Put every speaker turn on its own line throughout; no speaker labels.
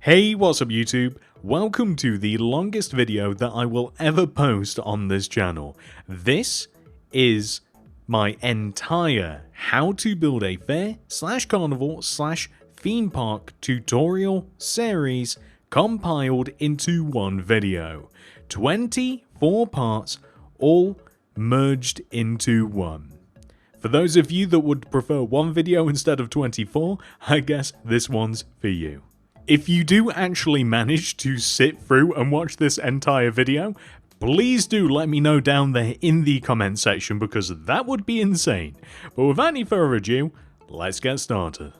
Hey, what's up YouTube? Welcome to the longest video that I will ever post on this channel. This is my entire how to build a fair / carnival / theme park tutorial series compiled into one video. 24 parts all merged into one. For those of you that would prefer one video instead of 24, I guess this one's for you. If you do actually manage to sit through and watch this entire video, please do let me know down there in the comment section because that would be insane. But without any further ado, let's get started.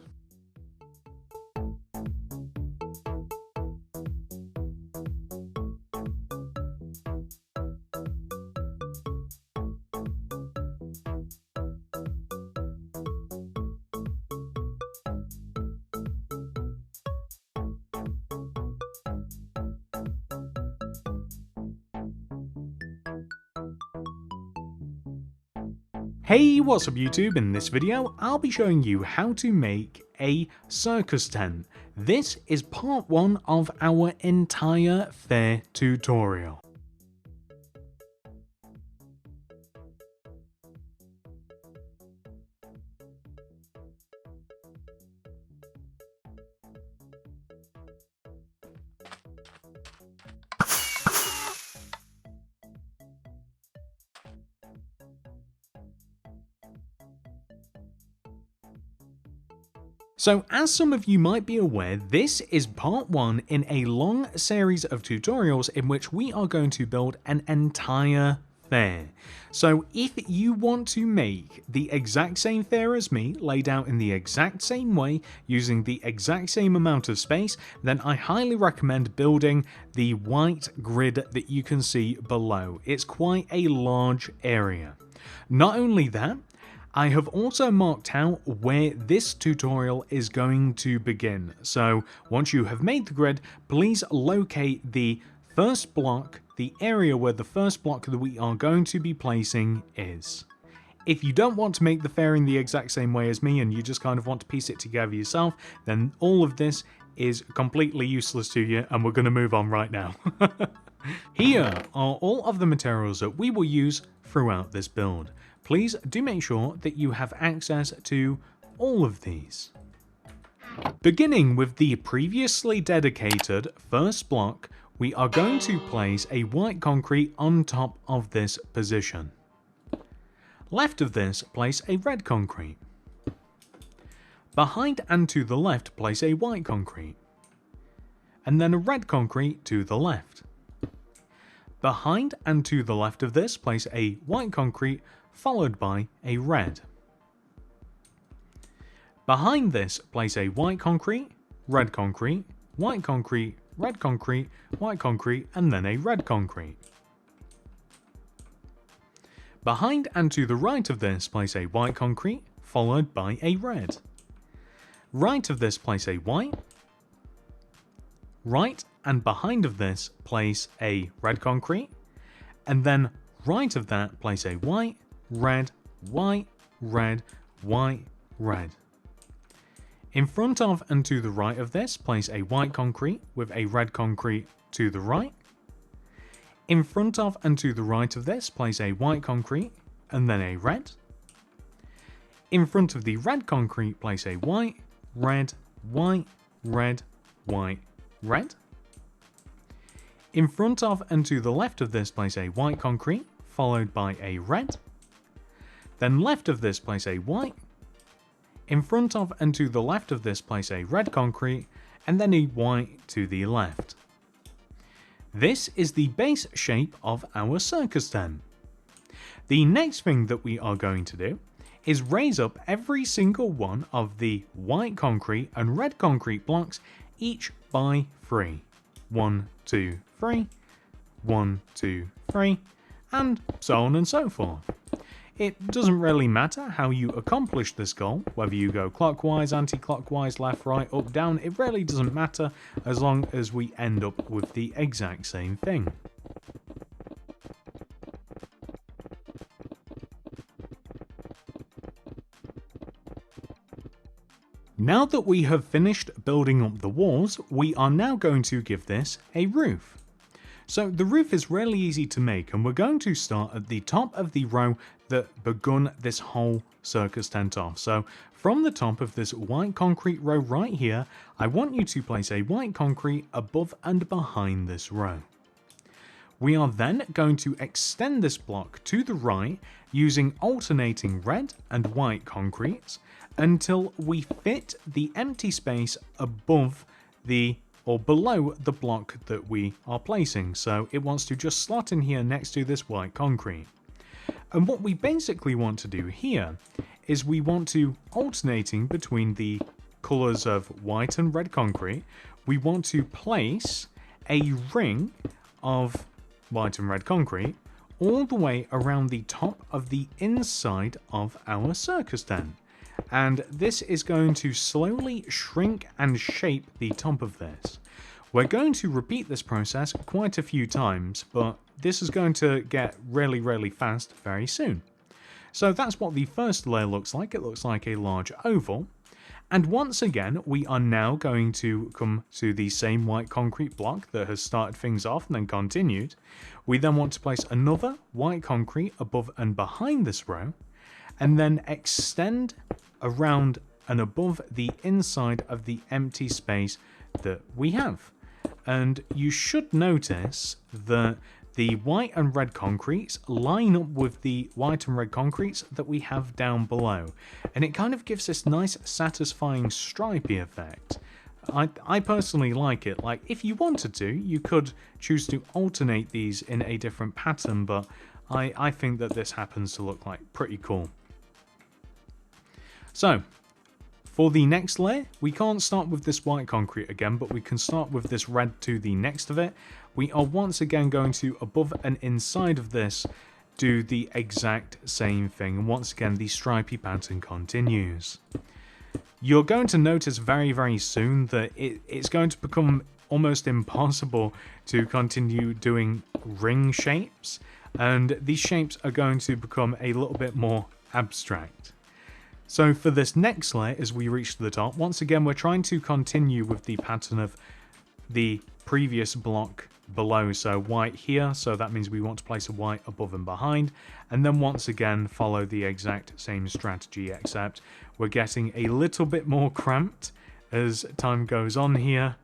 Hey, what's up YouTube? In this video, I'll be showing you how to make a circus tent. This is part 1 of our entire fair tutorial. So as some of you might be aware, this is part 1 in a long series of tutorials in which we are going to build an entire fair. So if you want to make the exact same fair as me, laid out in the exact same way, using the exact same amount of space, then I highly recommend building the white grid that you can see below. It's quite a large area. Not only that, I have also marked out where this tutorial is going to begin. So once you have made the grid, please locate the first block, the area where the first block that we are going to be placing is. If you don't want to make the fair in the exact same way as me and you just kind of want to piece it together yourself, then all of this is completely useless to you and we're going to move on right now. Here are all of the materials that we will use throughout this build. Please do make sure that you have access to all of these. Beginning with the previously dedicated first block, we are going to place a white concrete on top of this position. Left of this, place a red concrete. Behind and to the left, place a white concrete. And then a red concrete to the left. Behind and to the left of this, place a white concrete followed by a red. Behind this, place a white concrete, red concrete, white concrete, red concrete, white concrete, and then a red concrete. Behind and to the right of this, place a white concrete, followed by a red. Right of this, place a white. Right and behind of this, place a red concrete. And then right of that, place a white, red, white, red, white, red. In front of and to the right of this, place a white concrete with a red concrete to the right. In front of and to the right of this, place a white concrete and then a red. In front of the red concrete, place a white, red, white, red, white, red. In front of and to the left of this, place a white concrete followed by a red. Then left of this, place a white. In front of and to the left of this, place a red concrete, and then a white to the left. This is the base shape of our circus tent. The next thing that we are going to do is raise up every single one of the white concrete and red concrete blocks, each by 3. 1, 2, 3, 1, 2, 3, and so on and so forth. It doesn't really matter how you accomplish this goal, whether you go clockwise, anti-clockwise, left, right, up, down, it really doesn't matter as long as we end up with the exact same thing. Now that we have finished building up the walls, we are now going to give this a roof. So the roof is really easy to make, and we're going to start at the top of the row that begun this whole circus tent off. So from the top of this white concrete row right here, I want you to place a white concrete above and behind this row. We are then going to extend this block to the right using alternating red and white concretes until we fit the empty space above or below the block that we are placing. So it wants to just slot in here next to this white concrete. And what we basically want to do here is we want to, alternating between the colors of white and red concrete, we want to place a ring of white and red concrete all the way around the top of the inside of our circus tent. And this is going to slowly shrink and shape the top of this. We're going to repeat this process quite a few times, but this is going to get really fast very soon. So that's what the first layer looks like. It looks like a large oval. And once again, we are now going to come to the same white concrete block that has started things off and then continued. We then want to place another white concrete above and behind this row, and then extend around and above the inside of the empty space that we have. And you should notice that the white and red concretes line up with the white and red concretes that we have down below. And it kind of gives this nice satisfying stripy effect. I personally like it. Like, if you wanted to, you could choose to alternate these in a different pattern, but I think that this happens to look like pretty cool. So, for the next layer, we can't start with this white concrete again, but we can start with this red to the next of it. We are once again going to, above and inside of this, do the exact same thing. And once again, the stripy pattern continues. You're going to notice very soon that it's going to become almost impossible to continue doing ring shapes. And these shapes are going to become a little bit more abstract. So for this next layer, as we reach to the top, once again, we're trying to continue with the pattern of the previous block below. So white here, so that means we want to place a white above and behind. And then once again, follow the exact same strategy, except we're getting a little bit more cramped as time goes on here.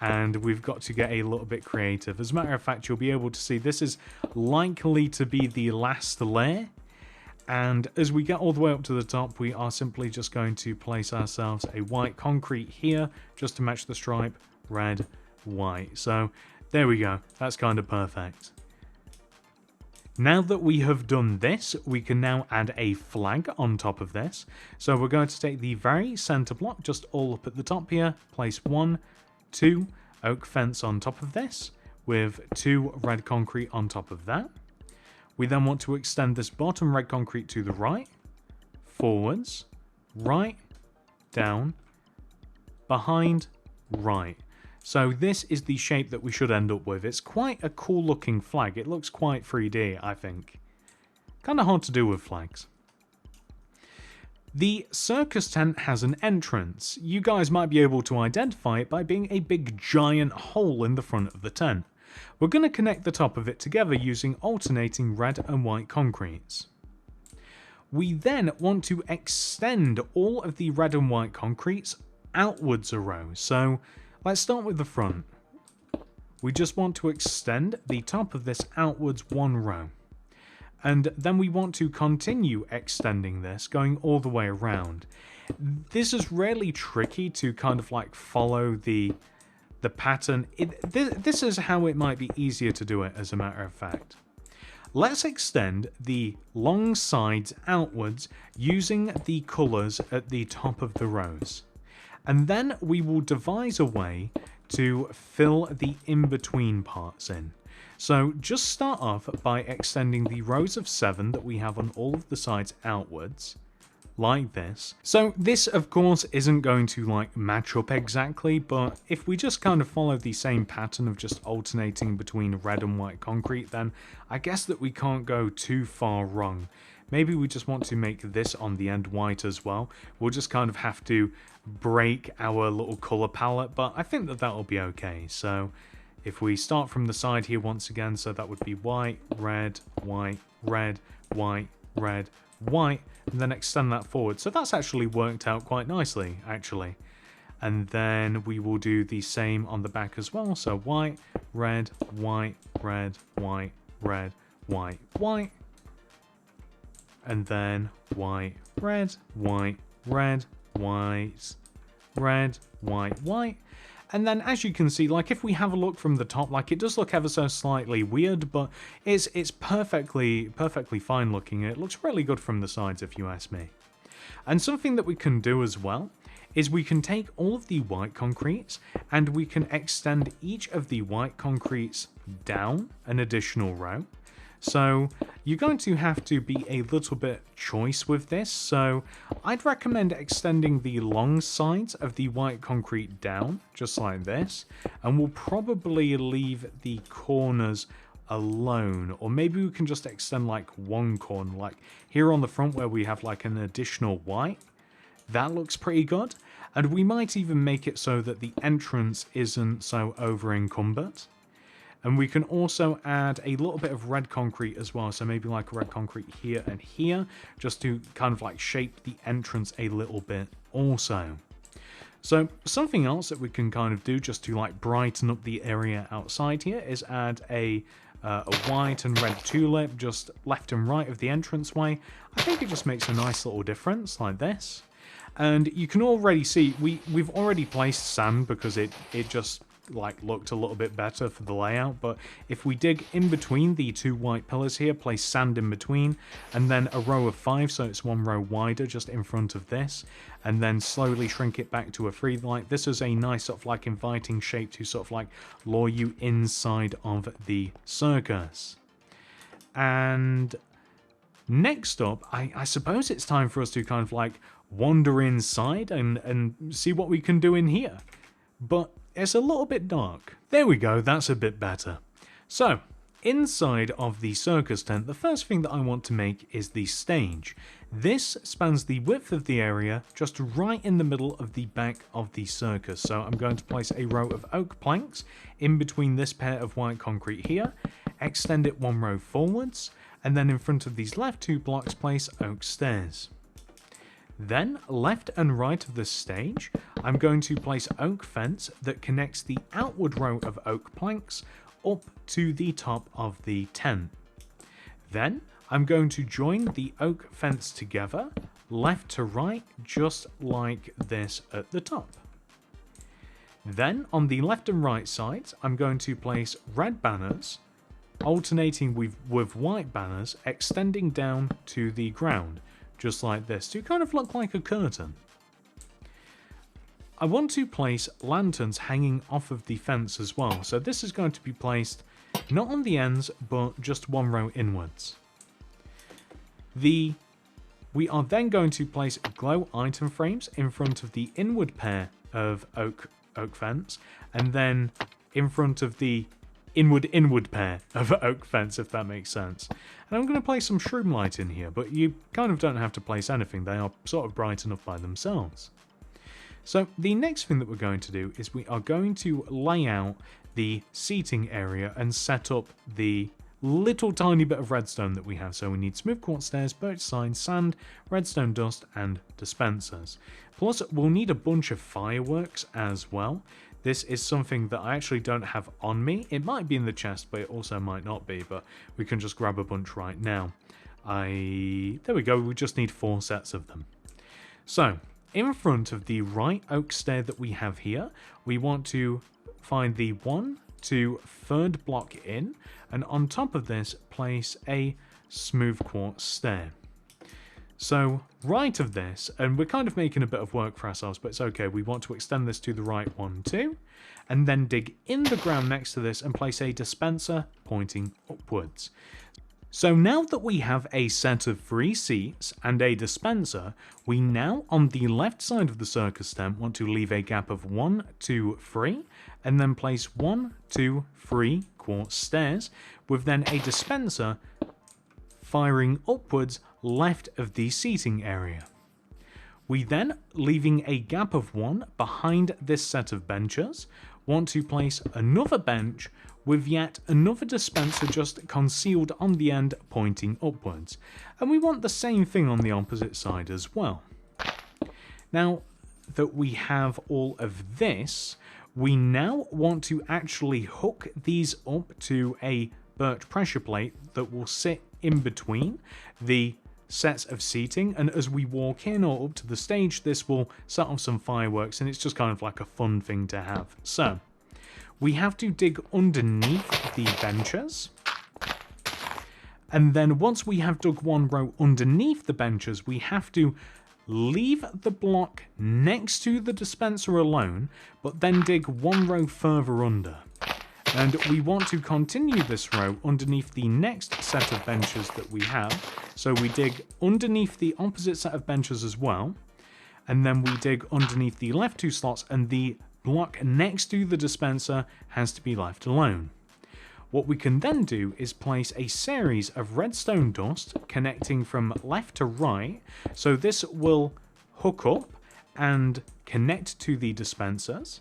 And we've got to get a little bit creative. As a matter of fact, you'll be able to see this is likely to be the last layer. And as we get all the way up to the top, we are simply just going to place ourselves a white concrete here, just to match the stripe, red, white. So there we go, that's kind of perfect. Now that we have done this, we can now add a flag on top of this. So we're going to take the very center block, just all up at the top here, place 1, 2 oak fence on top of this, with 2 red concrete on top of that. We then want to extend this bottom red concrete to the right, forwards, right, down, behind, right. So this is the shape that we should end up with. It's quite a cool looking flag. It looks quite 3D, I think. Kind of hard to do with flags. The circus tent has an entrance. You guys might be able to identify it by being a big giant hole in the front of the tent. We're going to connect the top of it together using alternating red and white concretes. We then want to extend all of the red and white concretes outwards a row. So let's start with the front. We just want to extend the top of this outwards 1 row. And then we want to continue extending this, going all the way around. This is really tricky to kind of like follow the pattern. This is how it might be easier to do it, as a matter of fact. Let's extend the long sides outwards using the colours at the top of the rows. And then we will devise a way to fill the in-between parts in. So just start off by extending the rows of 7 that we have on all of the sides outwards, like this. So this, of course, isn't going to like match up exactly, but if we just kind of follow the same pattern of just alternating between red and white concrete, then I guess that we can't go too far wrong. maybe we just want to make this on the end white as well. We'll just kind of have to break our little color palette, but I think that that'll be okay. So if we start from the side here once again, so that would be white, red, white, red, white, red, white, and then extend that forward. So that's actually worked out quite nicely, actually. And then we will do the same on the back as well. So white, red, white, red, white, red, white, white. And then white, red, white, red, white, red, white, white. And then as you can see, like if we have a look from the top, like it does look ever so slightly weird, but it's perfectly fine looking. It looks really good from the sides if you ask me. And something that we can do as well is we can take all of the white concretes and we can extend each of the white concretes down an additional row. So you're going to have to be a little bit choice with this. So I'd recommend extending the long sides of the white concrete down, just like this. And we'll probably leave the corners alone. Or maybe we can just extend like one corner, like here on the front where we have like an additional white. That looks pretty good. And we might even make it so that the entrance isn't so over encumbered. And we can also add a little bit of red concrete as well. So maybe like red concrete here and here, just to kind of like shape the entrance a little bit also. So something else that we can kind of do just to like brighten up the area outside here is add a white and red tulip just left and right of the entranceway. I think it just makes a nice little difference like this. And you can already see we've already placed sand because it just like looked a little bit better for the layout. But if we dig in between the two white pillars here, place sand in between, and then a row of 5, so it's one row wider just in front of this, and then slowly shrink it back to a 3, like this is a nice sort of like inviting shape to sort of like lure you inside of the circus. And next up, I suppose it's time for us to kind of like wander inside and see what we can do in here. But it's a little bit dark. There we go, that's a bit better. So, inside of the circus tent, the first thing that I want to make is the stage. This spans the width of the area, just right in the middle of the back of the circus. So I'm going to place a row of oak planks in between this pair of white concrete here, extend it one row forwards, and then in front of these left 2 blocks place oak stairs. Then, left and right of the stage, I'm going to place oak fence that connects the outward row of oak planks up to the top of the tent. Then, I'm going to join the oak fence together, left to right, just like this at the top. Then, on the left and right sides, I'm going to place red banners, alternating with white banners, extending down to the ground. Just like this, to kind of look like a curtain. I want to place lanterns hanging off of the fence as well, so this is going to be placed not on the ends, but just one row inwards. We are then going to place glow item frames in front of the inward pair of oak fence, and then in front of the inward pair of oak fence, if that makes sense. And I'm going to place some shroom light in here, but you kind of don't have to place anything. They are sort of bright enough by themselves. So the next thing that we're going to do is we are going to lay out the seating area and set up the little tiny bit of redstone that we have. So we need smooth quartz stairs, birch signs, sand, redstone dust, and dispensers. Plus, we'll need a bunch of fireworks as well. This is something that I actually don't have on me. It might be in the chest, but it also might not be, but we can just grab a bunch right now. There we go, we just need 4 sets of them. So, in front of the right oak stair that we have here, we want to find the 1 to 3rd block in, and on top of this, place a smooth quartz stair. So, right of this, and we're kind of making a bit of work for ourselves, but it's okay, we want to extend this to the right one too, and then dig in the ground next to this and place a dispenser pointing upwards. So now that we have a set of 3 seats and a dispenser, we now, on the left side of the circus tent, want to leave a gap of 1, 2, 3, and then place 1, 2, 3 quartz stairs, with then a dispenser firing upwards left of the seating area. We then, leaving a gap of 1 behind this set of benches, want to place another bench with yet another dispenser just concealed on the end pointing upwards. And we want the same thing on the opposite side as well. Now that we have all of this, we now want to actually hook these up to a birch pressure plate that will sit in between the sets of seating, and as we walk in or up to the stage, this will set off some fireworks, and it's just kind of like a fun thing to have. So we have to dig underneath the benches, and then once we have dug 1 row underneath the benches, we have to leave the block next to the dispenser alone, but then dig 1 row further under. And we want to continue this row underneath the next set of benches that we have. So we dig underneath the opposite set of benches as well, and then we dig underneath the left 2 slots, and the block next to the dispenser has to be left alone. What we can then do is place a series of redstone dust connecting from left to right, so this will hook up and connect to the dispensers,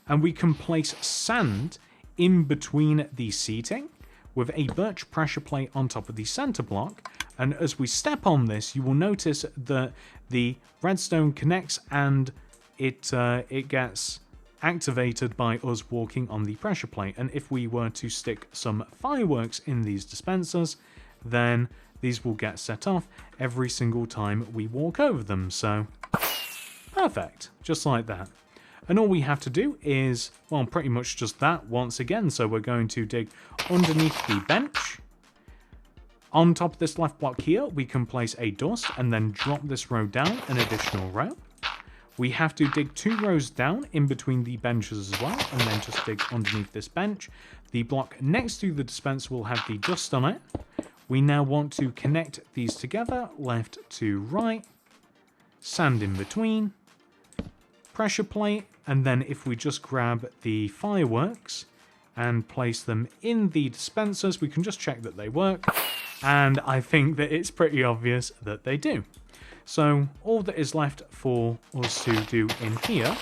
and we can place sand in between the seating with a birch pressure plate on top of the center block, and as we step on this, you will notice that the redstone connects and it gets activated by us walking on the pressure plate. And if we were to stick some fireworks in these dispensers, then these will get set off every single time we walk over them. So perfect, just like that. And all we have to do is, well, pretty much just that once again. So we're going to dig underneath the bench. On top of this left block here, we can place a dust and then drop this row down an additional row. We have to dig 2 rows down in between the benches as well, and then just dig underneath this bench. The block next to the dispenser will have the dust on it. We now want to connect these together, left to right, sand in between, pressure plate, and then if we just grab the fireworks and place them in the dispensers, we can just check that they work, and I think that it's pretty obvious that they do. So all that is left for us to do in here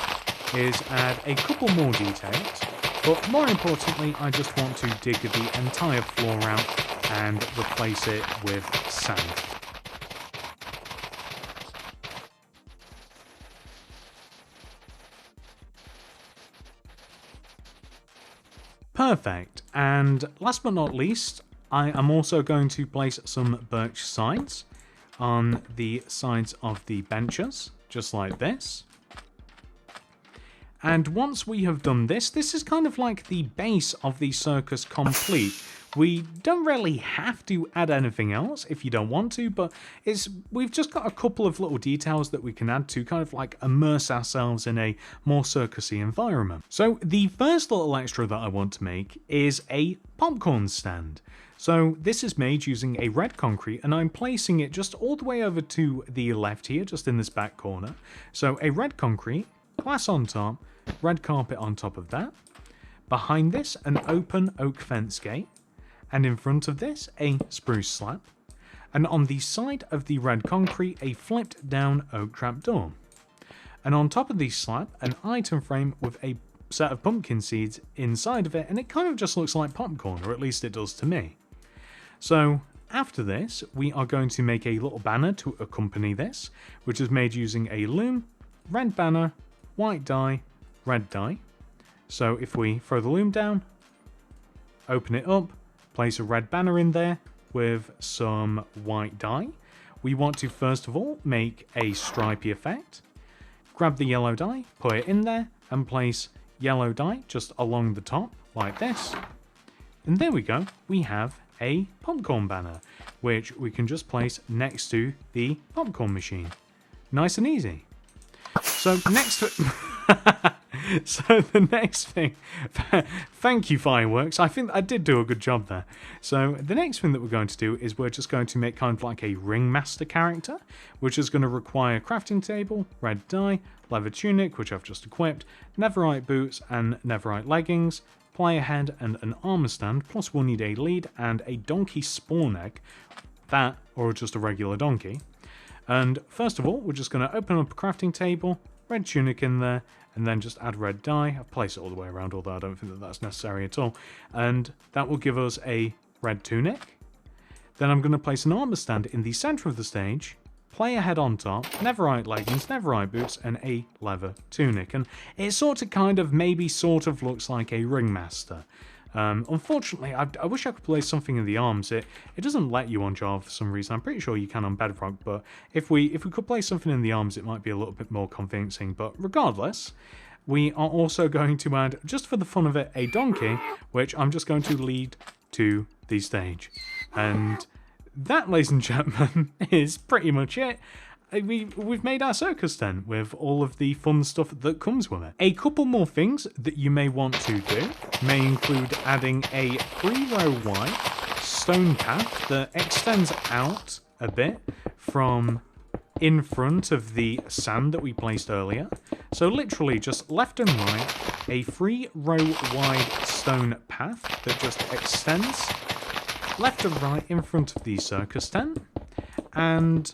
is add a couple more details, but more importantly, I just want to dig the entire floor out and replace it with sand. Perfect, and last but not least, I am also going to place some birch sides on the sides of the benches, just like this. And once we have done this, this is kind of like the base of the circus complete. We don't really have to add anything else if you don't want to, but we've just got a couple of little details that we can add to kind of like immerse ourselves in a more circusy environment. So the first little extra that I want to make is a popcorn stand. So this is made using a red concrete, and I'm placing it just all the way over to the left here, just in this back corner. So a red concrete, glass on top, red carpet on top of that. Behind this, an open oak fence gate. And in front of this, a spruce slab. And on the side of the red concrete, a flipped down oak trapdoor. And on top of the slab, an item frame with a set of pumpkin seeds inside of it, and it kind of just looks like popcorn, or at least it does to me. So after this, we are going to make a little banner to accompany this, which is made using a loom, red banner, white dye, red dye. So if we throw the loom down, open it up, place a red banner in there with some white dye. We want to first of all make a stripy effect. Grab the yellow dye, put it in there, and place yellow dye just along the top like this. And there we go, we have a popcorn banner, which we can just place next to the popcorn machine. Nice and easy. So next So the next thing, thank you fireworks, I think I did do a good job there. So the next thing that we're going to do is we're just going to make kind of like a ringmaster character, which is going to require crafting table, red dye, leather tunic, which I've just equipped, netherite boots and netherite leggings, player head and an armor stand, plus we'll need a lead and a donkey spawn egg that or just a regular donkey. And first of all, we're just going to open up a crafting table, red tunic in there, and then just add red dye. I'll place it all the way around, although I don't think that that's necessary at all. And that will give us a red tunic. Then I'm going to place an armor stand in the center of the stage, player head on top, neverite leggings, neverite boots, and a leather tunic. And it sort of looks like a ringmaster. Unfortunately, I wish I could place something in the arms. It doesn't let you on Java for some reason. I'm pretty sure you can on Bedrock, but if we could place something in the arms, it might be a little bit more convincing. But regardless, we are also going to add, just for the fun of it, a donkey, which I'm just going to lead to the stage. And that, ladies and gentlemen, is pretty much it. We've made our circus tent with all of the fun stuff that comes with it. A couple more things that you may want to do may include adding a 3-row wide stone path that extends out a bit from in front of the sand that we placed earlier. So literally just left and right, a 3-row wide stone path that just extends left and right in front of the circus tent. And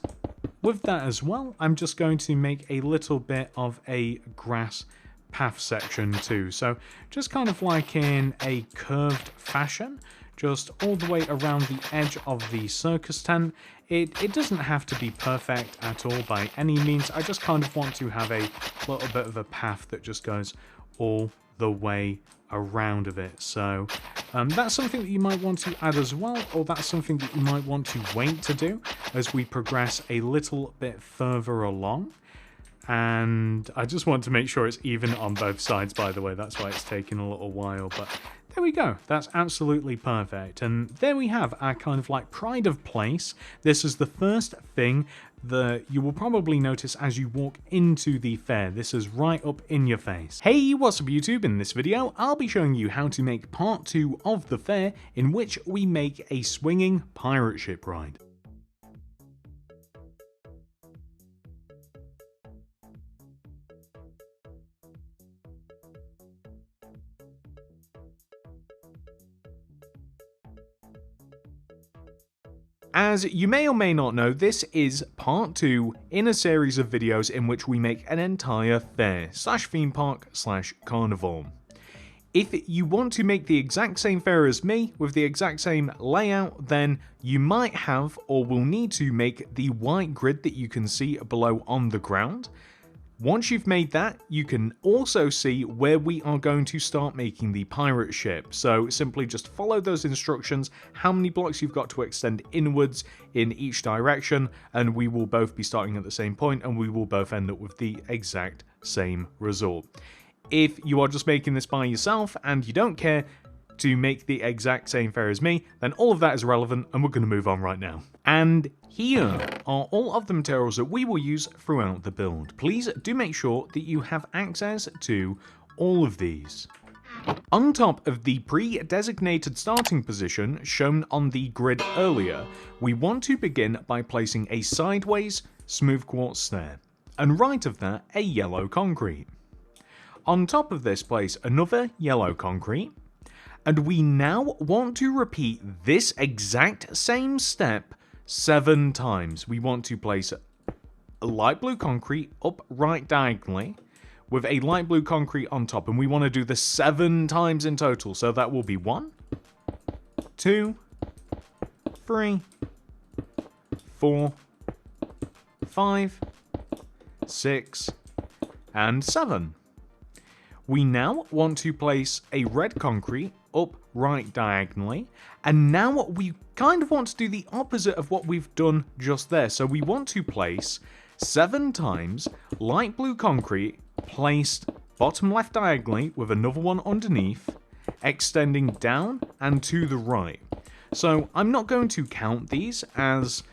with that as well, I'm just going to make a little bit of a grass path section too. So just kind of like in a curved fashion, just all the way around the edge of the circus tent. It doesn't have to be perfect at all by any means. I just kind of want to have a little bit of a path that just goes all the way around of it. So that's something that you might want to add as well, or that's something that you might want to wait to do as we progress a little bit further along. And I just want to make sure it's even on both sides, by the way. That's why it's taking a little while, but there we go. That's absolutely perfect. And there we have our kind of like pride of place. This is the first thing that you will probably notice as you walk into the fair. This is right up in your face. Hey, what's up YouTube? In this video, I'll be showing you how to make part 2 of the fair, in which we make a swinging pirate ship ride. As you may or may not know, this is part 2 in a series of videos in which we make an entire fair / theme park / carnival. If you want to make the exact same fair as me with the exact same layout, then you might have or will need to make the white grid that you can see below on the ground. Once you've made that, you can also see where we are going to start making the pirate ship. So simply just follow those instructions, how many blocks you've got to extend inwards in each direction, and we will both be starting at the same point, and we will both end up with the exact same result. If you are just making this by yourself and you don't care to make the exact same fair as me, then all of that is irrelevant, and we're going to move on right now. And here are all of the materials that we will use throughout the build. Please do make sure that you have access to all of these. On top of the pre-designated starting position shown on the grid earlier, we want to begin by placing a sideways smooth quartz stair, and right of that, a yellow concrete. On top of this, place another yellow concrete, and we now want to repeat this exact same step 7 times. We want to place a light blue concrete up right diagonally with a light blue concrete on top, and we want to do this 7 times in total. So that will be 1, 2, 3, 4, 5, 6, and 7. We now want to place a red concrete up right diagonally, and now we kind of want to do the opposite of what we've done just there. So we want to place 7 times light blue concrete placed bottom left diagonally with another one underneath, extending down and to the right. So I'm not going to count these, as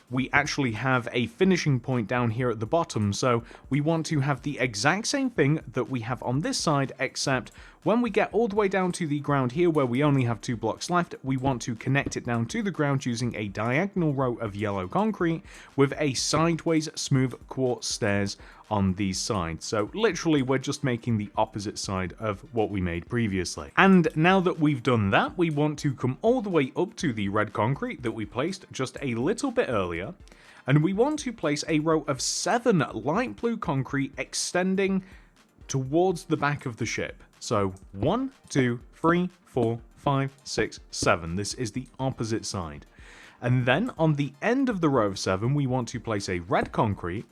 we actually have a finishing point down here at the bottom, so we want to have the exact same thing that we have on this side, except When we get all the way down to the ground here where we only have 2 blocks left, we want to connect it down to the ground using a diagonal row of yellow concrete with a sideways smooth quartz stairs on these sides. So literally we're just making the opposite side of what we made previously. And now that we've done that, we want to come all the way up to the red concrete that we placed just a little bit earlier. And we want to place a row of 7 light blue concrete extending towards the back of the ship. So 1, 2, 3, 4, 5, 6, 7. This is the opposite side. And then on the end of the row of 7, we want to place a red concrete.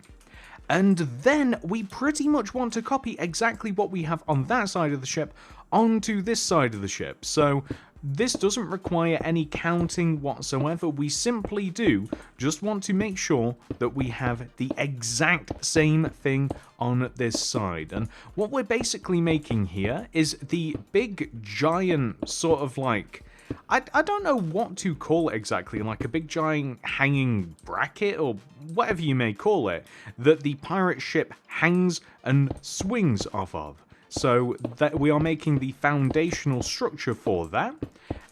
And then we pretty much want to copy exactly what we have on that side of the ship onto this side of the ship. So this doesn't require any counting whatsoever. We simply do just want to make sure that we have the exact same thing on this side. And what we're basically making here is the big giant sort of like, I don't know what to call it exactly, like a big giant hanging bracket or whatever you may call it, that the pirate ship hangs and swings off of. So that we are making the foundational structure for that,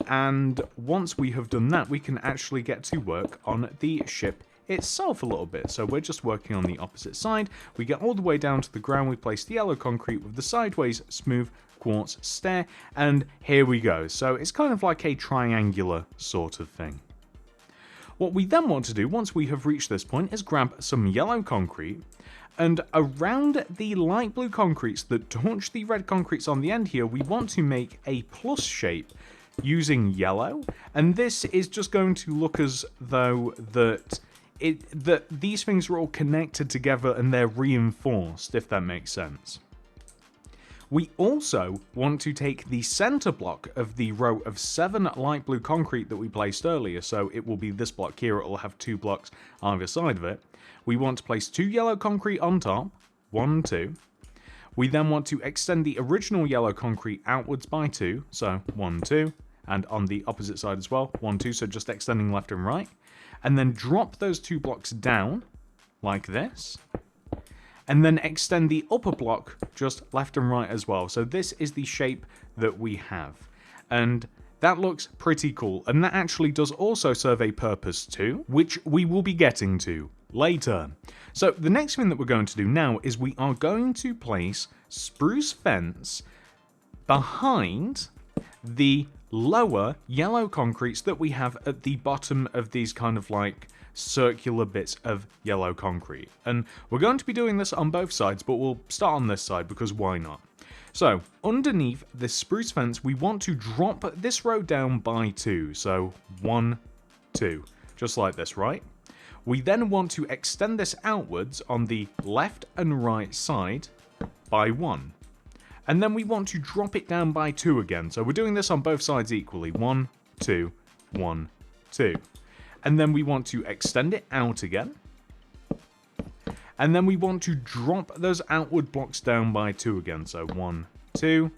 and once we have done that, we can actually get to work on the ship itself a little bit. So we're just working on the opposite side. We get all the way down to the ground, we place the yellow concrete with the sideways smooth quartz stair, and here we go. So it's kind of like a triangular sort of thing. What we then want to do, once we have reached this point, is grab some yellow concrete, and around the light blue concretes that touch the red concretes on the end here, we want to make a plus shape using yellow, and this is just going to look as though that these things are all connected together and they're reinforced, if that makes sense. We also want to take the center block of the row of 7 light blue concrete that we placed earlier, so it will be this block here, it will have 2 blocks either side of it. We want to place 2 yellow concrete on top, 1, 2. We then want to extend the original yellow concrete outwards by 2, so 1, 2, and on the opposite side as well, 1, 2, so just extending left and right. And then drop those 2 blocks down, like this. And then extend the upper block just left and right as well. So this is the shape that we have. And that looks pretty cool. And that actually does also serve a purpose too, which we will be getting to later. So the next thing that we're going to do now is we are going to place spruce fence behind the lower yellow concretes that we have at the bottom of these kind of like circular bits of yellow concrete. And we're going to be doing this on both sides, but we'll start on this side because why not? So underneath this spruce fence, we want to drop this row down by 2. So 1, 2, just like this, right? We then want to extend this outwards on the left and right side by 1. And then we want to drop it down by 2 again. So we're doing this on both sides equally. 1, 2, 1, 2. And then we want to extend it out again. And then we want to drop those outward blocks down by 2 again. So 1, 2,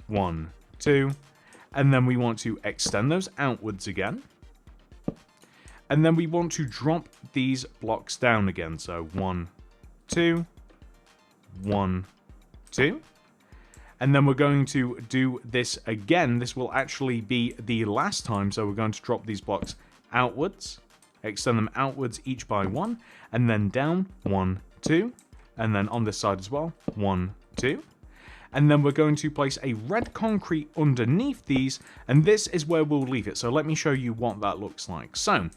1, 2. And then we want to extend those outwards again. And then we want to drop these blocks down again. So 1, 2, 1, 2. And then we're going to do this again. This will actually be the last time. So we're going to drop these blocks outwards, extend them outwards each by 1, and then down 1, 2, and then on this side as well 1, 2, and then we're going to place a red concrete underneath these, and this is where we'll leave it. So let me show you what that looks like. So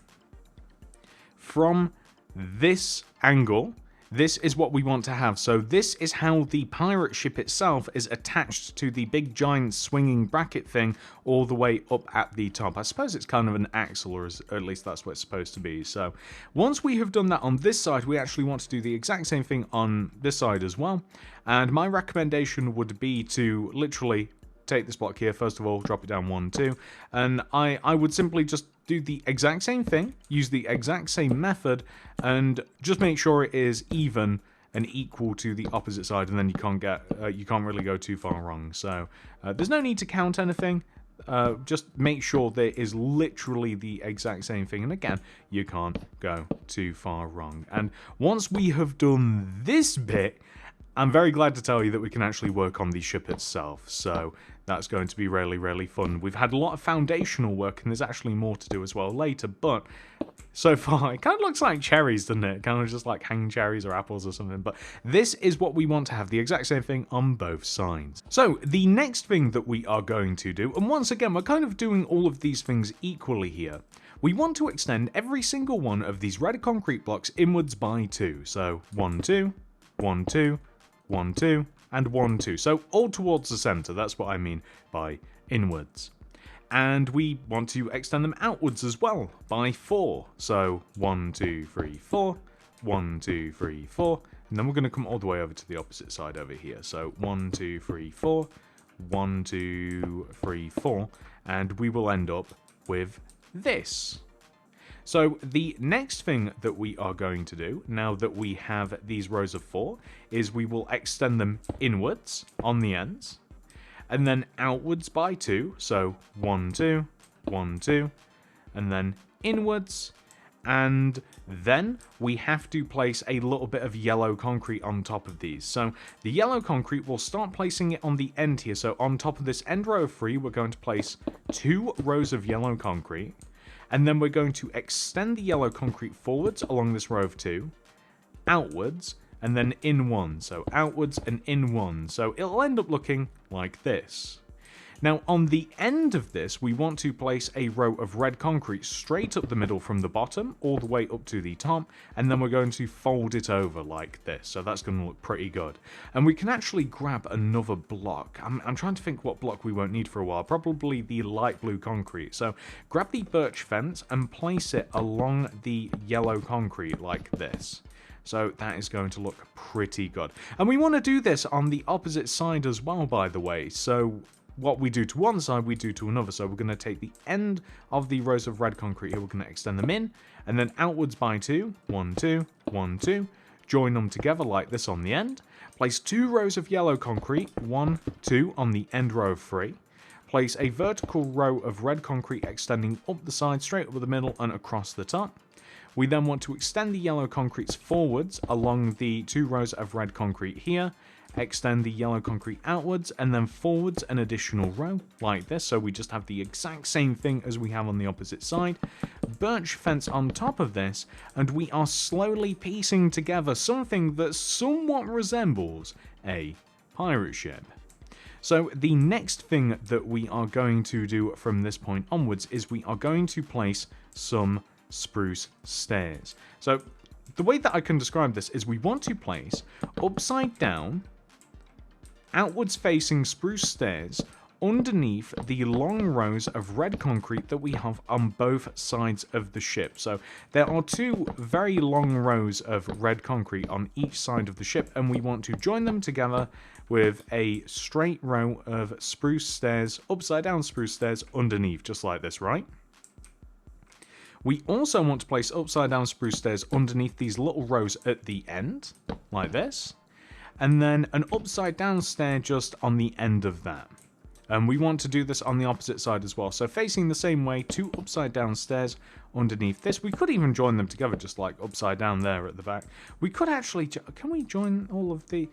from this angle, this is what we want to have. So this is how the pirate ship itself is attached to the big giant swinging bracket thing all the way up at the top. I suppose it's kind of an axle, or at least that's what it's supposed to be. So once we have done that on this side, we actually want to do the exact same thing on this side as well. And my recommendation would be to literally take this block here, first of all, drop it down 1, 2, and I would simply just do the exact same thing, use the exact same method, and just make sure it is even and equal to the opposite side, and then you can't really go too far wrong. So there's no need to count anything. Just make sure there is literally the exact same thing, and again, you can't go too far wrong. And once we have done this bit, I'm very glad to tell you that we can actually work on the ship itself, so that's going to be really, really fun. We've had a lot of foundational work, and there's actually more to do as well later, but so far, it kind of looks like cherries, doesn't it? Kind of just like hanging cherries or apples or something, but this is what we want to have, the exact same thing on both sides. So, the next thing that we are going to do, and once again, we're kind of doing all of these things equally here. We want to extend every single one of these red concrete blocks inwards by 2. So, 1, 2, 1, 2, 1, 2, and 1, 2. So, all towards the center, that's what I mean by inwards. And we want to extend them outwards as well by 4. So 1, 2, 3, 4, 1, 2, 3, 4, and then we're going to come all the way over to the opposite side over here. So 1, 2, 3, 4, 1, 2, 3, 4, and we will end up with this. So the next thing that we are going to do, now that we have these rows of 4, is we will extend them inwards on the ends, and then outwards by 2, so 1, 2, 1, 2, and then inwards, and then we have to place a little bit of yellow concrete on top of these. So the yellow concrete, we'll start placing it on the end here, so on top of this end row of 3, we're going to place 2 rows of yellow concrete, and then we're going to extend the yellow concrete forwards along this row of 2, outwards, and then in 1, so outwards and in 1, so it'll end up looking like this. Now on the end of this, we want to place a row of red concrete straight up the middle from the bottom all the way up to the top, and then we're going to fold it over like this, so that's going to look pretty good. And we can actually grab another block. I'm trying to think what block we won't need for a while, probably the light blue concrete. So grab the birch fence and place it along the yellow concrete like this. So that is going to look pretty good. And we want to do this on the opposite side as well, by the way. So what we do to one side, we do to another. So we're going to take the end of the rows of red concrete here, we're going to extend them in, and then outwards by 2, 1, 2, 1, 2, join them together like this on the end, place 2 rows of yellow concrete, 1, 2 on the end row of 3, place a vertical row of red concrete extending up the side, straight over the middle, and across the top. We then want to extend the yellow concretes forwards along the 2 rows of red concrete here, extend the yellow concrete outwards, and then forwards an additional row like this, so we just have the exact same thing as we have on the opposite side. Birch fence on top of this, and we are slowly piecing together something that somewhat resembles a pirate ship. So the next thing that we are going to do from this point onwards is we are going to place some spruce stairs. So the way that I can describe this is we want to place upside down, outwards facing spruce stairs underneath the long rows of red concrete that we have on both sides of the ship. So there are 2 very long rows of red concrete on each side of the ship, and we want to join them together with a straight row of spruce stairs, upside down spruce stairs underneath, just like this, right? We also want to place upside down spruce stairs underneath these little rows at the end, like this, and then an upside down stair just on the end of that. And we want to do this on the opposite side as well. So facing the same way, 2 upside down stairs underneath this. We could even join them together just like upside down there at the back. We could actually, can we join all of the...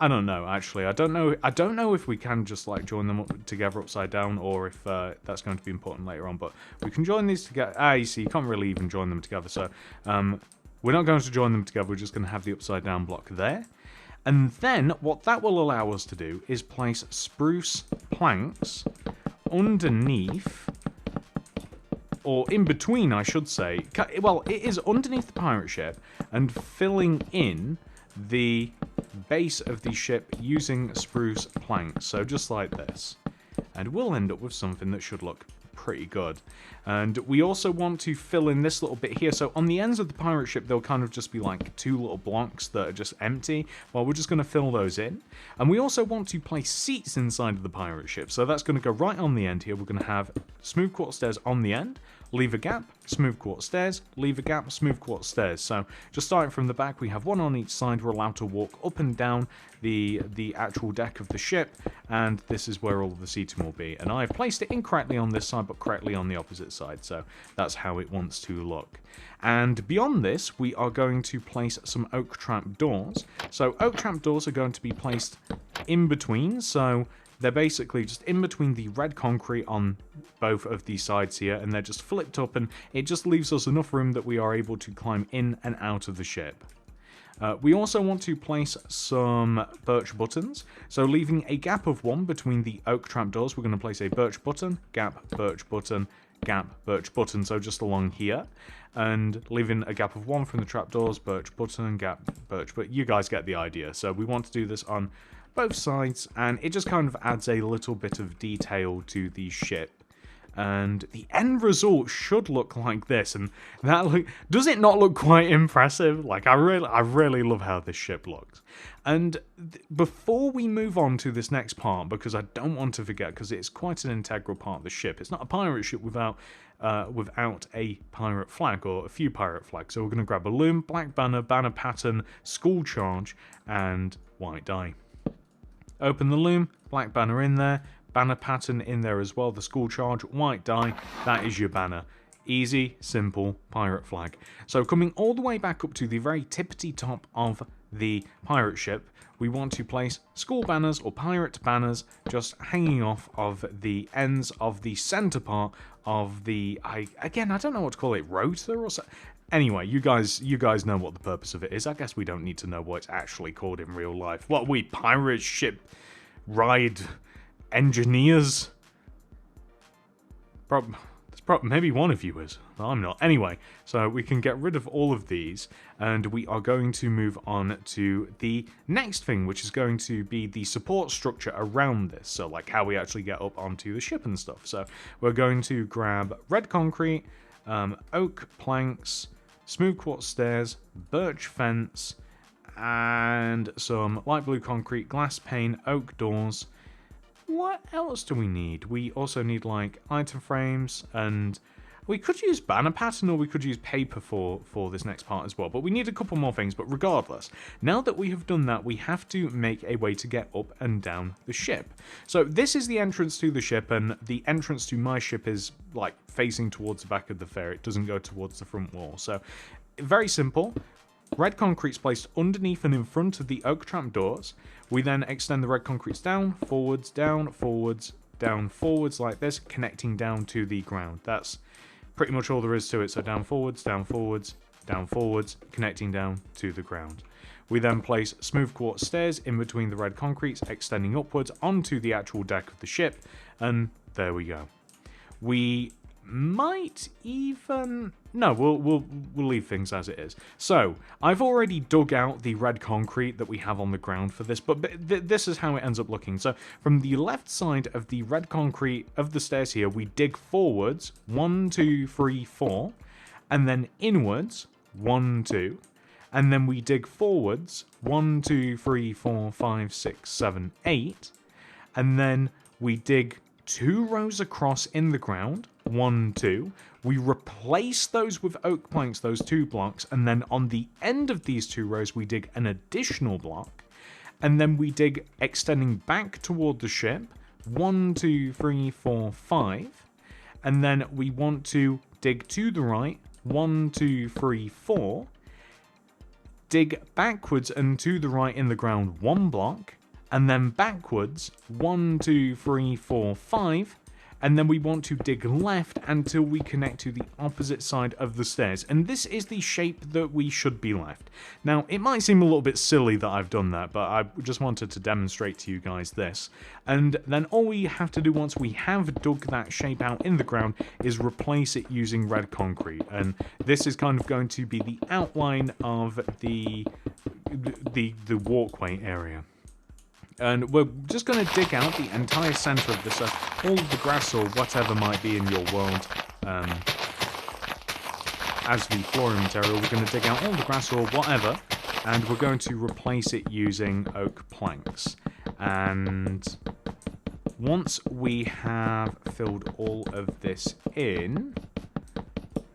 I don't know, actually. I don't know if we can just like join them up together upside down, or if that's going to be important later on, but we can join these together. You see, you can't really even join them together, so we're not going to join them together, we're just going to have the upside down block there. And then what that will allow us to do is place spruce planks underneath, or in between, I should say. Well, it is underneath the pirate ship and filling in the base of the ship using spruce planks, so just like this. And we'll end up with something that should look pretty good. And we also want to fill in this little bit here. So on the ends of the pirate ship, there'll kind of just be like 2 little blocks that are just empty. Well, we're just going to fill those in. And we also want to place seats inside of the pirate ship. So that's going to go right on the end here. We're going to have smooth quartz stairs on the end, leave a gap, smooth quartz stairs, leave a gap, smooth quartz stairs. So just starting from the back, we have one on each side. We're allowed to walk up and down the actual deck of the ship, and this is where all of the seating will be. And I've placed it incorrectly on this side, but correctly on the opposite side, so that's how it wants to look. And beyond this, we are going to place some oak trap doors. So oak trap doors are going to be placed in between, so they're basically just in between the red concrete on both of these sides here, and they're just flipped up, and it just leaves us enough room that we are able to climb in and out of the ship. We also want to place some birch buttons, so leaving a gap of 1 between the oak trapdoors, we're going to place a birch button, gap, birch button, gap, birch button, so just along here, and leaving a gap of 1 from the trapdoors, birch button, gap, birch, but you guys get the idea. So we want to do this on both sides, and it just kind of adds a little bit of detail to the ship. And the end result should look like this, and that does it not look quite impressive? Like, I really love how this ship looks. And before we move on to this next part, because I don't want to forget, because it's quite an integral part of the ship. It's not a pirate ship without a pirate flag, or a few pirate flags. So we're going to grab a loom, black banner, banner pattern, school charge, and white die. Open the loom, black banner in there, banner pattern in there as well, the school charge, white die, that is your banner. Easy, simple pirate flag. So coming all the way back up to the very tippity top of the pirate ship, we want to place school banners or pirate banners just hanging off of the ends of the center part of the, I don't know what to call it, rotor or something. Anyway, you guys know what the purpose of it is. I guess we don't need to know what it's actually called in real life. What, we pirate ship ride engineers? Maybe one of you is, but I'm not. Anyway, so we can get rid of all of these, and we are going to move on to the next thing, which is going to be the support structure around this. So like how we actually get up onto the ship and stuff. So we're going to grab red concrete, oak planks, smooth quartz stairs, birch fence, and some light blue concrete, glass pane, oak doors. What else do we need? We also need like item frames, and we could use banner pattern, or we could use paper for this next part as well, but we need a couple more things. But regardless, now that we have done that, we have to make a way to get up and down the ship. So this is the entrance to the ship, and the entrance to my ship is like facing towards the back of the fair. It doesn't go towards the front wall. So very simple. Red concrete's placed underneath and in front of the oak trap doors. We then extend the red concretes down, forwards, down, forwards, down, forwards like this, connecting down to the ground. That's pretty much all there is to it. So down, forwards, down, forwards, down, forwards, connecting down to the ground. We then place smooth quartz stairs in between the red concretes, extending upwards onto the actual deck of the ship, and there we go. We might even... No, we'll leave things as it is. So, I've already dug out the red concrete that we have on the ground for this, but this is how it ends up looking. So, from the left side of the red concrete of the stairs here, we dig forwards, 1, 2, 3, 4, and then inwards, 1, 2, and then we dig forwards, 1, 2, 3, 4, 5, 6, 7, 8, and then we dig 2 rows across in the ground, 1, 2. We replace those with oak planks, those 2 blocks, and then on the end of these 2 rows, we dig an additional block, and then we dig extending back toward the ship, 1, 2, 3, 4, 5, and then we want to dig to the right, 1, 2, 3, 4, dig backwards and to the right in the ground 1 block, and then backwards, 1, 2, 3, 4, 5, and then we want to dig left until we connect to the opposite side of the stairs. And this is the shape that we should be left. Now, it might seem a little bit silly that I've done that, but I just wanted to demonstrate to you guys this. And then all we have to do once we have dug that shape out in the ground is replace it using red concrete. And this is kind of going to be the outline of the walkway area. And we're just going to dig out the entire center of this, so all of the grass or whatever might be in your world as the flooring material. We're going to dig out all the grass or whatever, and we're going to replace it using oak planks. And once we have filled all of this in,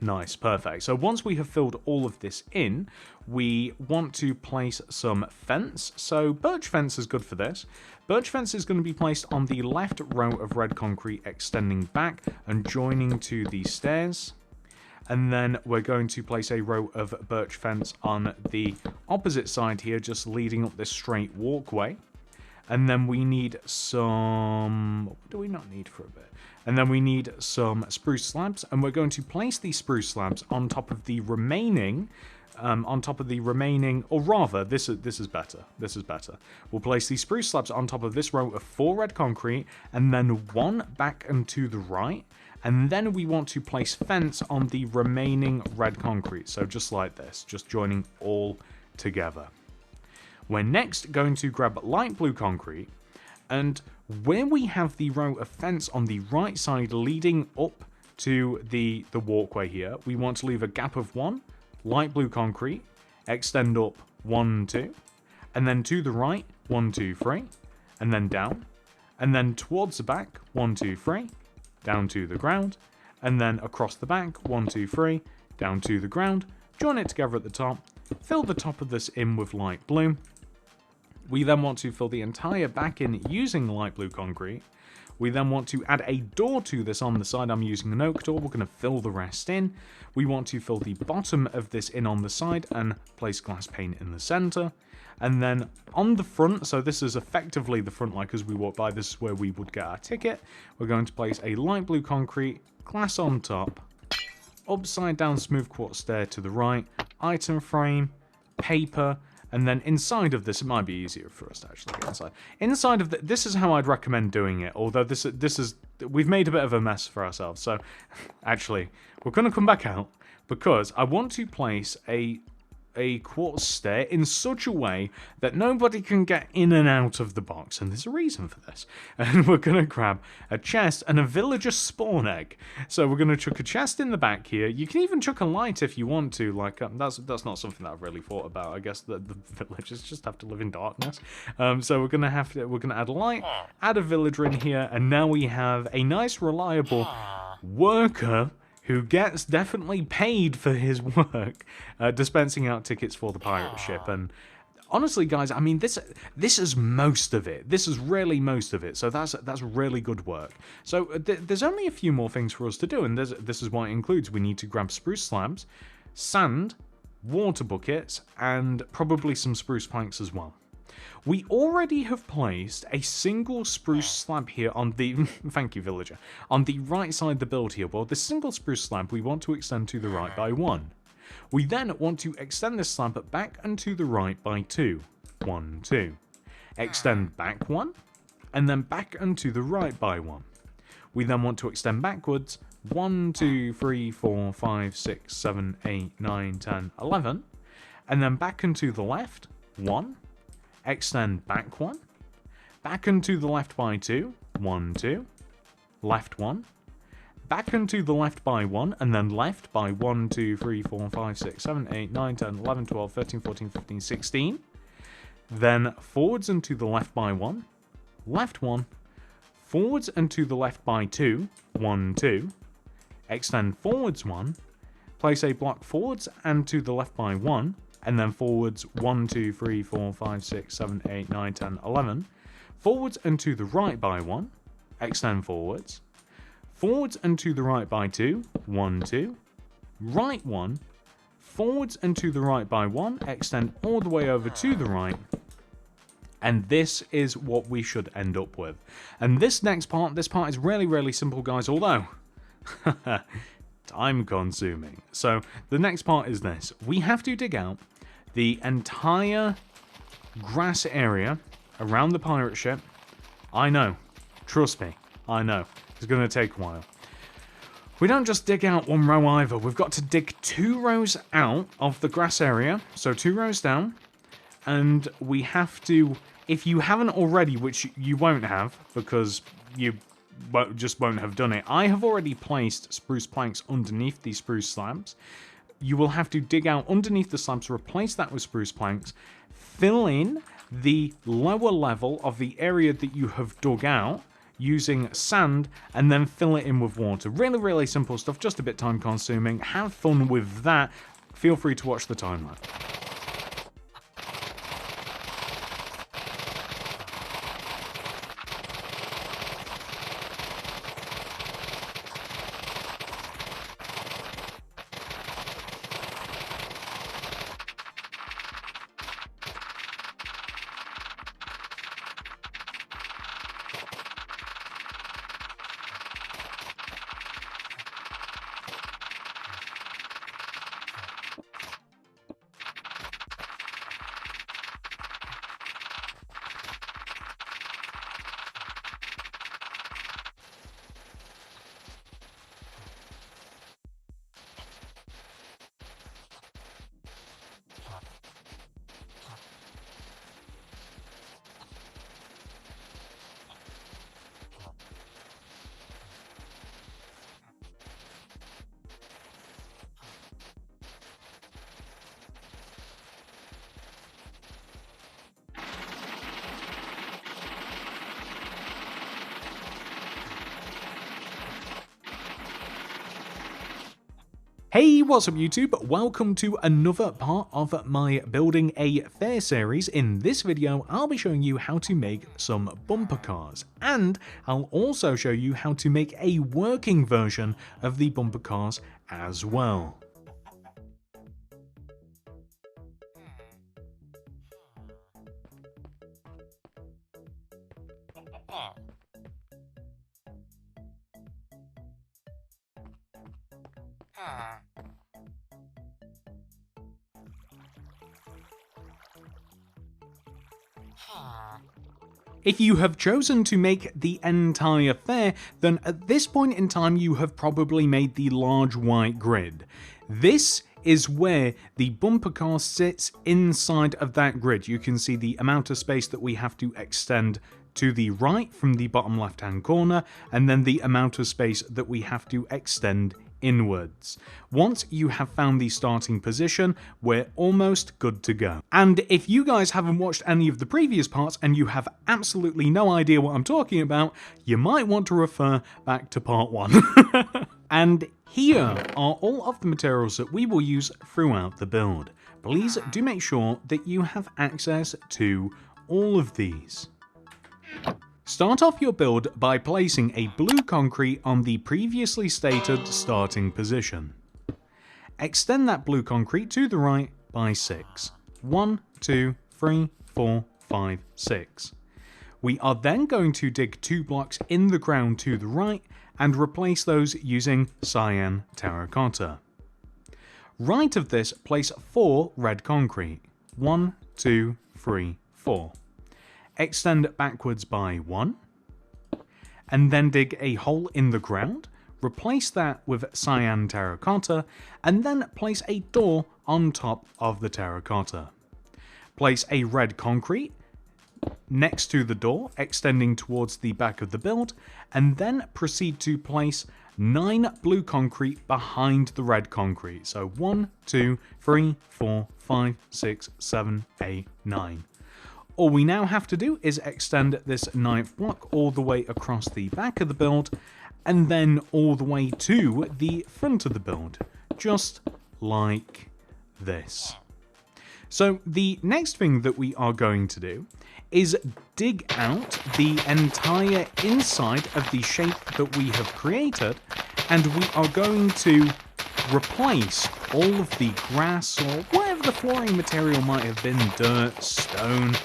Nice, perfect. So once we have filled all of this in, we want to place some fence. So birch fence is good for this. Birch fence is going to be placed on the left row of red concrete, extending back and joining to the stairs. And then we're going to place a row of birch fence on the opposite side here, just leading up this straight walkway. And then we need some... What do we not need for a bit? And then we need some spruce slabs, and we're going to place these spruce slabs on top of the remaining... or rather, this is better. This is better. We'll place these spruce slabs on top of this row of 4 red concrete, and then 1 back and to the right. And then we want to place fence on the remaining red concrete. So just like this, just joining all together. We're next going to grab light blue concrete, and where we have the row of fence on the right side leading up to the walkway here, we want to leave a gap of 1, light blue concrete, extend up 1, 2, and then to the right, 1, 2, 3, and then down, and then towards the back, 1, 2, 3, down to the ground, and then across the back, 1, 2, 3, down to the ground, join it together at the top, fill the top of this in with light blue. We then want to fill the entire back in using light blue concrete. We then want to add a door to this on the side. I'm using an oak door. We're going to fill the rest in. We want to fill the bottom of this in on the side and place glass pane in the center. And then on the front, so this is effectively the front like as we walk by, this is where we would get our ticket. We're going to place a light blue concrete, glass on top, upside down smooth quartz stair to the right, item frame, paper, and then inside of this, it might be easier for us to actually get inside. Inside of this is how I'd recommend doing it, although we've made a bit of a mess for ourselves. So actually, we're going to come back out because I want to place a quartz stair in such a way that nobody can get in and out of the box, and there's a reason for this. And we're going to grab a chest and a villager spawn egg. So we're going to chuck a chest in the back here. You can even chuck a light if you want to. Like that's not something that I've really thought about. I guess the villagers just have to live in darkness. So we're going to add a light, add a villager in here, and now we have a nice reliable worker who gets definitely paid for his work, dispensing out tickets for the pirate ship. And honestly, guys, I mean, this is most of it. This is really most of it. So that's really good work. So there's only a few more things for us to do, and this is what it includes. We need to grab spruce slabs, sand, water buckets, and probably some spruce planks as well. We already have placed a single spruce slab here on the, thank you villager, on the right side of the build here. Well, this single spruce slab we want to extend to the right by 1. We then want to extend this slab back and to the right by 2. 1, 2. Extend back 1, and then back and to the right by 1. We then want to extend backwards 1, 2, 3, 4, 5, 6, 7, 8, 9, 10, 11, and then back and to the left 1. Extend back 1, back and to the left by 2, 1, 2, left 1, back and to the left by 1, and then left by 1, 2, 3, 4, 5, 6, 7, 8, 9, 10, 11, 12, 13, 14, 15, 16, then forwards and to the left by 1, left 1, forwards and to the left by 2, 1, 2, extend forwards 1, place a block forwards and to the left by 1, and then forwards 1, 2, 3, 4, 5, 6, 7, 8, 9, 10, 11. Forwards and to the right by 1. Extend forwards. Forwards and to the right by 2. 1, 2. Right 1. Forwards and to the right by 1. Extend all the way over to the right. And this is what we should end up with. And this part is really, really simple, guys, although time consuming. So the next part is this. We have to dig out the entire grass area around the pirate ship. I know. Trust me. I know. It's going to take a while. We don't just dig out one row either. We've got to dig 2 rows out of the grass area. So 2 rows down. And we have to, if you haven't already, which you won't have because you just won't have done it, I have already placed spruce planks underneath these spruce slabs. You will have to dig out underneath the slabs, replace that with spruce planks, fill in the lower level of the area that you have dug out using sand and then fill it in with water. Really, really simple stuff, just a bit time consuming. Have fun with that. Feel free to watch the time lapse. Hey, what's up YouTube? Welcome to another part of my Building a Fair series. In this video, I'll be showing you how to make some bumper cars, and I'll also show you how to make a working version of the bumper cars as well. If you have chosen to make the entire fair, then at this point in time you have probably made the large white grid. This is where the bumper car sits inside of that grid. You can see the amount of space that we have to extend to the right from the bottom left hand corner, and then the amount of space that we have to extend inwards. Once you have found the starting position, we're almost good to go. And if you guys haven't watched any of the previous parts and you have absolutely no idea what I'm talking about, you might want to refer back to part 1. And here are all of the materials that we will use throughout the build. Please do make sure that you have access to all of these. Start off your build by placing a blue concrete on the previously stated starting position. Extend that blue concrete to the right by 6. 1, 2, 3, 4, 5, 6. We are then going to dig 2 blocks in the ground to the right and replace those using cyan terracotta. Right of this, place 4 red concrete. 1, 2, 3, 4. Extend backwards by 1, and then dig a hole in the ground, replace that with cyan terracotta, and then place a door on top of the terracotta. Place a red concrete next to the door, extending towards the back of the build, and then proceed to place 9 blue concrete behind the red concrete. So 1, 2, 3, 4, 5, 6, 7, 8, 9. All we now have to do is extend this 9th block all the way across the back of the build, and then all the way to the front of the build, just like this. So the next thing that we are going to do is dig out the entire inside of the shape that we have created, and we are going to replace all of the grass or whatever the flooring material might have been, dirt, stone,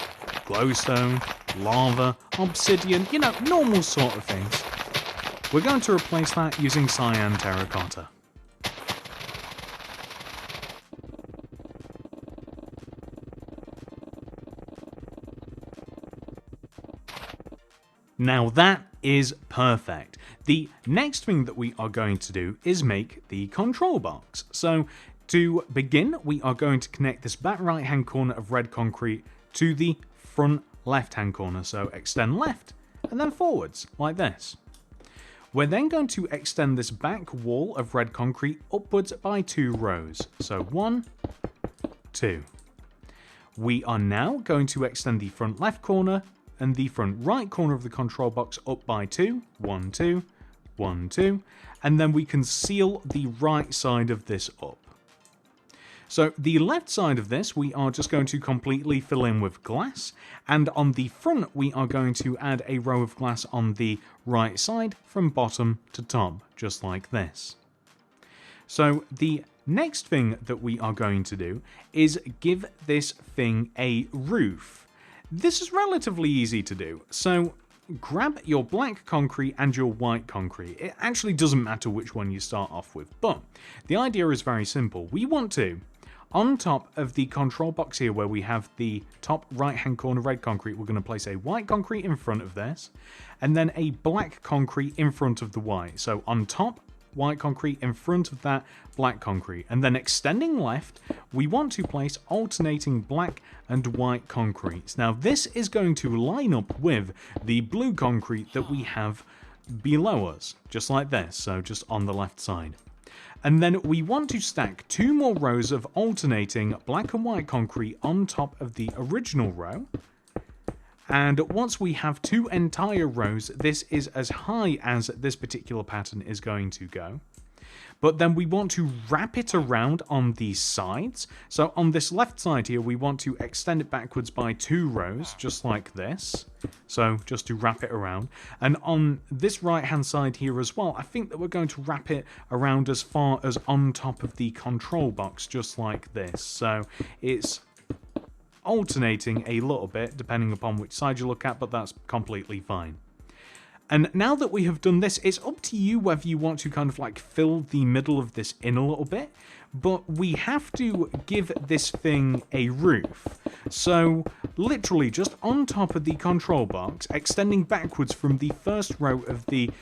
glowstone, lava, obsidian, you know, normal sort of things. We're going to replace that using cyan terracotta. Now that is perfect. The next thing that we are going to do is make the control box. So to begin, we are going to connect this back right hand corner of red concrete to the front left hand corner. So extend left and then forwards like this. We're then going to extend this back wall of red concrete upwards by 2 rows. So 1, 2. We are now going to extend the front left corner and the front right corner of the control box up by 2. 1, 2, 1, 2. And then we can seal the right side of this up. So the left side of this we are just going to completely fill in with glass, and on the front we are going to add a row of glass on the right side from bottom to top, just like this. So the next thing that we are going to do is give this thing a roof. This is relatively easy to do, so grab your black concrete and your white concrete. It actually doesn't matter which one you start off with, but the idea is very simple. We want to, on top of the control box here where we have the top right hand corner red concrete, we're going to place a white concrete in front of this, and then a black concrete in front of the white. So on top, white concrete in front of that black concrete, and then extending left we want to place alternating black and white concretes. Now this is going to line up with the blue concrete that we have below us, just like this, so just on the left side. And then we want to stack 2 more rows of alternating black and white concrete on top of the original row. And once we have 2 entire rows, this is as high as this particular pattern is going to go. But then we want to wrap it around on the sides. So on this left side here, we want to extend it backwards by 2 rows, just like this. So just to wrap it around. And on this right hand side here as well, I think that we're going to wrap it around as far as on top of the control box, just like this. So it's alternating a little bit depending upon which side you look at, but that's completely fine. And now that we have done this, it's up to you whether you want to kind of like fill the middle of this in a little bit, but we have to give this thing a roof. So literally just on top of the control box, extending backwards from the first row of the,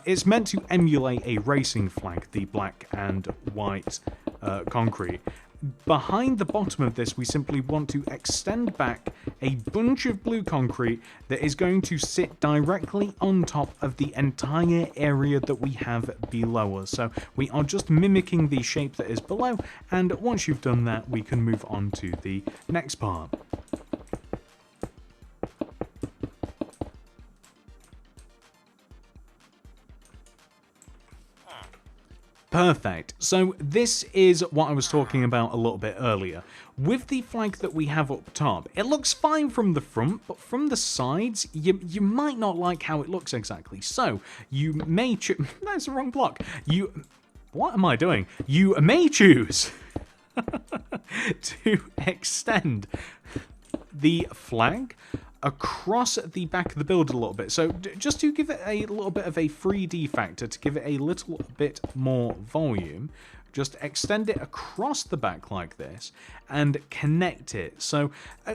it's meant to emulate a racing flag, the black and white concrete. Behind the bottom of this, we simply want to extend back a bunch of blue concrete that is going to sit directly on top of the entire area that we have below us. So we are just mimicking the shape that is below, and once you've done that, we can move on to the next part. Perfect. So this is what I was talking about a little bit earlier. With the flag that we have up top, it looks fine from the front, but from the sides, you might not like how it looks exactly. So you may choose... That's the wrong block. What am I doing? You may choose to extend the flag across the back of the build a little bit. So just to give it a little bit of a 3D factor, to give it a little bit more volume, just extend it across the back like this and connect it. So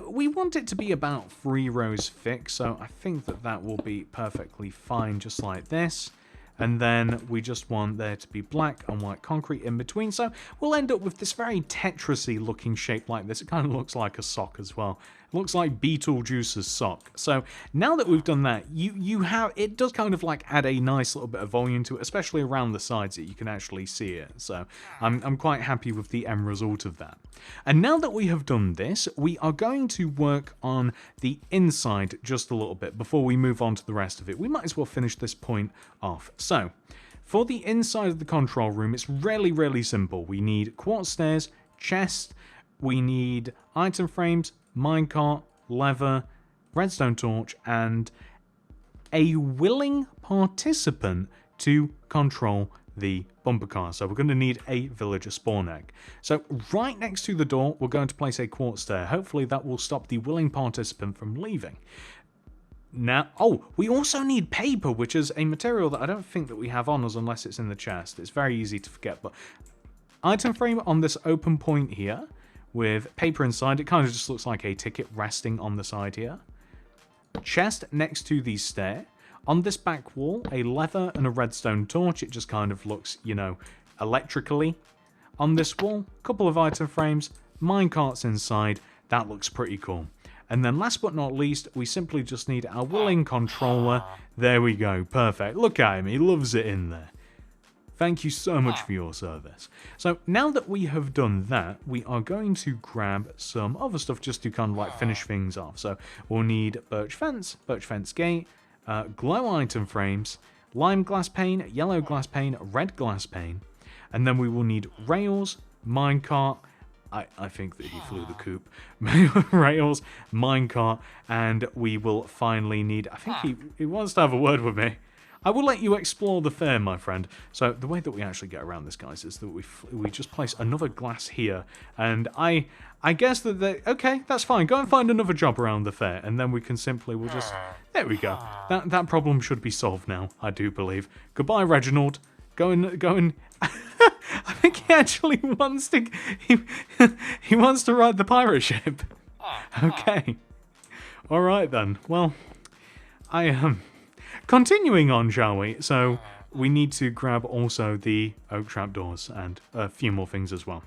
we want it to be about 3 rows thick, so I think that that will be perfectly fine, just like this. And then we just want there to be black and white concrete in between. So we'll end up with this very Tetris-y looking shape like this. It kind of looks like a sock as well. It looks like Beetlejuice's sock. So now that we've done that, it does kind of like add a nice little bit of volume to it, especially around the sides that you can actually see it. So I'm quite happy with the end result of that. And now that we have done this, we are going to work on the inside just a little bit before we move on to the rest of it. We might as well finish this point off. So for the inside of the control room, it's really, really simple. We need quartz stairs, chest, we need item frames, minecart, lever, redstone torch, and a willing participant to control the bumper car. So we're going to need a villager spawn egg. So right next to the door, we're going to place a quartz stair. Hopefully that will stop the willing participant from leaving. Now, we also need paper, which is a material that I don't think that we have on us unless it's in the chest. It's very easy to forget, but item frame on this open point here with paper inside. It kind of just looks like a ticket resting on the side here. Chest next to the stair. On this back wall, a lever and a redstone torch. It just kind of looks, you know, electrically. On this wall, a couple of item frames, minecarts inside. That looks pretty cool. And then last but not least, we simply just need our willing controller. There we go, perfect. Look at him, he loves it in there. Thank you so much for your service. So now that we have done that, we are going to grab some other stuff just to kind of like finish things off. So we'll need birch fence gate, glow item frames, lime glass pane, yellow glass pane, red glass pane, and then we will need rails, minecart. I think that he flew the coop. Rails, minecart, and we will finally need... I think he wants to have a word with me. I will let you explore the fair, my friend. So the way that we actually get around this, guys, is that we just place another glass here, and I guess that okay, that's fine. Go and find another job around the fair, and then we can simply we'll just there we go. That problem should be solved now. I do believe. Goodbye, Reginald. Go and. I think he actually wants to. He wants to ride the pirate ship. Okay. All right then. Well, I am. Continuing on, shall we? So we need to grab also the oak trapdoors and a few more things as well.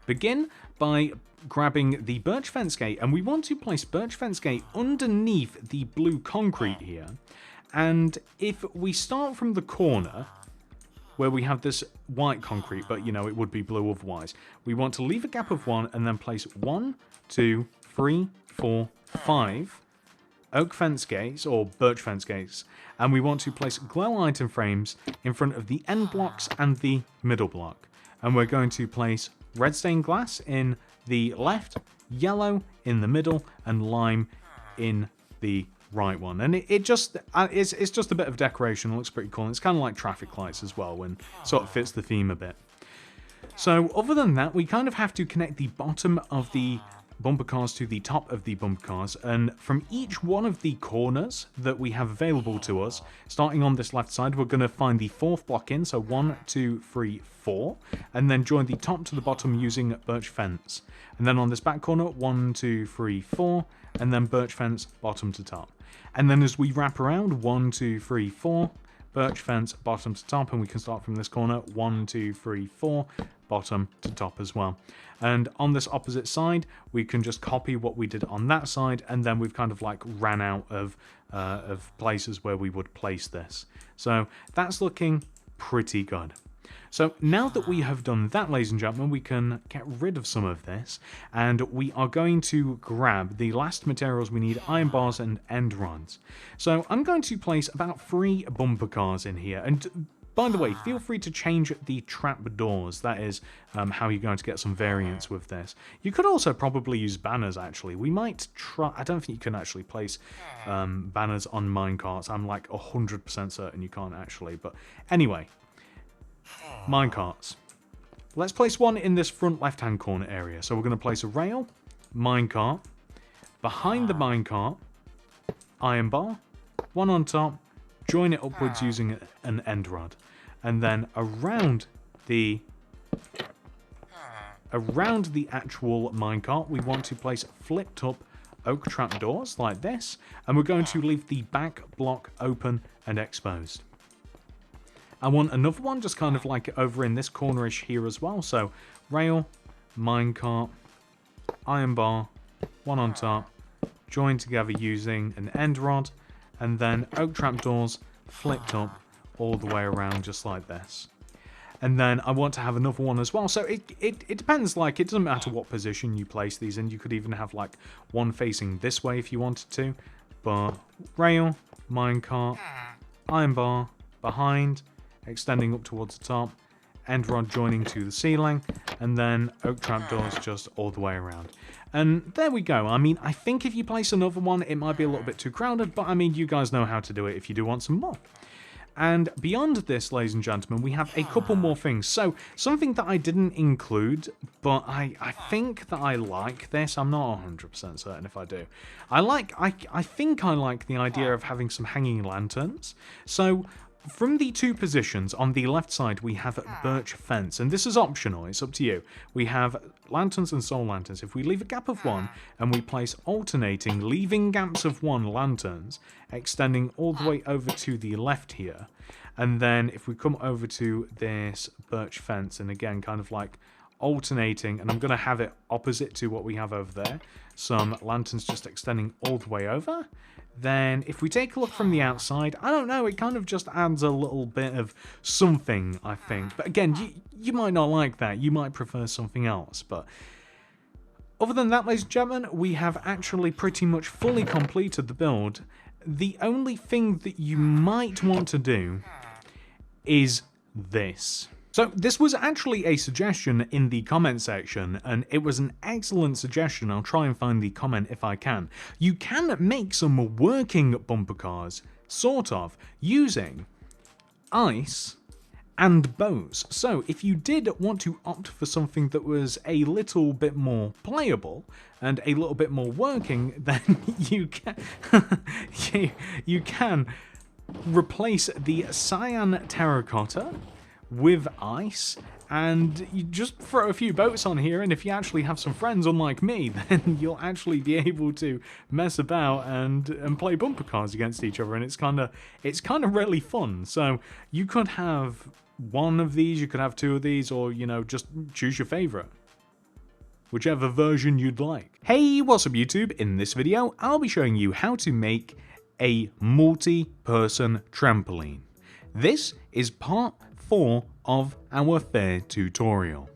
Begin by grabbing the birch fence gate, and we want to place birch fence gate underneath the blue concrete here. And if we start from the corner where we have this white concrete, but you know it would be blue otherwise, we want to leave a gap of 1 and then place 1, 2, 3, 4, 5 oak fence gates or birch fence gates, and we want to place glow item frames in front of the end blocks and the middle block. And we're going to place red stained glass in the left, yellow in the middle, and lime in the right one. And it's just a bit of decoration. It looks pretty cool. And it's kind of like traffic lights as well, and sort of fits the theme a bit. So other than that, we kind of have to connect the bottom of the bumper cars to the top of the bumper cars, and from each one of the corners that we have available to us, starting on this left side, we're going to find the 4th block in, so 1, 2, 3, 4, and then join the top to the bottom using birch fence. And then on this back corner, 1, 2, 3, 4, and then birch fence bottom to top. And then as we wrap around, 1, 2, 3, 4, birch fence bottom to top, and we can start from this corner, 1, 2, 3, 4, bottom to top as well. And on this opposite side, we can just copy what we did on that side, and then we've kind of like ran out of places where we would place this. So that's looking pretty good. So now that we have done that, ladies and gentlemen, we can get rid of some of this, and we are going to grab the last materials we need, iron bars and end rods. So I'm going to place about 3 bumper cars in here, and by the way, feel free to change the trap doors. That is how you're going to get some variance with this. You could also probably use banners, actually. We might try... I don't think you can actually place banners on minecarts. I'm like 100% certain you can't actually. But anyway, minecarts. Let's place one in this front left-hand corner area. So we're going to place a rail, minecart, behind the minecart, iron bar, one on top, join it upwards using an end rod, and then around the actual minecart we want to place flipped up oak trapdoors like this, and we're going to leave the back block open and exposed. I want another one just kind of like over in this cornerish here as well, so rail, minecart, iron bar, one on top, joined together using an end rod, and then oak trapdoors flipped up all the way around just like this. And then I want to have another one as well. So it depends, like it doesn't matter what position you place these in. You could even have like one facing this way if you wanted to. But rail, minecart, iron bar, behind, extending up towards the top, end rod joining to the ceiling, and then oak trapdoors just all the way around. And there we go. I mean, I think if you place another one, it might be a little bit too crowded, but I mean, you guys know how to do it if you do want some more. And beyond this, ladies and gentlemen, we have a couple more things. So, something that I didn't include, but I think that I like this. I'm not 100% certain if I do. I think I like the idea of having some hanging lanterns. So, from the 2 positions, on the left side we have birch fence, and this is optional, it's up to you. We have lanterns and soul lanterns. If we leave a gap of 1 and we place alternating, leaving gaps of 1 lanterns, extending all the way over to the left here, and then if we come over to this birch fence, and again kind of like alternating, and I'm going to have it opposite to what we have over there, some lanterns just extending all the way over, then if we take a look from the outside, I don't know, it kind of just adds a little bit of something, I think. But again, you might not like that. You might prefer something else. But other than that, ladies and gentlemen, we have actually pretty much fully completed the build. The only thing that you might want to do is this. So this was actually a suggestion in the comment section, and it was an excellent suggestion. I'll try and find the comment if I can. You can make some working bumper cars, sort of, using ice and boats. So if you did want to opt for something that was a little bit more playable and a little bit more working, then you can you can replace the cyan terracotta with ice, and you just throw a few boats on here, and if you actually have some friends unlike me, then you'll actually be able to mess about and play bumper cars against each other, and it's kind of really fun. So you could have one of these, you could have two of these, or you know, just choose your favorite, whichever version you'd like. Hey, what's up YouTube? In this video I'll be showing you how to make a multi-person trampoline. This is part 4 of our fair tutorial.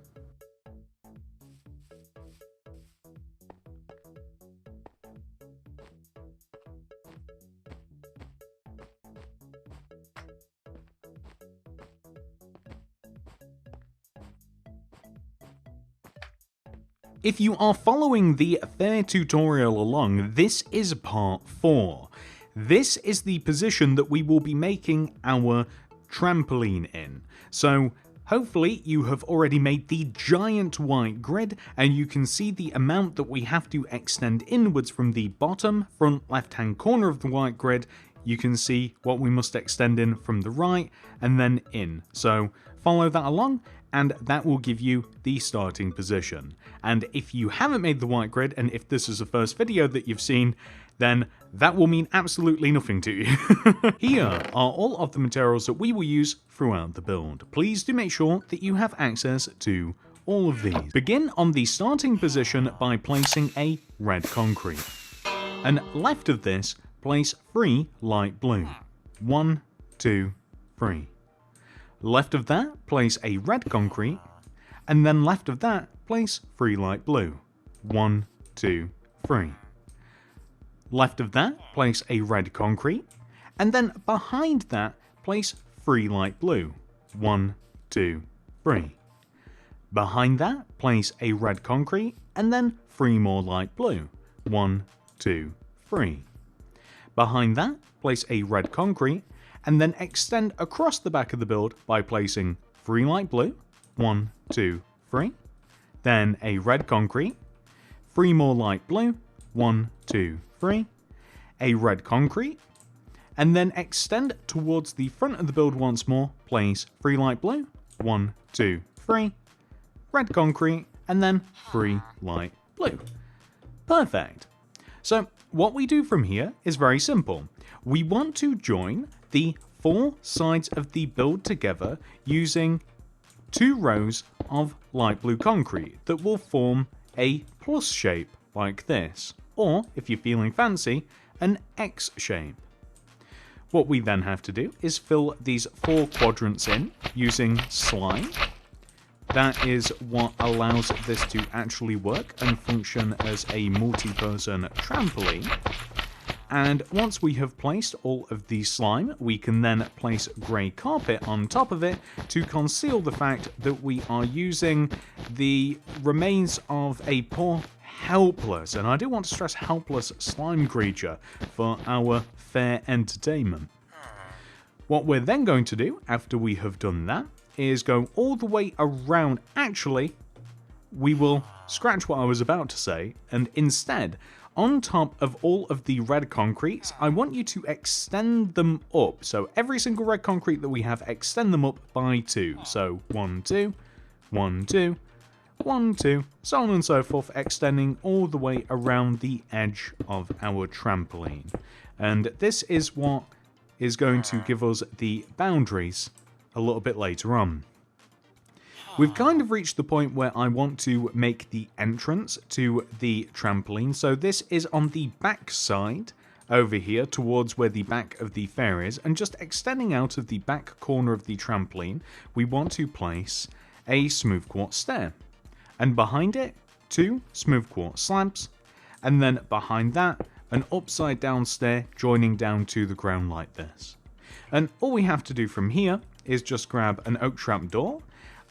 If you are following the fair tutorial along, this is part 4. This is the position that we will be making our trampoline in. So hopefully you have already made the giant white grid, and you can see the amount that we have to extend inwards from the bottom front left hand corner of the white grid. You can see what we must extend in from the right and then in. So follow that along, and that will give you the starting position. And if you haven't made the white grid, and if this is the first video that you've seen, then that will mean absolutely nothing to you. Here are all of the materials that we will use throughout the build. Please do make sure that you have access to all of these. Begin on the starting position by placing a red concrete. And left of this, place 3 light blue. 1, 2, 3. Left of that, place a red concrete, and then left of that, place 3 light blue. 1, 2, 3. Left of that, place a red concrete, and then behind that, place 3 light blue. 1, 2, 3. Behind that, place a red concrete, and then 3 more light blue. 1, 2, 3. Behind that, place a red concrete, and then extend across the back of the build by placing 3 light blue. 1, 2, 3. Then a red concrete, 3 more light blue. 1, 2, 3, a red concrete, and then extend towards the front of the build once more, place 3 light blue, 1, 2, 3, red concrete, and then 3 light blue. Perfect. So what we do from here is very simple. We want to join the 4 sides of the build together using 2 rows of light blue concrete that will form a plus shape like this. Or, if you're feeling fancy, an X shape. What we then have to do is fill these 4 quadrants in using slime. That is what allows this to actually work and function as a multi-person trampoline. And once we have placed all of the slime, we can then place grey carpet on top of it to conceal the fact that we are using the remains of a poor, helpless, and I do want to stress helpless, slime creature for our fair entertainment. What we're then going to do after we have done that is go all the way around. Actually, we will scratch what I was about to say, and instead, on top of all of the red concretes, I want you to extend them up. So every single red concrete that we have, extend them up by 2. So 1, 2, 1, 2, 1, 2, so on and so forth, extending all the way around the edge of our trampoline. And this is what is going to give us the boundaries a little bit later on. We've kind of reached the point where I want to make the entrance to the trampoline. So this is on the back side over here towards where the back of the fair is, and just extending out of the back corner of the trampoline, we want to place a smooth quartz stair. And behind it, 2 smooth quartz slabs, and then behind that, an upside down stair joining down to the ground like this. And all we have to do from here is just grab an oak trap door.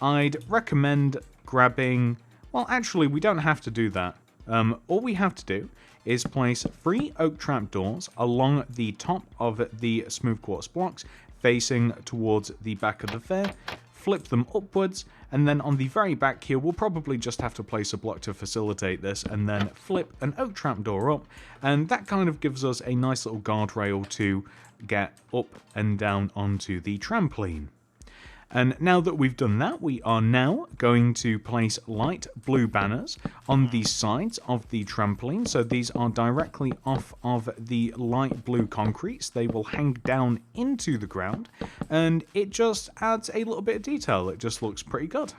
I'd recommend grabbing, well actually we don't have to do that. All we have to do is place 3 oak trap doors along the top of the smooth quartz blocks facing towards the back of the fair, flip them upwards, and then on the very back here we'll probably just have to place a block to facilitate this, and then flip an oak trap door up, and that kind of gives us a nice little guardrail to get up and down onto the trampoline. And now that we've done that, we are now going to place light blue banners on the sides of the trampoline. So these are directly off of the light blue concretes. They will hang down into the ground, and it just adds a little bit of detail. It just looks pretty good.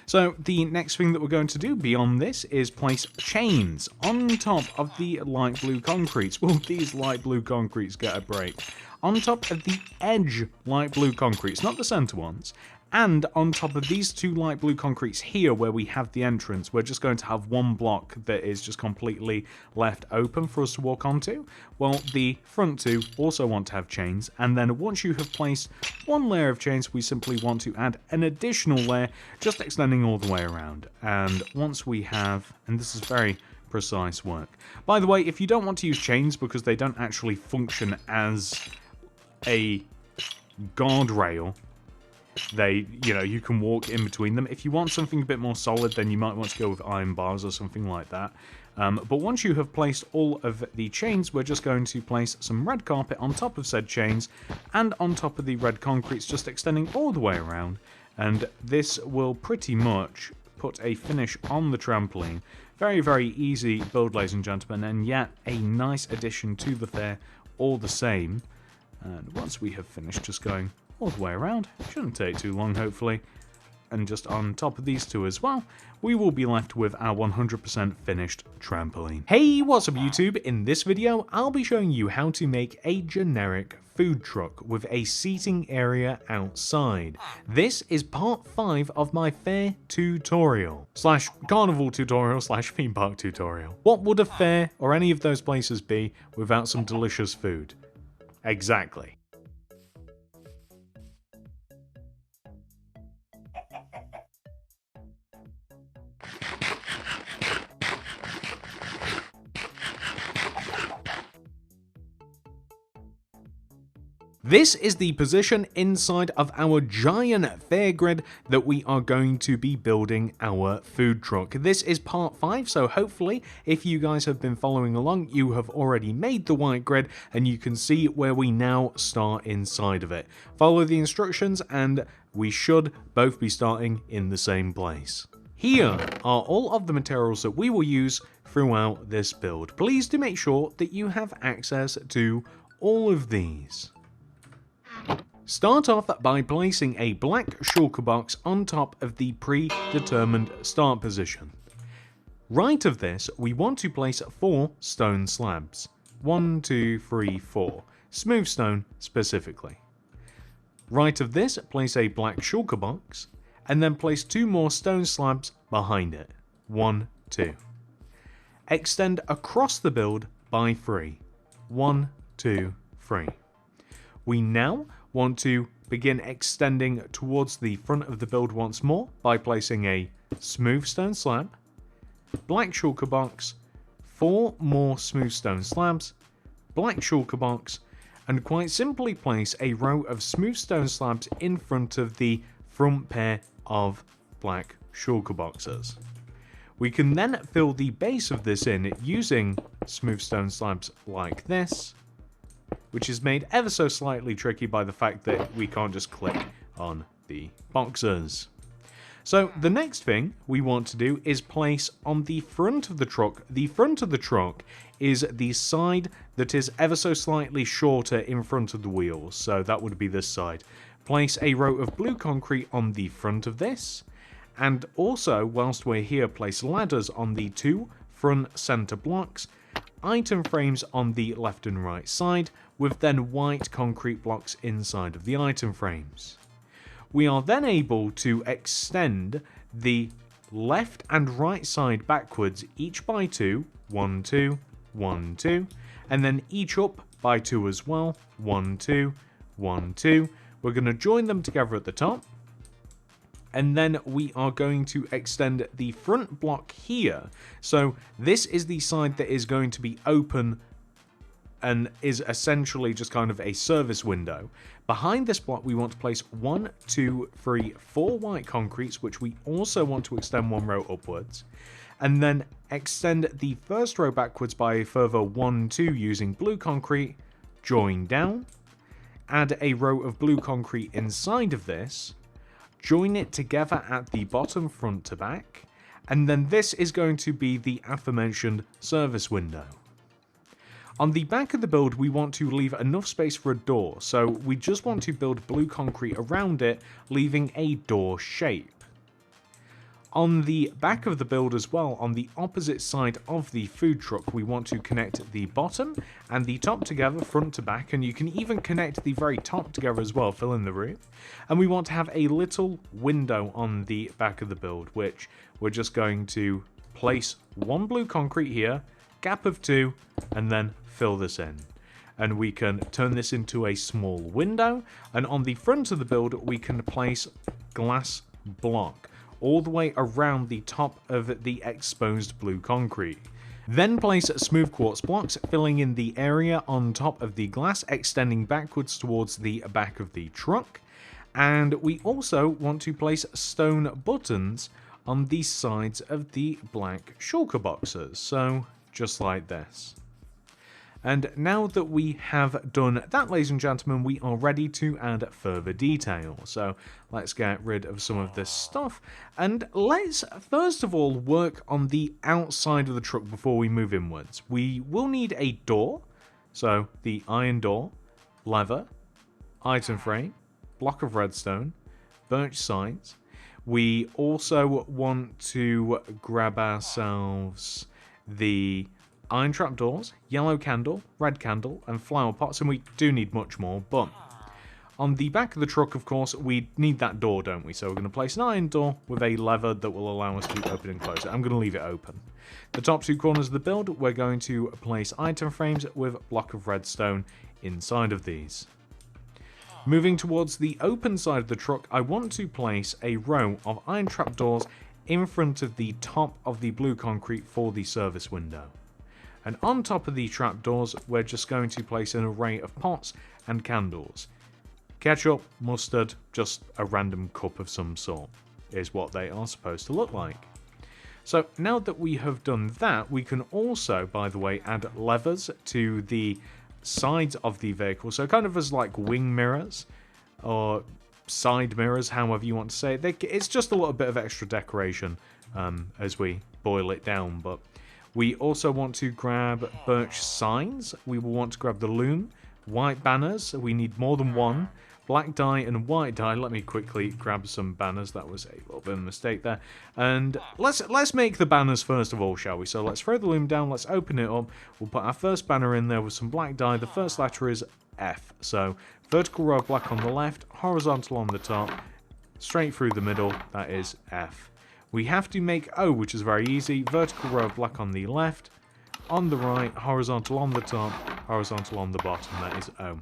So the next thing that we're going to do beyond this is place chains on top of the light blue concretes. Will these light blue concretes get a break? On top of the edge light blue concretes, not the center ones, and on top of these 2 light blue concretes here where we have the entrance, we're just going to have 1 block that is just completely left open for us to walk onto. Well, the front 2 also want to have chains, and then once you have placed 1 layer of chains, we simply want to add an additional layer, just extending all the way around. And once we have, and this is very precise work. By the way, if you don't want to use chains because they don't actually function as a guardrail, you can walk in between them. If you want something a bit more solid, then you might want to go with iron bars or something like that. But once you have placed all of the chains, we're just going to place some red carpet on top of said chains and on top of the red concretes, just extending all the way around. And this will pretty much put a finish on the trampoline. Very, very easy build, ladies and gentlemen, and yet a nice addition to the fair all the same. And once we have finished just going all the way around, shouldn't take too long hopefully, and just on top of these 2 as well, we will be left with our 100% finished trampoline. Hey, what's up YouTube? In this video, I'll be showing you how to make a generic food truck with a seating area outside. This is part 5 of my fair tutorial, slash carnival tutorial, slash theme park tutorial. What would a fair or any of those places be without some delicious food? Exactly. This is the position inside of our giant fair grid that we are going to be building our food truck. This is part 5, so hopefully if you guys have been following along, you have already made the white grid and you can see where we now start inside of it. Follow the instructions and we should both be starting in the same place. Here are all of the materials that we will use throughout this build. Please do make sure that you have access to all of these. Start off by placing a black shulker box on top of the predetermined start position. Right of this, we want to place 4 stone slabs. 1, 2, 3, 4. Smooth stone specifically. Right of this, place a black shulker box, and then place 2 more stone slabs behind it. 1, 2. Extend across the build by 3. 1, 2, 3. We now want to begin extending towards the front of the build once more by placing a smooth stone slab, black shulker box, 4 more smooth stone slabs, black shulker box, and quite simply place a row of smooth stone slabs in front of the front pair of black shulker boxes. We can then fill the base of this in using smooth stone slabs like this, which is made ever so slightly tricky by the fact that we can't just click on the boxes. So the next thing we want to do is place on the front of the truck. The front of the truck is the side that is ever so slightly shorter in front of the wheels, so that would be this side. Place a row of blue concrete on the front of this, and also, whilst we're here, place ladders on the 2 front center blocks, item frames on the left and right side, with then white concrete blocks inside of the item frames. We are then able to extend the left and right side backwards, each by 2, 1, 2, 1, 2, and then each up by 2 as well, 1, 2, 1, 2. We're going to join them together at the top, and then we are going to extend the front block here. So this is the side that is going to be open and is essentially just kind of a service window. Behind this block, we want to place 1, 2, 3, 4 white concretes, which we also want to extend 1 row upwards, and then extend the first row backwards by a further 1, 2 using blue concrete, join down, add a row of blue concrete inside of this, join it together at the bottom front to back, and then this is going to be the aforementioned service window. On the back of the build, we want to leave enough space for a door, so we just want to build blue concrete around it, leaving a door shape. On the back of the build as well, on the opposite side of the food truck, we want to connect the bottom and the top together, front to back, and you can even connect the very top together as well, fill in the roof. And we want to have a little window on the back of the build, which we're just going to place 1 blue concrete here, gap of 2, and then fill this in. And we can turn this into a small window, and on the front of the build, we can place glass block all the way around the top of the exposed blue concrete. Then place smooth quartz blocks, filling in the area on top of the glass, extending backwards towards the back of the truck. And we also want to place stone buttons on the sides of the black shulker boxes, so just like this. And now that we have done that, ladies and gentlemen, we are ready to add further detail. So let's get rid of some of this stuff, and let's first of all work on the outside of the truck before we move inwards. We will need a door, so the iron door, lever, item frame, block of redstone, birch sides. We also want to grab ourselves the iron trapdoors, yellow candle, red candle, and flower pots, and we do need much more, but on the back of the truck, of course, we need that door, don't we? So we're going to place an iron door with a lever that will allow us to open and close it. I'm going to leave it open. The top 2 corners of the build, we're going to place item frames with block of redstone inside of these. Moving towards the open side of the truck, I want to place a row of iron trapdoors in front of the top of the blue concrete for the service window. And on top of the trapdoors, we're just going to place an array of pots and candles. Ketchup, mustard, just a random cup of some sort is what they are supposed to look like. So now that we have done that, we can also, by the way, add levers to the sides of the vehicle. So kind of as like wing mirrors or side mirrors, however you want to say it. It's just a little bit of extra decoration as we boil it down, but we also want to grab birch signs. We will want to grab the loom, white banners. We need more than 1. Black dye and white dye. Let me quickly grab some banners. That was a little bit of a mistake there. And let's make the banners first of all, shall we? So let's throw the loom down. Let's open it up. We'll put our first banner in there with some black dye. The first letter is F. So vertical row of black on the left, horizontal on the top, straight through the middle. That is F. We have to make O, which is very easy. Vertical row of black on the left, on the right, horizontal on the top, horizontal on the bottom. That is O.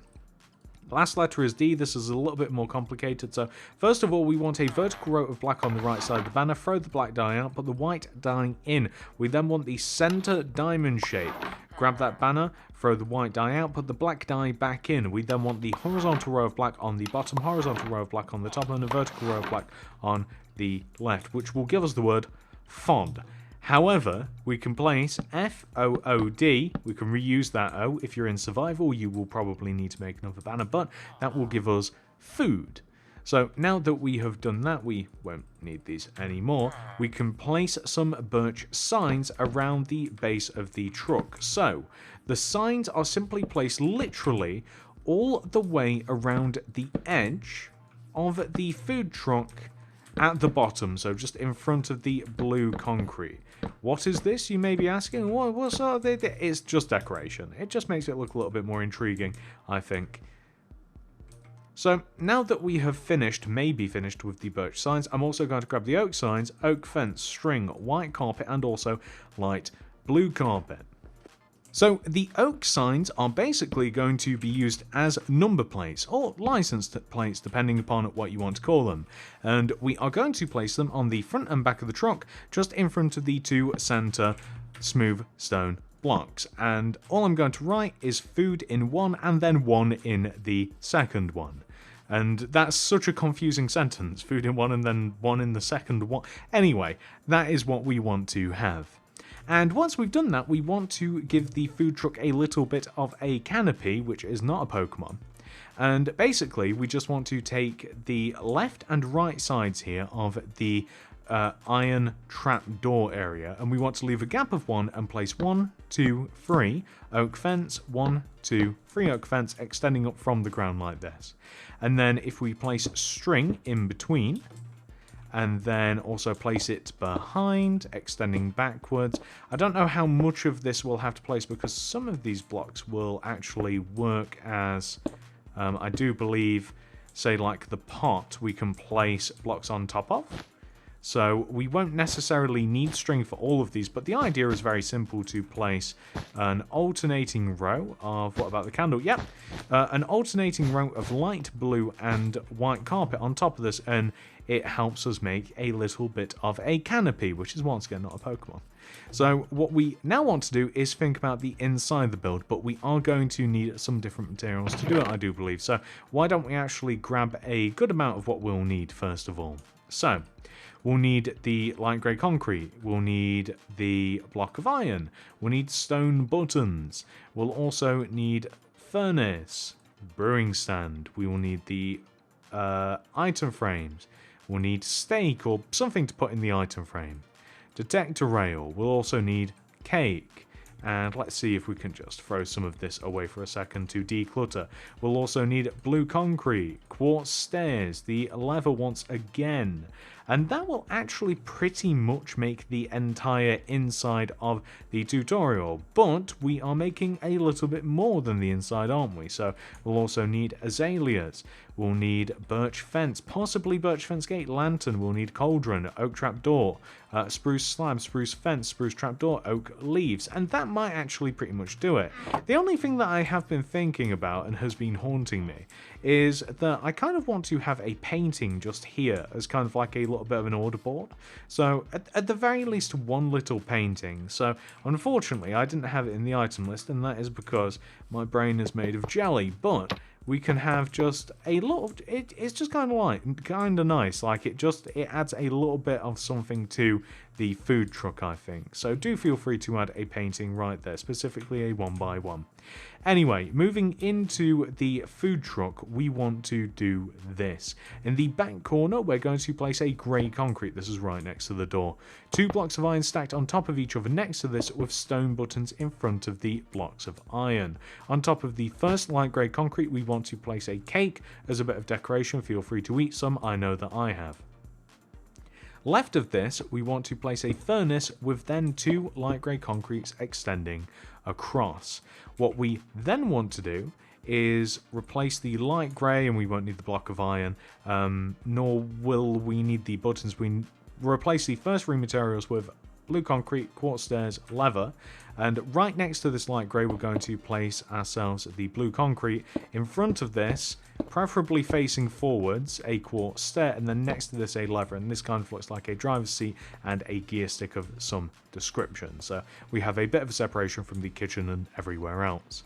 Last letter is D. This is a little bit more complicated. So first of all, we want a vertical row of black on the right side of the banner. Throw the black dye out, put the white dye in. We then want the center diamond shape. Grab that banner, throw the white dye out, put the black dye back in. We then want the horizontal row of black on the bottom, horizontal row of black on the top, and a vertical row of black on the left, which will give us the word FOD. However, we can place F-O-O-D. We can reuse that O. If you're in survival, you will probably need to make another banner, but that will give us food. So now that we have done that, we won't need these anymore. We can place some birch signs around the base of the truck. So the signs are simply placed literally all the way around the edge of the food truck at the bottom, so just in front of the blue concrete. What is this, you may be asking? What's all this? It's just decoration. It just makes it look a little bit more intriguing, I think. So now that we have maybe finished with the birch signs, I'm also going to grab the oak signs, oak fence, string, white carpet, and also light blue carpet. So the oak signs are basically going to be used as number plates or licensed plates depending upon what you want to call them. And we are going to place them on the front and back of the truck just in front of the two center smooth stone blocks. And all I'm going to write is food in one and then one in the second one. And that's such a confusing sentence. Food in one and then one in the second one. Anyway, that is what we want to have. And once we've done that, we want to give the food truck a little bit of a canopy, which is not a Pokemon. And basically, we just want to take the left and right sides here of the iron trap door area, and we want to leave a gap of 1 and place 1, 2, 3 oak fence, 1, 2, 3 oak fence extending up from the ground like this. And then if we place string in between, and then also place it behind, extending backwards. I don't know how much of this we'll have to place because some of these blocks will actually work as, I do believe, say like the pot we can place blocks on top of. So we won't necessarily need string for all of these, but the idea is very simple to place an alternating row of, what about the candle? Yep, an alternating row of light blue and white carpet on top of this, and it helps us make a little bit of a canopy, which is once again not a Pokemon. So what we now want to do is think about the inside of the build, but we are going to need some different materials to do it, I do believe. So why don't we actually grab a good amount of what we'll need first of all. So we'll need the light grey concrete, we'll need the block of iron, we'll need stone buttons, we'll also need furnace, brewing stand, we will need the item frames, we'll need stake or something to put in the item frame, detector rail, we'll also need cake, and let's see if we can just throw some of this away for a second to declutter. We'll also need blue concrete, quartz stairs, the lever once again, and that will actually pretty much make the entire inside of the tutorial, but we are making a little bit more than the inside, aren't we? So we'll also need azaleas, we'll need birch fence, possibly birch fence gate, lantern, we'll need cauldron, oak trap door, spruce slab, spruce fence, spruce trap door, oak leaves, and that might actually pretty much do it. The only thing that I have been thinking about and has been haunting me is that I kind of want to have a painting just here as kind of like a little bit of an order board. So at the very least one little painting. So unfortunately I didn't have it in the item list, and that is because my brain is made of jelly, but we can have just a little, it's just kind of nice, like it adds a little bit of something to the food truck, I think. So do feel free to add a painting right there, specifically a 1x1. Anyway, moving into the food truck, we want to do this. In the back corner, we're going to place a grey concrete. This is right next to the door. 2 blocks of iron stacked on top of each other next to this with stone buttons in front of the blocks of iron. On top of the first light grey concrete, we want to place a cake as a bit of decoration. Feel free to eat some, I know that I have. Left of this, we want to place a furnace with then 2 light grey concretes extending across. What we then want to do is replace the light grey, and we won't need the block of iron, nor will we need the buttons. We replace the first 3 materials with blue concrete, quartz stairs, leather, and right next to this light grey we're going to place ourselves the blue concrete. In front of this, preferably facing forwards, a quartz stair, and then next to this a lever, and this kind of looks like a driver's seat and a gear stick of some description. So we have a bit of a separation from the kitchen and everywhere else.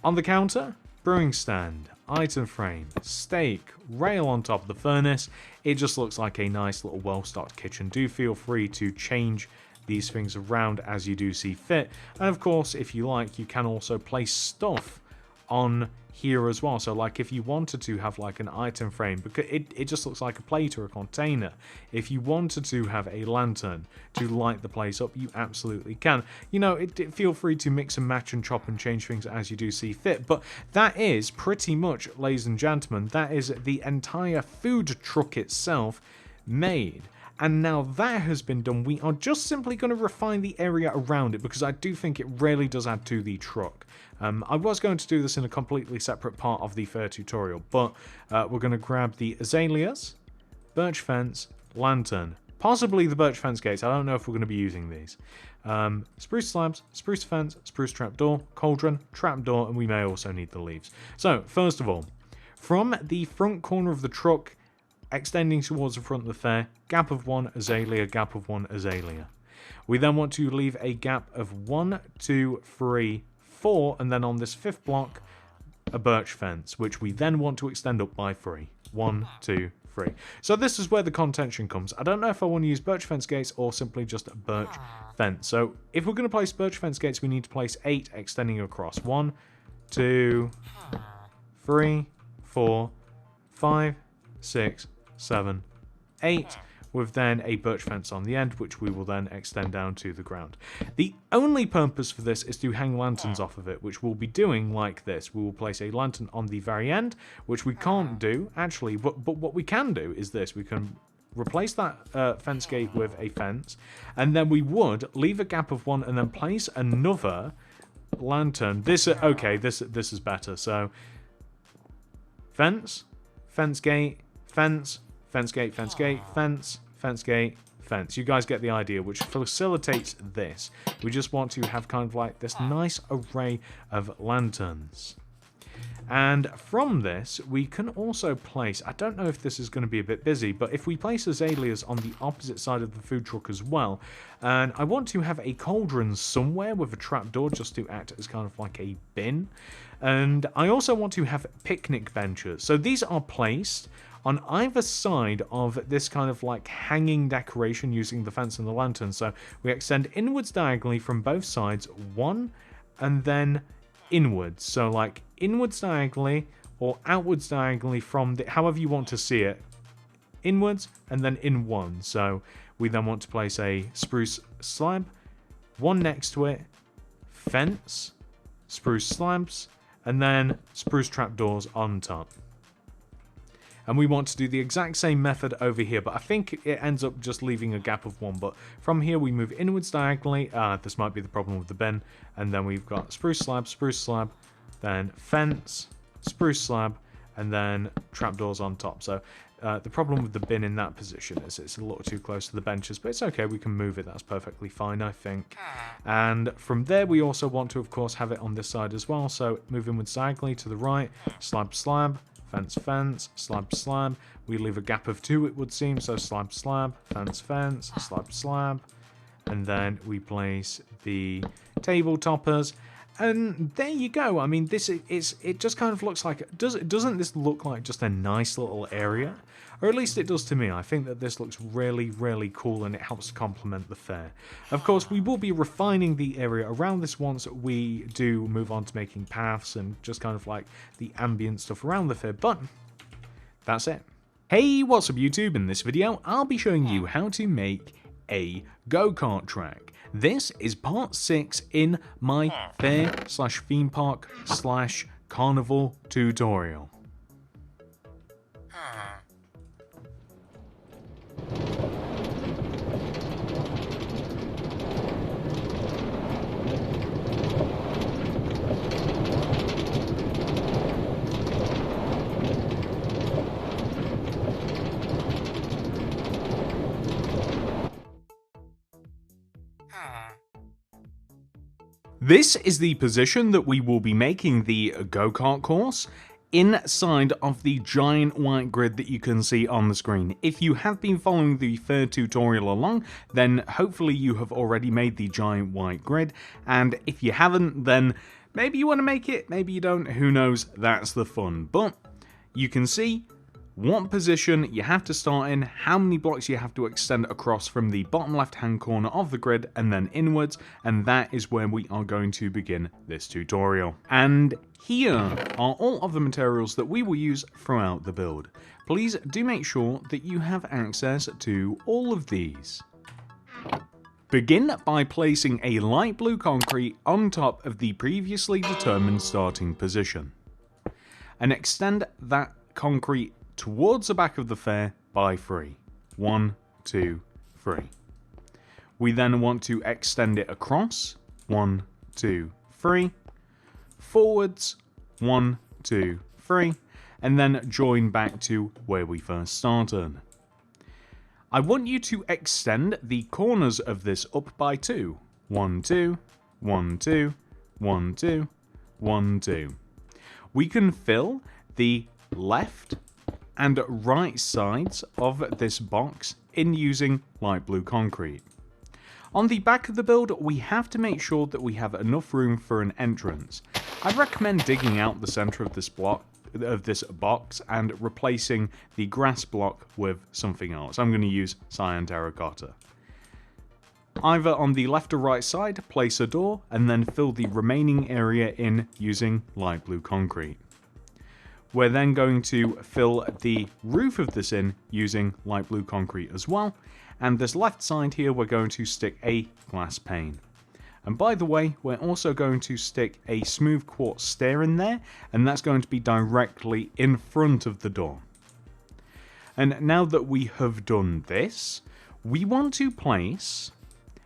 On the counter, brewing stand, item frame, stake, rail on top of the furnace. It just looks like a nice little well-stocked kitchen. Do feel free to change these things around as you do see fit. And of course, if you like, you can also place stuff on here as well. So like if you wanted to have like an item frame, because it just looks like a plate or a container. If you wanted to have a lantern to light the place up, you absolutely can. You know, feel free to mix and match and chop and change things as you do see fit. But that is pretty much, ladies and gentlemen, that is the entire food truck itself made. And now that has been done, we are just simply going to refine the area around it, because I do think it really does add to the truck. I was going to do this in a completely separate part of the fair tutorial, but we're going to grab the azaleas, birch fence, lantern, possibly the birch fence gates. I don't know if we're going to be using these. Spruce slabs, spruce fence, spruce trapdoor, cauldron, trapdoor, and we may also need the leaves. So, first of all, from the front corner of the truck, extending towards the front of the fair, gap of 1 azalea, gap of 1 azalea. We then want to leave a gap of 1, 2, 3, 4, and then on this 5th block, a birch fence, which we then want to extend up by 3. 1, 2, 3. So this is where the contention comes. I don't know if I want to use birch fence gates or simply just a birch fence. So if we're going to place birch fence gates, we need to place 8 extending across. 1, 2, 3, 4, 5, 6, 7, 8, with then a birch fence on the end, which we will then extend down to the ground. The only purpose for this is to hang lanterns off of it, which we'll be doing like this. We will place a lantern on the very end, which we can't do, actually, but what we can do is this. We can replace that fence gate with a fence, and then we would leave a gap of 1 and then place another lantern. Okay, this is better. So, fence, fence gate, fence, fence gate, fence gate, fence, fence gate, fence. You guys get the idea, which facilitates this. We just want to have kind of like this nice array of lanterns. And from this, we can also place, I don't know if this is going to be a bit busy, but if we place azaleas on the opposite side of the food truck as well, and I want to have a cauldron somewhere with a trapdoor just to act as kind of like a bin. And I also want to have picnic benches. So these are placed on either side of this kind of like hanging decoration using the fence and the lantern. So we extend inwards diagonally from both sides, 1, and then inwards. So like inwards diagonally or outwards diagonally from the, however you want to see it, inwards and then in 1. So we then want to place a spruce slab, 1 next to it, fence, spruce slabs, and then spruce trapdoors on top. And we want to do the exact same method over here, but I think it ends up just leaving a gap of 1. But from here we move inwards diagonally. This might be the problem with the bin. And then we've got spruce slab, then fence, spruce slab, and then trapdoors on top. So the problem with the bin in that position is it's a little too close to the benches, but it's okay, we can move it, that's perfectly fine, I think. And from there we also want to, of course, have it on this side as well. So move inwards diagonally to the right, slab, fence, fence, slab. We leave a gap of 2, it would seem. So slab, fence, slab. And then we place the table toppers. And there you go. I mean, it just kind of looks like... Doesn't this look like just a nice little area? Or at least it does to me. I think that this looks really, really cool and it helps to complement the fair. Of course, we will be refining the area around this once we do move on to making paths and just kind of like the ambient stuff around the fair. But that's it. Hey, what's up YouTube? In this video, I'll be showing you how to make a go-kart track. This is part 6 in my fair/theme park/carnival tutorial. This is the position that we will be making the go-kart course inside of the giant white grid that you can see on the screen. If you have been following the fair tutorial along, then hopefully you have already made the giant white grid, and if you haven't, then maybe you want to make it, maybe you don't, who knows, that's the fun. But you can see what position you have to start in, how many blocks you have to extend across from the bottom left hand corner of the grid and then inwards, and that is where we are going to begin this tutorial. And here are all of the materials that we will use throughout the build. Please do make sure that you have access to all of these. Begin by placing a light blue concrete on top of the previously determined starting position, and extend that concrete towards the back of the fair by 3. 1, 2, 3. We then want to extend it across, 1, 2, 3, forwards, 1, 2, 3, and then join back to where we first started. I want you to extend the corners of this up by 2. 1, 2, 1, 2, 1, 2, 1, 2. We can fill the left and right sides of this box in using light blue concrete. On the back of the build, we have to make sure that we have enough room for an entrance. I'd recommend digging out the center of this box and replacing the grass block with something else. I'm going to use cyan terracotta. Either on the left or right side, place a door and then fill the remaining area in using light blue concrete. We're then going to fill the roof of this in using light blue concrete as well. And this left side here, we're going to stick a glass pane. And by the way, we're also going to stick a smooth quartz stair in there, and that's going to be directly in front of the door. And now that we have done this, we want to place,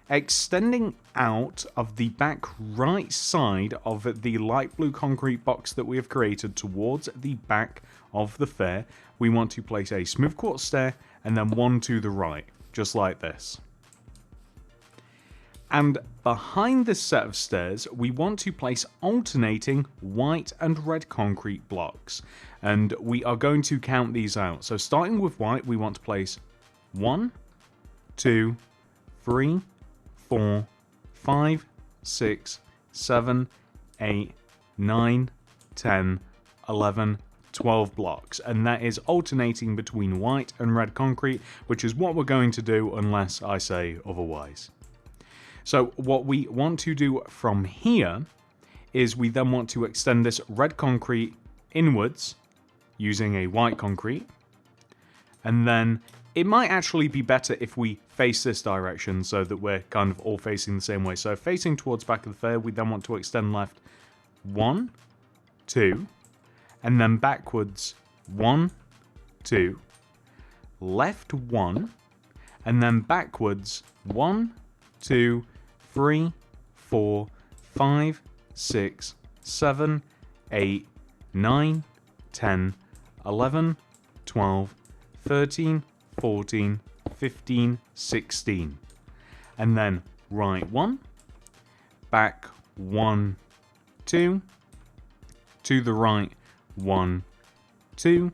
extending out of the back right side of the light blue concrete box that we have created towards the back of the fair, we want to place a smooth quartz stair and then one to the right, just like this. And behind this set of stairs, we want to place alternating white and red concrete blocks. And we are going to count these out. So starting with white, we want to place 1, 2, 3, 4, 5, 6, 7, 8, 9, 10, 11, 12 blocks, and that is alternating between white and red concrete, which is what we're going to do unless I say otherwise. So what we want to do from here is we then want to extend this red concrete inwards using a white concrete, and then it might actually be better if we face this direction so that we're kind of all facing the same way. So facing towards back of the fair, we then want to extend left 1, 2, and then backwards 1, 2, left 1, and then backwards 1, 2, 3, 4, 5, 6, 7, 8, 9, 10, 11, 12, 13, 14, 15, 16. And then right 1, back 1, 2, to the right 1, 2,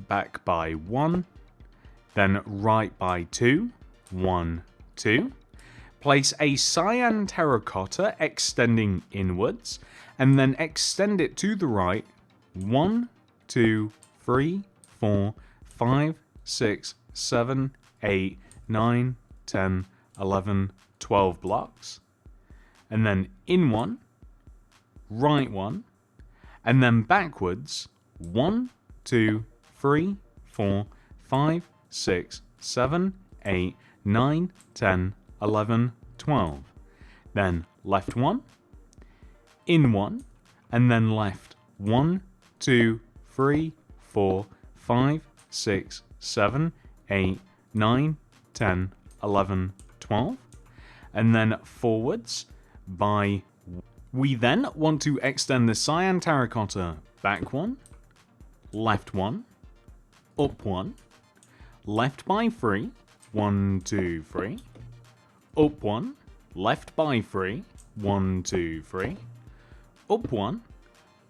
back by 1, then right by 2, 1, 2. Place a cyan terracotta extending inwards, and then extend it to the right 1, 2, 3, 4, 5, 6, 7, 8, 9, 10, 11, 12 blocks. And then in 1, right 1, and then backwards 1, 2, 3, 4, 5, 6, 7, 8, 9, 10, 11, 12. Then left 1, in 1, and then left 1, 2, 3, 4, 5, 6, 7, 8, 9, 10, 11, 12. And then forwards by... We then want to extend the cyan terracotta back 1, left 1, up 1, left by 3, 1, 2, 3, up 1, left by 3, 1, 2, 3, up 1,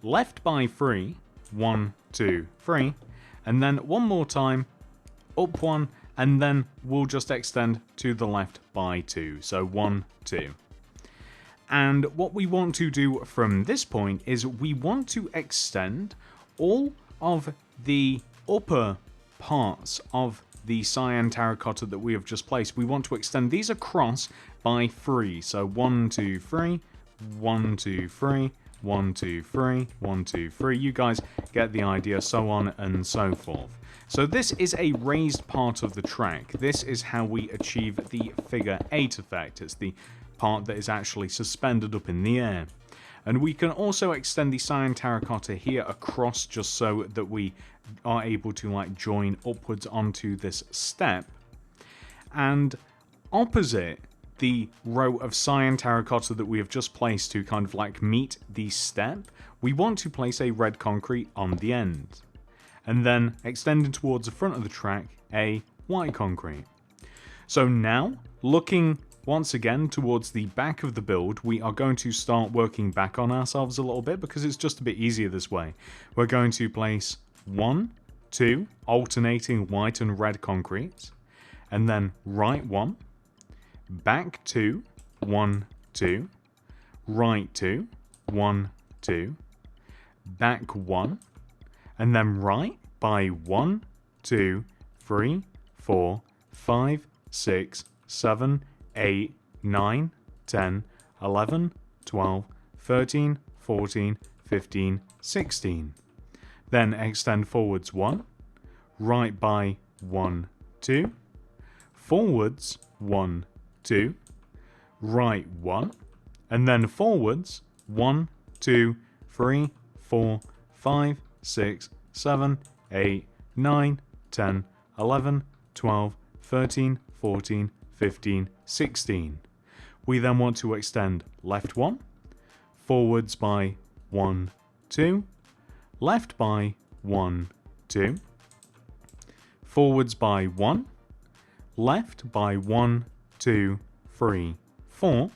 left by 3, 1, 2, 3, and then one more time, up 1, and then we'll just extend to the left by 2, so 1, 2. And what we want to do from this point is we want to extend all of the upper parts of the cyan terracotta that we have just placed. We want to extend these across by 3. So 1, 2, 3, 1, 2, 3, 1, 2, 3, 1, 2, 3. You guys get the idea, so on and so forth. So this is a raised part of the track. This is how we achieve the figure 8 effect. It's the part that is actually suspended up in the air. And we can also extend the cyan terracotta here across just so that we are able to like join upwards onto this step. And opposite the row of cyan terracotta that we have just placed to kind of like meet the step, we want to place a red concrete on the end. And then extending towards the front of the track, a white concrete. So now, looking once again towards the back of the build, we are going to start working back on ourselves a little bit because it's just a bit easier this way. We're going to place 1, 2, alternating white and red concrete, and then right 1, back 2, 1, 2, right 2, 1, 2, back 1, and then right by 1, 2, 3, 4, 5, 6, 7, 8, 9, 10, 11, 12, 13, 14, 15, 16. Then extend forwards 1, right by 1, 2, forwards 1, 2, right 1, and then forwards 1, 2, 3, 4, 5, 6, 7, 8, 9, 10, 11, 12, 13, 14, 15, 16. We then want to extend left 1, forwards by 1, 2, left by 1, 2, forwards by 1, left by 1, 2, 3, 4.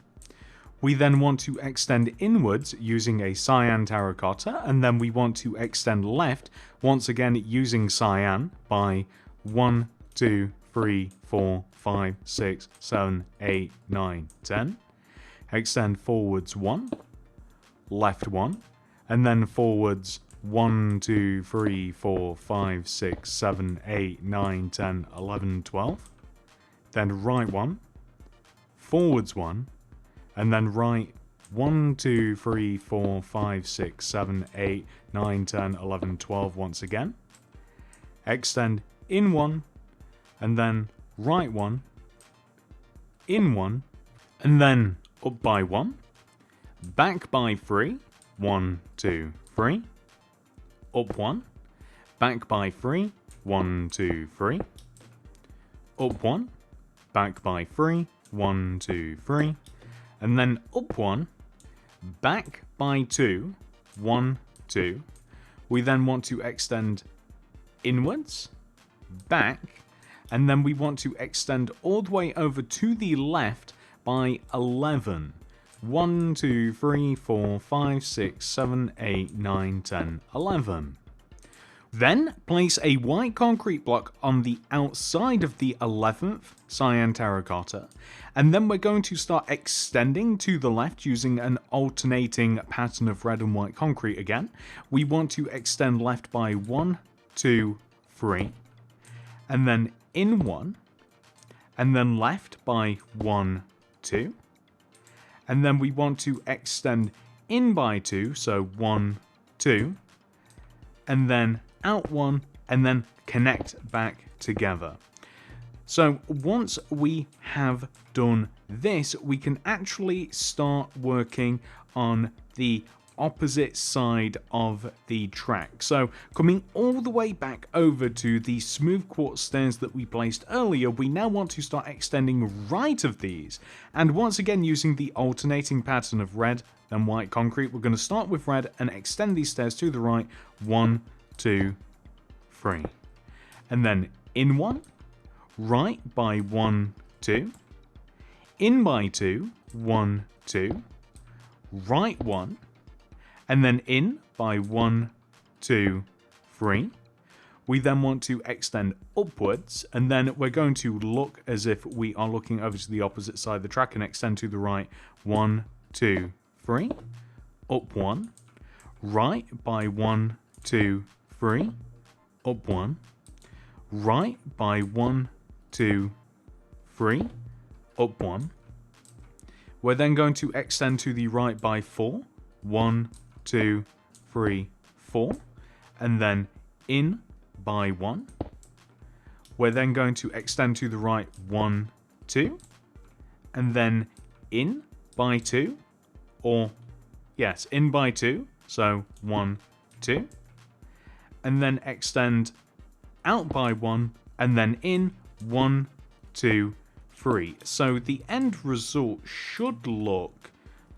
We then want to extend inwards using a cyan terracotta, and then we want to extend left once again using cyan by 1, 2, 3, 4, 5, 6, 7, 8, 9, 10. Extend forwards 1, left 1, and then forwards 1, 2, 3, 4, 5, 6, 7, 8, 9, 10, 11, 12. Then right 1, forwards 1, and then right 1, 2, 3, 4, 5, 6, 7, 8, 9, 10, 11, 12 once again. Extend in 1, and then right 1, in 1, and then up by 1, back by 3, 1, 2, 3, up 1, back by 3, 1, 2, 3, up 1, back by 3, 1, 2, 3, and then up 1, back by 2, 1, 2. We then want to extend inwards, back, and then we want to extend all the way over to the left by 11. 1, 2, 3, 4, 5, 6, 7, 8, 9, 10, 11. Then place a white concrete block on the outside of the 11th cyan terracotta, and then we're going to start extending to the left using an alternating pattern of red and white concrete again. We want to extend left by 1, 2, 3, and then in 1, and then left by 1, 2, and then we want to extend in by 2, so 1, 2, and then out 1, and then connect back together. So once we have done this, we can actually start working on the opposite side of the track. So coming all the way back over to the smooth quartz stairs that we placed earlier, we now want to start extending right of these. And once again, using the alternating pattern of red and white concrete, we're going to start with red and extend these stairs to the right, 1, 2, 3. And then in 1, right by 1, 2, in by 2, 1, 2, right 1, and then in by 1, 2, 3. We then want to extend upwards, and then we're going to look as if we are looking over to the opposite side of the track and extend to the right, 1, 2, 3, up 1, right by 1, 2, 3, up 1, right by 1, 2, 3, up 1. We're then going to extend to the right by 4, 1, 2, 3, 4, and then in by 1. We're then going to extend to the right 1, 2, and then in by 2, or yes, in by 2, so 1, 2, and then extend out by 1, and then in 1, 2, 3. So the end result should look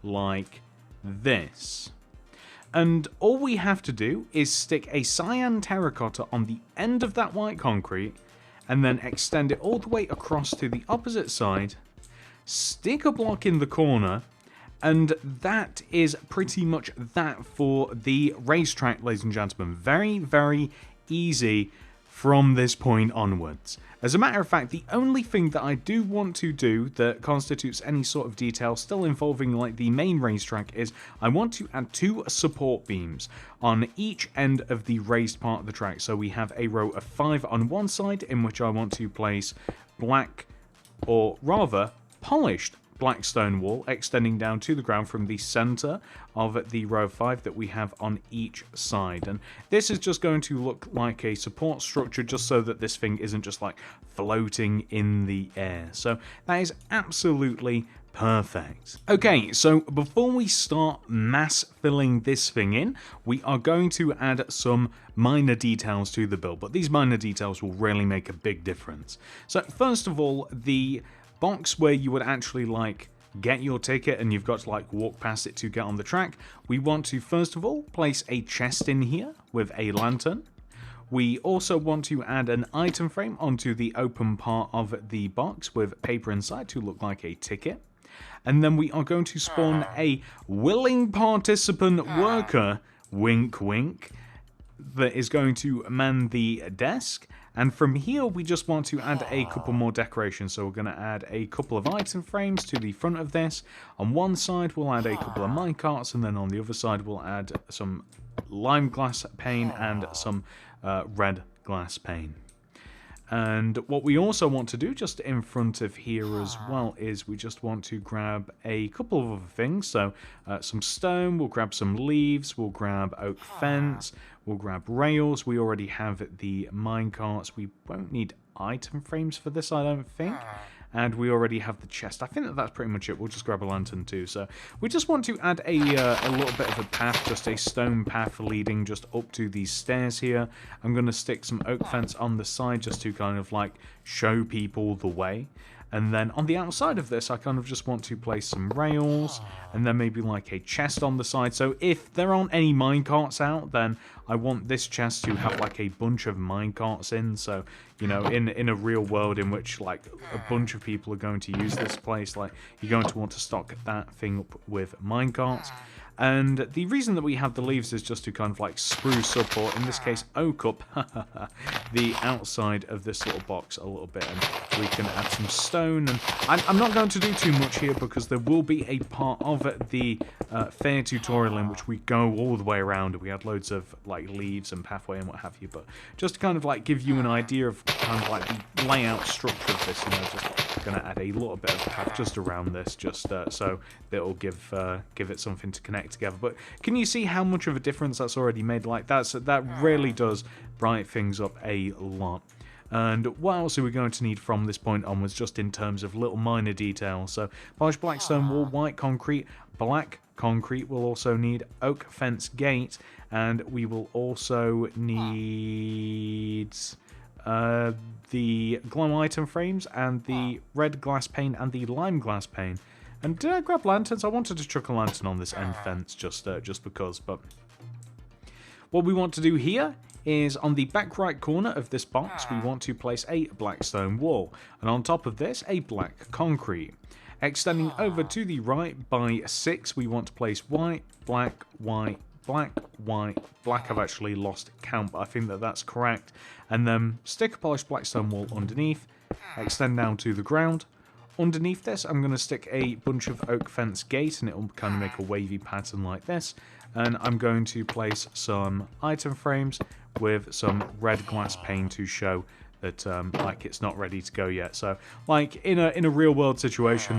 like this. And all we have to do is stick a cyan terracotta on the end of that white concrete, and then extend it all the way across to the opposite side, stick a block in the corner, and that is pretty much that for the racetrack, ladies and gentlemen. Very, very easy from this point onwards. As a matter of fact, the only thing that I do want to do that constitutes any sort of detail still involving like the main racetrack is I want to add 2 support beams on each end of the raised part of the track. So we have a row of 5 on one side in which I want to place black, or rather polished, black stone wall extending down to the ground from the center of the row 5 that we have on each side. And this is just going to look like a support structure just so that this thing isn't just like floating in the air. So that is absolutely perfect. Okay, so before we start mass filling this thing in, we are going to add some minor details to the build, but these minor details will really make a big difference. So first of all, the box where you would actually like get your ticket and you've got to like walk past it to get on the track, we want to first of all place a chest in here with a lantern. We also want to add an item frame onto the open part of the box with paper inside to look like a ticket. And then we are going to spawn a willing participant worker, wink wink, that is going to man the desk. And from here, we just want to add a couple more decorations. So we're going to add a couple of item frames to the front of this. On one side, we'll add a couple of minecarts, and then on the other side, we'll add some lime glass pane and some red glass pane. And what we also want to do just in front of here as well is we just want to grab a couple of other things. So some stone, we'll grab some leaves, we'll grab oak fence, we'll grab rails. We already have the minecarts. We won't need item frames for this, I don't think. And we already have the chest. I think that that's pretty much it. We'll just grab a lantern too. So we just want to add a little bit of a path, just a stone path leading just up to these stairs here. I'm going to stick some oak fence on the side just to kind of like show people the way. And then on the outside of this, I kind of just want to place some rails and then maybe like a chest on the side. So if there aren't any minecarts out, then I want this chest to have like a bunch of minecarts in. So, you know, in a real world in which like a bunch of people are going to use this place, like you're going to want to stock that thing up with minecarts. And the reason that we have the leaves is just to kind of like spruce up, or in this case oak up, the outside of this little box a little bit. And we can add some stone. And I'm not going to do too much here because there will be a part of the fair tutorial in which we go all the way around and we add loads of like leaves and pathway and what have you. But just to kind of like give you an idea of kind of like the layout structure of this, you know, just going to add a little bit of path just around this, just so that will give it something to connect together. But can you see how much of a difference that's already made? Like that really does brighten things up a lot. And what else are we going to need from this point onwards, just in terms of little minor details? So polished black stone wall, white concrete, black concrete. We'll also need oak fence gate, and we will also need the glow item frames and the red glass pane and the lime glass pane. And did I grab lanterns? I wanted to chuck a lantern on this end fence just because. But what we want to do here is on the back right corner of this box, we want to place a black stone wall. And on top of this, a black concrete. Extending over to the right by 6, we want to place white, black, white, black, white, black. I've actually lost count, but I think that that's correct. And then stick a polished black stone wall underneath. Extend down to the ground. Underneath this, I'm going to stick a bunch of oak fence gate, and it will kind of make a wavy pattern like this. And I'm going to place some item frames with some red glass pane to show that like it's not ready to go yet. So like in a real world situation,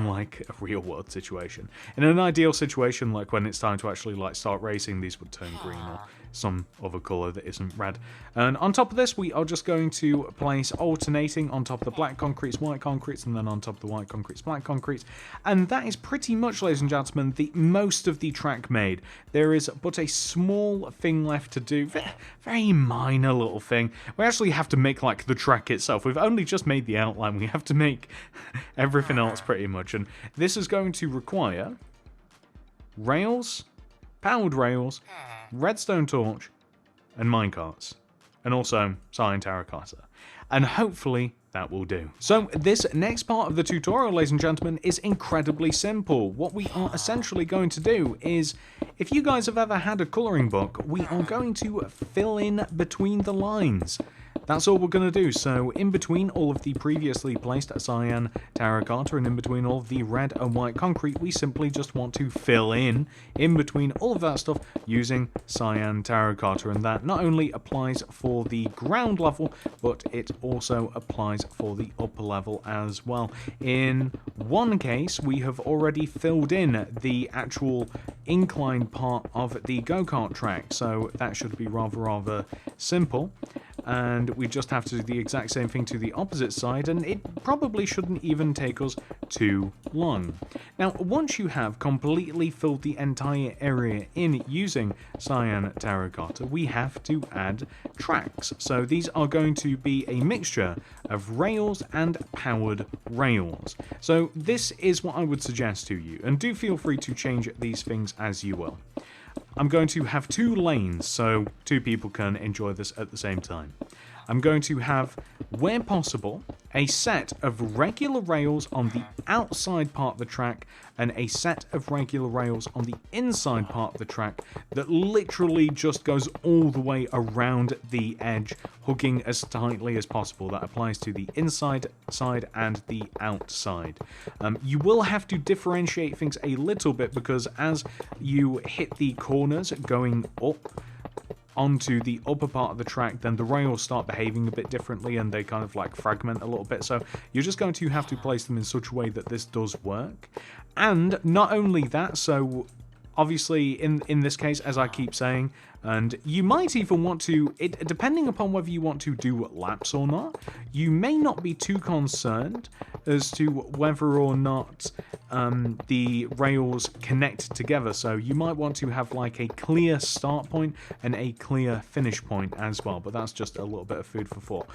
in an ideal situation, like when it's time to actually like start racing, these would turn green, or some other colour that isn't red. And on top of this, we are just going to place alternating on top of the black concretes, white concretes, and then on top of the white concretes, black concretes. And that is pretty much, ladies and gentlemen, the most of the track made. There is but a small thing left to do, very minor little thing. We actually have to make like the track itself. We've only just made the outline. We have to make everything else pretty much. And this is going to require rails, powered rails, redstone torch, and minecarts. And also cyan terracotta. And hopefully that will do. So this next part of the tutorial, ladies and gentlemen, is incredibly simple. What we are essentially going to do is, if you guys have ever had a colouring book, we are going to fill in between the lines. That's all we're going to do. So in between all of the previously placed cyan terracotta and in between all of the red and white concrete, we simply just want to fill in between all of that stuff using cyan terracotta. And that not only applies for the ground level, but it also applies for the upper level as well. In one case, we have already filled in the actual incline part of the go-kart track. So that should be rather simple. And we just have to do the exact same thing to the opposite side, and it probably shouldn't even take us too long. Now, once you have completely filled the entire area in using cyan terracotta, we have to add tracks. So these are going to be a mixture of rails and powered rails. So this is what I would suggest to you, and do feel free to change these things as you will. I'm going to have 2 lanes so 2 people can enjoy this at the same time. I'm going to have, where possible, a set of regular rails on the outside part of the track and a set of regular rails on the inside part of the track that literally just goes all the way around the edge, hugging as tightly as possible. That applies to the inside side and the outside. You will have to differentiate things a little bit because as you hit the corners going up onto the upper part of the track, then the rails start behaving a bit differently and they kind of like fragment a little bit. So you're just going to have to place them in such a way that this does work. And not only that, so obviously in this case, as I keep saying, and you might even want to, depending upon whether you want to do laps or not, you may not be too concerned as to whether or not the rails connect together. So you might want to have like a clear start point and a clear finish point as well, but that's just a little bit of food for thought.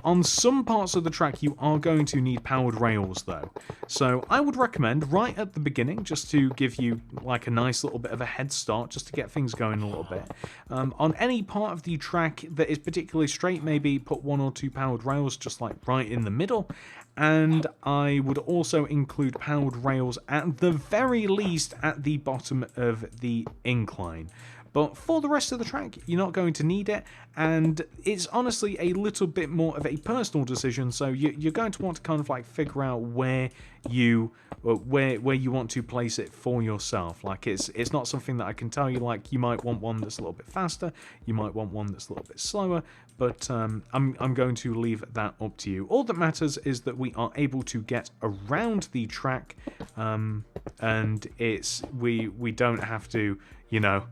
On some parts of the track, you are going to need powered rails though. So I would recommend right at the beginning, just to give you like a nice little bit of a head start, just to get things going a little bit. On any part of the track that is particularly straight, maybe put 1 or 2 powered rails just like right in the middle. And I would also include powered rails at the very least at the bottom of the incline. But for the rest of the track, you're not going to need it, and it's honestly a little bit more of a personal decision, so you're going to want to kind of like figure out where you want to place it for yourself. Like it's not something that I can tell you, like you might want one that's a little bit faster, you might want one that's a little bit slower, but I'm going to leave that up to you. All that matters is that we are able to get around the track, and we don't have to, you know,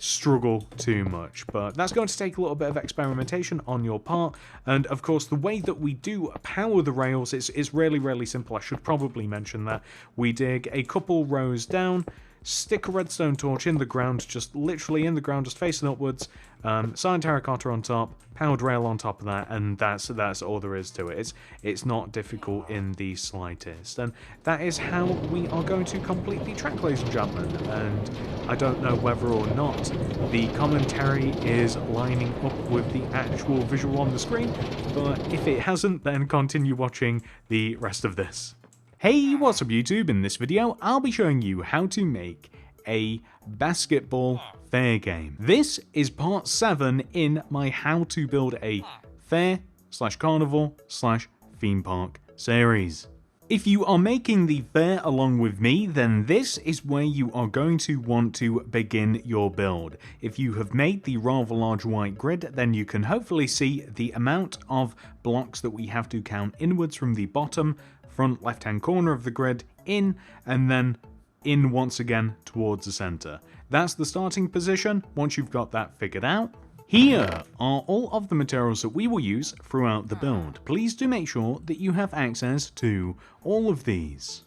struggle too much, but that's going to take a little bit of experimentation on your part. And of course, the way that we do power the rails is really simple. I should probably mention that. We dig a couple rows down, stick a redstone torch in the ground, just literally in the ground, just facing upwards, cyan terracotta on top, powered rail on top of that, and that's all there is to it. It's not difficult in the slightest, and that is how we are going to complete the track, ladies and gentlemen. And I don't know whether or not the commentary is lining up with the actual visual on the screen, but if it hasn't, then continue watching the rest of this. Hey, what's up YouTube? In this video, I'll be showing you how to make a basketball fair game. This is part 7 in my how to build a fair/carnival/theme park series. If you are making the fair along with me, then this is where you are going to want to begin your build. If you have made the rather large white grid, then you can hopefully see the amount of blocks that we have to count inwards from the bottom front left hand corner of the grid in, and then in once again towards the center. That's the starting position. Once you've got that figured out, here are all of the materials that we will use throughout the build. Please do make sure that you have access to all of these.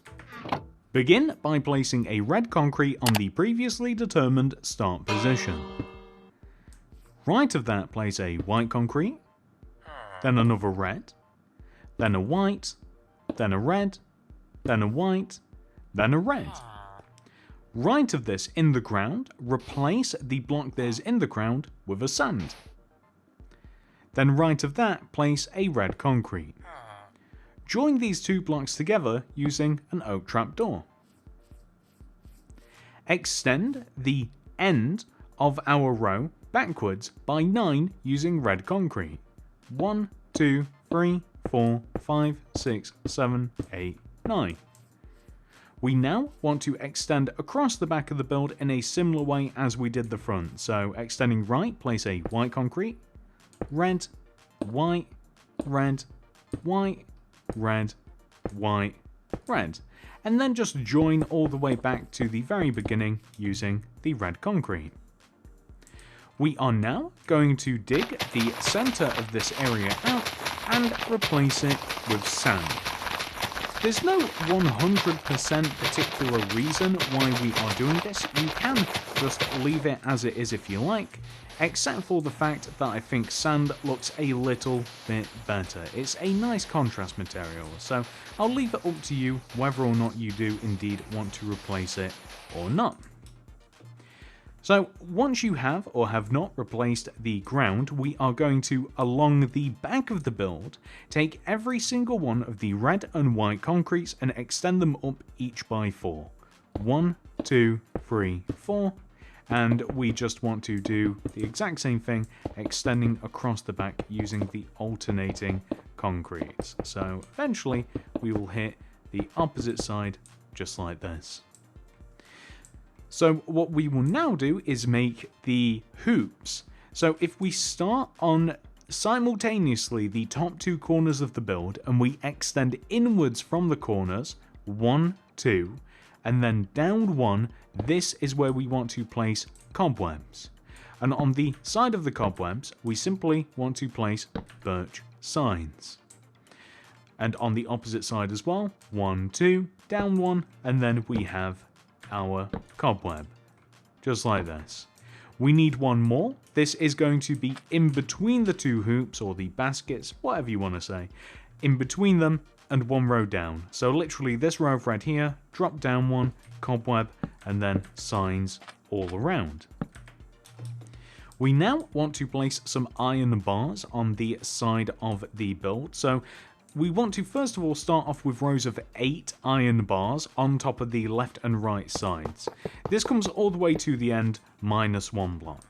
Begin by placing a red concrete on the previously determined start position. Right of that, place a white concrete, then another red, then a white, then a red, then a white, then a red. Right of this in the ground, replace the block that is in the ground with a sand. Then right of that, place a red concrete. Join these two blocks together using an oak trapdoor. Extend the end of our row backwards by 9 using red concrete. 1, 2, 3, 4, 5, 6, 7, 8, 9. We now want to extend across the back of the build in a similar way as we did the front. So extending right, place a white concrete, red, white, red, white, red, white, red. And then just join all the way back to the very beginning using the red concrete. We are now going to dig the center of this area out and replace it with sand. There's no 100% particular reason why we are doing this. You can just leave it as it is if you like, except for the fact that I think sand looks a little bit better. It's a nice contrast material, so I'll leave it up to you whether or not you do indeed want to replace it or not. So once you have or have not replaced the ground, we are going to, along the back of the build, take every single one of the red and white concretes and extend them up each by 4. 1, 2, 3, 4. And we just want to do the exact same thing, extending across the back using the alternating concretes. So eventually we will hit the opposite side just like this. So what we will now do is make the hoops. So if we start on simultaneously the top 2 corners of the build and we extend inwards from the corners, 1, 2, and then down 1, this is where we want to place cobwebs. And on the side of the cobwebs, we simply want to place birch signs. And on the opposite side as well, 1, 2, down 1, and then we have our cobweb, just like this. We need one more. This is going to be in between the 2 hoops, or the baskets, whatever you want to say, in between them and 1 row down. So literally this row of red here, drop down 1, cobweb, and then signs all around. We now want to place some iron bars on the side of the build. So we want to first of all start off with rows of 8 iron bars on top of the left and right sides. This comes all the way to the end, minus 1 block.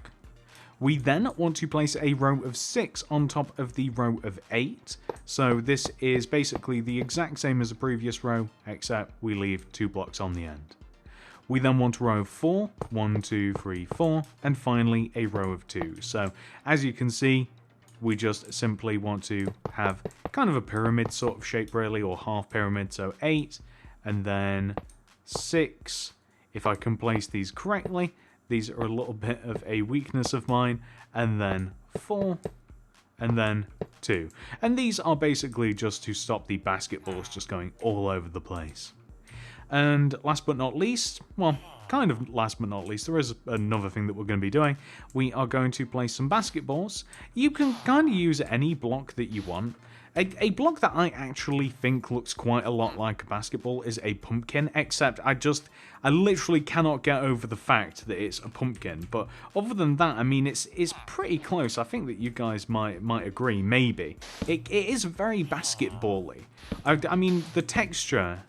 We then want to place a row of 6 on top of the row of 8. So this is basically the exact same as the previous row, except we leave 2 blocks on the end. We then want a row of 4, 1, 2, 3, 4, and finally a row of 2. So as you can see, we just simply want to have kind of a pyramid sort of shape really, or half pyramid. So 8 and then 6. If I can place these correctly, these are a little bit of a weakness of mine, and then 4 and then 2. And these are basically just to stop the basketballs just going all over the place. And last but not least, well, kind of last but not least, there is another thing that we're going to be doing. We are going to place some basketballs. You can kind of use any block that you want. A block that I actually think looks quite a lot like a basketball is a pumpkin, except I literally cannot get over the fact that it's a pumpkin. But other than that, I mean, it's pretty close. I think that you guys might agree, maybe. It is very basketball-y. I mean, the texture,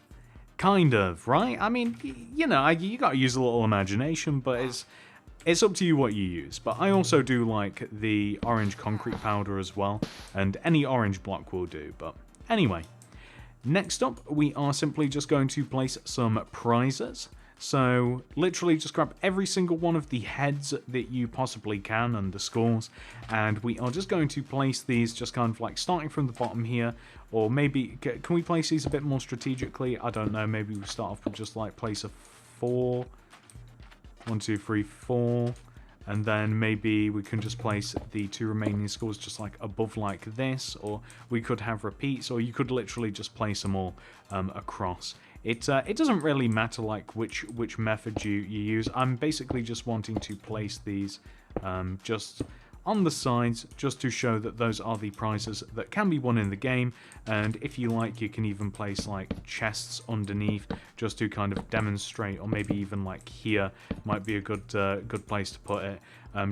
kind of, right? I mean, you know, you gotta use a little imagination, but it's up to you what you use. But I also do like the orange concrete powder as well, and any orange block will do. But anyway, next up, we are simply just going to place some prizes. So literally just grab every single one of the heads that you possibly can and the scores, and we are just going to place these just kind of like starting from the bottom here, or maybe can we place these a bit more strategically? I don't know, maybe we start off with just like place a 4. 1, 2, 3, 4. And then maybe we can just place the 2 remaining scores just like above like this, or we could have repeats, or you could literally just place them all across. It doesn't really matter like which method you use. I'm basically just wanting to place these just on the sides, just to show that those are the prizes that can be won in the game. And if you like, you can even place like chests underneath, just to kind of demonstrate, or maybe even like here might be a good place to put it,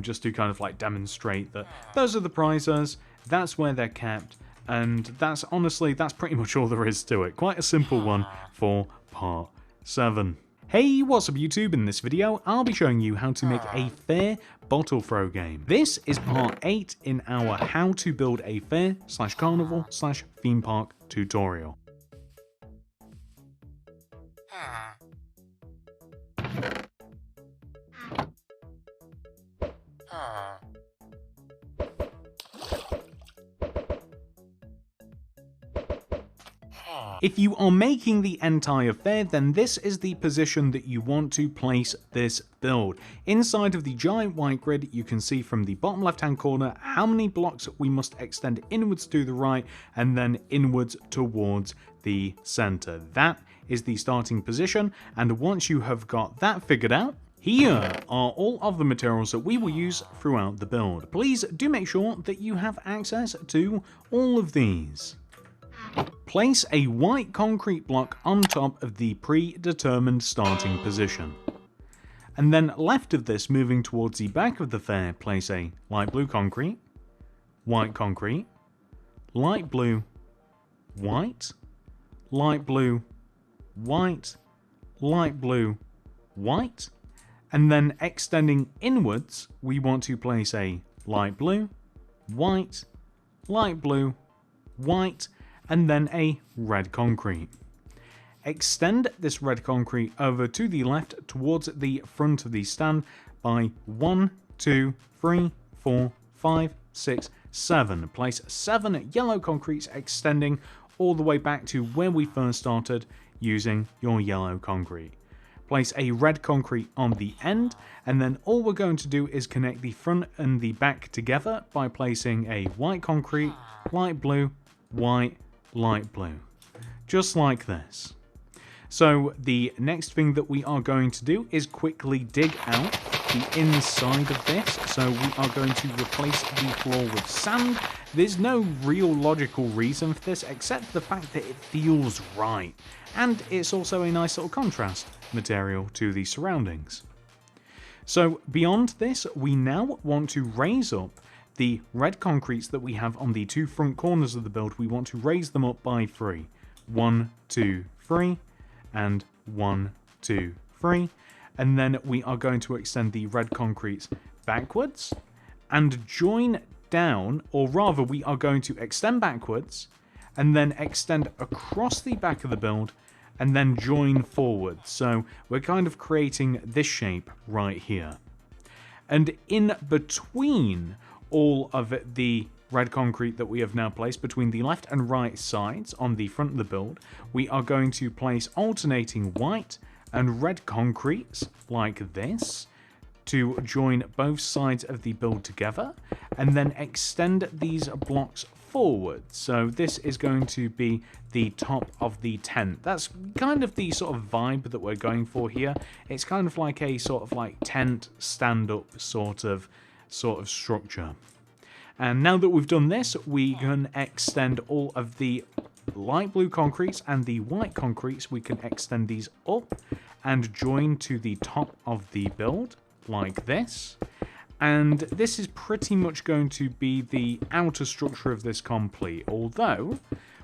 just to kind of like demonstrate that those are the prizes, that's where they're kept, and that's pretty much all there is to it. Quite a simple one for part 7. Hey, what's up YouTube? In this video, I'll be showing you how to make a fair bottle throw game. This is part 8 in our how to build a fair / carnival / theme park tutorial. If you are making the entire fair, then this is the position that you want to place this build. Inside of the giant white grid, you can see from the bottom left hand corner how many blocks we must extend inwards to the right and then inwards towards the center. That is the starting position, and once you have got that figured out, here are all of the materials that we will use throughout the build. Please do make sure that you have access to all of these. Place a white concrete block on top of the predetermined starting position. And then left of this, moving towards the back of the fair, place a light blue concrete, white concrete, light blue, white, light blue, white, light blue, white, and then extending inwards, we want to place a light blue, white, light blue, white, and then a red concrete. Extend this red concrete over to the left towards the front of the stand by 1, 2, 3, 4, 5, 6, 7. Place 7 yellow concretes extending all the way back to where we first started using your yellow concrete. Place a red concrete on the end, and then all we're going to do is connect the front and the back together by placing a white concrete, light blue, white, light blue, just like this. So the next thing that we are going to do is quickly dig out the inside of this. So we are going to replace the floor with sand. There's no real logical reason for this except the fact that it feels right, and it's also a nice little contrast material to the surroundings. So beyond this, we now want to raise up the red concretes that we have on the 2 front corners of the build. We want to raise them up by 3. 1, 2, 3, and 1, 2, 3. And then we are going to extend the red concretes backwards and join down, or rather we are going to extend backwards and then extend across the back of the build and then join forward. So we're kind of creating this shape right here. And in between all of the red concrete that we have now placed between the left and right sides on the front of the build, we are going to place alternating white and red concretes like this to join both sides of the build together and then extend these blocks forward. So this is going to be the top of the tent. That's kind of the sort of vibe that we're going for here. It's kind of like a sort of like tent stand-up sort of structure. And now that we've done this, we can extend all of the light blue concretes and the white concretes. We can extend these up and join to the top of the build like this. And this is pretty much going to be the outer structure of this complete. Although,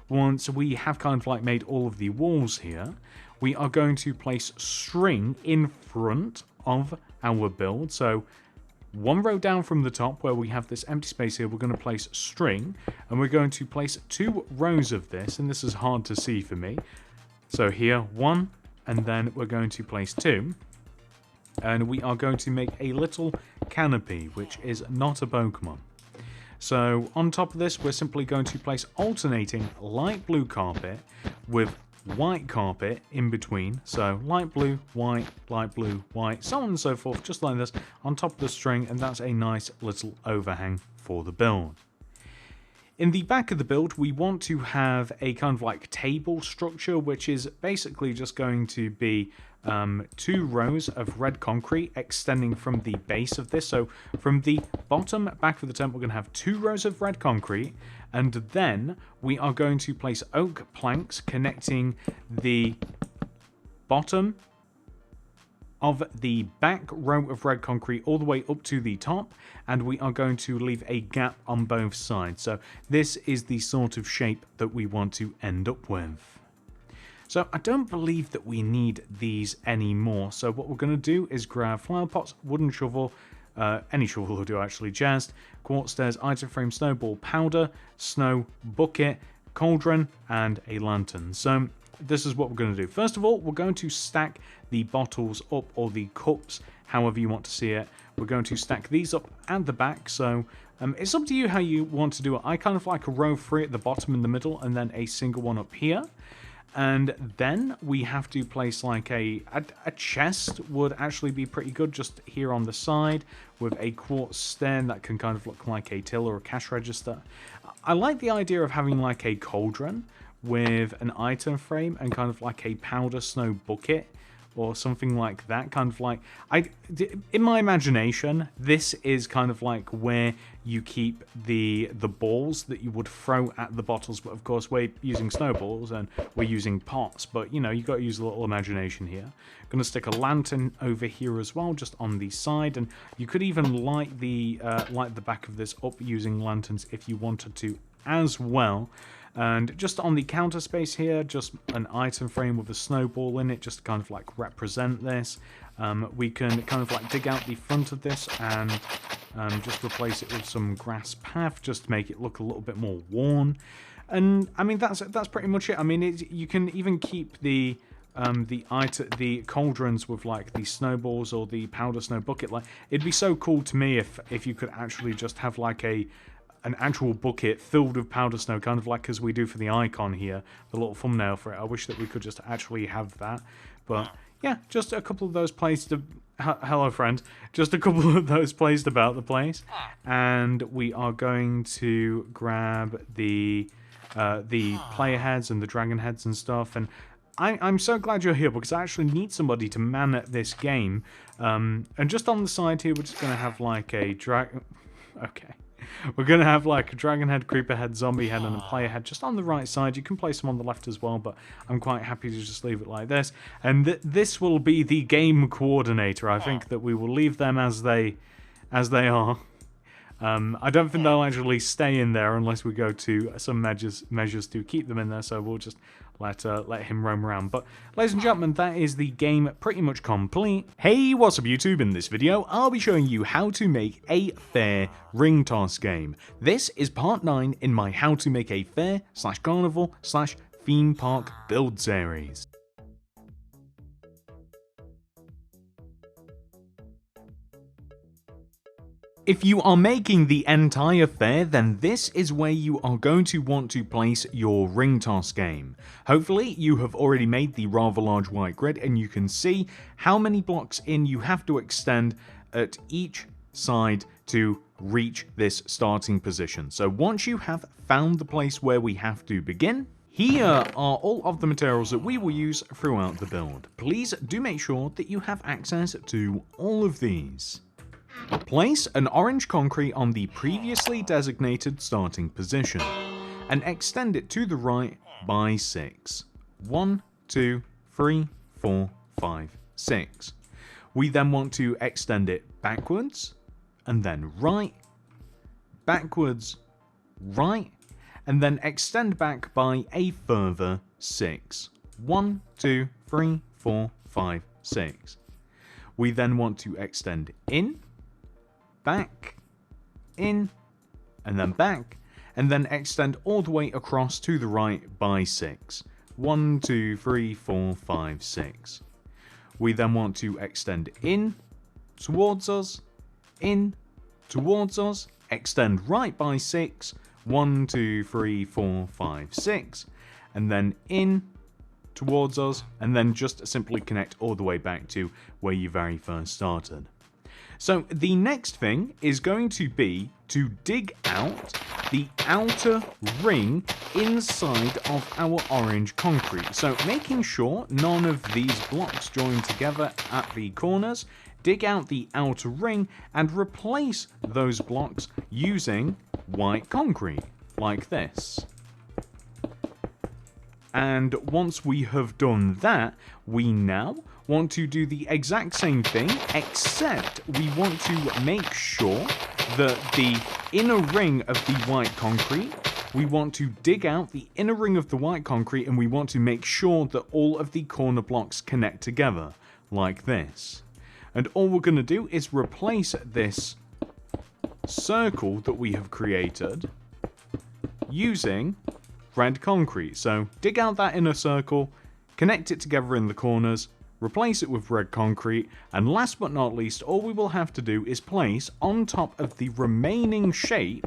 once we have kind of like made all of the walls here, we are going to place string in front of our build. So 1 row down from the top where we have this empty space here, we're going to place string, and we're going to place 2 rows of this, and this is hard to see for me. So here 1, and then we're going to place 2, and we are going to make a little canopy, which is not a Pokemon. So on top of this, we're simply going to place alternating light blue carpet with white carpet in between. So light blue, white, so on and so forth, just like this, on top of the string, and that's a nice little overhang for the build. In the back of the build, we want to have a kind of like table structure, which is basically just going to be 2 rows of red concrete extending from the base of this. So from the bottom back of the tent, we're going to have 2 rows of red concrete, and then we are going to place oak planks connecting the bottom of the back row of red concrete all the way up to the top, and we are going to leave a gap on both sides. So this is the sort of shape that we want to end up with. So I don't believe that we need these anymore. So what we're going to do is grab flower pots, wooden shovel, any shovel will do actually, jazzed, quartz stairs, item frame, snowball, powder, snow bucket, cauldron, and a lantern. So this is what we're going to do. First of all, we're going to stack the bottles up, or the cups, however you want to see it. We're going to stack these up at the back. So it's up to you how you want to do it. I kind of like a row 3 at the bottom in the middle, and then a single one up here. And then we have to place like a chest would actually be pretty good just here on the side with a quartz stand that can kind of look like a till or a cash register. I like the idea of having like a cauldron with an item frame and kind of like a powder snow bucket or something like that. Kind of like, in my imagination, this is kind of like where you keep the balls that you would throw at the bottles, but of course we're using snowballs and we're using pots, but you know, you got to use a little imagination here. I'm gonna stick a lantern over here as well, just on the side, and you could even light the back of this up using lanterns if you wanted to as well. And just on the counter space here, just an item frame with a snowball in it, just to kind of like represent this. We can kind of like dig out the front of this and just replace it with some grass path, just to make it look a little bit more worn. And I mean, that's pretty much it. I mean, you can even keep the cauldrons with like the snowballs or the powder snow bucket. Like, it'd be so cool to me if you could actually just have like an actual bucket filled with powder snow, kind of like as we do for the icon here, the little thumbnail for it. I wish that we could just actually have that. But yeah, just a couple of those placed. Hello, friend. Just a couple of those placed about the place, and we are going to grab the player heads and the dragon heads and stuff. And I'm so glad you're here, because I actually need somebody to man this game. And just on the side here, we're just gonna have like a Okay. We're going to have like a dragon head, creeper head, zombie head, and a player head just on the right side. You can place them on the left as well, but I'm quite happy to just leave it like this. And this will be the game coordinator. I think that we will leave them as they are. I don't think they'll actually stay in there unless we go to some measures to keep them in there, so we'll just let him roam around. But ladies and gentlemen, that is the game pretty much complete. Hey, what's up YouTube? In this video, I'll be showing you how to make a fair ring toss game. This is part 9 in my how to make a fair / carnival / theme park build series. If you are making the entire fair, then this is where you are going to want to place your ring toss game. Hopefully you have already made the rather large white grid and you can see how many blocks in you have to extend at each side to reach this starting position. So once you have found the place where we have to begin, here are all of the materials that we will use throughout the build. Please do make sure that you have access to all of these. Place an orange concrete on the previously designated starting position and extend it to the right by 6. 1, 2, 3, 4, 5, 6. We then want to extend it backwards and then right, backwards, right, and then extend back by a further 6. 1, 2, 3, 4, 5, 6. We then want to extend in, back, in, and then back, and then extend all the way across to the right by 6. 1, 2, 3, 4, 5, 6. We then want to extend in, towards us, in, towards us, extend right by 6. 1, 2, 3, 4, 5, 6, and then in, towards us, and then just simply connect all the way back to where you very first started. So the next thing is going to be to dig out the outer ring inside of our orange concrete. So making sure none of these blocks join together at the corners, dig out the outer ring and replace those blocks using white concrete, like this. And once we have done that, we now want to do the exact same thing, except we want to make sure that the inner ring of the white concrete, we want to dig out the inner ring of the white concrete, and we want to make sure that all of the corner blocks connect together, like this. And all we're going to do is replace this circle that we have created using red concrete. So dig out that inner circle, connect it together in the corners, replace it with red concrete, and last but not least, all we will have to do is place on top of the remaining shape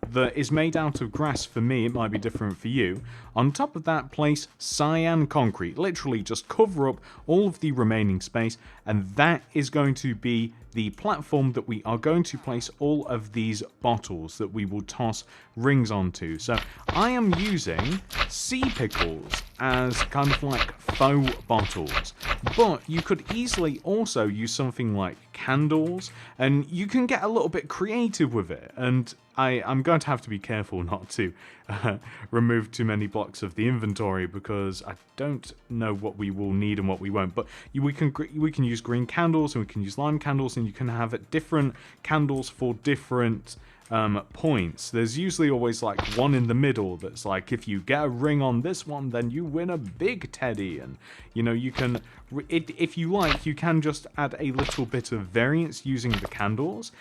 that is made out of grass. For me, it might be different for you. On top of that, place cyan concrete. Literally just cover up all of the remaining space, and that is going to be the platform that we are going to place all of these bottles that we will toss rings onto. So I am using sea pickles as kind of like faux bottles, but you could easily also use something like candles, and you can get a little bit creative with it. And I'm going to have to be careful not to remove too many blocks of the inventory, because I don't know what we will need and what we won't. But we can use green candles, and we can use lime candles, and you can have different candles for different points. There's usually always like one in the middle that's like, if you get a ring on this one, then you win a big teddy. And you know, you can, if you like, you can just add a little bit of variance using the candles.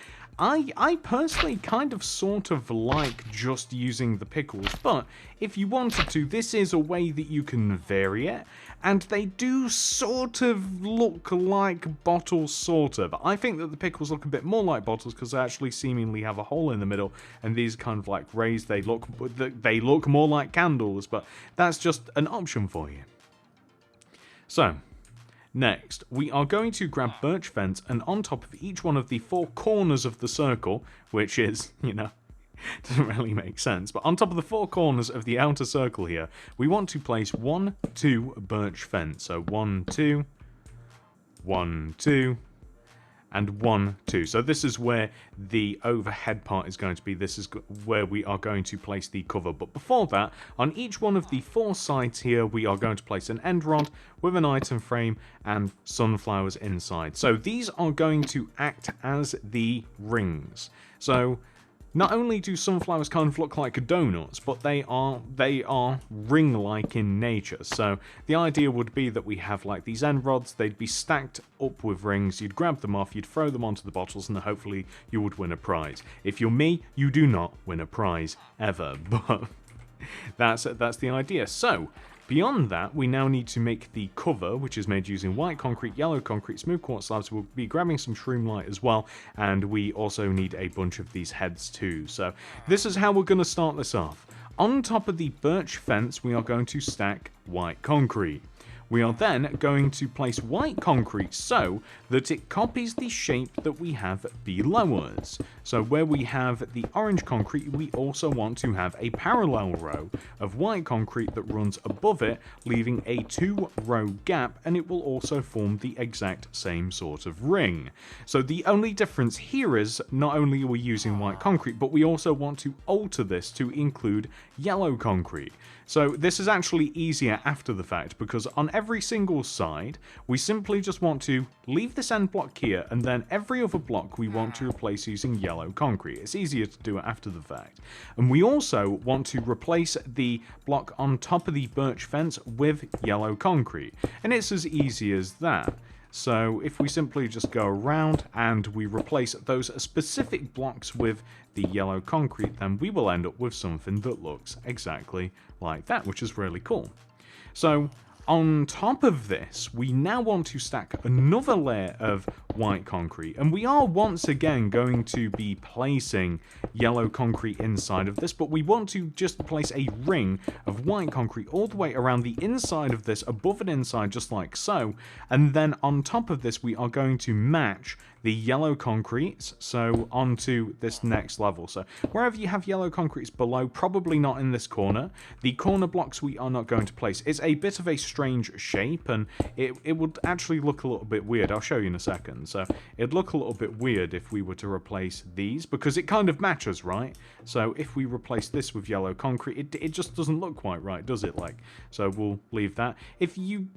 I personally kind of sort of like just using the pickles, but if you wanted to, this is a way that you can vary it, and they do sort of look like bottles, sort of. I think that the pickles look a bit more like bottles because they actually seemingly have a hole in the middle, and these kind of like raised, they look more like candles, but that's just an option for you. So next, we are going to grab birch fence, and on top of each one of the 4 corners of the circle, which is, you know, doesn't really make sense, but on top of the 4 corners of the outer circle here, we want to place 1, 2 birch fence. So 1, 2, 1, 2, and 1, 2. So this is where the overhead part is going to be. This is where we are going to place the cover. But before that, on each one of the 4 sides here, we are going to place an end rod with an item frame and sunflowers inside. So these are going to act as the rings. So not only do sunflowers kind of look like donuts, but they are ring-like in nature. So the idea would be that we have like these end rods, they'd be stacked up with rings, you'd grab them off, you'd throw them onto the bottles, and hopefully you would win a prize. If you're me, you do not win a prize, ever, but that's the idea. So beyond that, we now need to make the cover, which is made using white concrete, yellow concrete, smooth quartz slabs. We'll be grabbing some shroomlight as well, and we also need a bunch of these heads too. So this is how we're going to start this off. On top of the birch fence, we are going to stack white concrete. We are then going to place white concrete so that it copies the shape that we have below us. So where we have the orange concrete, we also want to have a parallel row of white concrete that runs above it, leaving a 2-row gap, and it will also form the exact same sort of ring. So the only difference here is not only are we using white concrete, but we also want to alter this to include yellow concrete. So this is actually easier after the fact, because on every single side, we simply just want to leave this end block here, and then every other block we want to replace using yellow concrete. It's easier to do it after the fact. And we also want to replace the block on top of the birch fence with yellow concrete. And it's as easy as that. So if we simply just go around and we replace those specific blocks with the yellow concrete, then we will end up with something that looks exactly like that, which is really cool. So On top of this, we now want to stack another layer of white concrete, and we are once again going to be placing yellow concrete inside of this, but we want to just place a ring of white concrete all the way around the inside of this, above and inside, just like so, and then on top of this we are going to match the yellow concretes, so onto this next level. So wherever you have yellow concretes below, probably not in this corner. The corner blocks we are not going to place. It's a bit of a strange shape, and it would actually look a little bit weird. I'll show you in a second. So it'd look a little bit weird if we were to replace these, because it kind of matches, right? So if we replace this with yellow concrete, it just doesn't look quite right, does it? Like, so we'll leave that. If you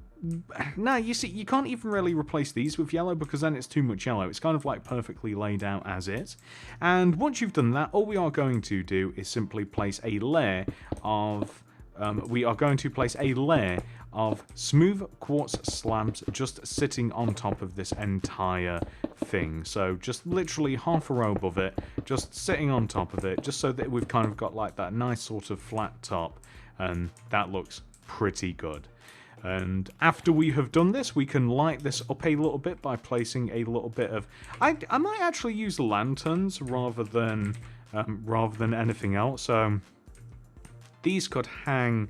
no, you see, you can't even really replace these with yellow because then it's too much yellow. It's kind of like perfectly laid out as is. And once you've done that, all we are going to do is simply place a layer of smooth quartz slabs just sitting on top of this entire thing. So just literally half a row above it, just sitting on top of it, just so that we've kind of got like that nice sort of flat top, and that looks pretty good. And after we have done this, we can light this up a little bit by placing a little bit of... I might actually use lanterns rather than anything else. So these could hang...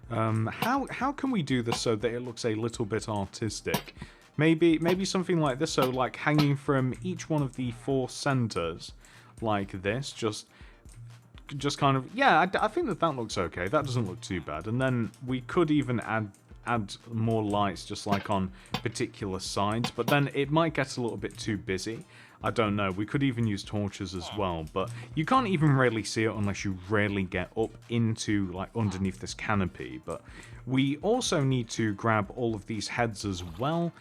how can we do this so that it looks a little bit artistic? Maybe something like this. So like hanging from each one of the 4 centers, like this. Just kind of... Yeah, I think that looks okay. That doesn't look too bad. And then we could even add more lights just like on particular sides, but then it might get a little bit too busy. I don't know. We could even use torches as well, but you can't even really see it unless you really get up into like underneath this canopy. But we also need to grab all of these heads as well.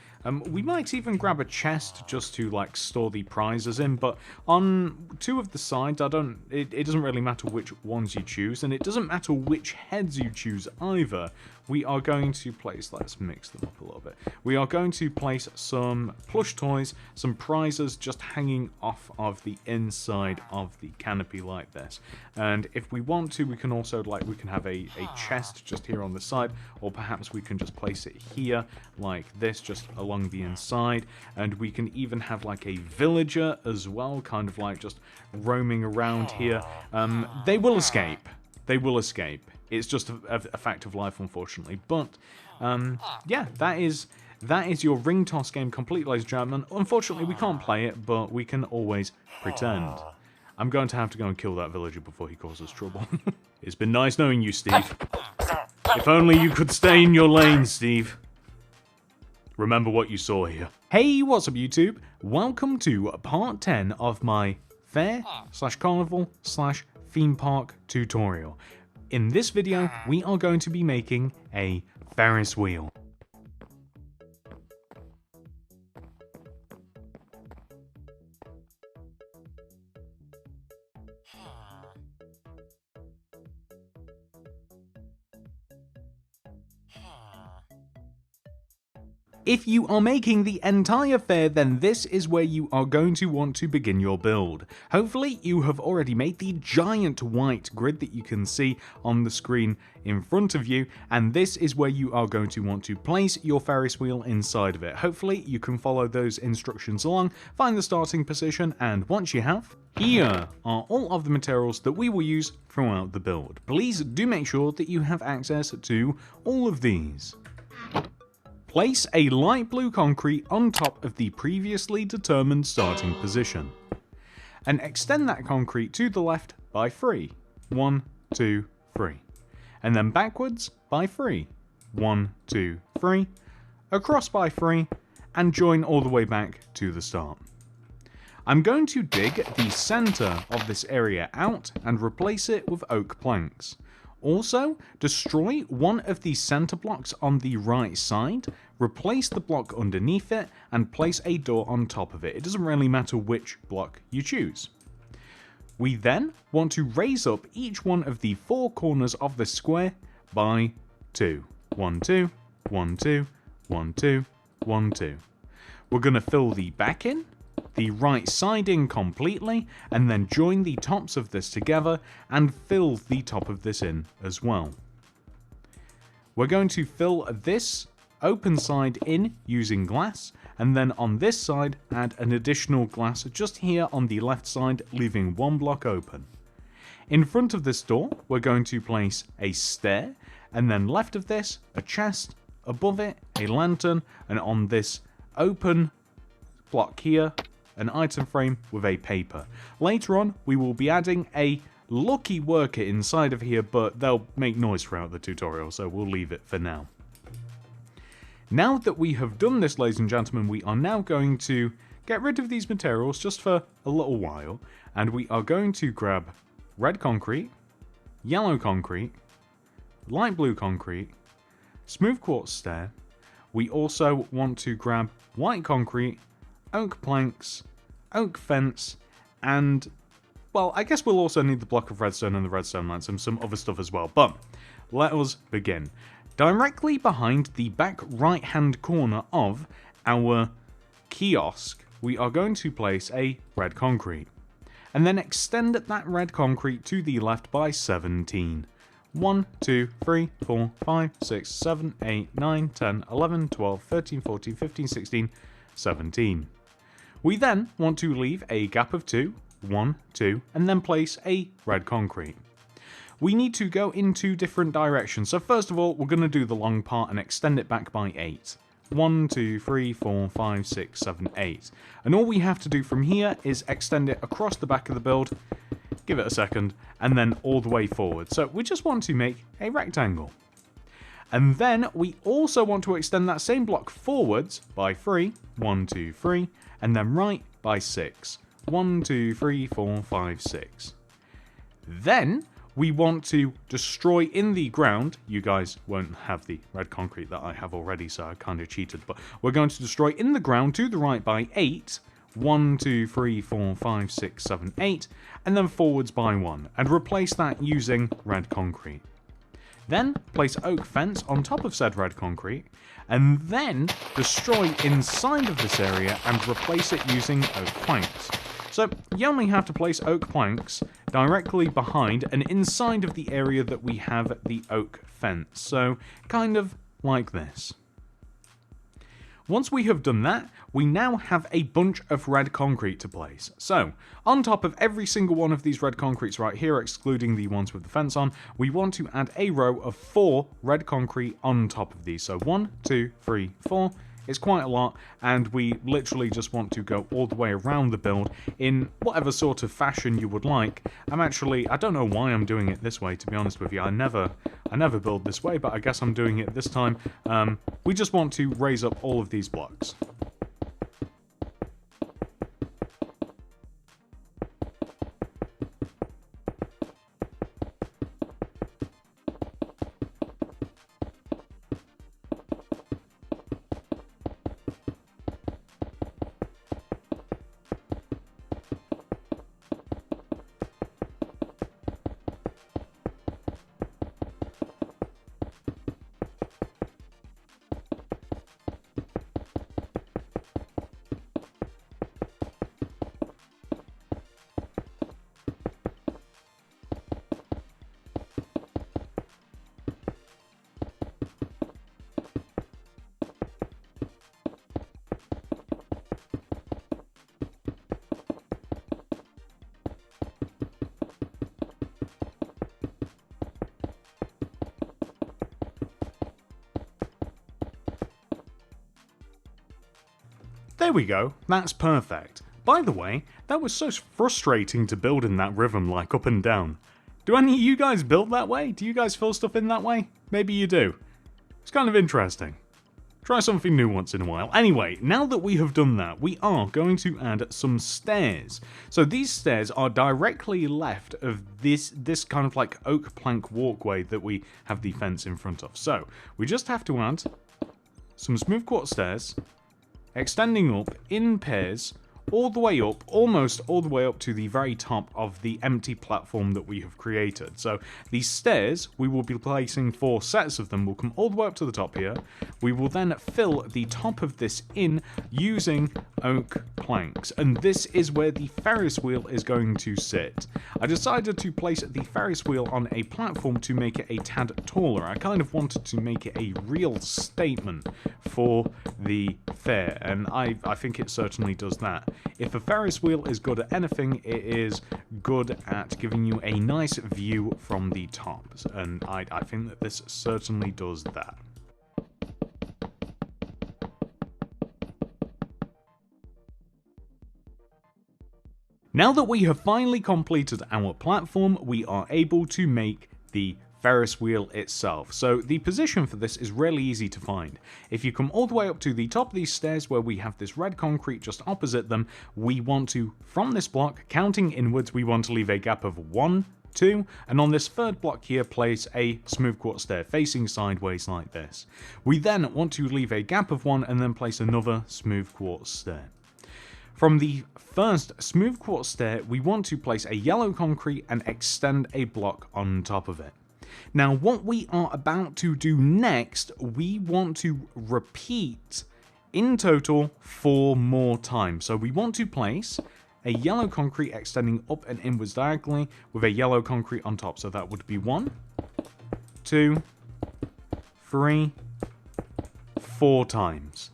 We might even grab a chest just to like store the prizes in, but on 2 of the sides, it doesn't really matter which ones you choose, and it doesn't matter which heads you choose either. We are going to place, let's mix them up a little bit. We are going to place some plush toys, some prizes just hanging off of the inside of the canopy like this. And if we want to, we can also we can have a chest just here on the side, or perhaps we can just place it here like this, just along the inside. And we can even have like a villager as well, kind of like just roaming around here. They will escape. They will escape. It's just a fact of life, unfortunately. But, yeah, that is your ring toss game complete, ladies and gentlemen. Unfortunately, we can't play it, but we can always pretend. I'm going to have to go and kill that villager before he causes trouble. It's been nice knowing you, Steve. If only you could stay in your lane, Steve. Remember what you saw here. Hey, what's up, YouTube? Welcome to part 10 of my fair/carnival/theme park tutorial. In this video, we are going to be making a Ferris wheel. If you are making the entire fair, then this is where you are going to want to begin your build. Hopefully you have already made the giant white grid that you can see on the screen in front of you, and this is where you are going to want to place your Ferris wheel inside of it. Hopefully you can follow those instructions along, find the starting position, and once you have, here are all of the materials that we will use throughout the build. Please do make sure that you have access to all of these. Place a light blue concrete on top of the previously determined starting position, and extend that concrete to the left by 3. 1, 2, 3. And then backwards by 3. 1, 2, 3. Across by 3, and join all the way back to the start. I'm going to dig the center of this area out and replace it with oak planks. Also, destroy one of the center blocks on the right side, replace the block underneath it, and place a door on top of it. It doesn't really matter which block you choose. We then want to raise up each one of the 4 corners of the square by 2. 1, 2, 1, 2, 1, 2, 1, 2. We're going to fill the back in, the right side in completely, and then join the tops of this together and fill the top of this in as well. We're going to fill this open side in using glass, and then on this side add an additional glass just here on the left side, leaving one block open. In front of this door, we're going to place a stair, and then left of this, a chest, above it, a lantern, and on this open block here, an item frame with a paper. Later on, we will be adding a lucky worker inside of here, but they'll make noise throughout the tutorial, so we'll leave it for now. Now that we have done this, ladies and gentlemen, we are now going to get rid of these materials just for a little while, and we are going to grab red concrete, yellow concrete, light blue concrete, smooth quartz stair. We also want to grab white concrete, oak planks, oak fence, and, well, I guess we'll also need the block of redstone and the redstone lance and some other stuff as well, but let us begin. Directly behind the back right hand corner of our kiosk, we are going to place a red concrete, and then extend that red concrete to the left by 17. 1, 2, 3, 4, 5, 6, 7, 8, 9, 10, 11, 12, 13, 14, 15, 16, 17. We then want to leave a gap of 2, 1, 2, and then place a red concrete. We need to go in 2 different directions, so first of all, we're going to do the long part and extend it back by 8. 1, 2, 3, 4, 5, 6, 7, 8. And all we have to do from here is extend it across the back of the build, give it a second, and then all the way forward. So we just want to make a rectangle. And then we also want to extend that same block forwards by 3, 1, 2, 3, and then right by 6. 1, 2, 3, 4, 5, 6. Then we want to destroy in the ground. You guys won't have the red concrete that I have already, so I kind of cheated, but we're going to destroy in the ground to the right by 8. 1, 2, 3, 4, 5, 6, 7, 8, and then forwards by 1, and replace that using red concrete. Then place oak fence on top of said red concrete, and then destroy inside of this area and replace it using oak planks. So you only have to place oak planks directly behind and inside of the area that we have the oak fence, so kind of like this. Once we have done that, we now have a bunch of red concrete to place. So, on top of every single one of these red concretes right here, excluding the ones with the fence on, we want to add a row of 4 red concrete on top of these. So 1, 2, 3, 4. It's quite a lot, and we literally just want to go all the way around the build in whatever sort of fashion you would like. I don't know why I'm doing it this way, to be honest with you. I never build this way, but I guess I'm doing it this time. We just want to raise up all of these blocks. There we go, that's perfect. By the way, that was so frustrating to build in that rhythm, like up and down. Do any of you guys build that way? Do you guys fill stuff in that way? Maybe you do. It's kind of interesting. Try something new once in a while. Anyway, now that we have done that, we are going to add some stairs. So these stairs are directly left of this kind of like oak plank walkway that we have the fence in front of. So we just have to add some smooth quartz stairs, extending up in pairs all the way up, almost all the way up to the very top of the empty platform that we have created. So these stairs, we will be placing 4 sets of them, will come all the way up to the top here. We will then fill the top of this in using oak planks, and this is where the Ferris wheel is going to sit. I decided to place the Ferris wheel on a platform to make it a tad taller. I kind of wanted to make it a real statement for the fair, and I think it certainly does that. If a Ferris wheel is good at anything, it is good at giving you a nice view from the top, and I think that this certainly does that. Now that we have finally completed our platform, we are able to make the Ferris wheel itself. So the position for this is really easy to find. If you come all the way up to the top of these stairs where we have this red concrete just opposite them, we want to, from this block, counting inwards, we want to leave a gap of 1, 2, and on this third block here, place a smooth quartz stair facing sideways like this. We then want to leave a gap of 1 and then place another smooth quartz stair. From the first smooth quartz stair, we want to place a yellow concrete and extend a block on top of it. Now, what we are about to do next, we want to repeat in total 4 more times. So we want to place a yellow concrete extending up and inwards diagonally with a yellow concrete on top. So that would be 1, 2, 3, 4 times.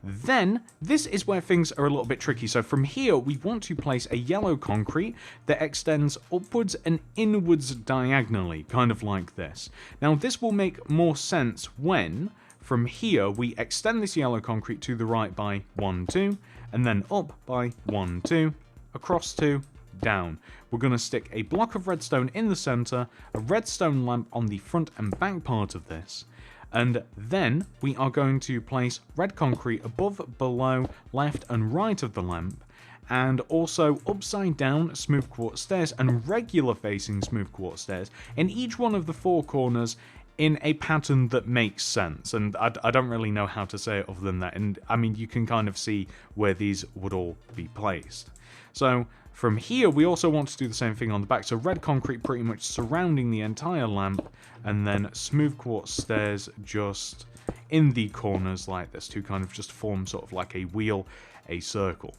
Then, this is where things are a little bit tricky. So from here, we want to place a yellow concrete that extends upwards and inwards diagonally, kind of like this. Now, this will make more sense when, from here, we extend this yellow concrete to the right by 1, 2, and then up by 1, 2, across 2, down. We're going to stick a block of redstone in the center, a redstone lamp on the front and back part of this, and then we are going to place red concrete above, below, left and right of the lamp, and also upside down smooth quartz stairs and regular facing smooth quartz stairs in each one of the 4 corners in a pattern that makes sense. And I don't really know how to say it other than that, and I mean, you can kind of see where these would all be placed. So from here, we also want to do the same thing on the back. So red concrete pretty much surrounding the entire lamp, and then smooth quartz stairs just in the corners like this to kind of just form sort of like a wheel, a circle.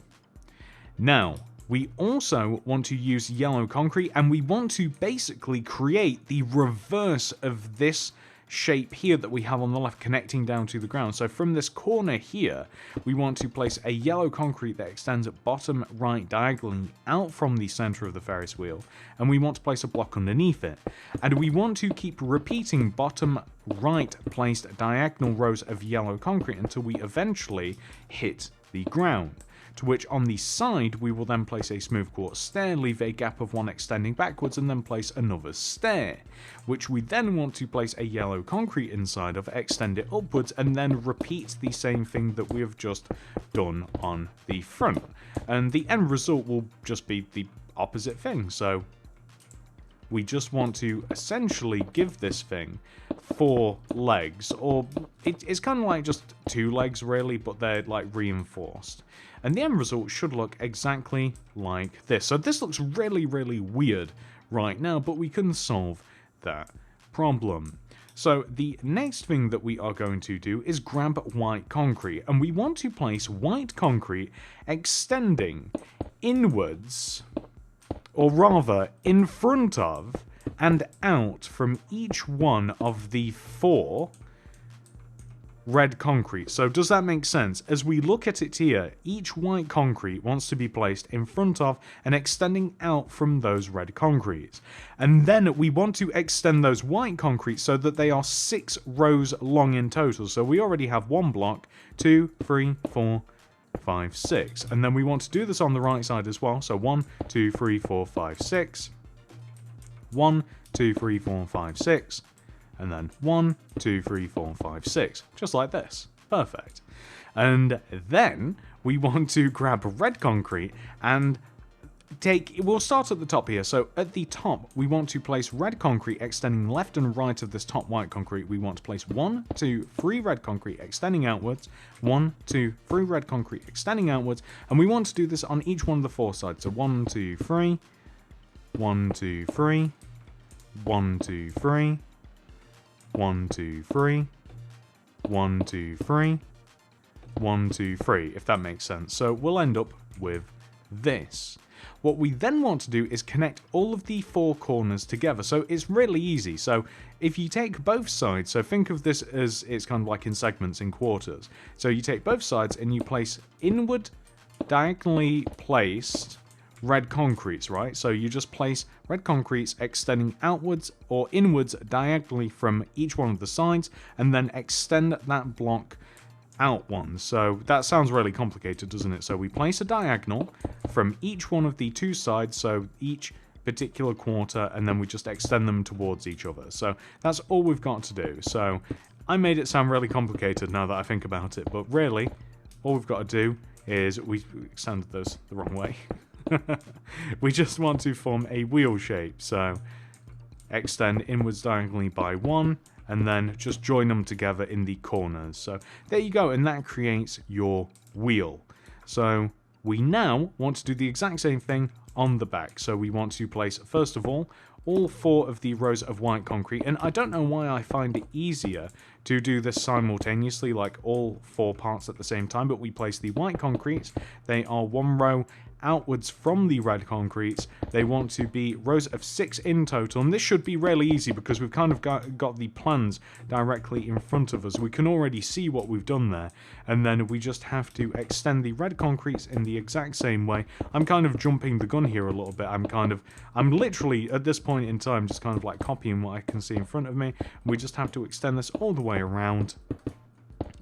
Now, we also want to use yellow concrete, and we want to basically create the reverse of this shape here that we have on the left connecting down to the ground. So from this corner here, we want to place a yellow concrete that extends at bottom right diagonally out from the center of the Ferris wheel, and we want to place a block underneath it. And we want to keep repeating bottom right placed diagonal rows of yellow concrete until we eventually hit the ground. To which on the side, we will then place a smooth quartz stair, leave a gap of 1 extending backwards, and then place another stair, which we then want to place a yellow concrete inside of, extend it upwards, and then repeat the same thing that we have just done on the front. And the end result will just be the opposite thing. So we just want to essentially give this thing 4 legs, or it's kind of like just 2 legs really, but they're like reinforced. And the end result should look exactly like this. So this looks really, really weird right now, but we can solve that problem. So the next thing that we are going to do is grab white concrete, and we want to place white concrete extending inwards, or rather in front of and out from each one of the 4 red concrete. So does that make sense? As we look at it here, each white concrete wants to be placed in front of and extending out from those red concretes. And then we want to extend those white concrete so that they are 6 rows long in total. So we already have 1 block, 2, 3, 4, 5, 6. And then we want to do this on the right side as well. So 1, 2, 3, 4, 5, 6. 1, 2, 3, 4, 5, 6. And then 1, 2, 3, 4, 5, 6. Just like this. Perfect. And then we want to grab red concrete and we'll start at the top here. So at the top, we want to place red concrete extending left and right of this top white concrete. We want to place 1, 2, 3 red concrete extending outwards, 1, 2, 3 red concrete extending outwards, and we want to do this on each one of the 4 sides. So 1, 2, 3, 1, 2, 3, 1, 2, 3, 1, 2, 3, 1, 2, 3, 1, 2, 3, if that makes sense. So we'll end up with this. What we then want to do is connect all of the 4 corners together. So it's really easy. So if you take both sides, so think of this as it's kind of like in segments, in quarters. So you take both sides and you place inward, diagonally placed red concretes, right? So you just place red concretes extending outwards or inwards diagonally from each one of the sides, and then extend that block out one. So that sounds really complicated, doesn't it? So we place a diagonal from each one of the 2 sides, so each particular quarter, and then we just extend them towards each other. So that's all we've got to do. So I made it sound really complicated now that I think about it, but really all we've got to do is we extended this the wrong way. We just want to form a wheel shape. So extend inwards diagonally by 1, and then just join them together in the corners. So there you go, and that creates your wheel. So we now want to do the exact same thing on the back. So we want to place, first of all 4 of the rows of white concrete, and I don't know why I find it easier to do this simultaneously, like all 4 parts at the same time, but we place the white concretes. They are 1 row outwards from the red concretes. They want to be rows of 6 in total, and this should be really easy because we've kind of got the plans directly in front of us. We can already see what we've done there, and then we just have to extend the red concretes in the exact same way. I'm kind of jumping the gun here a little bit. I'm literally at this point in time just kind of like copying what I can see in front of me. We just have to extend this all the way around,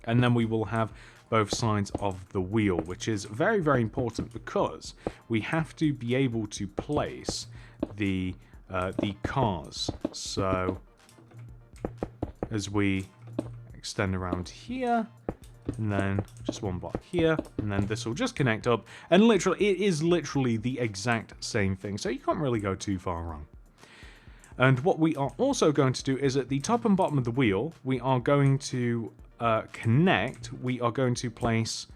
and then we will have both sides of the wheel, which is very, very important because we have to be able to place the cars. So as we extend around here, and then just 1 block here, and then this will just connect up, and literally, it is literally the exact same thing, so you can't really go too far wrong. And what we are also going to do is at the top and bottom of the wheel, we are going to we are going to place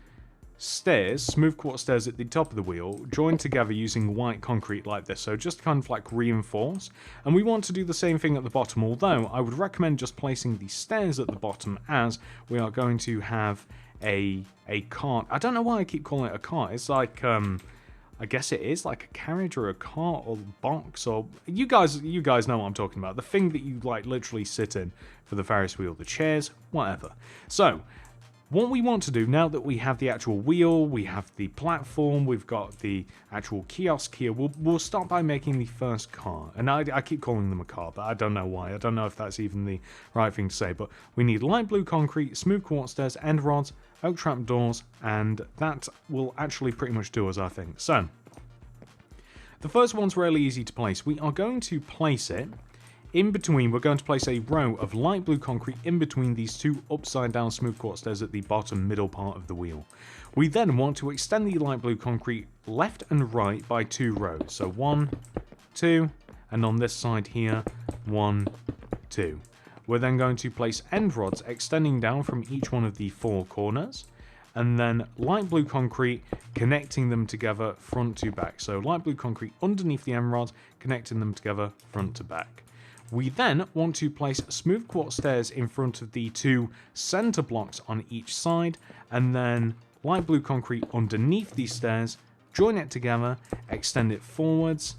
stairs, smooth quartz stairs at the top of the wheel, joined together using white concrete like this, so just kind of like reinforce. And we want to do the same thing at the bottom, although I would recommend just placing the stairs at the bottom, as we are going to have a cart. I don't know why I keep calling it a cart. It's like I guess it is like a carriage or a cart or box, or you guys know what I'm talking about. The thing that you like literally sit in for the Ferris wheel, the chairs, whatever. So what we want to do now that we have the actual wheel, we have the platform, we've got the actual kiosk here, we'll start by making the first car. And I keep calling them a car, but I don't know why. I don't know if that's even the right thing to say, but we need light blue concrete, smooth quartz stairs, end rods, oak trap doors, and that will actually pretty much do us, I think. So the first one's really easy to place. We are going to place it in between. We're going to place a row of light blue concrete in between these 2 upside down smooth quartz stairs at the bottom middle part of the wheel. We then want to extend the light blue concrete left and right by 2 rows. So 1, 2, and on this side here, 1, 2. We're then going to place end rods extending down from each one of the 4 corners, and then light blue concrete connecting them together front to back. So light blue concrete underneath the end rods, connecting them together front to back. We then want to place smooth quartz stairs in front of the 2 center blocks on each side, and then light blue concrete underneath these stairs, join it together, extend it forwards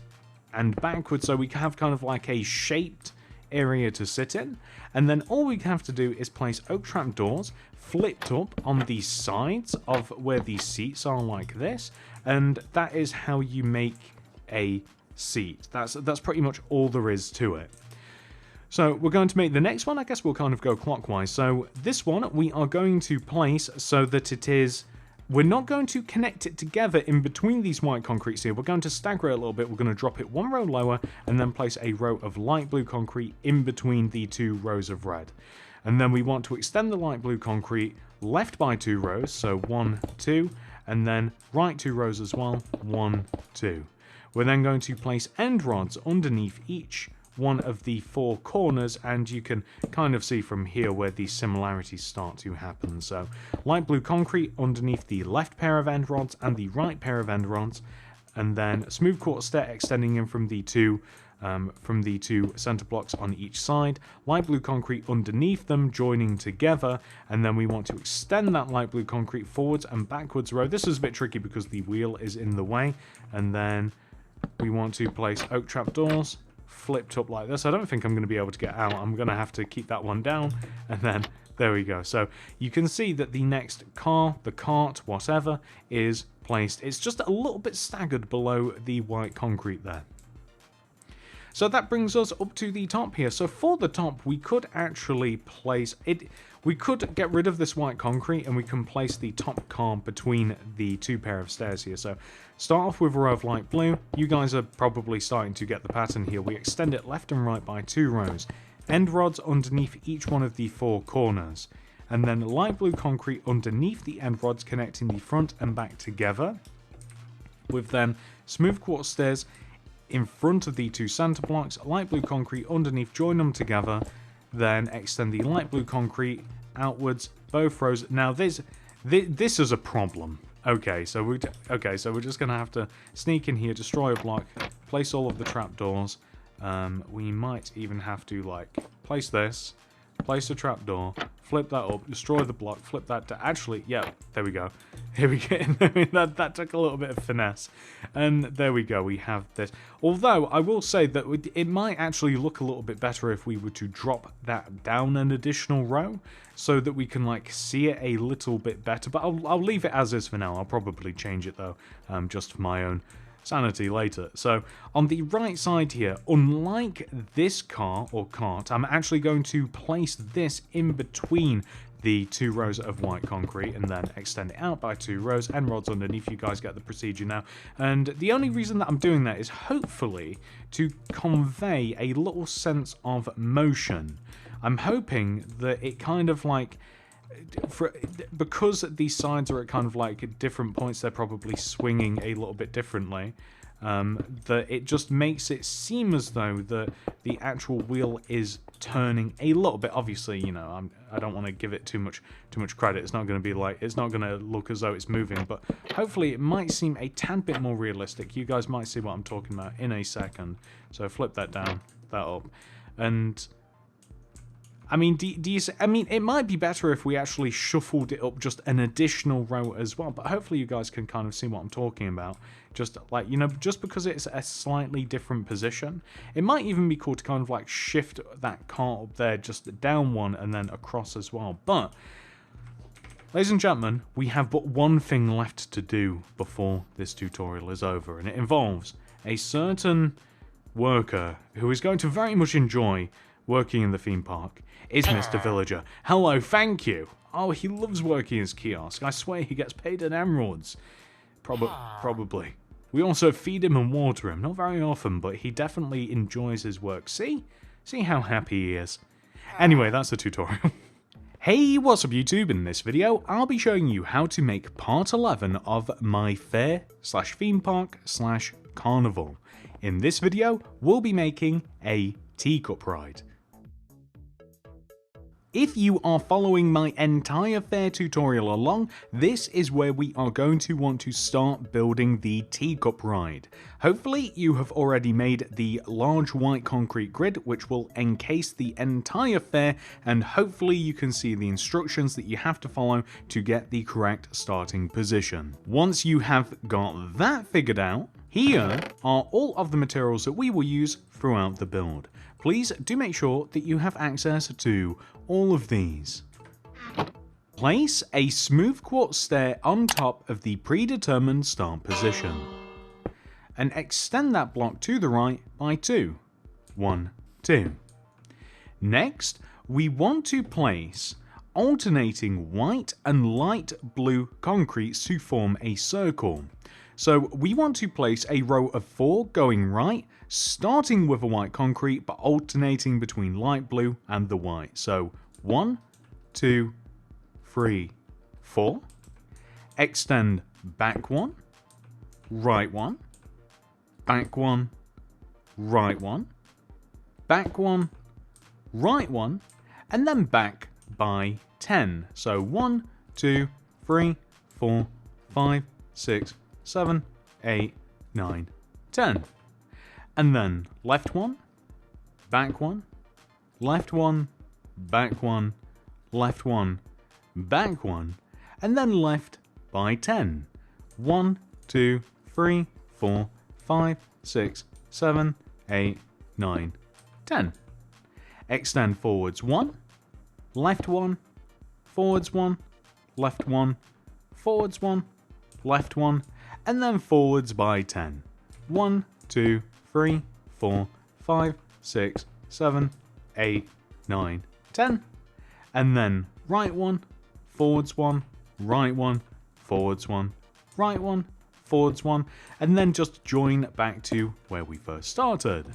and backwards, so we have kind of like a shaped area to sit in. And then all we have to do is place oak trap doors flipped up on the sides of where these seats are like this, and that is how you make a seat. That's pretty much all there is to it. So we're going to make the next one. I guess we'll kind of go clockwise. So this one we are going to place so that it is, we're not going to connect it together in between these white concretes here. We're going to stagger it a little bit. We're going to drop it 1 row lower and then place a row of light blue concrete in between the 2 rows of red. And then we want to extend the light blue concrete left by 2 rows. So 1, 2, and then right 2 rows as well. 1, 2. We're then going to place end rods underneath each one of the 4 corners, and you can kind of see from here where these similarities start to happen. So light blue concrete underneath the left pair of end rods and the right pair of end rods, and then smooth quartz stair extending in from the two center blocks on each side, light blue concrete underneath them joining together, and then we want to extend that light blue concrete forwards and backwards row. This is a bit tricky because the wheel is in the way, and then we want to place oak trapdoors flipped up like this. I don't think I'm going to be able to get out. I'm going to have to keep that one down, and then there we go. So you can see that the next car, the cart, whatever, is placed. It's just a little bit staggered below the white concrete there. So that brings us up to the top here. So for the top, we could actually place it. We could get rid of this white concrete and we can place the top car between the 2 pair of stairs here. So start off with a row of light blue. You guys are probably starting to get the pattern here. We extend it left and right by 2 rows. End rods underneath each one of the 4 corners. And then light blue concrete underneath the end rods connecting the front and back together. With then smooth quartz stairs in front of the 2 center blocks, light blue concrete underneath, join them together, then extend the light blue concrete outwards, both rows. Now this is a problem. Okay, so we're just gonna have to sneak in here, destroy a block, place all of the trapdoors. We might even have to like place this, place a trapdoor, flip that up, destroy the block, flip that to actually, yeah, there we go. Here we go. I mean, that took a little bit of finesse. And there we go, we have this. Although, I will say that it might actually look a little bit better if we were to drop that down an additional row, so that we can, like, see it a little bit better. But I'll leave it as is for now. I'll probably change it, though, just for my own sanity later. So, on the right side here, unlike this car, or cart, I'm actually going to place this in between the 2 rows of white concrete and then extend it out by 2 rows, end rods underneath. You guys get the procedure now. And the only reason that I'm doing that is hopefully to convey a little sense of motion. I'm hoping that it kind of like, because these sides are at kind of like different points, they're probably swinging a little bit differently. That it just makes it seem as though the actual wheel is turning a little bit. Obviously, you know, I don't want to give it too much credit. It's not going to be like, it's not going to look as though it's moving, but hopefully it might seem a tad bit more realistic. You guys might see what I'm talking about in a second. So flip that down, that up, and I mean, I mean, it might be better if we actually shuffled it up just an additional row as well, but hopefully you guys can kind of see what I'm talking about. Just like, you know, just because it's a slightly different position, it might even be cool to kind of like shift that cart up there just down one and then across as well. But, ladies and gentlemen, we have but one thing left to do before this tutorial is over, and it involves a certain worker who is going to very much enjoy working in the theme park. Is Mr. Villager. Hello, thank you. Oh, he loves working his kiosk. I swear he gets paid in emeralds. Probably. We also feed him and water him. Not very often, but he definitely enjoys his work. See? See how happy he is. Anyway, that's the tutorial. Hey, what's up YouTube? In this video, I'll be showing you how to make part 11 of my fair/theme park/carnival. In this video, we'll be making a Teacup Ride. If you are following my entire fair tutorial along, this is where we are going to want to start building the Teacup Ride. Hopefully you have already made the large white concrete grid which will encase the entire fair, and hopefully you can see the instructions that you have to follow to get the correct starting position. Once you have got that figured out, here are all of the materials that we will use throughout the build. Please do make sure that you have access to all of these. Place a smooth quartz stair on top of the predetermined start position, and extend that block to the right by 2. 1, 2. Next, we want to place alternating white and light blue concrete to form a circle. So we want to place a row of 4 going right, starting with a white concrete but alternating between light blue and the white. So 1, 2, 3, 4. Extend back 1, right 1, back one, right one, back one, right one, and then back by 10. So 1, 2, 3, 4, 5, 6, 7, 8, 9, 10. And then left one, back one, left one, back one, left one, back one, and then left by 10. 1, 2, 3, 4, 5, 6, 7, 8, 9, 10. Extend forwards 1, left 1, forwards 1, left 1, forwards 1, left 1, and then forwards by 10. 1, 2, 3, 4, 5, 6, 7, 8, 9, 10. And then right 1, forwards 1, right 1, forwards 1, right 1, forwards 1, and then just join back to where we first started.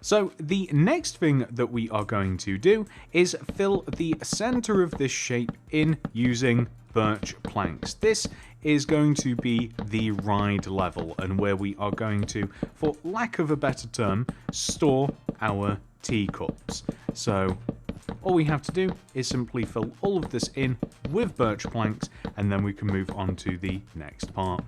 So the next thing that we are going to do is fill the center of this shape in using birch planks. This is going to be the ride level and where we are going to, for lack of a better term, store our teacups. So all we have to do is simply fill all of this in with birch planks, and then we can move on to the next part.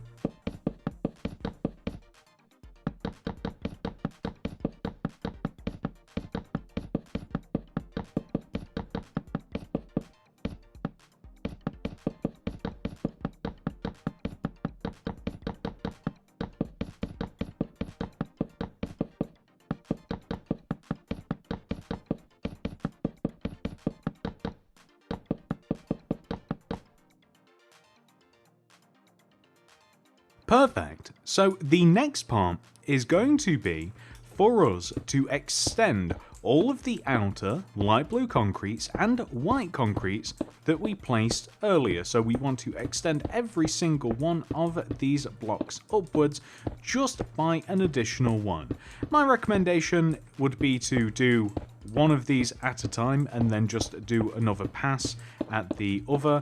Perfect. So the next part is going to be for us to extend all of the outer light blue concretes and white concretes that we placed earlier. So we want to extend every single one of these blocks upwards just by an additional one. My recommendation would be to do one of these at a time and then just do another pass at the other,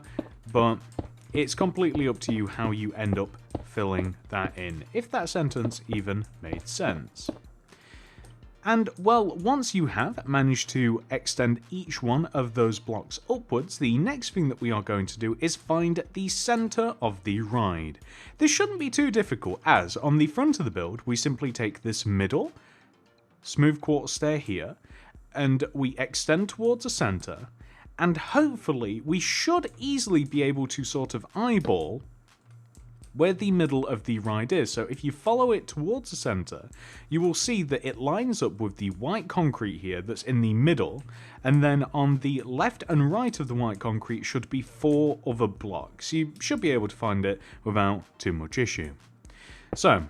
but it's completely up to you how you end up filling that in, if that sentence even made sense. And well, once you have managed to extend each one of those blocks upwards, the next thing that we are going to do is find the center of the ride. This shouldn't be too difficult, as on the front of the build, we simply take this middle smooth quartz stair here, and we extend towards the center, and hopefully we should easily be able to sort of eyeball where the middle of the ride is. So if you follow it towards the center, you will see that it lines up with the white concrete here that's in the middle, and then on the left and right of the white concrete should be 4 other blocks. You should be able to find it without too much issue. So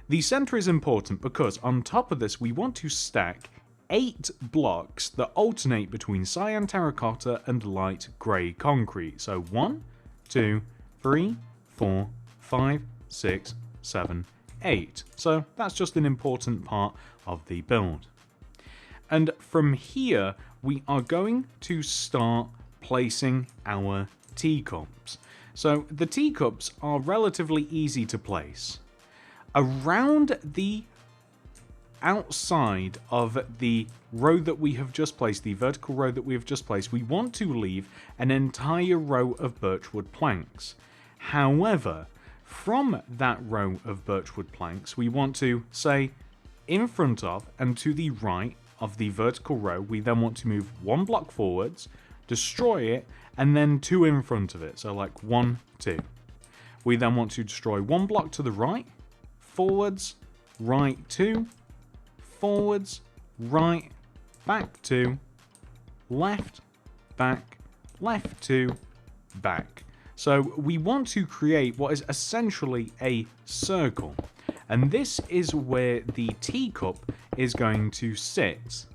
the center is important because on top of this we want to stack 8 blocks that alternate between cyan terracotta and light grey concrete. So 1, 2, 3, 4, 5, 6, 7, 8. So that's just an important part of the build. And from here, we are going to start placing our teacups. So the teacups are relatively easy to place. Around the outside of the row that we have just placed, the vertical row that we have just placed, we want to leave an entire row of birchwood planks. However, from that row of birchwood planks, we want to, say, in front of and to the right of the vertical row, we then want to move 1 block forwards, destroy it, and then 2 in front of it. So like 1, 2. We then want to destroy 1 block to the right, forwards, right 2, forwards, right, back 2, left, back, left 2, back. So we want to create what is essentially a circle, and this is where the teacup is going to sit.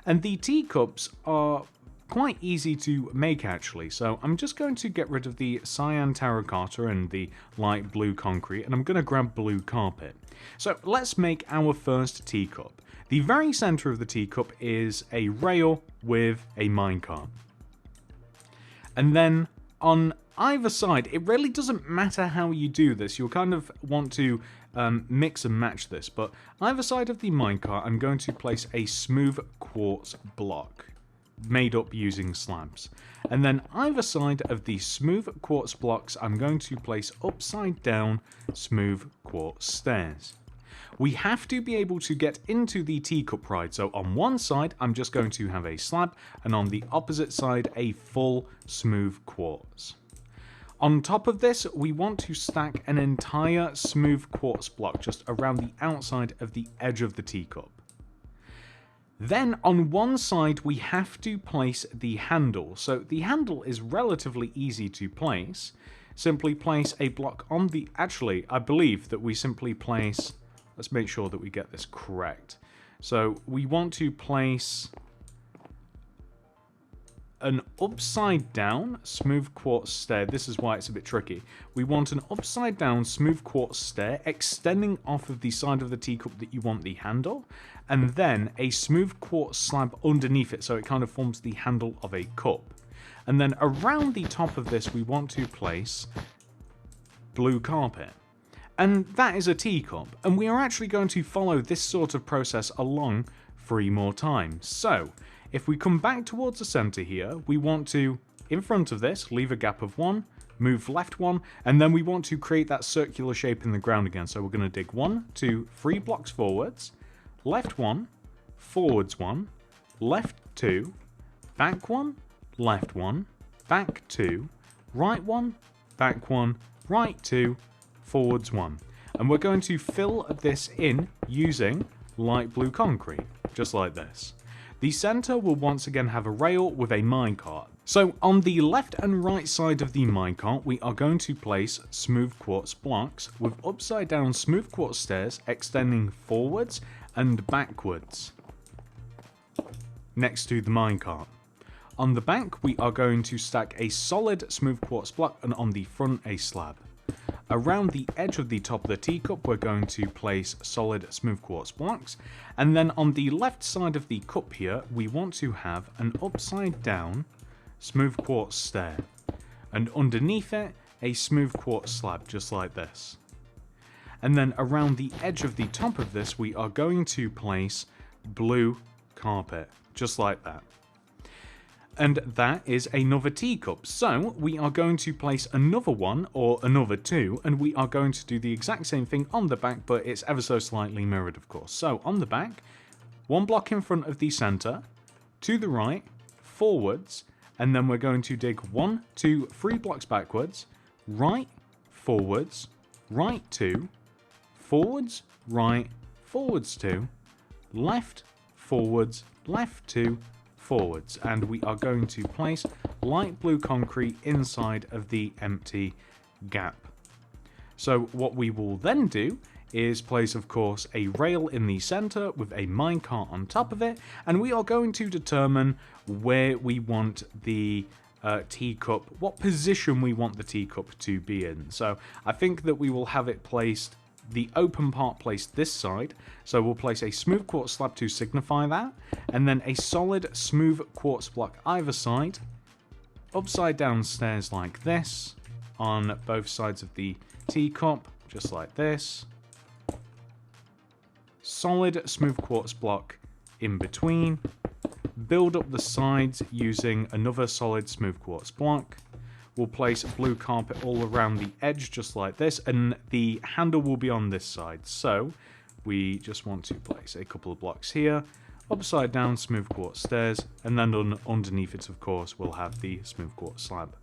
And the teacups are quite easy to make actually, so I'm just going to get rid of the cyan terracotta and the light blue concrete, and I'm going to grab blue carpet. So let's make our first teacup. The very center of the teacup is a rail with a minecart. And then on either side, it really doesn't matter how you do this. You'll kind of want to mix and match this, but either side of the minecart, I'm going to place a smooth quartz block made up using slabs. And then either side of the smooth quartz blocks, I'm going to place upside down smooth quartz stairs. We have to be able to get into the Teacup Ride, so on one side I'm just going to have a slab, and on the opposite side a full smooth quartz. On top of this, we want to stack an entire smooth quartz block just around the outside of the edge of the teacup. Then on one side we have to place the handle. So the handle is relatively easy to place. Simply place a block on the... Actually, I believe that we simply place... Let's make sure that we get this correct. So we want to place an upside down smooth quartz stair. This is why it's a bit tricky. We want an upside down smooth quartz stair extending off of the side of the teacup that you want the handle, and then a smooth quartz slab underneath it, so it kind of forms the handle of a cup. And then around the top of this we want to place blue carpet. And that is a teacup, and we are actually going to follow this sort of process along 3 more times. So if we come back towards the center here, we want to, in front of this, leave a gap of 1, move left 1, and then we want to create that circular shape in the ground again. So we're going to dig 1, 2, 3 blocks forwards, left 1, forwards 1, left 2, back 1, left 1, back 2, right 1, back 1, right 2, forwards 1. And we're going to fill this in using light blue concrete, just like this. The center will once again have a rail with a minecart. So on the left and right side of the minecart, we are going to place smooth quartz blocks with upside down smooth quartz stairs extending forwards and backwards next to the minecart. On the back, we are going to stack a solid smooth quartz block, and on the front a slab. Around the edge of the top of the teacup, we're going to place solid smooth quartz blocks, and then on the left side of the cup here, we want to have an upside down smooth quartz stair, and underneath it, a smooth quartz slab, just like this. And then around the edge of the top of this, we are going to place blue carpet, just like that. And that is another teacup. So we are going to place another one, or another 2, and we are going to do the exact same thing on the back, but it's ever so slightly mirrored, of course. So on the back, 1 block in front of the center, to the right, forwards, and then we're going to dig 1, 2, 3 blocks backwards, right, forwards, right 2, forwards, right, forwards 2, left, forwards, left 2, forwards, and we are going to place light blue concrete inside of the empty gap. So what we will then do is place, of course, a rail in the center with a minecart on top of it, and we are going to determine where we want the teacup, what position we want the teacup to be in. So I think that we will have it placed, the open part placed this side, so we'll place a smooth quartz slab to signify that, and then a solid smooth quartz block either side, upside down stairs like this, on both sides of the teacup, just like this, solid smooth quartz block in between, build up the sides using another solid smooth quartz block. We'll place blue carpet all around the edge, just like this, and the handle will be on this side. So we just want to place a couple of blocks here, upside down smooth quartz stairs, and then underneath it, of course, we'll have the smooth quartz slab.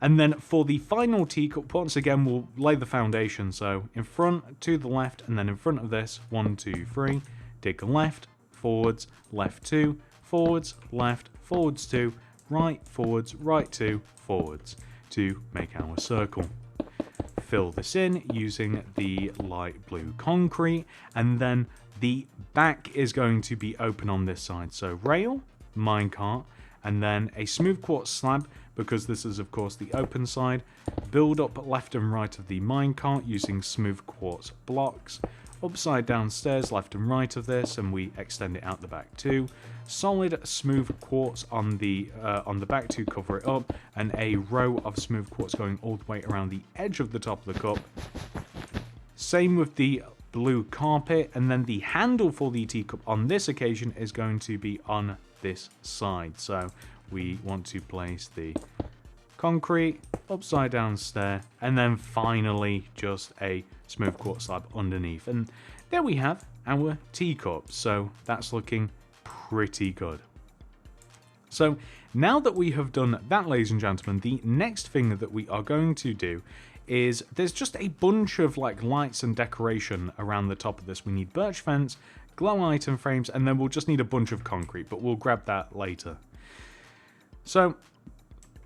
And then for the final teacup, once again, we'll lay the foundation. So in front, to the left, and then in front of this, 1, 2, 3, dig left, forwards, left 2, forwards, left, forwards 2, right, forwards, right 2, forwards, to make our circle. Fill this in using the light blue concrete, and then the back is going to be open on this side. So rail, minecart, and then a smooth quartz slab, because this is of course the open side. Build up left and right of the minecart using smooth quartz blocks. upside down stairs left and right of this, and we extend it out the back too. Solid smooth quartz on the back to cover it up, and a row of smooth quartz going all the way around the edge of the top of the cup. Same with the blue carpet, and then the handle for the teacup on this occasion is going to be on this side. So we want to place the concrete, upside down stair, and then finally just a smooth quartz slab underneath. And there we have our teacup. So that's looking pretty good. So now that we have done that, ladies and gentlemen, the next thing that we are going to do is there's just a bunch of like lights and decoration around the top of this. We need birch fence, glow item frames, and then we'll just need a bunch of concrete, but we'll grab that later. So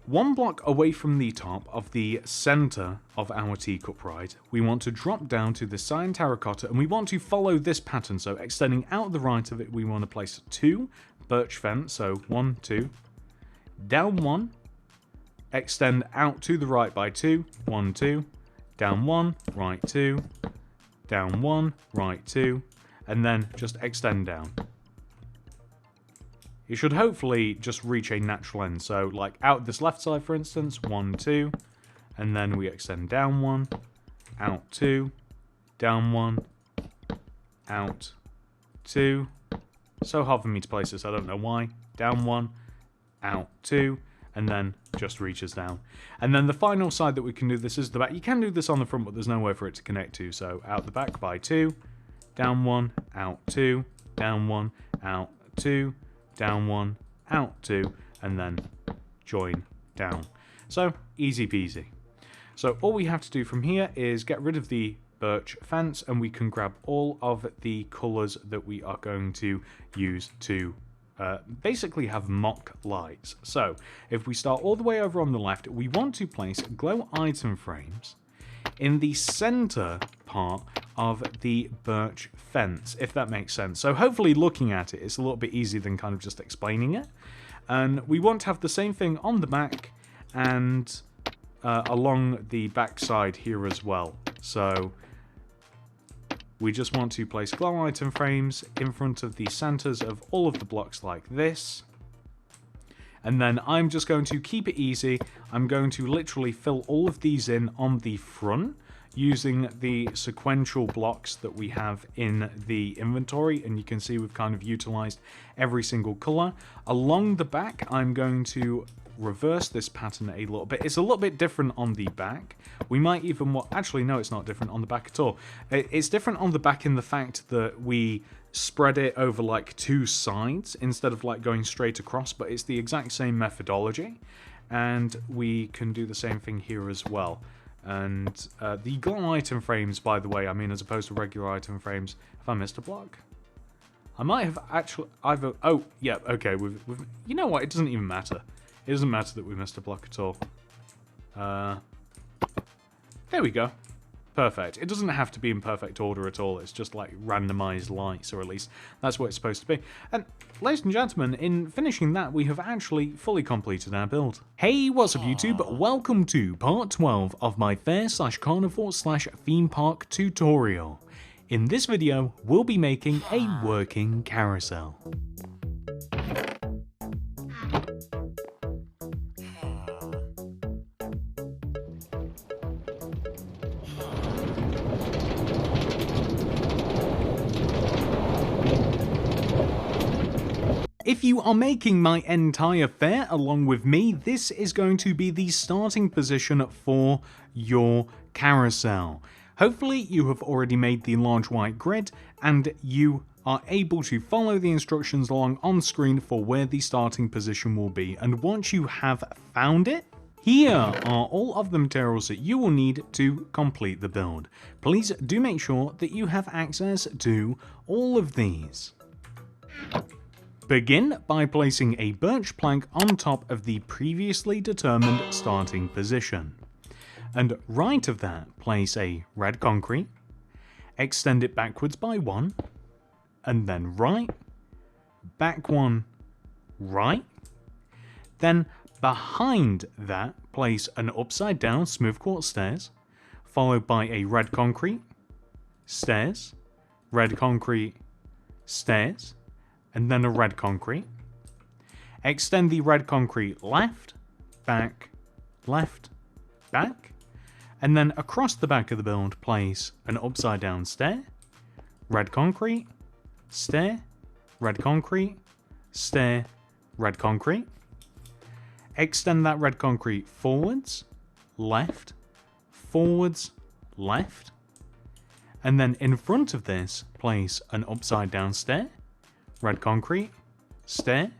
one block away from the top of the center of our Teacup Ride, we want to drop down to the cyan terracotta, and we want to follow this pattern. So extending out the right of it, we want to place 2 birch fence. So 1, 2, down 1, extend out to the right by 2, 1, 2, down 1, right 2, down 1, right 2, and then just extend down. You should hopefully just reach a natural end. So like out this left side, for instance, 1, 2, and then we extend down 1, out 2, down 1, out 2. So hard for me to place this, I don't know why. Down 1, out 2, and then just reaches down. And then the final side that we can do this is the back. You can do this on the front, but there's nowhere for it to connect to. So out the back by 2, down 1, out 2, down 1, out 2, down 1, out 2, and then join down. So easy peasy. So all we have to do from here is get rid of the birch fence, and we can grab all of the colours that we are going to use to basically have mock lights. So if we start all the way over on the left, we want to place glow item frames in the center part of the birch fence, if that makes sense. So hopefully looking at it, it's a little bit easier than kind of just explaining it. And we want to have the same thing on the back and along the back side here as well. So we just want to place glow item frames in front of the centers of all of the blocks like this. And then I'm just going to keep it easy. I'm going to literally fill all of these in on the front using the sequential blocks that we have in the inventory. And you can see we've kind of utilized every single color. Along the back, I'm going to reverse this pattern a little bit. It's a little bit different on the back. We might even, actually no, it's not different on the back at all. It's different on the back in the fact that we spread it over like 2 sides instead of like going straight across, but it's the exact same methodology, and we can do the same thing here as well. And the glow item frames, by the way, I mean as opposed to regular item frames, have I missed a block? I might have actually either, oh yeah, okay, we've you know what, it doesn't even matter. It doesn't matter that we missed a block at all. There we go. Perfect. It doesn't have to be in perfect order at all. It's just like randomized lights, or at least that's what it's supposed to be. And ladies and gentlemen, in finishing that, we have actually fully completed our build. Hey, what's up YouTube? Welcome to part 12 of my fair/carnival/theme park tutorial. In this video, we'll be making a working carousel. If you are making my entire fair along with me, this is going to be the starting position for your carousel. Hopefully you have already made the large white grid and you are able to follow the instructions along on screen for where the starting position will be. And once you have found it, here are all of the materials that you will need to complete the build. Please do make sure that you have access to all of these. Begin by placing a birch plank on top of the previously determined starting position. And right of that, place a red concrete, extend it backwards by 1, and then right, back 1, right. Then behind that, place an upside down smooth quartz stairs, followed by a red concrete, stairs, red concrete, stairs, and then a red concrete. Extend the red concrete left, back, and then across the back of the build place an upside down stair, red concrete, stair, red concrete, stair, red concrete. Extend that red concrete forwards, left, forwards, left, and then in front of this place an upside down stair, red concrete, stair,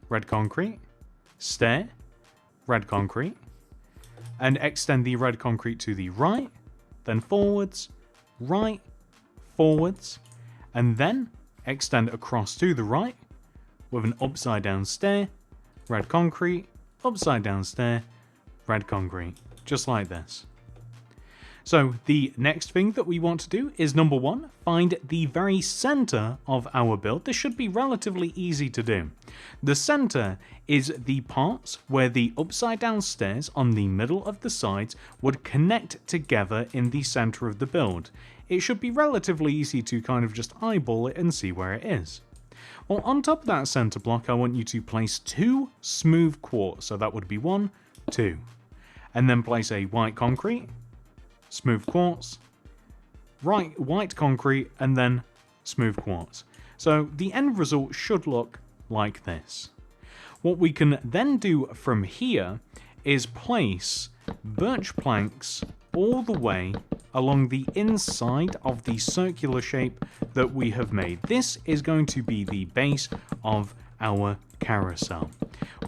red concrete, stair, red concrete, and extend the red concrete to the right, then forwards, right, forwards, and then extend across to the right with an upside down stair, red concrete, upside down stair, red concrete, just like this. So the next thing that we want to do is number 1, find the very center of our build. This should be relatively easy to do. The center is the parts where the upside down stairs on the middle of the sides would connect together in the center of the build. It should be relatively easy to kind of just eyeball it and see where it is. Well, on top of that center block, I want you to place 2 smooth quartz. So that would be 1, 2. And then place a white concrete, smooth quartz, white concrete, and then smooth quartz. So the end result should look like this. What we can then do from here is place birch planks all the way along the inside of the circular shape that we have made. This is going to be the base of our carousel.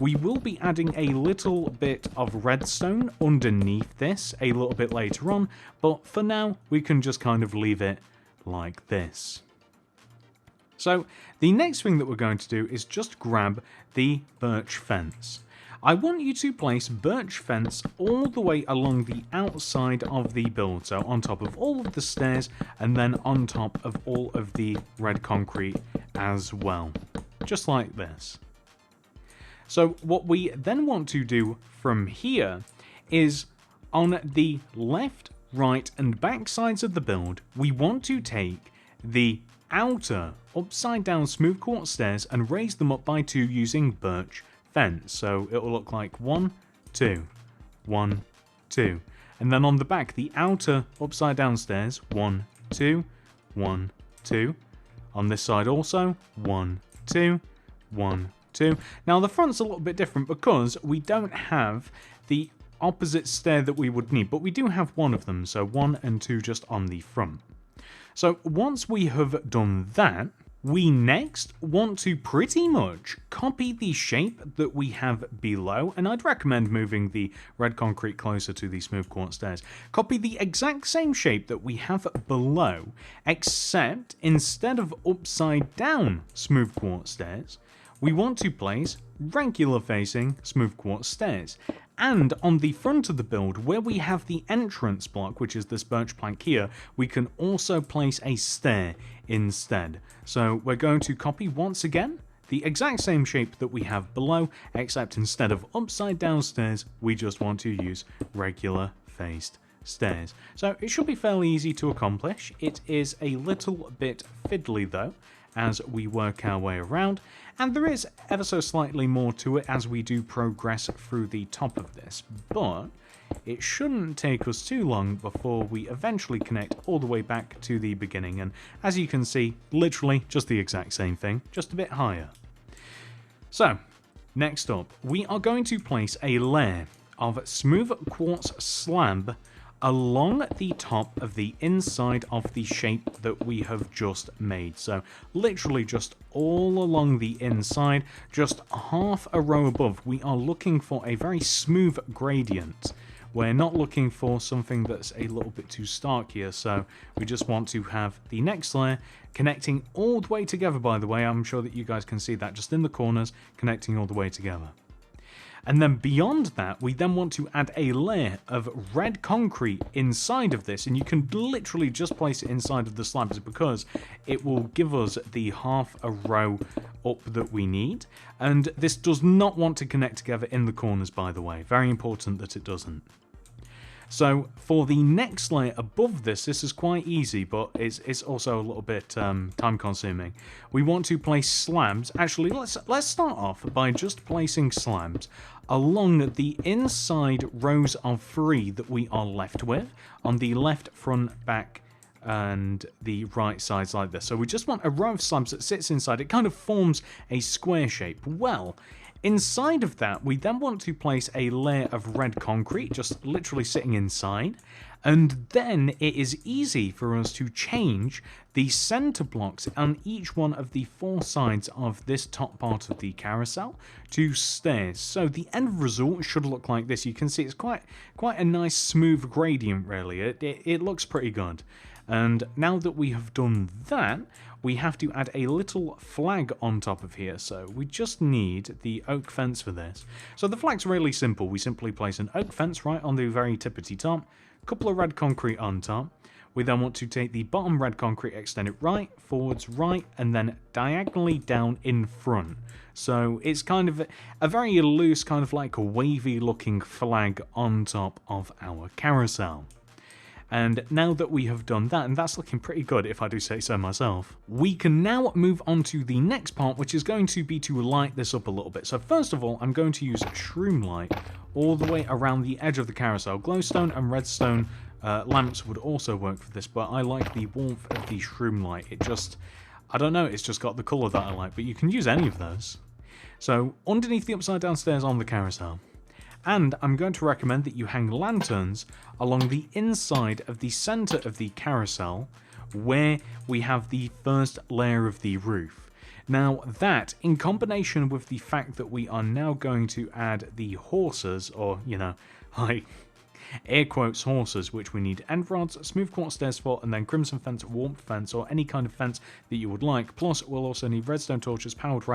We will be adding a little bit of redstone underneath this a little bit later on, but for now we can just kind of leave it like this. So the next thing that we're going to do is just grab the birch fence. I want you to place birch fence all the way along the outside of the build, so on top of all of the stairs and then on top of all of the red concrete as well, just like this. So what we then want to do from here is on the left, right and back sides of the build, we want to take the outer upside down smooth quartz stairs and raise them up by 2 using birch fence. So it will look like 1, 2, 1, 2. And then on the back, the outer upside down stairs, 1, 2, 1, 2. On this side also, 1, 2, 1, 2. Now the front's a little bit different because we don't have the opposite stair that we would need, but we do have one of them, so 1 and 2 just on the front. So once we have done that, we next want to pretty much copy the shape that we have below, and I'd recommend moving the red concrete closer to the smooth quartz stairs. Copy the exact same shape that we have below, except instead of upside down smooth quartz stairs, we want to place regular facing smooth quartz stairs. And on the front of the build, where we have the entrance block, which is this birch plank here, we can also place a stair instead. So we're going to copy once again the exact same shape that we have below, except instead of upside down stairs, we just want to use regular faced stairs. So it should be fairly easy to accomplish. It is a little bit fiddly though, as we work our way around, and there is ever so slightly more to it as we do progress through the top of this, but it shouldn't take us too long before we eventually connect all the way back to the beginning, and as you can see, literally just the exact same thing, just a bit higher. So, next up, we are going to place a layer of smooth quartz slab along the top of the inside of the shape that we have just made. So literally just all along the inside, just half a row above, we are looking for a very smooth gradient. We're not looking for something that's a little bit too stark here, so we just want to have the next layer connecting all the way together, by the way. I'm sure that you guys can see that just in the corners, connecting all the way together. And then beyond that, we then want to add a layer of red concrete inside of this, and you can literally just place it inside of the slabs because it will give us the half a row up that we need. And this does not want to connect together in the corners, by the way. Very important that it doesn't. So for the next layer above this, this is quite easy, but it's also a little bit time consuming. We want to place slabs. Actually, let's start off by just placing slabs along the inside rows of 3 that we are left with on the left, front, back, and the right sides like this. So we just want a row of slabs that sits inside. It kind of forms a square shape. Well, inside of that, we then want to place a layer of red concrete, just literally sitting inside. And then it is easy for us to change the center blocks on each one of the 4 sides of this top part of the carousel to stairs. So the end result should look like this. You can see it's quite a nice smooth gradient, really. It looks pretty good. And now that we have done that, we have to add a little flag on top of here. So we just need the oak fence for this. So the flag's really simple. We simply place an oak fence right on the very tippity top, a couple of red concrete on top. We then want to take the bottom red concrete, extend it right, forwards, right, and then diagonally down in front. So it's kind of a very loose, kind of like a wavy looking flag on top of our carousel. And now that we have done that, and that's looking pretty good if I do say so myself, we can now move on to the next part, which is going to be to light this up a little bit. So first of all, I'm going to use shroom light all the way around the edge of the carousel. Glowstone and redstone lamps would also work for this, but I like the warmth of the shroom light. It just, I don't know, it's just got the colour that I like, but you can use any of those. So underneath the upside down stairs on the carousel. And I'm going to recommend that you hang lanterns along the inside of the center of the carousel where we have the first layer of the roof. Now that, in combination with the fact that we are now going to add the horses, or, you know, like, air quotes horses, which we need end rods, smooth quartz stairs for, and then crimson fence, warmth fence, or any kind of fence that you would like. Plus, we'll also need redstone torches, powered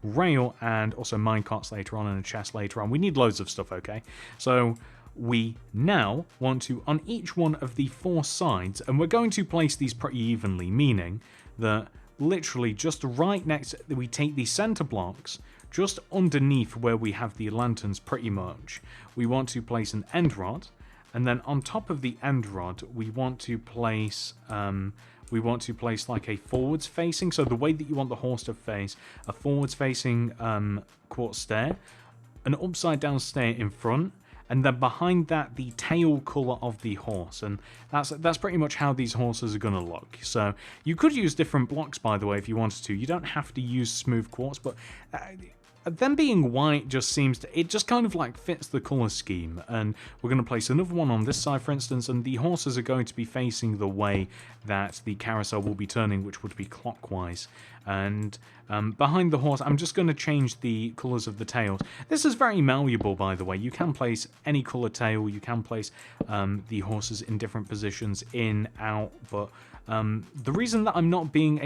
rail, and also minecarts later on, and a chest later on. We need loads of stuff, okay? So we now want to, on each one of the 4 sides, and we're going to place these pretty evenly, meaning that literally just right next, we take the center blocks, just underneath where we have the lanterns pretty much, we want to place an end rod. And then on top of the end rod, we want to place like a forwards facing. So the way that you want the horse to face, a forwards facing quartz stair, an upside down stair in front, and then behind that the tail color of the horse. And that's pretty much how these horses are going to look. So you could use different blocks, by the way, if you wanted to. You don't have to use smooth quartz, but them being white just seems to, it just kind of like fits the color scheme. And we're going to place another one on this side, for instance, and the horses are going to be facing the way that the carousel will be turning, which would be clockwise. And behind the horse, I'm just going to change the colors of the tails. This is very malleable, by the way. You can place any color tail. You can place the horses in different positions, in, out, but the reason that I'm not being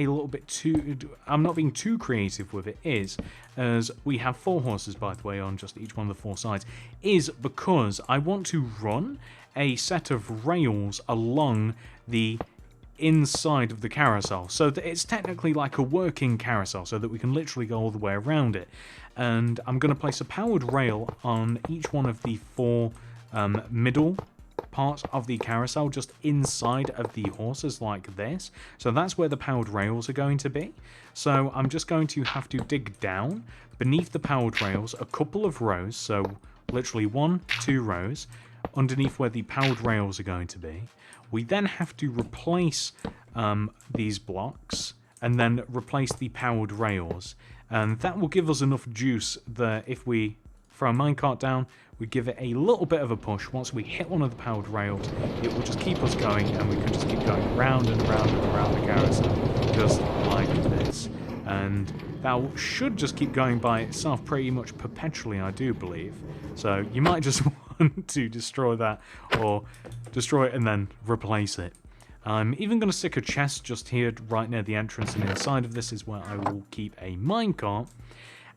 too creative with it is, as we have 4 horses, by the way, on just each one of the 4 sides, is because I want to run a set of rails along the inside of the carousel, so that it's technically like a working carousel, so that we can literally go all the way around it. And I'm going to place a powered rail on each one of the 4 middle part of the carousel, just inside of the horses like this. So that's where the powered rails are going to be. So I'm just going to have to dig down beneath the powered rails a couple of rows, so literally 1, 2 rows underneath where the powered rails are going to be. We then have to replace these blocks and then replace the powered rails, and that will give us enough juice that if we throw a minecart down, we give it a little bit of a push. Once we hit one of the powered rails, it will just keep us going, and we can just keep going round and round and around the carousel, just like this. And that should just keep going by itself pretty much perpetually, I do believe. So you might just want to destroy that, or destroy it and then replace it. I'm even going to stick a chest just here right near the entrance, and inside of this is where I will keep a minecart.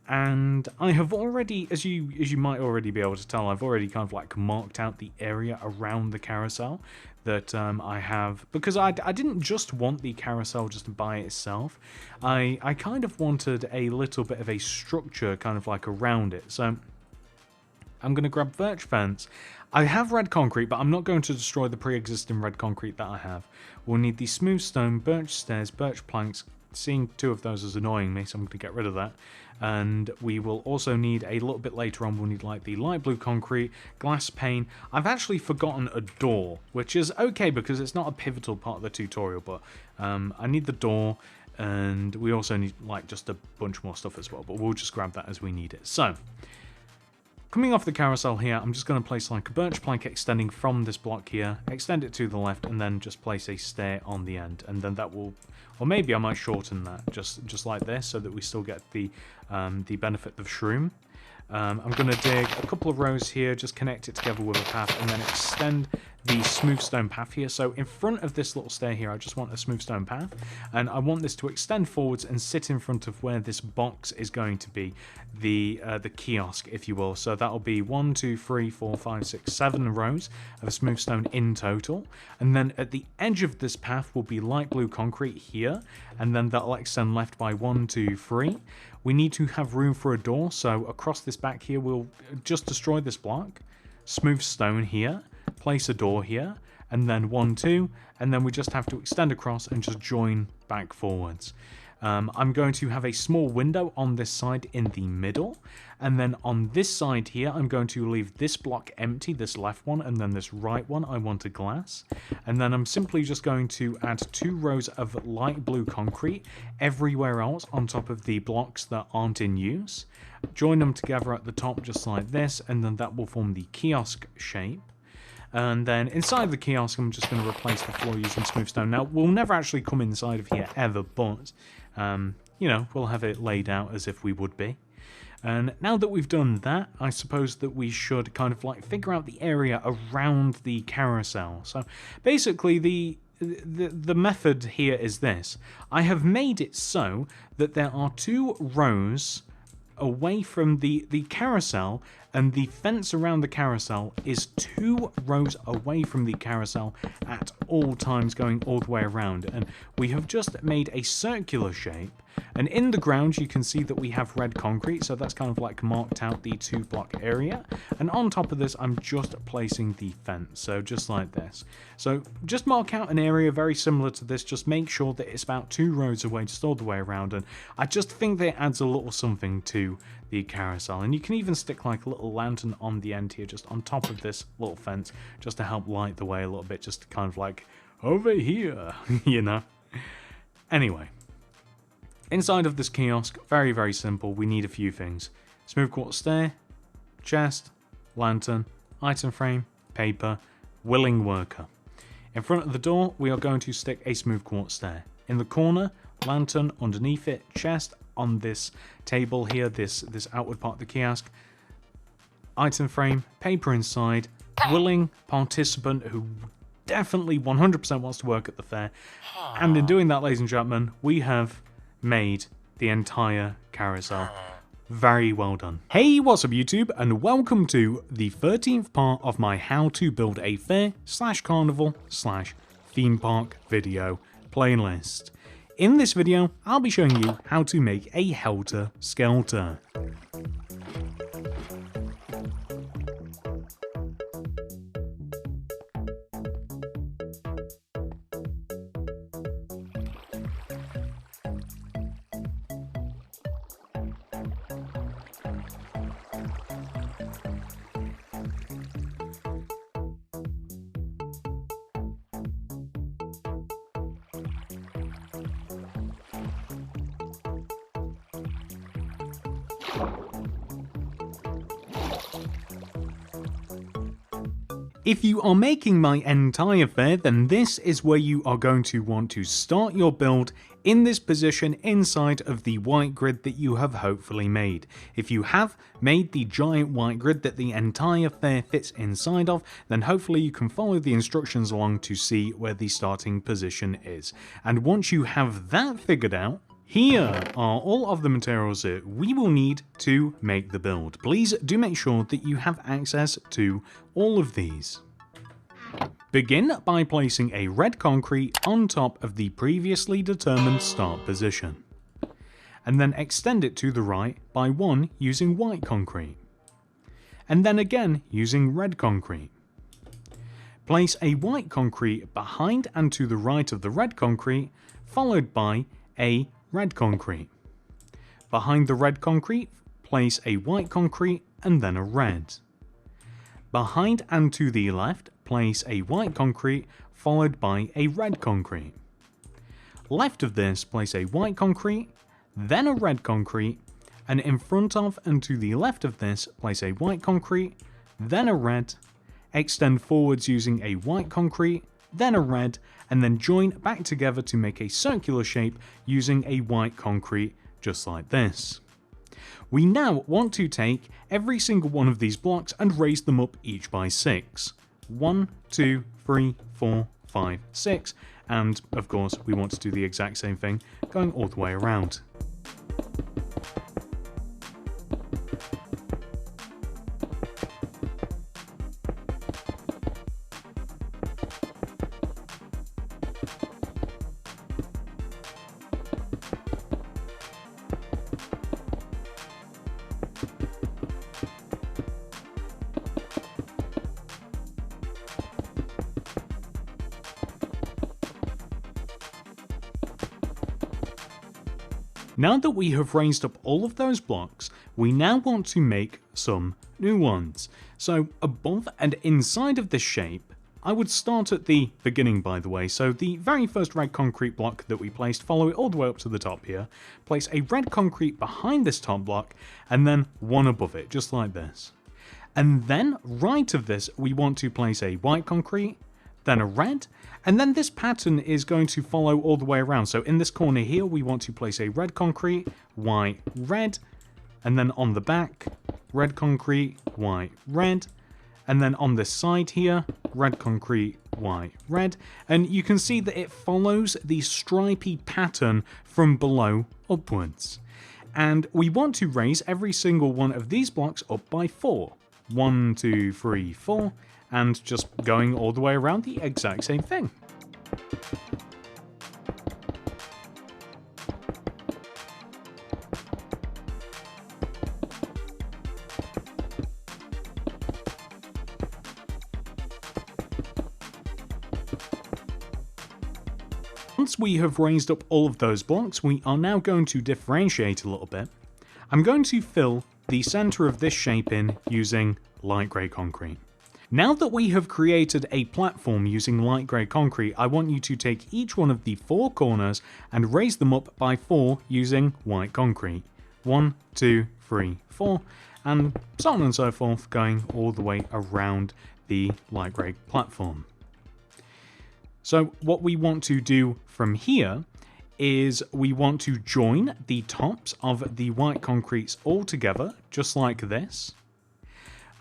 And I have already, as you might already be able to tell, I've already kind of like marked out the area around the carousel that I have, because I didn't just want the carousel just by itself. I kind of wanted a little bit of a structure kind of like around it. So I'm going to grab birch fence. I have red concrete, but I'm not going to destroy the pre-existing red concrete that I have. We'll need the smooth stone, birch stairs, birch planks. Seeing 2 of those is annoying me, so I'm going to get rid of that. And we will also need, a little bit later on, we'll need like the light blue concrete, glass pane. I've actually forgotten a door, which is okay because it's not a pivotal part of the tutorial, but I need the door, and we also need like just a bunch more stuff as well, but we'll just grab that as we need it. So, coming off the carousel here, I'm just going to place like a birch plank extending from this block here, extend it to the left, and then just place a stair on the end, and then that will, or maybe I might shorten that just like this, so that we still get the benefit of shroom. I'm going to dig a couple of rows here, just connect it together with a path, and then extend the smooth stone path here. So in front of this little stair here, I just want a smooth stone path, and I want this to extend forwards and sit in front of where this box is going to be, the kiosk, if you will. So that'll be 1, 2, 3, 4, 5, 6, 7 rows of smooth stone in total, and then at the edge of this path will be light blue concrete here, and then that'll extend left by 1, 2, 3. We need to have room for a door, so across this back here, we'll just destroy this block, smooth stone here, place a door here, and then 1, 2, and then we just have to extend across and just join back forwards. I'm going to have a small window on this side in the middle, and then on this side here, I'm going to leave this block empty, this left one, and then this right one, I want a glass. And then I'm simply just going to add 2 rows of light blue concrete everywhere else on top of the blocks that aren't in use. Join them together at the top just like this, and then that will form the kiosk shape. And then inside the kiosk, I'm just going to replace the floor using smooth stone. Now, we'll never actually come inside of here ever, but, you know, we'll have it laid out as if we would be. And now that we've done that, I suppose that we should kind of like figure out the area around the carousel. So basically, the method here is this. I have made it so that there are 2 rows away from the carousel, and the fence around the carousel is 2 rows away from the carousel at all times, going all the way around. And we have just made a circular shape, and in the ground you can see that we have red concrete, so that's kind of like marked out the 2 block area. And on top of this, I'm just placing the fence, so just like this. So just mark out an area very similar to this, just make sure that it's about 2 rows away, just all the way around, and I just think that it adds a little something to the carousel. And you can even stick like a little lantern on the end here, just on top of this little fence, just to help light the way a little bit, just to kind of like, over here, you know? Anyway, inside of this kiosk, very, very simple. We need a few things. Smooth quartz stair, chest, lantern, item frame, paper, willing worker. In front of the door, we are going to stick a smooth quartz stair. In the corner, lantern, underneath it, chest, on this table here, this outward part of the kiosk, item frame, paper inside, willing participant who definitely 100% wants to work at the fair. And in doing that, ladies and gentlemen, we have made the entire carousel. Very well done. Hey, what's up YouTube, and welcome to the 13th part of my how to build a fair / carnival / theme park video playlist. In this video, I'll be showing you how to make a Helter Skelter. If you are making my entire fair, then this is where you are going to want to start your build, in this position inside of the white grid that you have hopefully made. If you have made the giant white grid that the entire fair fits inside of, then hopefully you can follow the instructions along to see where the starting position is. And once you have that figured out, here are all of the materials that we will need to make the build. Please do make sure that you have access to all of these. Begin by placing a red concrete on top of the previously determined start position, and then extend it to the right by 1 using white concrete, and then again using red concrete. Place a white concrete behind and to the right of the red concrete, followed by a red concrete. Behind the red concrete, place a white concrete and then a red. Behind and to the left, place a white concrete followed by a red concrete. Left of this, place a white concrete, then a red concrete, and in front of and to the left of this, place a white concrete, then a red, extend forwards using a white concrete, then a red, and then join back together to make a circular shape using a white concrete, just like this. We now want to take every single one of these blocks and raise them up each by 6. 1, 2, 3, 4, 5, 6, and of course we want to do the exact same thing going all the way around. Now that we have raised up all of those blocks, we now want to make some new ones. So above and inside of this shape, I would start at the beginning, by the way. So the very first red concrete block that we placed, follow it all the way up to the top here, place a red concrete behind this top block, and then one above it, just like this. And then right of this, we want to place a white concrete, then a red, and then this pattern is going to follow all the way around. So in this corner here, we want to place a red concrete, white, red, and then on the back, red concrete, white, red, and then on this side here, red concrete, white, red, and you can see that it follows the stripy pattern from below upwards. And we want to raise every single one of these blocks up by 4. 1, 2, 3, 4, and just going all the way around the exact same thing. Once we have raised up all of those blocks, we are now going to differentiate a little bit. I'm going to fill the center of this shape in using light grey concrete. Now that we have created a platform using light grey concrete, I want you to take each one of the 4 corners and raise them up by 4 using white concrete. 1, 2, 3, 4, and so on and so forth, going all the way around the light grey platform. So what we want to do from here is we want to join the tops of the white concretes all together, just like this.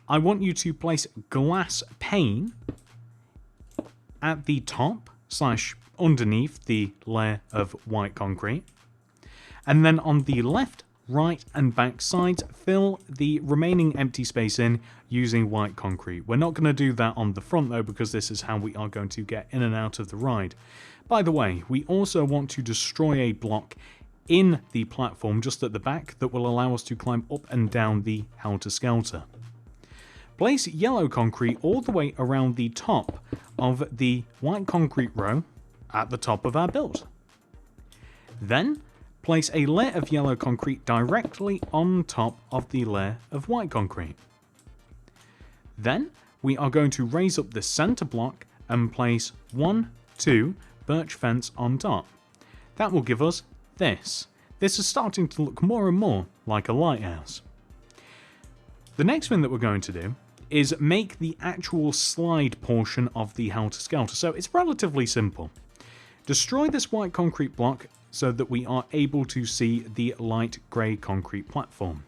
I want you to place glass pane at the top / underneath the layer of white concrete. And then on the left, right and back sides, fill the remaining empty space in using white concrete. We're not going to do that on the front though, because this is how we are going to get in and out of the ride. By the way, we also want to destroy a block in the platform just at the back that will allow us to climb up and down the Helter Skelter. Place yellow concrete all the way around the top of the white concrete row at the top of our build. Then place a layer of yellow concrete directly on top of the layer of white concrete. Then we are going to raise up the center block and place 1, 2 birch fence on top. That will give us this. This is starting to look more and more like a lighthouse. The next thing that we're going to do is make the actual slide portion of the Helter Skelter. So it's relatively simple. Destroy this white concrete block so that we are able to see the light grey concrete platform.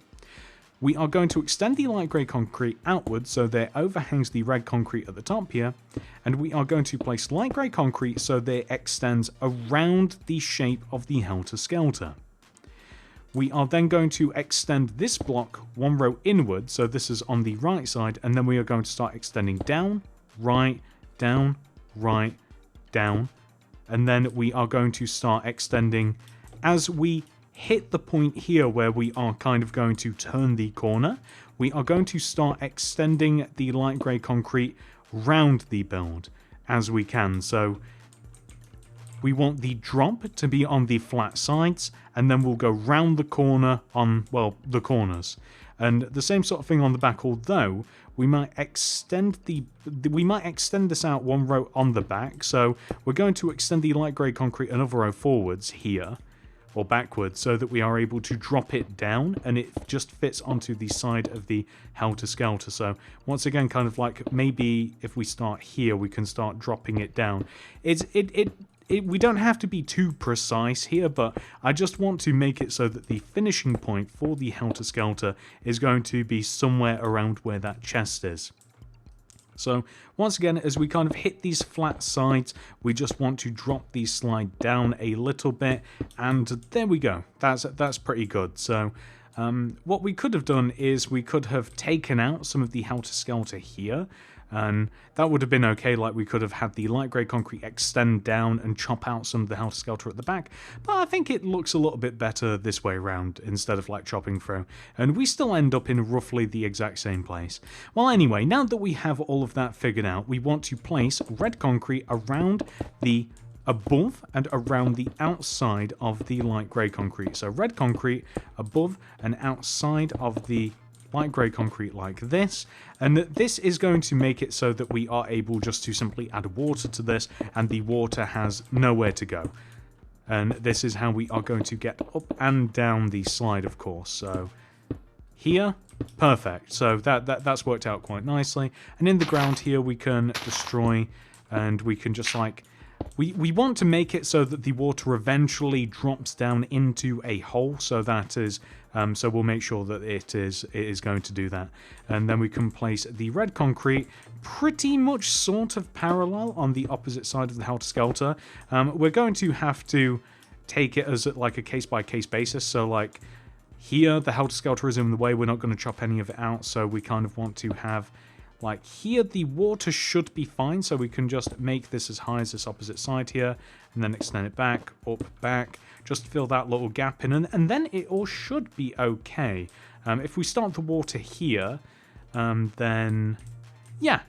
We are going to extend the light grey concrete outwards so that it overhangs the red concrete at the top here, and we are going to place light grey concrete so that it extends around the shape of the Helter Skelter. We are then going to extend this block 1 row inward, so this is on the right side, and then we are going to start extending down, right, down, and then we are going to start extending as we hit the point here where we are kind of going to turn the corner. We are going to start extending the light grey concrete round the build as we can. So we want the drop to be on the flat sides, and then we'll go round the corner on, well, the corners. And the same sort of thing on the back, although we might extend this out one row on the back. So we're going to extend the light grey concrete another row forwards here, or backwards, so that we are able to drop it down and it just fits onto the side of the Helter Skelter. So once again, kind of like maybe if we start here, we can start dropping it down. We don't have to be too precise here, but I just want to make it so that the finishing point for the Helter Skelter is going to be somewhere around where that chest is. So once again, as we kind of hit these flat sides, we just want to drop these slide down a little bit, and there we go. That's pretty good. So what we could have done is we could have taken out some of the Helter Skelter here, and that would have been okay. Like, we could have had the light grey concrete extend down and chop out some of the Helter Skelter at the back, but I think it looks a little bit better this way around instead of like chopping through, and we still end up in roughly the exact same place. Well, anyway, now that we have all of that figured out, we want to place red concrete around the above and around the outside of the light grey concrete. So red concrete above and outside of the light grey concrete like this, and this is going to make it so that we are able just to simply add water to this, and the water has nowhere to go. And this is how we are going to get up and down the slide, of course. So here, perfect. So that's worked out quite nicely. And in the ground here, we can destroy, and we can just like, we want to make it so that the water eventually drops down into a hole, so that is so we'll make sure that it is going to do that. And then we can place the red concrete pretty much sort of parallel on the opposite side of the Helter Skelter. We're going to have to take it as like a case-by-case basis. So like here, the Helter Skelter is in the way. We're not going to chop any of it out, so we kind of want to have, like here, the water should be fine, so we can just make this as high as this opposite side here, and then extend it back, up, back, just to fill that little gap in, and then it all should be okay. If we start the water here, then yeah,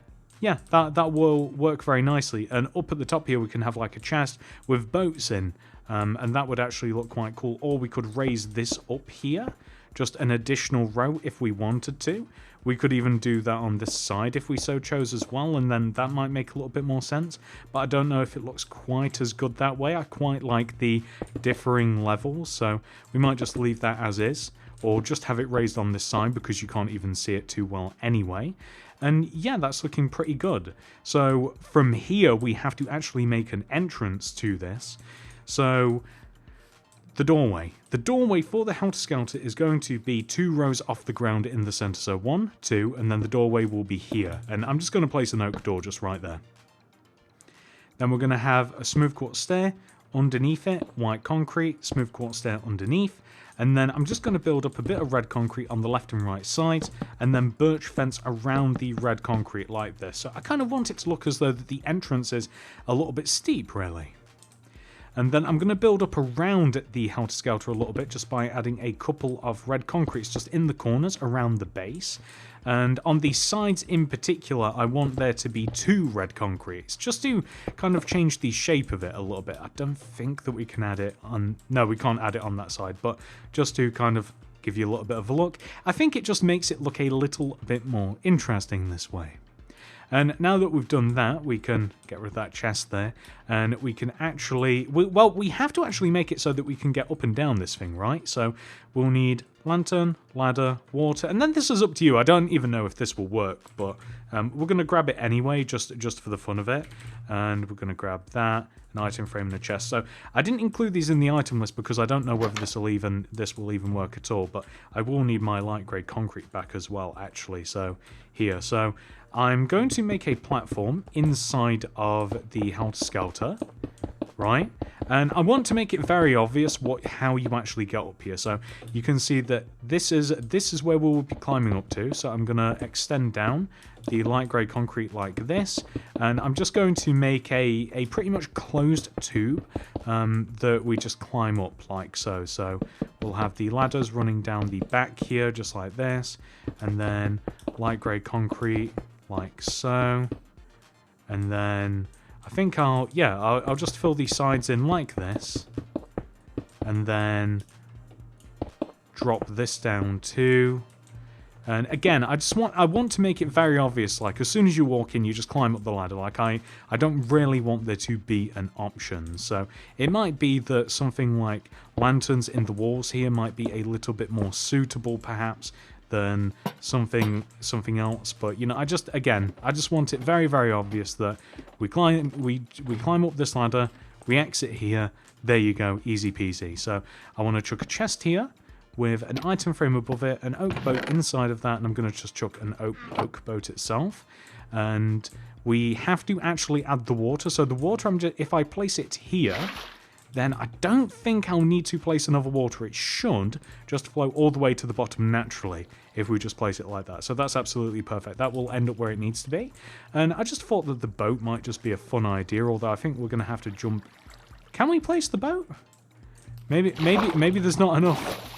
that will work very nicely. And up at the top here, we can have like a chest with boats in, and that would actually look quite cool. Or we could raise this up here, just an additional row if we wanted to. We could even do that on this side if we so chose as well, and then that might make a little bit more sense. But I don't know if it looks quite as good that way. I quite like the differing levels, so we might just leave that as is, or just have it raised on this side because you can't even see it too well anyway. And yeah, that's looking pretty good. So from here, we have to actually make an entrance to this. So the doorway. The doorway for the Helter Skelter is going to be 2 rows off the ground in the center. So 1, 2, and then the doorway will be here. And I'm just going to place an oak door just right there. Then we're going to have a smooth quartz stair underneath it, white concrete, smooth quartz stair underneath. And then I'm just going to build up a bit of red concrete on the left and right sides, and then birch fence around the red concrete like this. So I kind of want it to look as though the entrance is a little bit steep, really. And then I'm going to build up around the Helter Skelter a little bit just by adding a couple of red concretes just in the corners around the base. And on the sides in particular, I want there to be 2 red concretes just to kind of change the shape of it a little bit. I don't think that we can add it on... No, we can't add it on that side, but just to kind of give you a little bit of a look. I think it just makes it look a little bit more interesting this way. And now that we've done that, we can get rid of that chest there, and we can actually... Well, we have to actually make it so that we can get up and down this thing, right? So we'll need lantern, ladder, water, and then this is up to you. I don't even know if this will work, but we're going to grab it anyway, just for the fun of it. And we're going to grab that, an item frame, and a chest. So I didn't include these in the item list because I don't know whether this will even work at all, but I will need my light grey concrete back as well, actually. So here, so I'm going to make a platform inside of the Helter Skelter, right? And I want to make it very obvious how you actually get up here. So you can see that this is where we will be climbing up to. So I'm going to extend down the light grey concrete like this, and I'm just going to make a pretty much closed tube that we just climb up like so. So we'll have the ladders running down the back here just like this, and then light grey concrete like so, And then I think I'll just fill these sides in like this. And then drop this down too. And again, I want to make it very obvious, like as soon as you walk in, you just climb up the ladder. Like I don't really want there to be an option. So it might be that something like lanterns in the walls here might be a little bit more suitable perhaps than something else. But you know, I just want it very, very obvious that we climb up this ladder, we exit here, there you go, easy peasy. So I want to chuck a chest here with an item frame above it, an oak boat inside of that, and I'm going to just chuck an oak boat itself. And we have to actually add the water. So the water, if I place it here, then I don't think I'll need to place another water. It should just flow all the way to the bottom naturally if we just place it like that. So that's absolutely perfect. That will end up where it needs to be. And I just thought that the boat might just be a fun idea, although I think we're going to have to jump. Can we place the boat? Maybe there's not enough.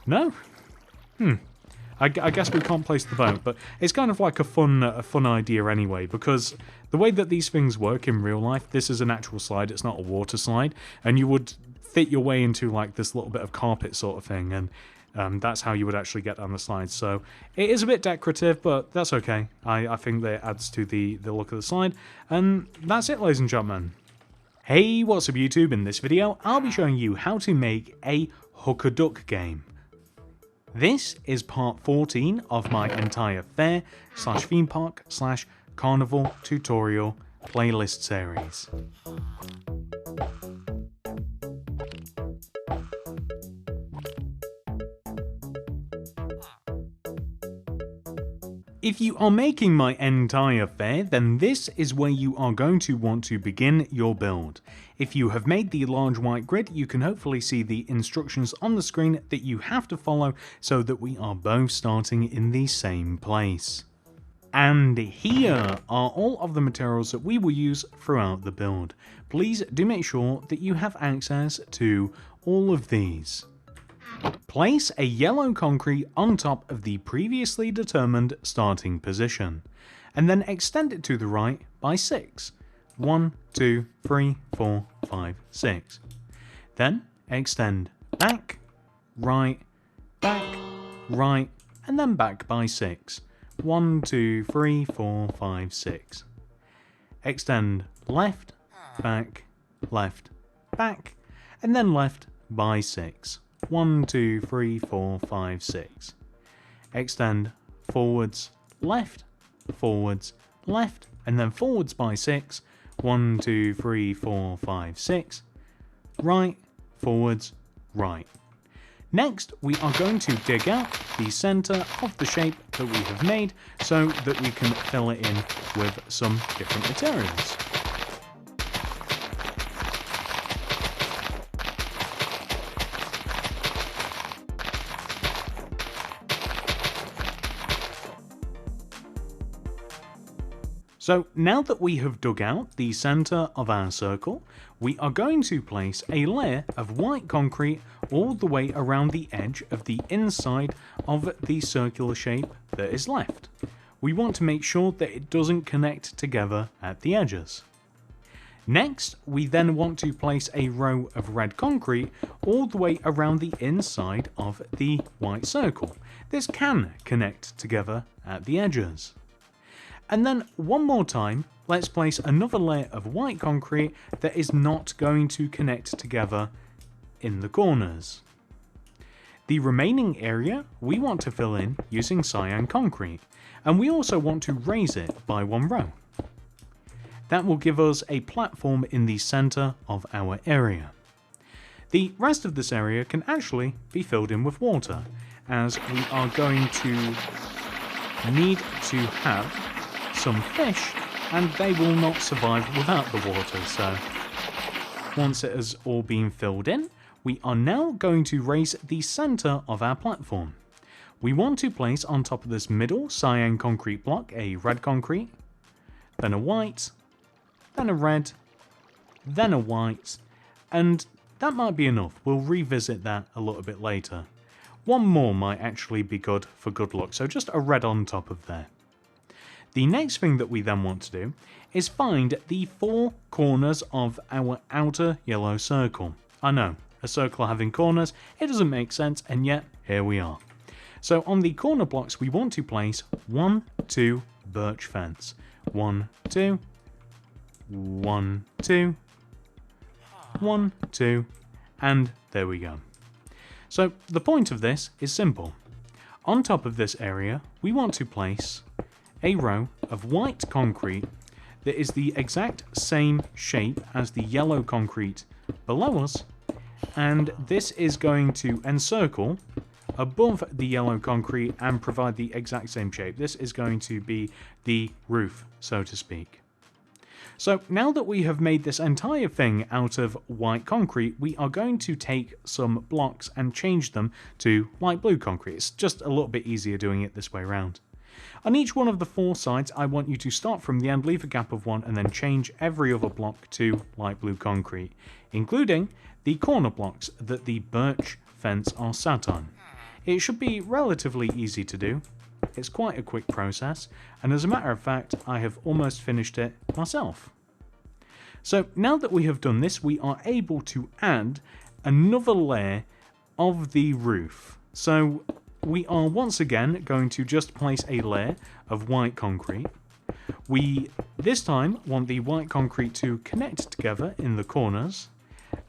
No? I guess we can't place the boat, but it's kind of like a fun idea anyway, because the way that these things work in real life, this is an actual slide, it's not a water slide, and you would fit your way into like this little bit of carpet sort of thing, and that's how you would actually get on the slide. So it is a bit decorative, but that's okay. I think that adds to the look of the slide, and that's it, ladies and gentlemen. Hey, what's up YouTube? In this video, I'll be showing you how to make a hook-a-duck game. This is part 14 of my entire fair / theme park / carnival tutorial playlist series. If you are making my entire fair, then this is where you are going to want to begin your build. If you have made the large white grid, you can hopefully see the instructions on the screen that you have to follow so that we are both starting in the same place. And here are all of the materials that we will use throughout the build. Please do make sure that you have access to all of these. Place a yellow concrete on top of the previously determined starting position, and then extend it to the right by 6. 1, 2, 3, 4, 5, 6. Then extend back, right, and then back by 6. 1, 2, 3, 4, 5, 6. Extend left, back, and then left by 6. 1, 2, 3, 4, 5, 6. Extend forwards, left, and then forwards by 6. 1, 2, 3, 4, 5, 6. Right, forwards, right. Next, we are going to dig out the center of the shape that we have made so that we can fill it in with some different materials. So now that we have dug out the center of our circle, we are going to place a layer of white concrete all the way around the edge of the inside of the circular shape that is left. We want to make sure that it doesn't connect together at the edges. Next, we then want to place a row of red concrete all the way around the inside of the white circle. This can connect together at the edges. And then one more time, let's place another layer of white concrete that is not going to connect together in the corners. The remaining area we want to fill in using cyan concrete, and we also want to raise it by 1 row. That will give us a platform in the center of our area. The rest of this area can actually be filled in with water, as we are going to need to have some fish, and they will not survive without the water. So once it has all been filled in, we are now going to raise the center of our platform. We want to place on top of this middle cyan concrete block a red concrete, then a white, then a red, then a white, and that might be enough. We'll revisit that a little bit later. One more might actually be good for good luck, so just a red on top of there. The next thing that we then want to do is find the 4 corners of our outer yellow circle. I know, a circle having corners, it doesn't make sense, and yet here we are. So on the corner blocks we want to place 1, 2 birch fence. 1, 2, 1, 2, 1, 2, and there we go. So the point of this is simple. On top of this area, we want to place a row of white concrete that is the exact same shape as the yellow concrete below us, and this is going to encircle above the yellow concrete and provide the exact same shape. This is going to be the roof, so to speak. So now that we have made this entire thing out of white concrete, we are going to take some blocks and change them to light blue concrete. It's just a little bit easier doing it this way around. On each one of the 4 sides, I want you to start from the end, leave a gap of 1, and then change every other block to light blue concrete, including the corner blocks that the birch fence are sat on. It should be relatively easy to do. It's quite a quick process, and as a matter of fact, I have almost finished it myself. So now that we have done this, we are able to add another layer of the roof. So we are once again going to just place a layer of white concrete. We this time want the white concrete to connect together in the corners,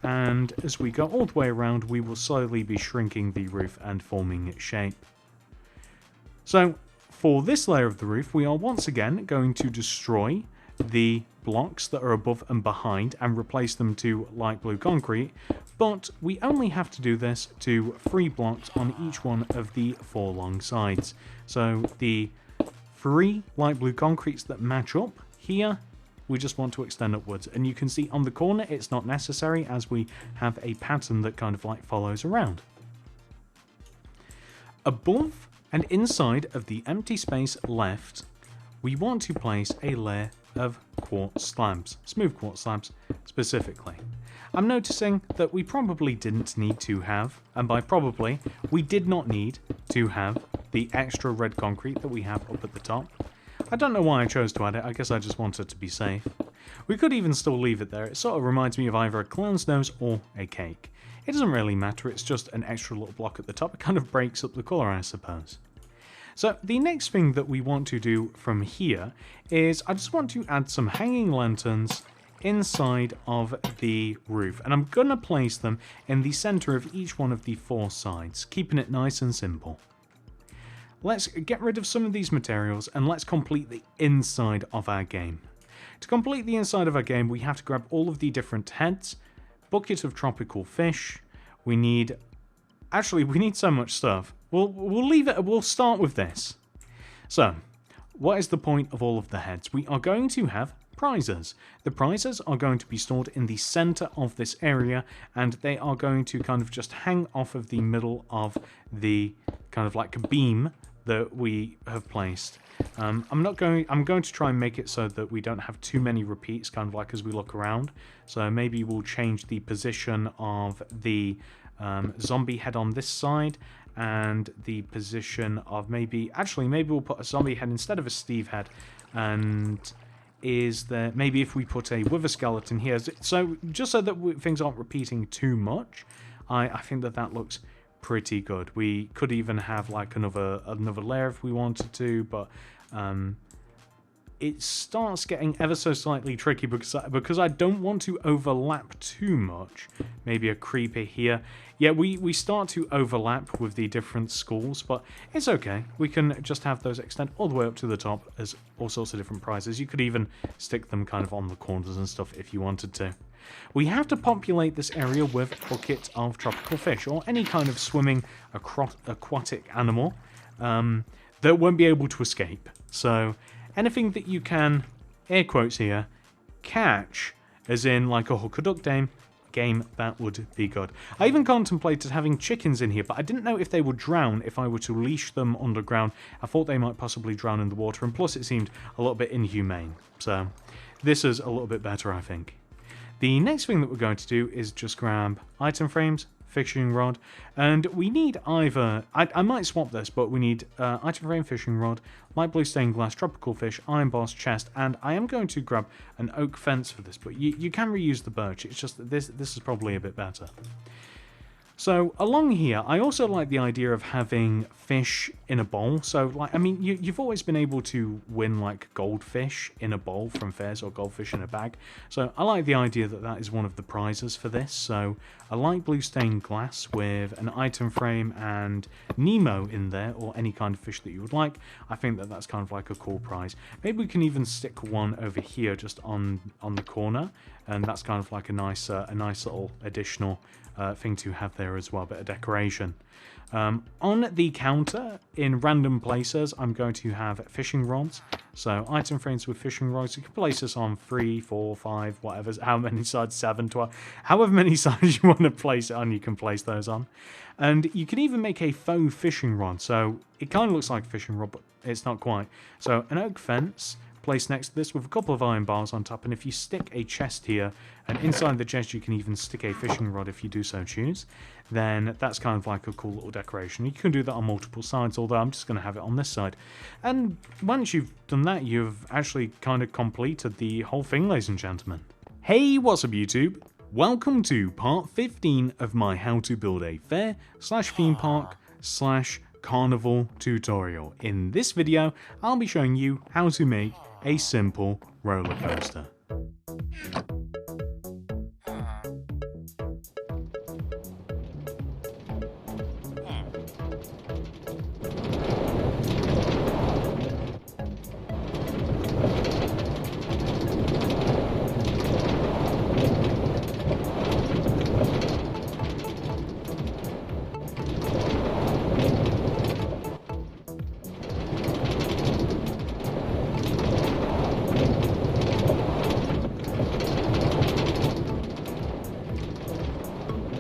and as we go all the way around, we will slowly be shrinking the roof and forming its shape. So for this layer of the roof, we are once again going to destroy the blocks that are above and behind and replace them to light blue concrete, but we only have to do this to 3 blocks on each one of the 4 long sides. So the 3 light blue concretes that match up here, we just want to extend upwards, and you can see on the corner it's not necessary as we have a pattern that kind of like follows around. Above and inside of the empty space left, we want to place a layer of quartz slabs, smooth quartz slabs specifically. I'm noticing that we probably didn't need to have, and by probably, we did not need to have the extra red concrete that we have up at the top. I don't know why I chose to add it, I guess I just wanted to be safe. We could even still leave it there, it sort of reminds me of either a clown's nose or a cake. It doesn't really matter, it's just an extra little block at the top, it kind of breaks up the colour I suppose. So the next thing that we want to do from here is I just want to add some hanging lanterns inside of the roof, and I'm going to place them in the centre of each one of the 4 sides, keeping it nice and simple. Let's get rid of some of these materials and let's complete the inside of our game. To complete the inside of our game, we have to grab all of the different heads, bucket of tropical fish, we need so much stuff. We'll leave it, we'll start with this. So, what is the point of all of the heads? We are going to have prizes. The prizes are going to be stored in the center of this area, and they are going to kind of just hang off of the middle of the kind of like beam that we have placed. I'm going to try and make it so that we don't have too many repeats, kind of like as we look around. So maybe we'll change the position of the zombie head on this side, and the position of maybe we'll put a zombie head instead of a Steve head, and maybe if we put a wither skeleton here, so just so that things aren't repeating too much, I think that looks pretty good. We could even have like another layer if we wanted to, but it starts getting ever so slightly tricky because I don't want to overlap too much. Maybe a creeper here. Yeah, we start to overlap with the different schools, but it's okay. We can just have those extend all the way up to the top as all sorts of different prizes. You could even stick them kind of on the corners and stuff if you wanted to. We have to populate this area with a bucket of tropical fish or any kind of swimming aquatic animal that won't be able to escape. So anything that you can, air quotes here, catch, as in like a hook or duck game, that would be good. I even contemplated having chickens in here, but I didn't know if they would drown if I were to leash them underground. I thought they might possibly drown in the water, and plus it seemed a little bit inhumane. So this is a little bit better, I think. The next thing that we're going to do is just grab item frames, fishing rod, and we need either, I might swap this, but we need item frame, fishing rod, light blue stained glass, tropical fish, iron bars, chest, and I am going to grab an oak fence for this, but you can reuse the birch. It's just that this is probably a bit better. So along here, I also like the idea of having fish in a bowl. So like, I mean, you've always been able to win like goldfish in a bowl from fairs or goldfish in a bag. So I like the idea that that is one of the prizes for this. So a light blue stained glass with an item frame and Nemo in there, or any kind of fish that you would like. I think that that's kind of like a cool prize. Maybe we can even stick one over here just on the corner, and that's kind of like a nice little additional thing to have there as well, a bit of decoration. On the counter, in random places, I'm going to have fishing rods. So item frames with fishing rods. You can place this on 3, 4, 5, whatever, how many sides, 7, 12, however many sides you want to place it on, you can place those on. And you can even make a faux fishing rod. So it kind of looks like a fishing rod, but it's not quite. So an oak fence placed next to this with a couple of iron bars on top, and if you stick a chest here, and inside the chest you can even stick a fishing rod if you do so choose, then that's kind of like a cool little decoration. You can do that on multiple sides, although I'm just going to have it on this side. And once you've done that, you've actually kind of completed the whole thing, ladies and gentlemen. Hey, what's up YouTube? Welcome to part 15 of my how to build a fair / theme park / carnival tutorial. In this video, I'll be showing you how to make a simple roller coaster.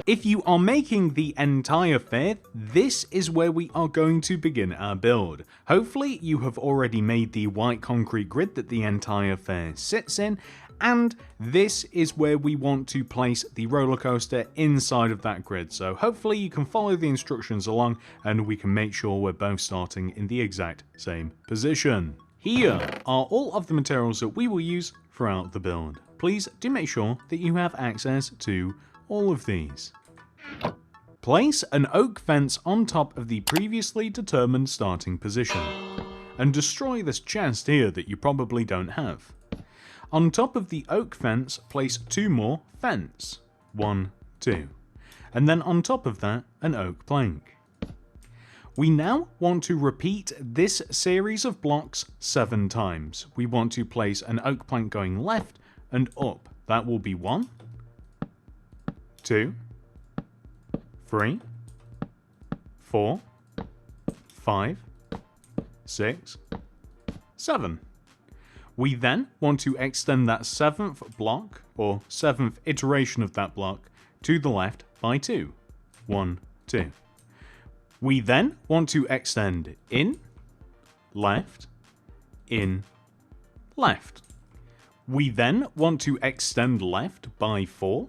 If you are making the entire fair, this is where we are going to begin our build. Hopefully you have already made the white concrete grid that the entire fair sits in, and this is where we want to place the roller coaster inside of that grid. So hopefully you can follow the instructions along and we can make sure we're both starting in the exact same position. Here are all of the materials that we will use throughout the build. Please do make sure that you have access to all of these. Place an oak fence on top of the previously determined starting position, and destroy this chest here that you probably don't have. On top of the oak fence, place 2 more fence. 1, 2. And then on top of that, an oak plank. We now want to repeat this series of blocks 7 times. We want to place an oak plank going left and up. That will be 1, 2, 3, 4, 5, 6, 7. We then want to extend that 7th block, or 7th iteration of that block, to the left by 2. 1, 2. We then want to extend in, left, in, left. We then want to extend left by 4.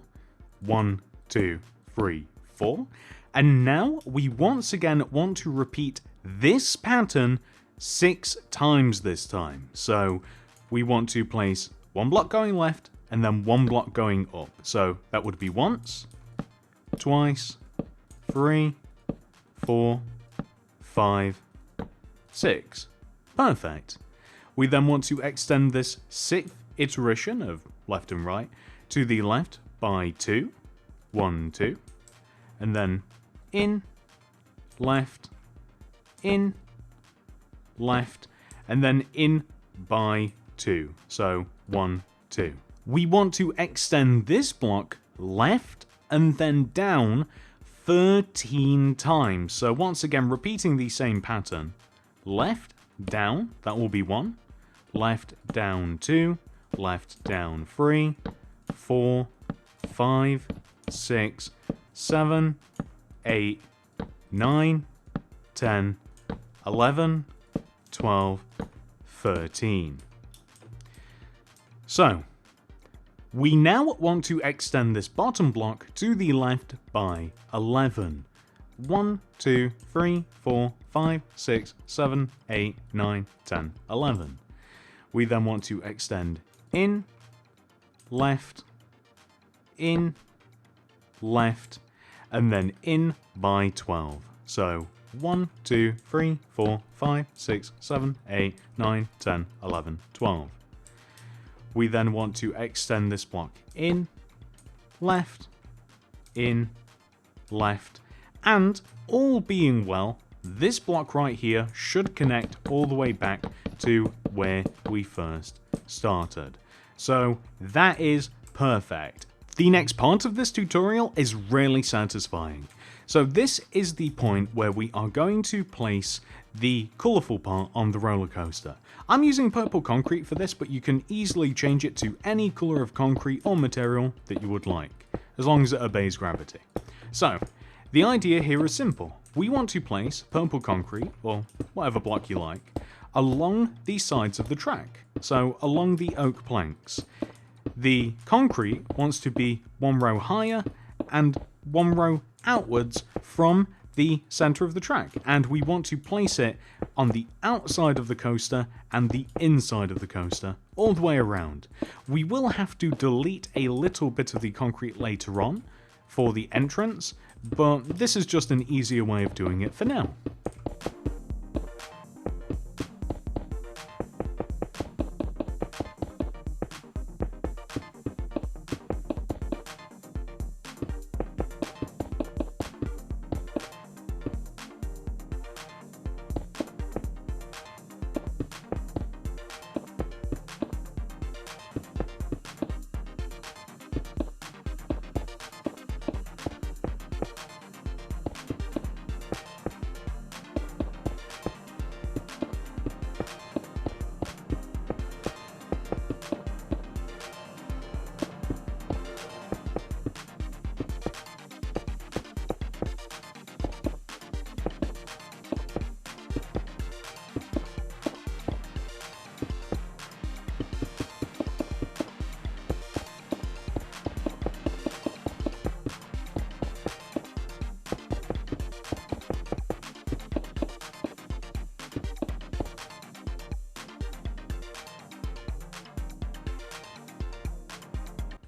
1, 2, 3, 4. And now we once again want to repeat this pattern 6 times this time. So we want to place 1 block going left and then 1 block going up. So that would be once, twice, 3, 4, 5, 6. Perfect. We then want to extend this 6th iteration of left and right to the left by 2. 1, 2. And then in, left, and then in by 2. So 1, 2. We want to extend this block left and then down 13 times. So once again, repeating the same pattern. Left, down, that will be 1. Left, down 2. Left, down 3. 4, 5, 6, 7, 8, 9, 10, 11, 12, 13. So, We now want to extend this bottom block to the left by 11. 1, 2, 3, 4, 5, 6, 7, 8, 9, 10, 11. We then want to extend in, left, in, left, and then in by 12. So 1, 2, 3, 4, 5, 6, 7, 8, 9, 10, 11, 12. We then want to extend this block in, left, and all being well, this block right here should connect all the way back to where we first started. So that is perfect. The next part of this tutorial is really satisfying. So this is the point where we are going to place the colourful part on the roller coaster. I'm using purple concrete for this, but you can easily change it to any colour of concrete or material that you would like, as long as it obeys gravity. So, the idea here is simple. We want to place purple concrete, or whatever block you like, along the sides of the track, so along the oak planks. The concrete wants to be one row higher and one row outwards from the center of the track, and we want to place it on the outside of the coaster and the inside of the coaster, all the way around. We will have to delete a little bit of the concrete later on for the entrance, but this is just an easier way of doing it for now.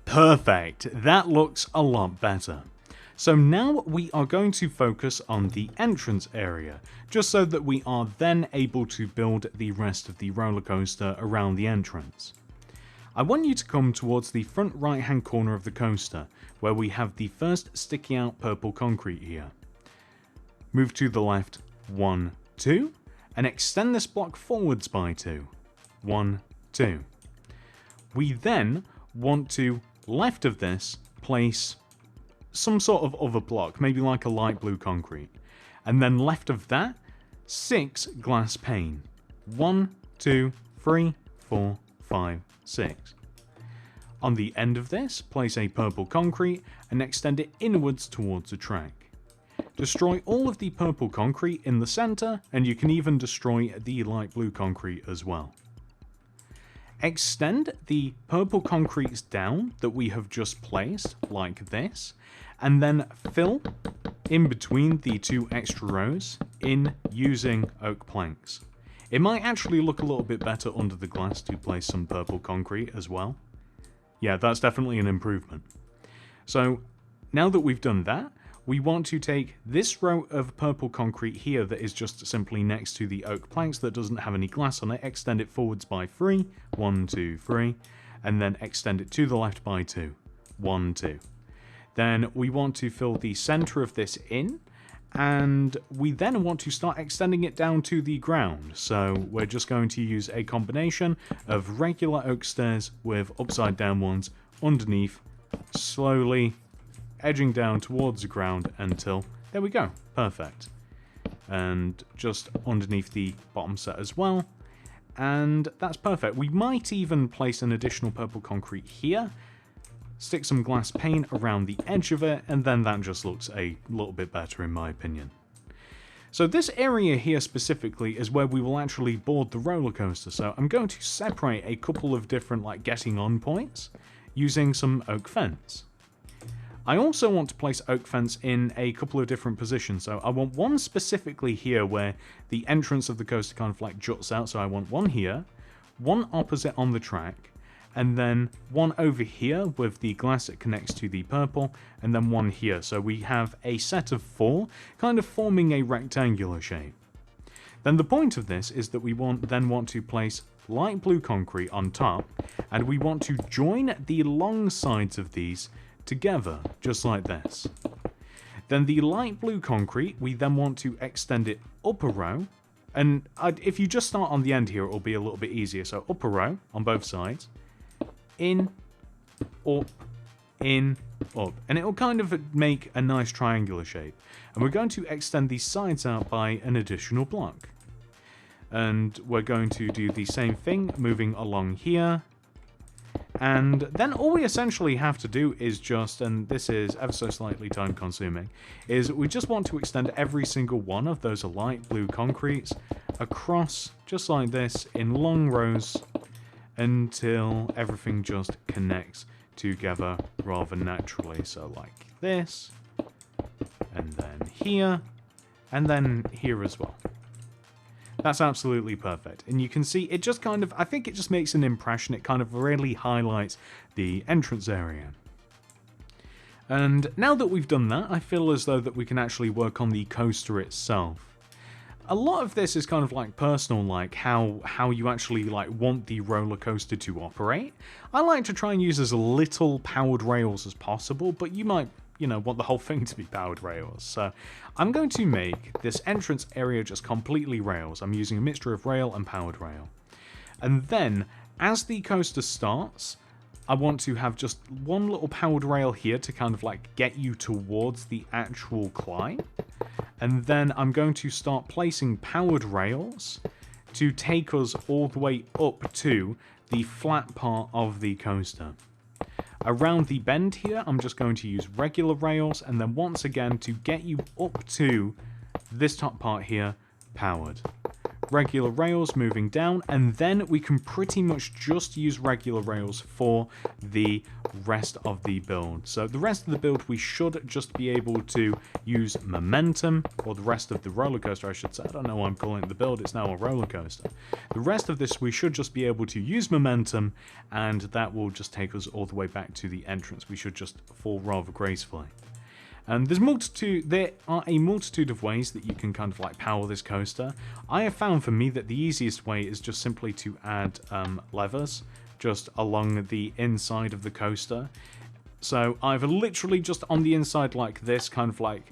Perfect, that looks a lot better. So now we are going to focus on the entrance area, just so that we are then able to build the rest of the roller coaster around the entrance. I want you to come towards the front right hand corner of the coaster, where we have the first sticky out purple concrete here. Move to the left 1, 2, and extend this block forwards by 2. 1, 2. We then want to, left of this, place some sort of other block, maybe like a light blue concrete. And then left of that, 6 glass pane. 1, 2, 3, 4, 5, 6. On the end of this, place a purple concrete and extend it inwards towards the track. Destroy all of the purple concrete in the center, and you can even destroy the light blue concrete as well. Extend the purple concretes down that we have just placed, like this, and then fill in between the 2 extra rows in using oak planks. It might actually look a little bit better under the glass to place some purple concrete as well. Yeah, that's definitely an improvement. So now that we've done that, we want to take this row of purple concrete here that is just simply next to the oak planks that doesn't have any glass on it, extend it forwards by 3, 1, 2, 3, and then extend it to the left by 2, 1, 2. Then we want to fill the center of this in, and we then want to start extending it down to the ground. So we're just going to use a combination of regular oak stairs with upside down ones underneath, slowly edging down towards the ground until, there we go, perfect. And just underneath the bottom set as well, and that's perfect. We might even place an additional purple concrete here, stick some glass pane around the edge of it, and then that just looks a little bit better in my opinion. So this area here specifically is where we will actually board the roller coaster, so I'm going to separate a couple of different getting on points using some oak fence. I also want to place oak fence in a couple of different positions. So I want one specifically here where the entrance of the coaster kind of like juts out. So I want one here, one opposite on the track, and then one over here with the glass that connects to the purple, and then one here. So we have a set of 4, kind of forming a rectangular shape. Then the point of this is that we then want to place light blue concrete on top, and we want to join the long sides of these together, just like this. Then the light blue concrete, we then want to extend it up a row, and if you just start on the end here, it will be a little bit easier. So up a row on both sides, in, up, in, up, and it will kind of make a nice triangular shape. And we're going to extend these sides out by an additional block. And we're going to do the same thing, moving along here. And then all we essentially have to do is just, and this is ever so slightly time consuming, is we just want to extend every single one of those light blue concretes across, just like this, in long rows, until everything just connects together rather naturally. So like this, and then here, and then here as well. That's absolutely perfect. And you can see it just kind of, I think it just makes an impression. It kind of really highlights the entrance area. And now that we've done that, I feel as though that we can actually work on the coaster itself. A lot of this is kind of like personal, like how you actually like want the roller coaster to operate. I like to try and use as little powered rails as possible, but you might, you know, want the whole thing to be powered rails. So I'm going to make this entrance area just completely rails. I'm using a mixture of rail and powered rail. And then as the coaster starts, I want to have just one little powered rail here to kind of like get you towards the actual climb. And then I'm going to start placing powered rails to take us all the way up to the flat part of the coaster. Around the bend here, I'm just going to use regular rails, and then once again, to get you up to this top part here, powered. Regular rails moving down, and then we can pretty much just use regular rails for the rest of the build. So the rest of the build, we should just be able to use momentum, or the rest of the roller coaster, I should say. I don't know why I'm calling it the build, it's now a roller coaster. The rest of this, we should just be able to use momentum, and that will just take us all the way back to the entrance. We should just fall rather gracefully. And there are a multitude of ways that you can kind of like power this coaster. I have found for me that the easiest way is just simply to add levers just along the inside of the coaster. So either literally just on the inside like this, kind of like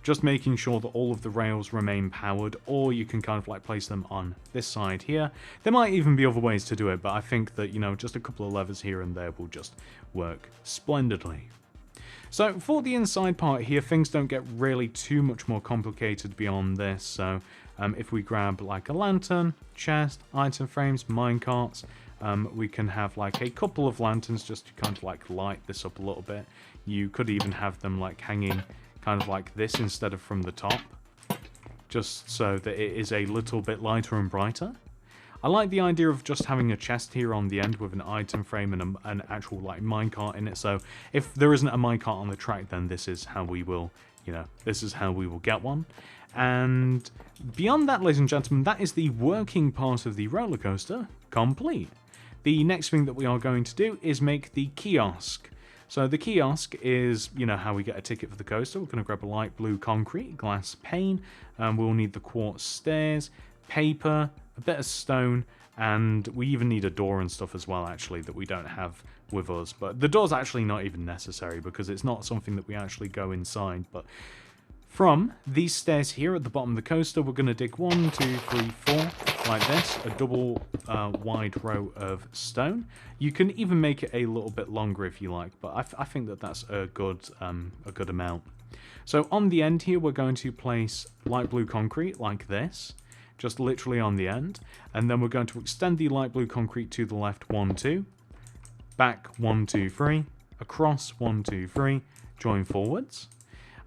just making sure that all of the rails remain powered, or you can kind of like place them on this side here. There might even be other ways to do it, but I think that, you know, just a couple of levers here and there will just work splendidly. So for the inside part here, things don't get really too much more complicated beyond this. So if we grab like a lantern, chest, item frames, minecarts, we can have like a couple of lanterns just to kind of like light this up a little bit. You could even have them like hanging kind of like this instead of from the top, just so that it is a little bit lighter and brighter. I like the idea of just having a chest here on the end with an item frame and an actual like minecart in it. So if there isn't a minecart on the track, then this is how we will, you know, this is how we will get one. And beyond that, ladies and gentlemen, that is the working part of the roller coaster complete. The next thing that we are going to do is make the kiosk. So the kiosk is, you know, how we get a ticket for the coaster. We're going to grab a light blue concrete, glass pane, we'll need the quartz stairs, paper, a bit of stone, and we even need a door and stuff as well, actually, that we don't have with us. But the door's actually not even necessary because it's not something that we actually go inside. But from these stairs here at the bottom of the coaster, we're going to dig 1, 2, 3, 4, like this, a double wide row of stone. You can even make it a little bit longer if you like, but I think that that's a good amount. So on the end here, we're going to place light blue concrete like this, just literally on the end, and then we're going to extend the light blue concrete to the left 1, 2, back 1, 2, 3, across 1, 2, 3, join forwards.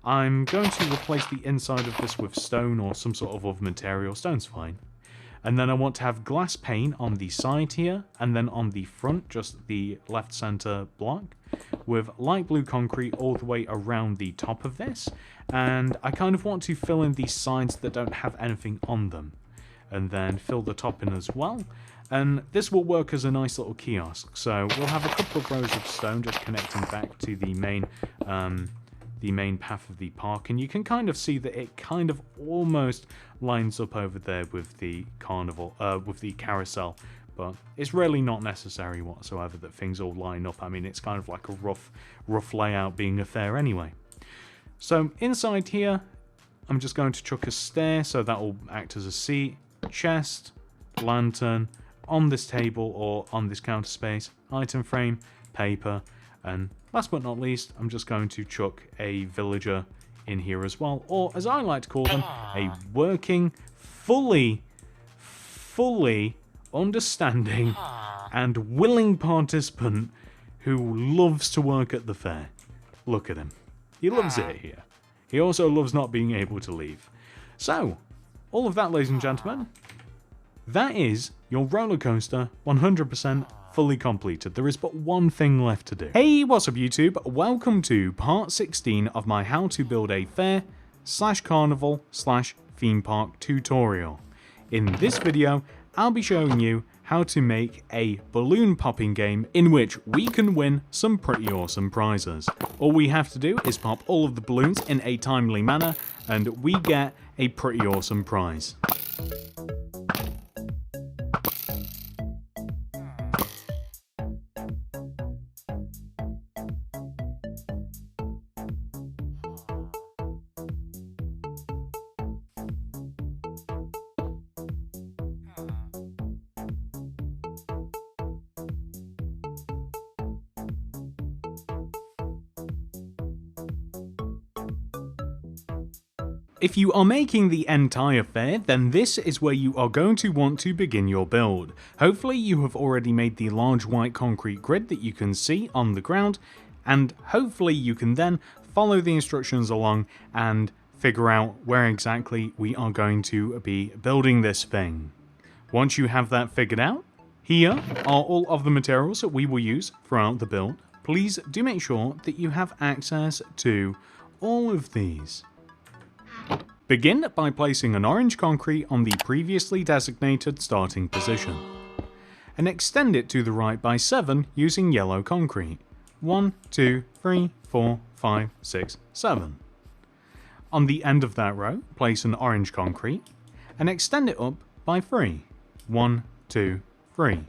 I'm going to replace the inside of this with stone or some sort of other material. Stone's fine. And then I want to have glass pane on the side here, and then on the front, just the left center block, with light blue concrete all the way around the top of this. And I kind of want to fill in these sides that don't have anything on them, and then fill the top in as well. And this will work as a nice little kiosk. So we'll have a couple of rows of stone just connecting back to the main path of the park, and you can kind of see that it kind of almost lines up over there with the carnival, with the carousel, but it's really not necessary whatsoever that things all line up. I mean, it's kind of like a rough layout being a fair anyway. So inside here, I'm just going to chuck a stair, so that will act as a seat, chest, lantern, on this table or on this counter space, item frame, paper, and last but not least, I'm just going to chuck a villager in here as well, or as I like to call them, a working, fully understanding and willing participant who loves to work at the fair. Look at him. He loves it here. He also loves not being able to leave. So, all of that, ladies and gentlemen, that is your roller coaster 100% fully completed. There is but one thing left to do. Hey, what's up YouTube? Welcome to part 16 of my how to build a fair / carnival / theme park tutorial. In this video, I'll be showing you how to make a balloon popping game in which we can win some pretty awesome prizes. All we have to do is pop all of the balloons in a timely manner and we get a pretty awesome prize. If you are making the entire fair, then this is where you are going to want to begin your build. Hopefully you have already made the large white concrete grid that you can see on the ground, and hopefully you can then follow the instructions along and figure out where exactly we are going to be building this thing. Once you have that figured out, here are all of the materials that we will use throughout the build. Please do make sure that you have access to all of these. Begin by placing an orange concrete on the previously designated starting position, and extend it to the right by 7 using yellow concrete. 1, 2, 3, 4, 5, 6, 7. On the end of that row, place an orange concrete, and extend it up by 3. 1, 2, 3.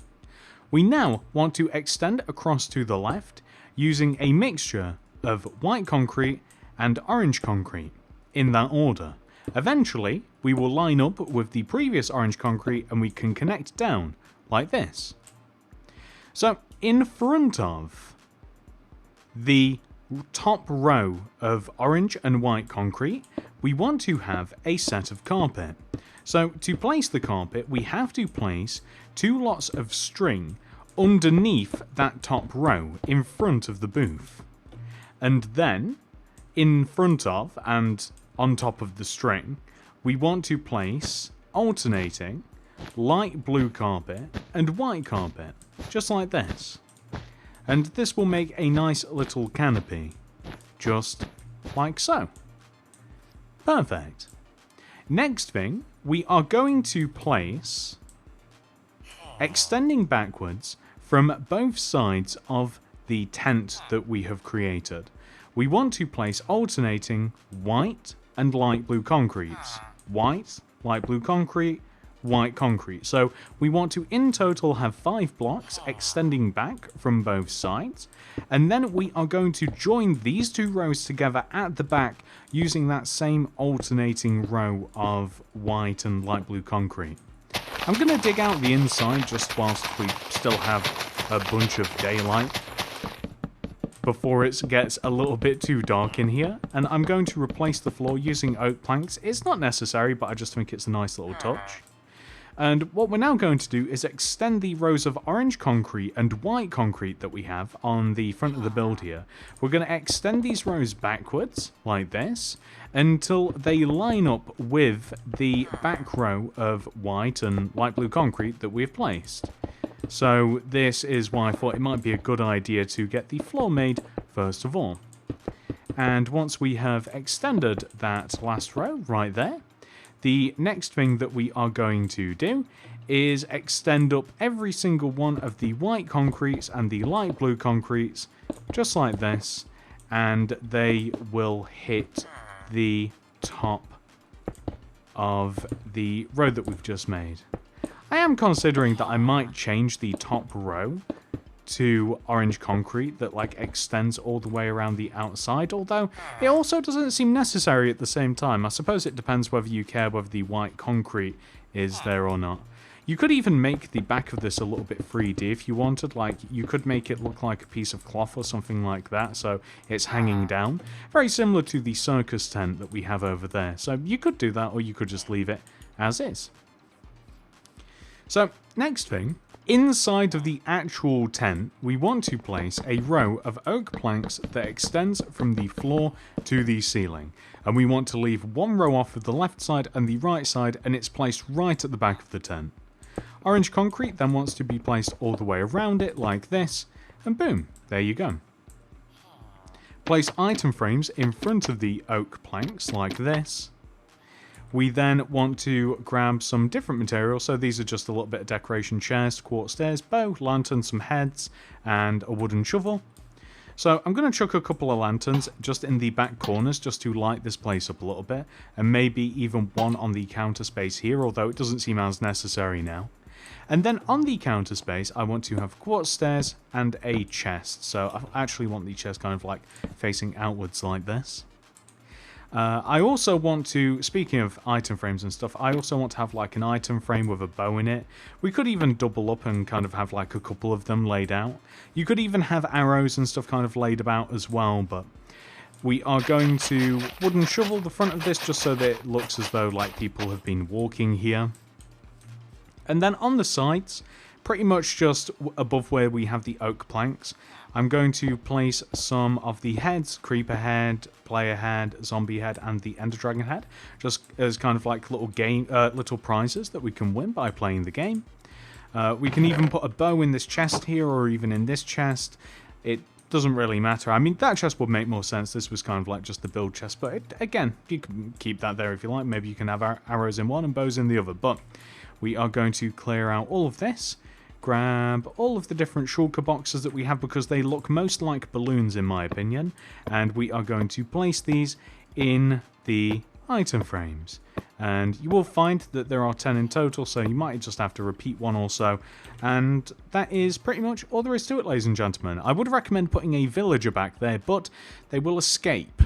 We now want to extend across to the left using a mixture of white concrete and orange concrete, in that order. Eventually, we will line up with the previous orange concrete and we can connect down, like this. So, in front of the top row of orange and white concrete, we want to have a set of carpet. So, to place the carpet, we have to place 2 lots of string underneath that top row, in front of the booth. And then, in front of and on top of the string, we want to place alternating light blue carpet and white carpet, just like this. And this will make a nice little canopy, just like so. Perfect. Next thing, we are going to place, extending backwards from both sides of the tent that we have created, we want to place alternating white and light blue concretes. White, light blue concrete, white concrete. So we want to in total have 5 blocks extending back from both sides, and then we are going to join these 2 rows together at the back using that same alternating row of white and light blue concrete. I'm going to dig out the inside just whilst we still have a bunch of daylight before it gets a little bit too dark in here, and I'm going to replace the floor using oak planks. It's not necessary, but I just think it's a nice little touch. And what we're now going to do is extend the rows of orange concrete and white concrete that we have on the front of the build here. We're going to extend these rows backwards, like this, until they line up with the back row of white and light blue concrete that we've placed. So this is why I thought it might be a good idea to get the floor made first of all. And once we have extended that last row right there, the next thing that we are going to do is extend up every single one of the white concretes and the light blue concretes, just like this, and they will hit the top of the row that we've just made. I am considering that I might change the top row to orange concrete that like extends all the way around the outside, although it also doesn't seem necessary at the same time. I suppose it depends whether you care whether the white concrete is there or not. You could even make the back of this a little bit 3D if you wanted. Like, you could make it look like a piece of cloth or something like that, so it's hanging down. Very similar to the circus tent that we have over there. So you could do that, or you could just leave it as is. So, next thing, inside of the actual tent, we want to place a row of oak planks that extends from the floor to the ceiling. And we want to leave one row off of the left side and the right side, and it's placed right at the back of the tent. Orange concrete then wants to be placed all the way around it, like this, and boom, there you go. Place item frames in front of the oak planks, like this. We then want to grab some different materials, so these are just a little bit of decoration: chairs, quartz stairs, bow, lantern, some heads, and a wooden shovel. So I'm going to chuck a couple of lanterns just in the back corners just to light this place up a little bit, and maybe even one on the counter space here, although it doesn't seem as necessary now. And then on the counter space, I want to have quartz stairs and a chest. So I actually want the chest kind of like facing outwards like this. I also want to, speaking of item frames and stuff, I also want to have like an item frame with a bow in it. We could even double up and kind of have like a couple of them laid out. You could even have arrows and stuff kind of laid about as well, but we are going to wooden shovel the front of this just so that it looks as though like people have been walking here. And then on the sides, pretty much just above where we have the oak planks, I'm going to place some of the heads: creeper head, player head, zombie head, and the ender dragon head, just as kind of like little prizes that we can win by playing the game. We can even put a bow in this chest here, or even in this chest. It doesn't really matter. I mean, that chest would make more sense. This was kind of like just the build chest, but again, you can keep that there if you like. Maybe you can have arrows in one and bows in the other, but we are going to clear out all of this, grab all of the different shulker boxes that we have because they look most like balloons in my opinion, and we are going to place these in the item frames. And you will find that there are 10 in total, so you might just have to repeat one or so. And that is pretty much all there is to it, ladies and gentlemen. I would recommend putting a villager back there, but they will escape.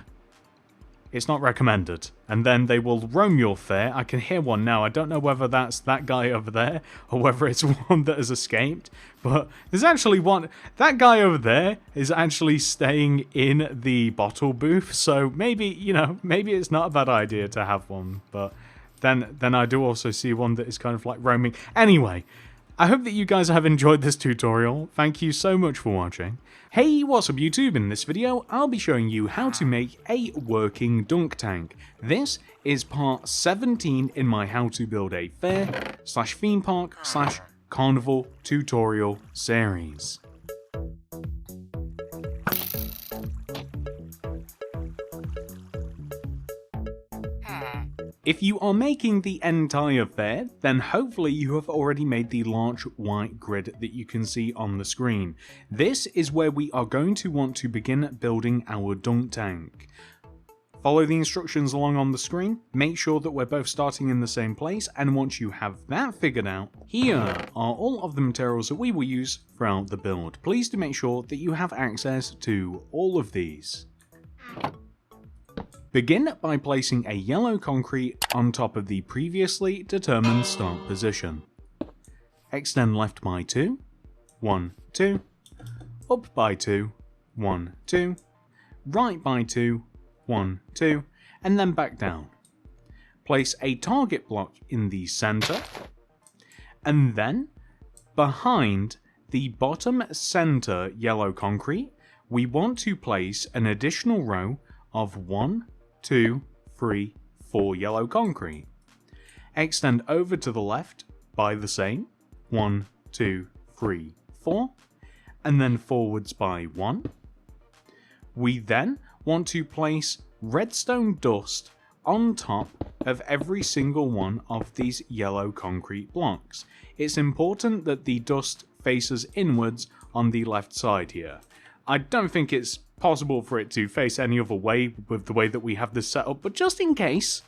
It's not recommended. And then they will roam your fair. I can hear one now. I don't know whether that's that guy over there or whether it's one that has escaped. But there's actually one. That guy over there is actually staying in the bottle booth. So maybe, you know, maybe it's not a bad idea to have one. But then I do also see one that is kind of like roaming. Anyway, I hope that you guys have enjoyed this tutorial. Thank you so much for watching. Hey, what's up YouTube? In this video, I'll be showing you how to make a working dunk tank. This is part 17 in my how to build a fair/theme park/carnival tutorial series. If you are making the entire fair, then hopefully you have already made the large white grid that you can see on the screen. This is where we are going to want to begin building our dunk tank. Follow the instructions along on the screen, make sure that we're both starting in the same place, and once you have that figured out, here are all of the materials that we will use throughout the build. Please do make sure that you have access to all of these. Begin by placing a yellow concrete on top of the previously determined start position. Extend left by 2, 1, 2, up by 2, 1, 2, right by 2, 1, 2, and then back down. Place a target block in the center, And then, behind the bottom center yellow concrete, we want to place an additional row of 1, 2, 3, 4 yellow concrete. Extend over to the left by the same, 1, 2, 3, 4, and then forwards by 1. We then want to place redstone dust on top of every single one of these yellow concrete blocks. It's important that the dust faces inwards on the left side here. I don't think it's possible for it to face any other way with the way that we have this set up, but just in case.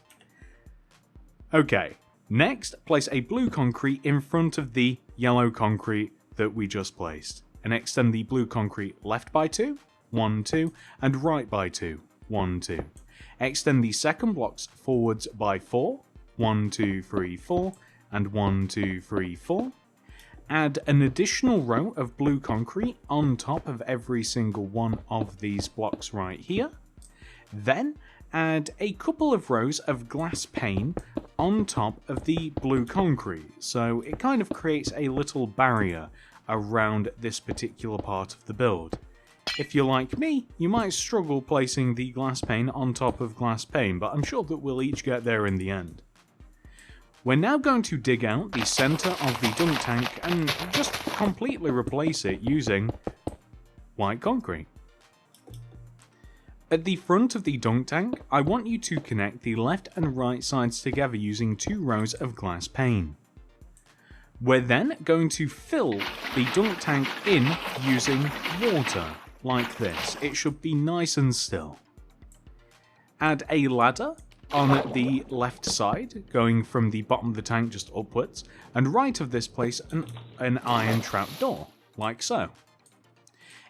Okay, next place a blue concrete in front of the yellow concrete that we just placed, and extend the blue concrete left by 2, 1, 2, and right by 2, 1, 2. Extend the second blocks forwards by 4, 1, 2, 3, 4, and 1, 2, 3, 4. Add an additional row of blue concrete on top of every single one of these blocks right here. Then add a couple of rows of glass pane on top of the blue concrete, so it kind of creates a little barrier around this particular part of the build. If you're like me, you might struggle placing the glass pane on top of glass pane, but I'm sure that we'll each get there in the end. We're now going to dig out the center of the dunk tank and just completely replace it using white concrete. At the front of the dunk tank, I want you to connect the left and right sides together using 2 rows of glass pane. We're then going to fill the dunk tank in using water, like this. It should be nice and still. Add a ladder on the left side, going from the bottom of the tank just upwards, and right of this place an iron trapdoor, like so.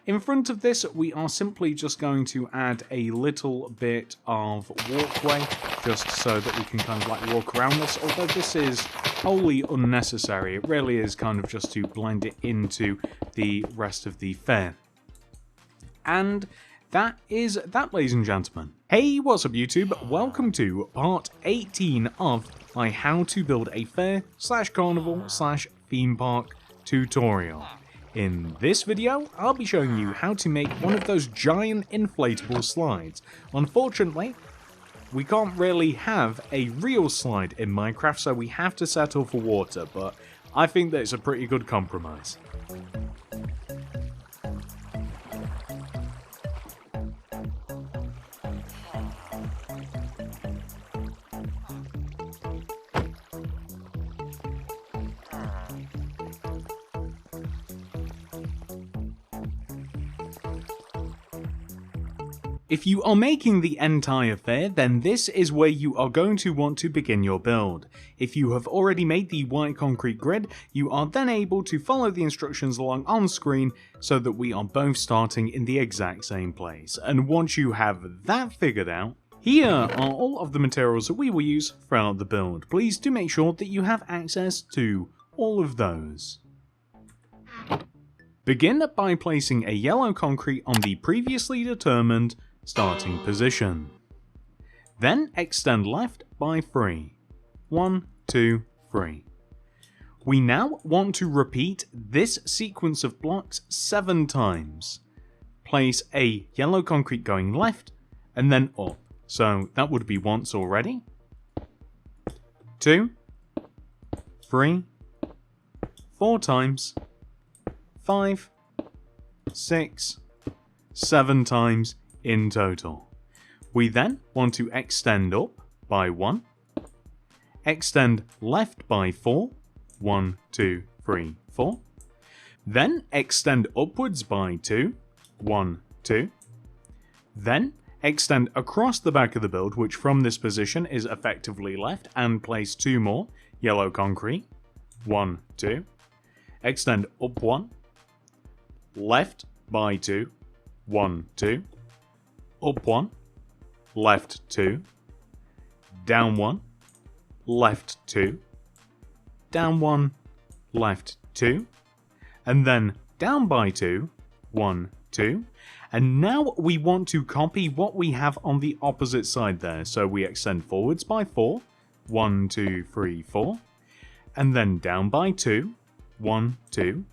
In front of this, we are simply just going to add a little bit of walkway, just so that we can kind of like walk around this, although this is wholly unnecessary. It really is kind of just to blend it into the rest of the fair. And that is that, ladies and gentlemen. Hey, what's up YouTube? Welcome to part 18 of my how to build a fair / carnival / theme park tutorial. In this video, I'll be showing you how to make one of those giant inflatable slides. Unfortunately, we can't really have a real slide in Minecraft, so we have to settle for water, but I think that it's a pretty good compromise. If you are making the entire fair, then this is where you are going to want to begin your build. If you have already made the white concrete grid, you are then able to follow the instructions along on screen so that we are both starting in the exact same place. And once you have that figured out, here are all of the materials that we will use throughout the build. Please do make sure that you have access to all of those. Begin by placing a yellow concrete on the previously determined starting position. Then extend left by 3. 1, 2, 3. We now want to repeat this sequence of blocks 7 times. Place a yellow concrete going left and then up. So that would be once already. 2, 3, 4 times, 5, 6, 7 times in total. We then want to extend up by 1, extend left by 4, 1, 2, 3, 4, then extend upwards by 2, 1, 2, then extend across the back of the build, which from this position is effectively left, and place 2 more yellow concrete, 1, 2, extend up 1, left by 2, 1, 2, up 1, left 2, down 1, left 2, down 1, left 2, and then down by 2, 1, 2, and now we want to copy what we have on the opposite side there, so we extend forwards by 4, 1, 2, 3, 4, and then down by 2. 1, 2.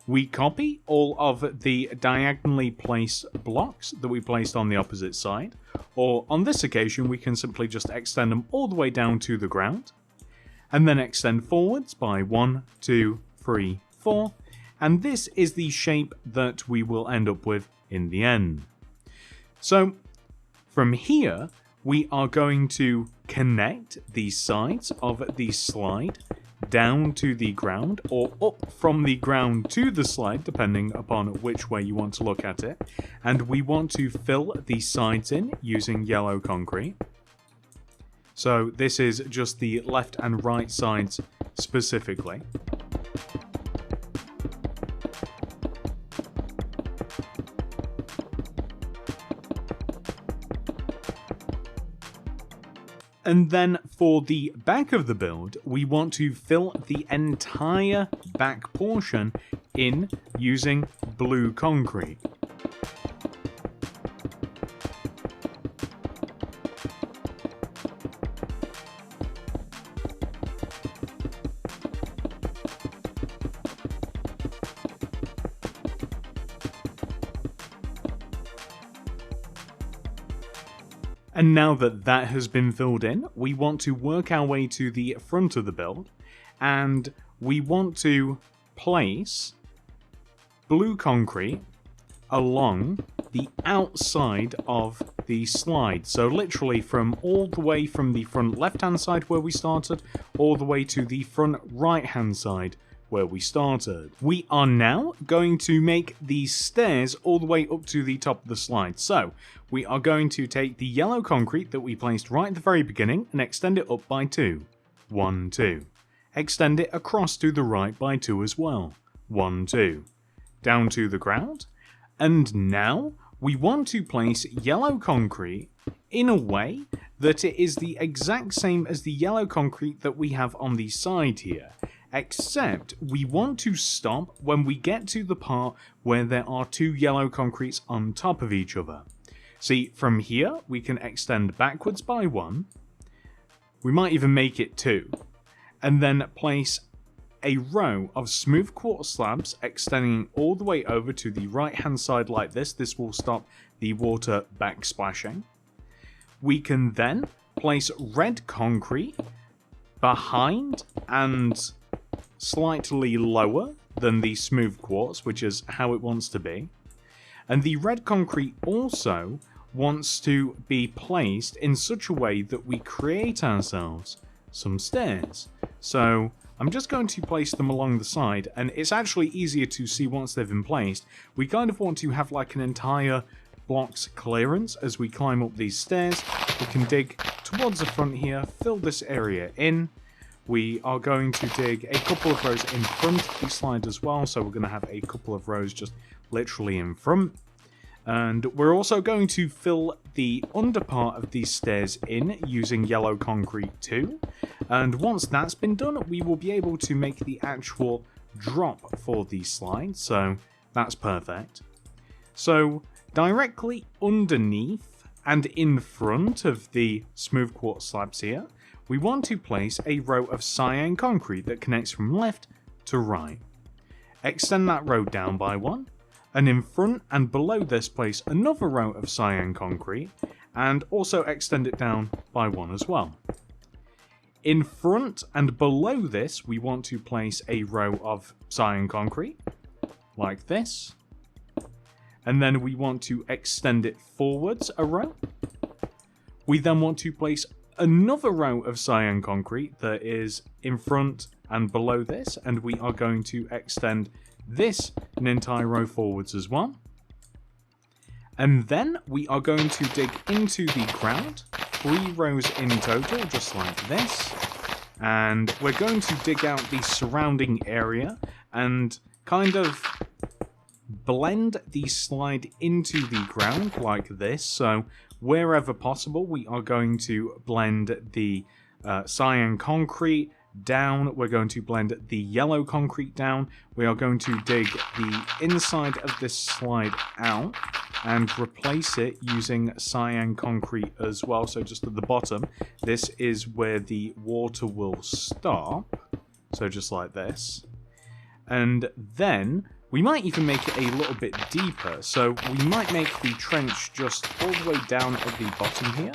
We copy all of the diagonally placed blocks that we placed on the opposite side, or on this occasion we can simply just extend them all the way down to the ground, and then extend forwards by 1, 2, 3, 4, and this is the shape that we will end up with in the end. So from here we are going to connect the sides of the slide down to the ground, or up from the ground to the slide, depending upon which way you want to look at it, and we want to fill the sides in using yellow concrete. So this is just the left and right sides specifically. And then for the back of the build, we want to fill the entire back portion in using blue concrete. And now that that has been filled in, we want to work our way to the front of the build, and we want to place blue concrete along the outside of the slide. So literally from all the way from the front left-hand side where we started, all the way to the front right-hand side where we started. We are now going to make these stairs all the way up to the top of the slide. So we are going to take the yellow concrete that we placed right at the very beginning and extend it up by 2. 1, 2. Extend it across to the right by 2 as well. 1, 2. Down to the ground. And now we want to place yellow concrete in a way that it is the exact same as the yellow concrete that we have on the side here. Except we want to stop when we get to the part where there are 2 yellow concretes on top of each other. See, from here we can extend backwards by 1. We might even make it 2. And then place a row of smooth quartz slabs extending all the way over to the right hand side like this. This will stop the water backsplashing. We can then place red concrete behind and slightly lower than the smooth quartz, which is how it wants to be. And the red concrete also wants to be placed in such a way that we create ourselves some stairs. So I'm just going to place them along the side, and it's actually easier to see once they've been placed. We kind of want to have like an entire block's clearance as we climb up these stairs. We can dig towards the front here, fill this area in. We are going to dig a couple of rows in front of the slide as well, so we're going to have a couple of rows just literally in front. And we're also going to fill the under part of these stairs in using yellow concrete too. And once that's been done, we will be able to make the actual drop for the slide, so that's perfect. So directly underneath and in front of the smooth quartz slabs here, we want to place a row of cyan concrete that connects from left to right. Extend that row down by 1, and in front and below this place another row of cyan concrete, and also extend it down by 1 as well. In front and below this we want to place a row of cyan concrete, like this, and then we want to extend it forwards a row. We then want to place another row of cyan concrete that is in front and below this, and we are going to extend this an entire row forwards as well. And then we are going to dig into the ground, 3 rows in total, just like this. And we're going to dig out the surrounding area and kind of blend the slide into the ground like this. So wherever possible, we are going to blend the cyan concrete down. We're going to blend the yellow concrete down. We are going to dig the inside of this slide out and replace it using cyan concrete as well. So just at the bottom, this is where the water will stop. So just like this. And then we might even make it a little bit deeper. So we might make the trench just all the way down at the bottom here.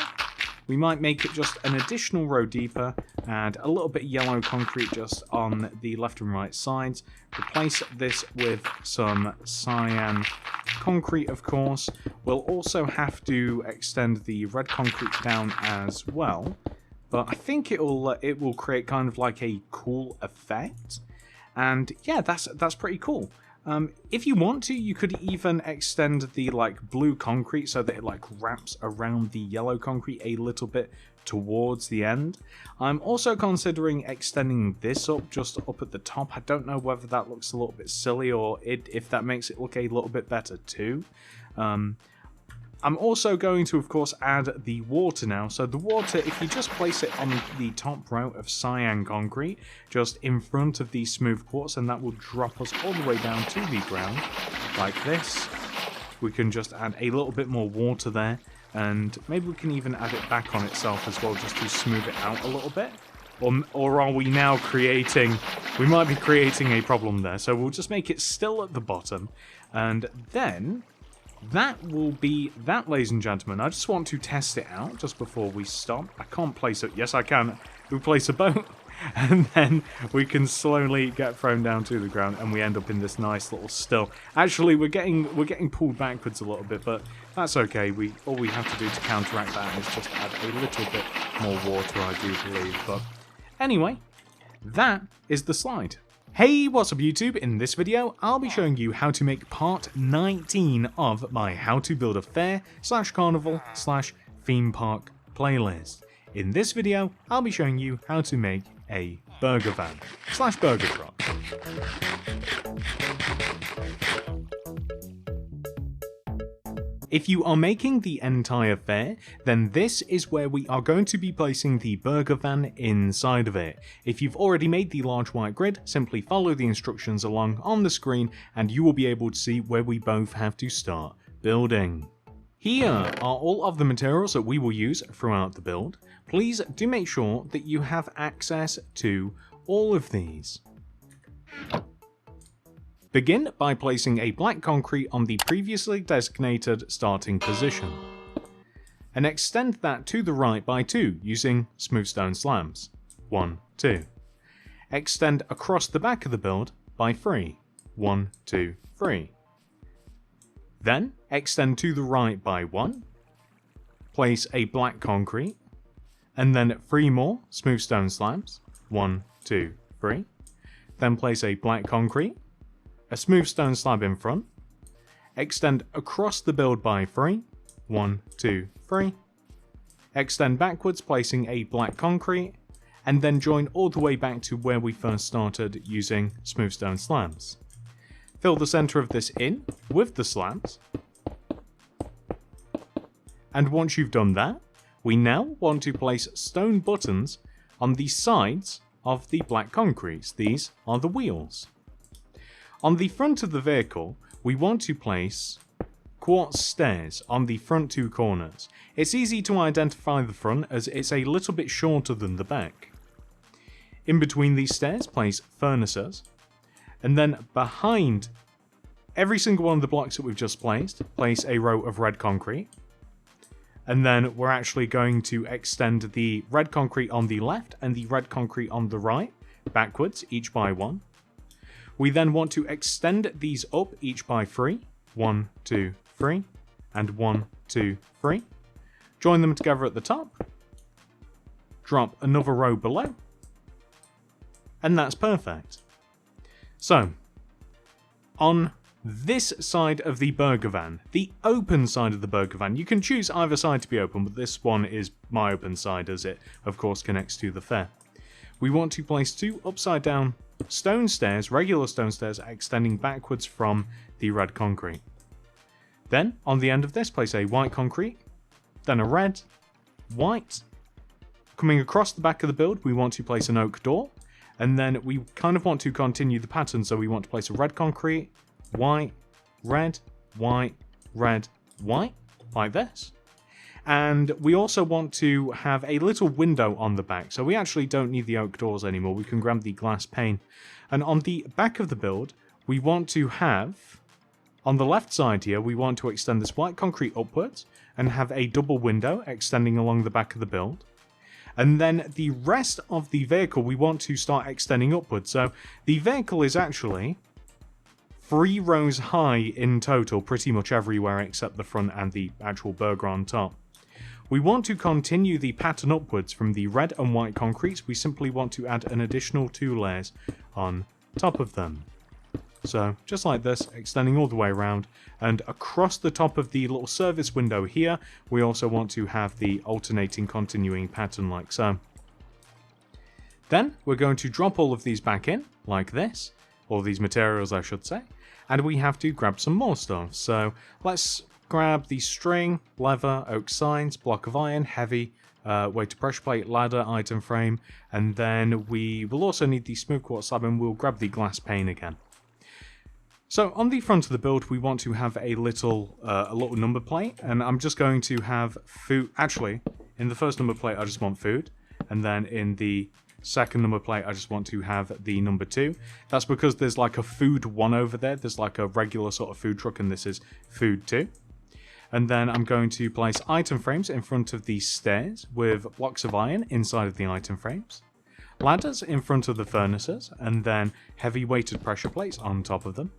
We might make it just an additional row deeper, add a little bit of yellow concrete just on the left and right sides. Replace this with some cyan concrete, of course. We'll also have to extend the red concrete down as well. But I think it will create kind of like a cool effect. And yeah, that's pretty cool. If you want to, you could even extend the blue concrete so that it wraps around the yellow concrete a little bit towards the end. I'm also considering extending this up just up at the top. I don't know whether that looks a little bit silly or if that makes it look a little bit better too. I'm also going to, of course, add the water now. So the water, if you just place it on the top row of cyan concrete, just in front of the smooth quartz, and that will drop us all the way down to the ground, like this. We can just add a little bit more water there, and maybe we can even add it back on itself as well, just to smooth it out a little bit. Or are we now creating... We might be creating a problem there, so we'll just make it still at the bottom, and then... That will be that, ladies and gentlemen. I just want to test it out just before we stop. I can't place it. Yes, I can. We place a boat, and then we can slowly get thrown down to the ground, and we end up in this nice little still. Actually, we're getting pulled backwards a little bit, but that's okay. All we have to do to counteract that is just add a little bit more water, I do believe. But anyway, that is the slide. Hey, what's up YouTube? In this video, I'll be showing you how to make part 19 of my How to Build a Fair / Carnival / Theme Park playlist. In this video, I'll be showing you how to make a burger van / burger truck. If you are making the entire fair, then this is where we are going to be placing the burger van inside of it. If you've already made the large white grid, simply follow the instructions along on the screen and you will be able to see where we both have to start building. Here are all of the materials that we will use throughout the build. Please do make sure that you have access to all of these. Begin by placing a black concrete on the previously designated starting position, and extend that to the right by 2 using smooth stone slabs. 1, 2. Extend across the back of the build by 3. 1, 2, 3. Then extend to the right by 1. Place a black concrete, and then 3 more smooth stone slabs. 1, 2, 3. Then place a black concrete, a smooth stone slab in front, extend across the build by 3, 1, 2, 3, extend backwards placing a black concrete, and then join all the way back to where we first started using smooth stone slabs. Fill the center of this in with the slabs, and once you've done that, we now want to place stone buttons on the sides of the black concretes. These are the wheels. On the front of the vehicle, we want to place quartz stairs on the front 2 corners. It's easy to identify the front as it's a little bit shorter than the back. In between these stairs, place furnaces, and then behind every single one of the blocks that we've just placed, place a row of red concrete. And then we're actually going to extend the red concrete on the left and the red concrete on the right, backwards, each by 1. We then want to extend these up each by 3. 1, 2, 3, and 1, 2, 3. Join them together at the top. Drop another row below. And that's perfect. So, on this side of the burger van, the open side of the burger van, you can choose either side to be open, but this one is my open side as it, of course, connects to the fair. We want to place 2 upside down stone stairs, regular stone stairs, extending backwards from the red concrete. Then, on the end of this, place a white concrete, then a red, white. Coming across the back of the build, we want to place an oak door, and then we kind of want to continue the pattern, so we want to place a red concrete, white, red, white, red, white, like this. And we also want to have a little window on the back, so we actually don't need the oak doors anymore. We can grab the glass pane. And on the back of the build, we want to have, on the left side here, we want to extend this white concrete upwards and have a double window extending along the back of the build. And then the rest of the vehicle we want to start extending upwards. So the vehicle is actually 3 rows high in total, pretty much everywhere except the front and the actual burger on top. We want to continue the pattern upwards from the red and white concretes. We simply want to add an additional 2 layers on top of them. So, just like this, extending all the way around, and across the top of the little service window here, we also want to have the alternating continuing pattern like so. Then, we're going to drop all of these back in, like this, all these materials I should say, and we have to grab some more stuff. So, let's grab the string, lever, oak signs, block of iron, heavy, weighted pressure plate, ladder, item frame, and then we will also need the smooth quartz slab, and we'll grab the glass pane again. So on the front of the build, we want to have a little number plate, and I'm just going to have food. Actually, in the first number plate, I just want food, and then in the second number plate, I just want to have the number 2. That's because there's like a food 1 over there. There's like a regular sort of food truck, and this is food 2. And then I'm going to place item frames in front of these stairs with blocks of iron inside of the item frames, ladders in front of the furnaces, and then heavy weighted pressure plates on top of them.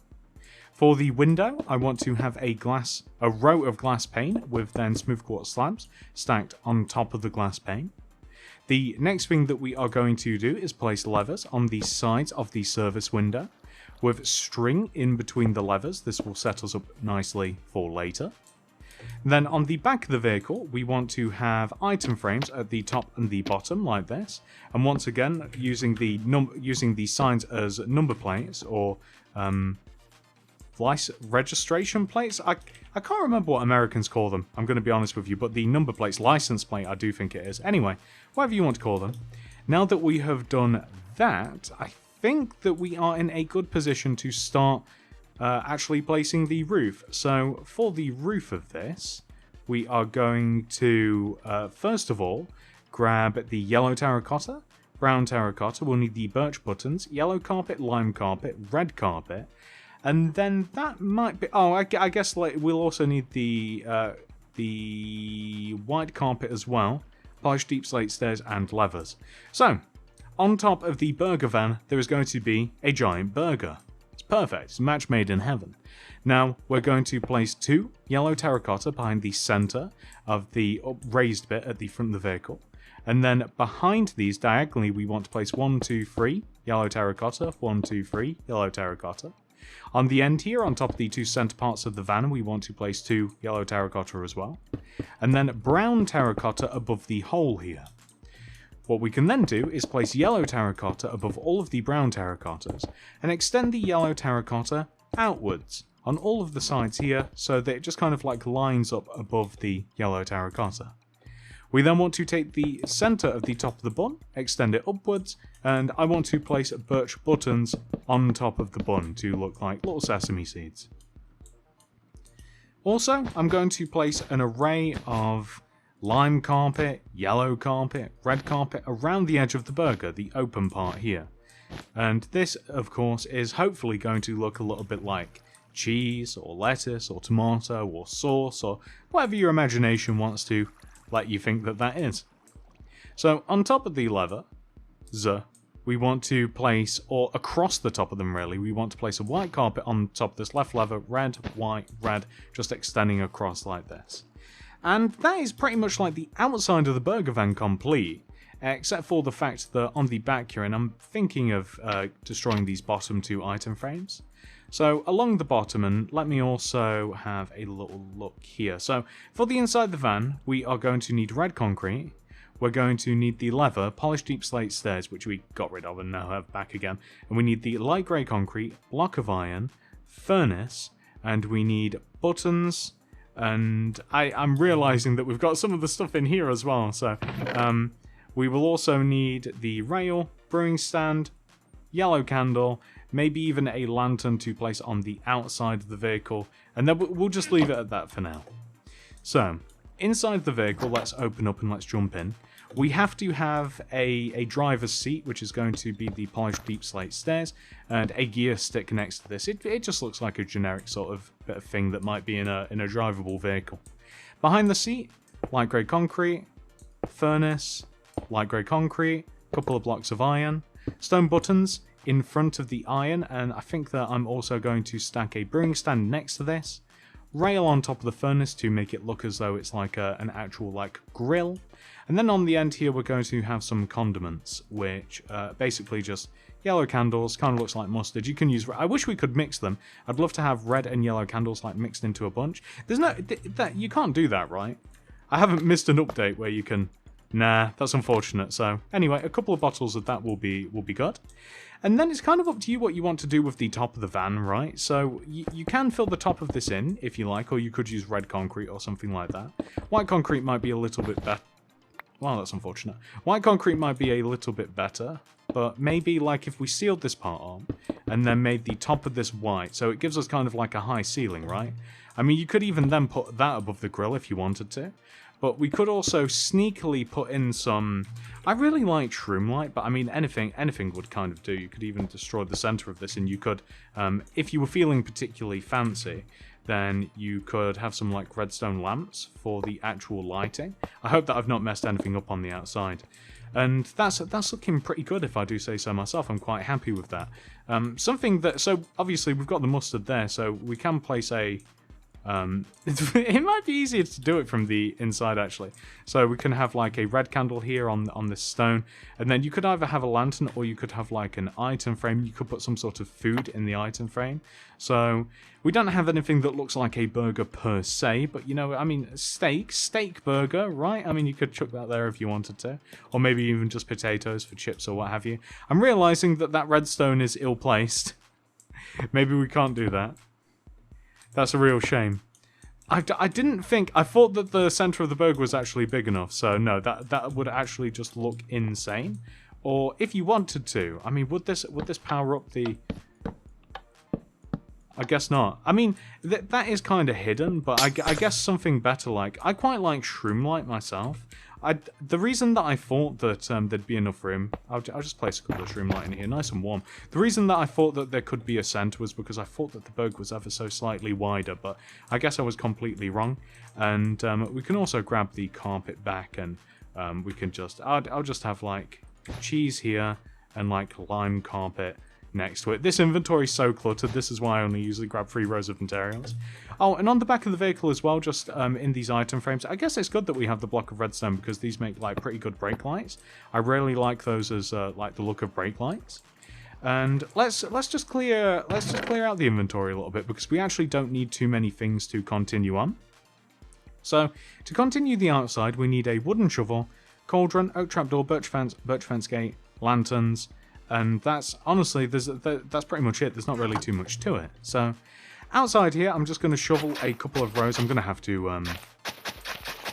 For the window, I want to have a row of glass pane with then smooth quartz slabs stacked on top of the glass pane. The next thing that we are going to do is place levers on the sides of the service window with string in between the levers. This will set us up nicely for later. Then on the back of the vehicle, we want to have item frames at the top and the bottom like this. And once again, using the signs as number plates or registration plates. I can't remember what Americans call them, I'm going to be honest with you, but the number plates, license plate, I do think it is. Anyway, whatever you want to call them. Now that we have done that, I think that we are in a good position to start actually placing the roof. So for the roof of this, we are going to first of all grab the yellow terracotta, brown terracotta. We'll need the birch buttons, yellow carpet, lime carpet, red carpet, and then that might be. Oh, I guess like we'll also need the white carpet as well, polished deep slate stairs and levers. So on top of the burger van, there is going to be a giant burger. Perfect, it's a match made in heaven. Now, we're going to place 2 yellow terracotta behind the center of the raised bit at the front of the vehicle. And then behind these, diagonally, we want to place 1, 2, 3 yellow terracotta, 1, 2, 3 yellow terracotta. On the end here, on top of the 2 center parts of the van, we want to place 2 yellow terracotta as well. And then brown terracotta above the hole here. What we can then do is place yellow terracotta above all of the brown terracottas and extend the yellow terracotta outwards on all of the sides here so that it just kind of like lines up above the yellow terracotta. We then want to take the center of the top of the bun, extend it upwards, and I want to place birch buttons on top of the bun to look like little sesame seeds. Also, I'm going to place an array of lime carpet, yellow carpet, red carpet around the edge of the burger, the open part here. And this, of course, is hopefully going to look a little bit like cheese, or lettuce, or tomato, or sauce, or whatever your imagination wants to let you think that that is. So, on top of the lever, we want to place, or across the top of them really, we want to place a white carpet on top of this left lever, red, white, red, just extending across like this. And that is pretty much like the outside of the burger van complete, except for the fact that on the back here, and I'm thinking of destroying these bottom 2 item frames. So along the bottom, and let me also have a little look here. So for the inside of the van, we are going to need red concrete, we're going to need the lever, polished deep slate stairs, which we got rid of and now have back again, and we need the light grey concrete, block of iron, furnace, and we need buttons. And I'm realizing that we've got some of the stuff in here as well. So we will also need the rail, brewing stand, yellow candle, maybe even a lantern to place on the outside of the vehicle. And then we'll just leave it at that for now. So inside the vehicle, let's open up and let's jump in. We have to have a driver's seat, which is going to be the polished deep slate stairs, and a gear stick next to this. It just looks like a generic sort of bit of thing that might be in a drivable vehicle. Behind the seat, light grey concrete, furnace, light grey concrete, couple of blocks of iron, stone buttons in front of the iron, and I think that I'm also going to stack a brewing stand next to this, rail on top of the furnace to make it look as though it's like an actual like grill. And then on the end here we're going to have some condiments, which basically just yellow candles, kind of looks like mustard. You can use, I wish we could mix them. I'd love to have red and yellow candles like mixed into a bunch. There's no, you can't do that, right? I haven't missed an update where you can, nah, that's unfortunate. So anyway, a couple of bottles of that will be good. And then it's kind of up to you what you want to do with the top of the van, right? So you can fill the top of this in if you like, or you could use red concrete or something like that. White concrete might be a little bit better. Well, that's unfortunate. White concrete might be a little bit better, but maybe like if we sealed this part on and then made the top of this white, so it gives us kind of like a high ceiling, right? I mean, you could even then put that above the grill if you wanted to. But we could also sneakily put in some... I really like shroom light, but I mean, anything would kind of do. You could even destroy the center of this, and you could, if you were feeling particularly fancy, then you could have some like redstone lamps for the actual lighting. I hope that I've not messed anything up on the outside. And that's looking pretty good if I do say so myself. I'm quite happy with that. Something that... So, obviously, we've got the mustard there, so we can place a... it might be easier to do it from the inside actually. So we can have like a red candle here on this stone, and then you could either have a lantern or you could have like an item frame. You could put some sort of food in the item frame. So we don't have anything that looks like a burger per se, but you know, I mean, steak burger, right? I mean, you could chuck that there if you wanted to, or maybe even just potatoes for chips or what have you. I'm realizing that redstone is ill placed. Maybe we can't do that. That's a real shame. I didn't think... I thought that the center of the burger was actually big enough, so no, that would actually just look insane. Or if you wanted to, I mean, would this power up the... I guess not. I mean, that is kind of hidden, but I guess something better like... I quite like shroom light myself. The reason that I thought that there'd be enough room... I'll just place a couple of shroom light in here, nice and warm. The reason that I thought that there could be a center was because I thought that the burger was ever so slightly wider, but I guess I was completely wrong. And we can also grab the carpet back, and we can just... I'll just have, like, cheese here and, like, lime carpet next to it. This inventory is so cluttered, this is why I only usually grab 3 rows of materials. Oh, and on the back of the vehicle as well, just in these item frames, I guess it's good that we have the block of redstone because these make like pretty good brake lights. I really like those as like the look of brake lights. And let's just clear out the inventory a little bit because we actually don't need too many things to continue on. So to continue the outside, we need a wooden shovel, cauldron, oak trapdoor, birch fence gate, lanterns. And that's, honestly, that's pretty much it. There's not really too much to it. So, outside here, I'm just going to shovel a couple of rows. I'm going to have to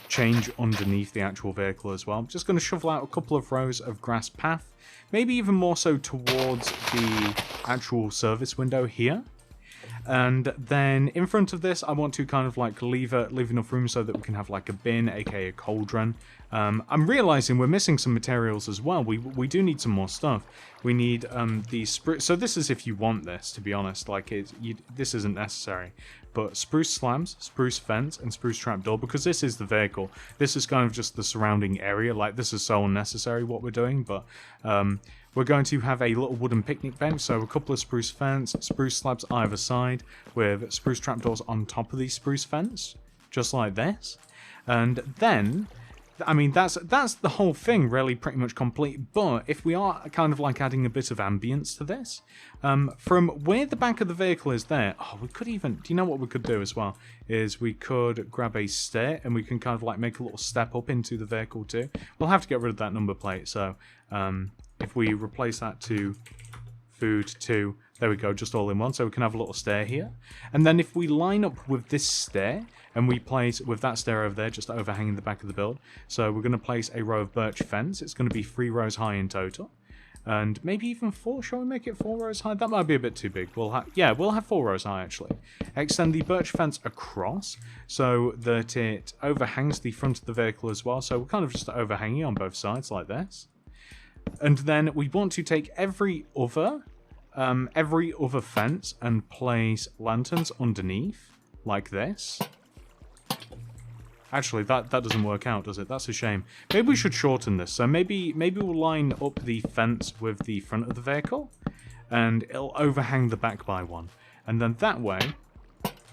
change underneath the actual vehicle as well. I'm just going to shovel out a couple of rows of grass path. Maybe even more so towards the actual service window here. And then in front of this, I want to kind of like leave enough room so that we can have like a bin, aka a cauldron. I'm realizing we're missing some materials as well. We do need some more stuff. We need these spruce. So this is if you want this, to be honest. Like this isn't necessary. But spruce slabs, spruce fence, and spruce trapdoor, because this is the vehicle. This is kind of just the surrounding area. Like this is so unnecessary what we're doing, but we're going to have a little wooden picnic bench, so a couple of spruce fence, spruce slabs either side, with spruce trapdoors on top of the spruce fence, just like this. And then, I mean, that's the whole thing really pretty much complete, but if we are kind of like adding a bit of ambience to this, from where the back of the vehicle is there, oh, we could even, do you know what we could do as well, is we could grab a stair and we can kind of like make a little step up into the vehicle too. We'll have to get rid of that number plate, so if we replace that to food 2, there we go, just all in one, so we can have a little stair here. And then if we line up with this stair, and we place, with that stair over there, just overhanging the back of the build, so we're going to place a row of birch fence. It's going to be 3 rows high in total. And maybe even 4. Shall we make it 4 rows high? That might be a bit too big. We'll have 4 rows high actually. Extend the birch fence across so that it overhangs the front of the vehicle as well. So we're kind of just overhanging on both sides like this. And then we want to take every other fence and place lanterns underneath like this. Actually, that doesn't work out, does it? That's a shame. Maybe we should shorten this. So maybe we'll line up the fence with the front of the vehicle, and it'll overhang the back by 1. And then that way,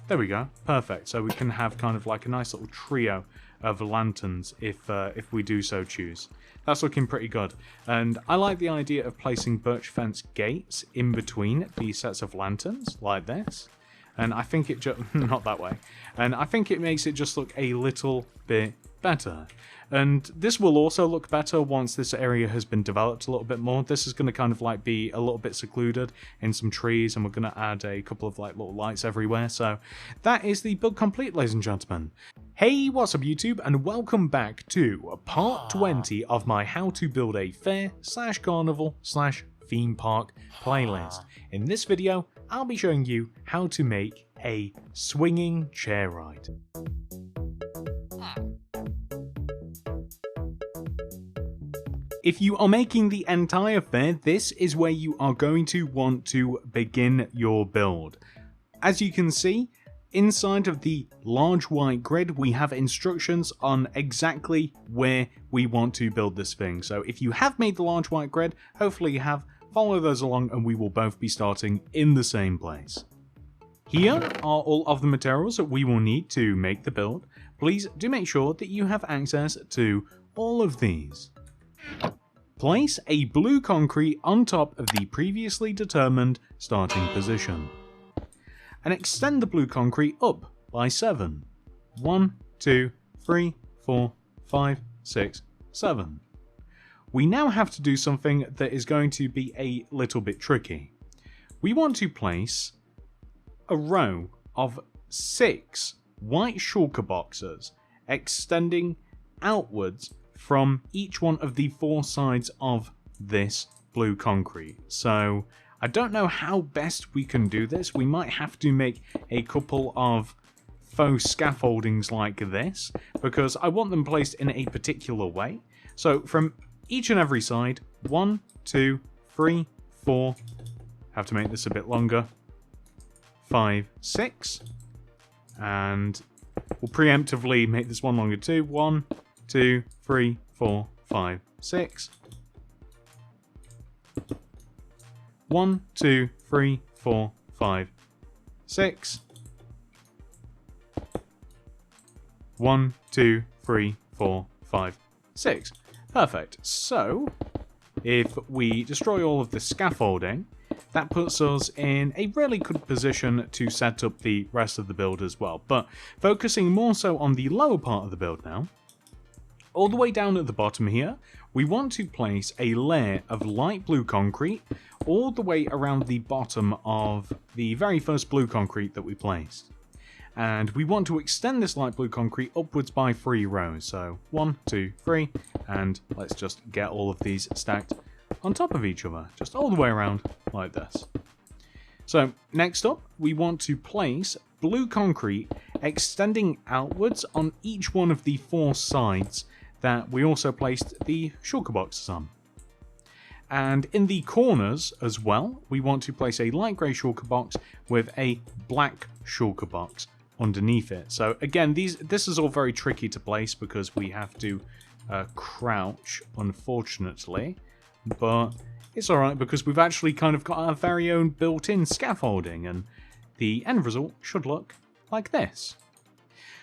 there we go, perfect. So we can have kind of like a nice little trio of lanterns if we do so choose. That's looking pretty good. And I like the idea of placing birch fence gates in between these sets of lanterns, like this. And I think it just... not that way. And I think it makes it just look a little bit better. And this will also look better once this area has been developed a little bit more. This is going to kind of like be a little bit secluded in some trees, and we're going to add a couple of like little lights everywhere. So that is the build complete, ladies and gentlemen. Hey, what's up YouTube, and welcome back to part 20 of my how to build a fair / carnival / theme park playlist. In this video, I'll be showing you how to make a swinging chair ride. If you are making the entire fair, this is where you are going to want to begin your build. As you can see, inside of the large white grid, we have instructions on exactly where we want to build this thing. So if you have made the large white grid, hopefully you have, follow those along and we will both be starting in the same place. Here are all of the materials that we will need to make the build. Please do make sure that you have access to all of these. Place a blue concrete on top of the previously determined starting position. And extend the blue concrete up by 7. 1, 2, 3, 4, 5, 6, 7. We now have to do something that is going to be a little bit tricky. We want to place a row of 6 white shulker boxes extending outwards from each one of the 4 sides of this blue concrete. So I don't know how best we can do this. We might have to make a couple of faux scaffoldings like this, because I want them placed in a particular way. So from each and every side, 1, 2, 3, 4, have to make this a bit longer, 5, 6, and we'll preemptively make this one longer too, 1, 2, 3, 4, 5, 6, 1, 2, 3, 4, 5, 6, 1, 2, 3, 4, 5, 6. Perfect. So, if we destroy all of the scaffolding, that puts us in a really good position to set up the rest of the build as well. But focusing more so on the lower part of the build now, all the way down at the bottom here, we want to place a layer of light blue concrete all the way around the bottom of the very first blue concrete that we placed. And we want to extend this light blue concrete upwards by 3 rows. So 1, 2, 3, and let's just get all of these stacked on top of each other, just all the way around like this. So next up, we want to place blue concrete extending outwards on each one of the 4 sides that we also placed the shulker boxes on. And in the corners as well, we want to place a light grey shulker box with a black shulker box underneath it. So again, this is all very tricky to place because we have to crouch, unfortunately, but it's alright because we've actually kind of got our very own built-in scaffolding, and the end result should look like this.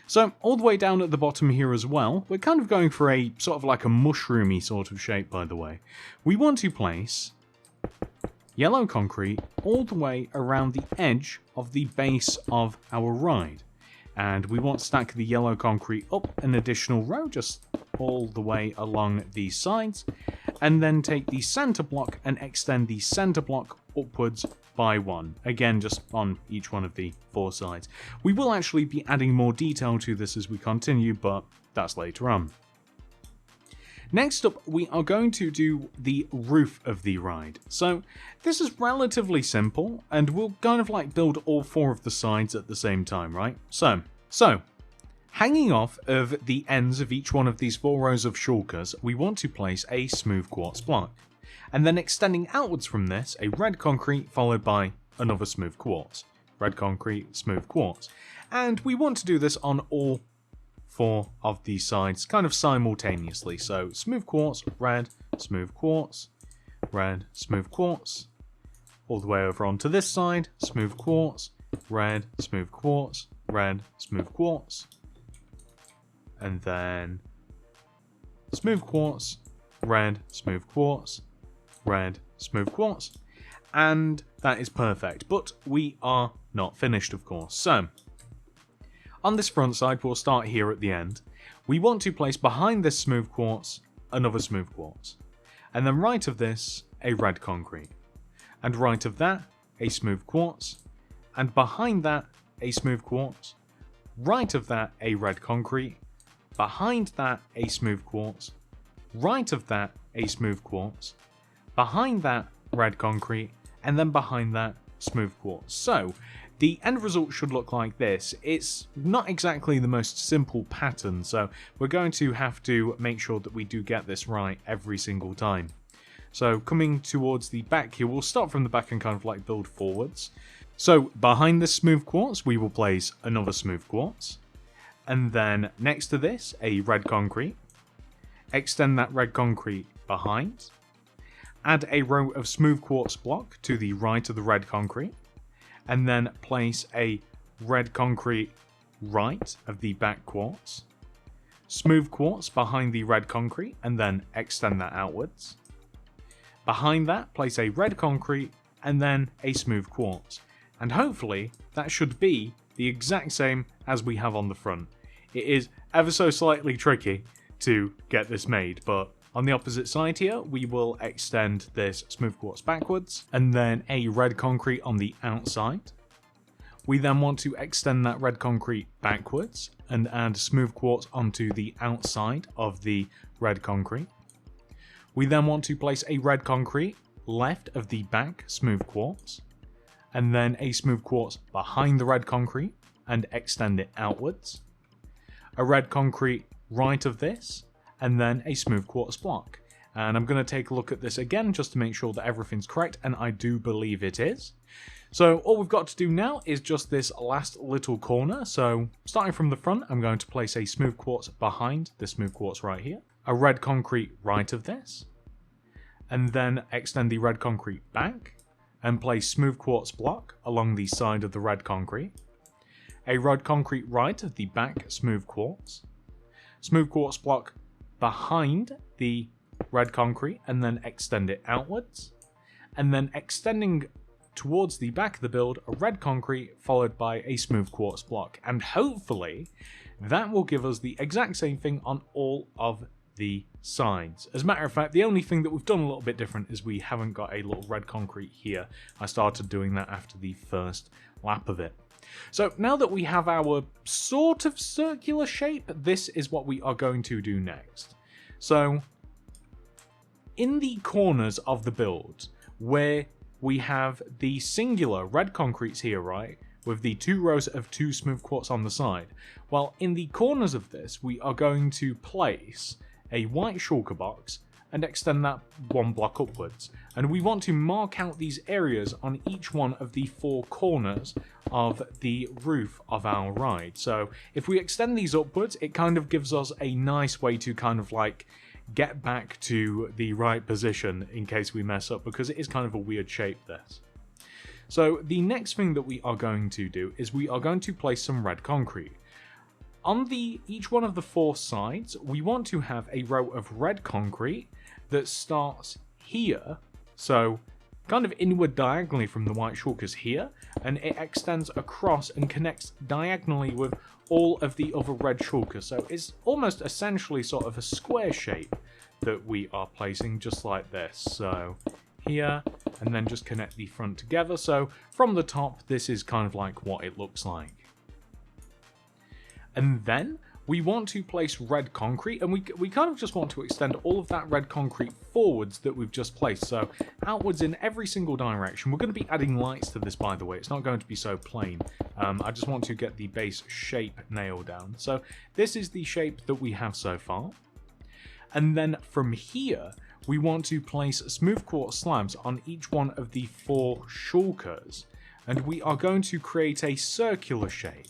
So all the way down at the bottom here as well, we're kind of going for a sort of like a mushroomy sort of shape, by the way. We want to place yellow concrete all the way around the edge of the base of our ride. And we want to stack the yellow concrete up an additional row, just all the way along these sides. And then take the center block and extend the center block upwards by 1. Again, just on each one of the 4 sides. We will actually be adding more detail to this as we continue, but that's later on. Next up, we are going to do the roof of the ride. So this is relatively simple, and we'll kind of like build all 4 of the sides at the same time, right? So hanging off of the ends of each one of these 4 rows of shulkers, we want to place a smooth quartz block. And then extending outwards from this, a red concrete followed by another smooth quartz. Red concrete, smooth quartz. And we want to do this on all 4 of these sides kind of simultaneously. So smooth quartz, red, smooth quartz, red, smooth quartz. All the way over onto this side, smooth quartz, red, smooth quartz, red, smooth quartz. And then smooth quartz, red, smooth quartz, red, smooth quartz. And that is perfect, but we are not finished, of course. So on this front side, we'll start here at the end. We want to place behind this smooth quartz another smooth quartz, and then right of this a red concrete, and right of that a smooth quartz, and behind that a smooth quartz, right of that a red concrete, behind that a smooth quartz, right of that a smooth quartz, behind that red concrete, and then behind that smooth quartz. So the end result should look like this. It's not exactly the most simple pattern, so we're going to have to make sure that we do get this right every single time. So coming towards the back here, we'll start from the back and kind of like build forwards. So behind this smooth quartz, we will place another smooth quartz. And then next to this, a red concrete. Extend that red concrete behind. Add a row of smooth quartz block to the right of the red concrete. And then place a red concrete right of the back quartz. Smooth quartz behind the red concrete and then extend that outwards. Behind that, place a red concrete and then a smooth quartz. And hopefully that should be the exact same as we have on the front. It is ever so slightly tricky to get this made, but on the opposite side here, we will extend this smooth quartz backwards, and then a red concrete on the outside. We then want to extend that red concrete backwards, and add smooth quartz onto the outside of the red concrete. We then want to place a red concrete left of the back smooth quartz, and then a smooth quartz behind the red concrete, and extend it outwards. A red concrete right of this, and then a smooth quartz block. And I'm going to take a look at this again just to make sure that everything's correct, and I do believe it is. So all we've got to do now is just this last little corner. So starting from the front, I'm going to place a smooth quartz behind the smooth quartz right here, a red concrete right of this, and then extend the red concrete back, and place smooth quartz block along the side of the red concrete, a red concrete right of the back smooth quartz block behind the red concrete and then extend it outwards, and then extending towards the back of the build a red concrete followed by a smooth quartz block, and hopefully that will give us the exact same thing on all of the sides. As a matter of fact, the only thing that we've done a little bit different is we haven't got a little red concrete here. I started doing that after the first lap of it. So now that we have our sort of circular shape, this is what we are going to do next. So in the corners of the build, where we have the singular red concretes here, right, with the 2 rows of 2 smooth quartz on the side, well, in the corners of this, we are going to place a white shulker box and extend that 1 block upwards. And we want to mark out these areas on each one of the 4 corners of the roof of our ride. So if we extend these upwards, it kind of gives us a nice way to kind of like get back to the right position in case we mess up, because it is kind of a weird shape, this. So the next thing that we are going to do is we are going to place some red concrete. On each one of the 4 sides, we want to have a row of red concrete that starts here, so kind of inward diagonally from the white shulkers here, and it extends across and connects diagonally with all of the other red shulkers. So it's almost essentially sort of a square shape that we are placing, just like this. So here, and then just connect the front together. So from the top, this is kind of like what it looks like. And then we want to place red concrete, and we kind of just want to extend all of that red concrete forwards that we've just placed, so outwards in every single direction. We're going to be adding lights to this, by the way. It's not going to be so plain. I just want to get the base shape nailed down. So this is the shape that we have so far. And then from here, we want to place smooth quartz slabs on each one of the 4 shulkers, and we are going to create a circular shape.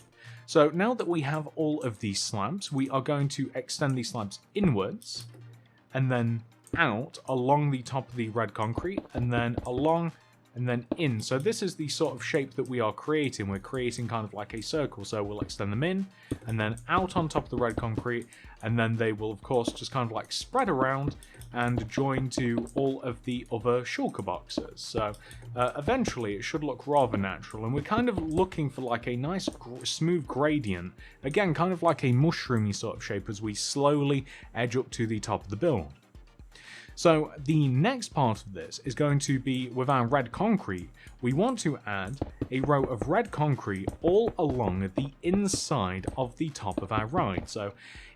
So now that we have all of these slabs, we are going to extend these slabs inwards and then out along the top of the red concrete, and then along and then in. So this is the sort of shape that we are creating. We're creating kind of like a circle. So we'll extend them in and then out on top of the red concrete, and then they will of course just kind of like spread around and join to all of the other shulker boxes. So eventually it should look rather natural, and we're kind of looking for like a nice smooth gradient, again kind of like a mushroomy sort of shape as we slowly edge up to the top of the build. So the next part of this is going to be with our red concrete. We want to add a row of red concrete all along the inside of the top of our ride. So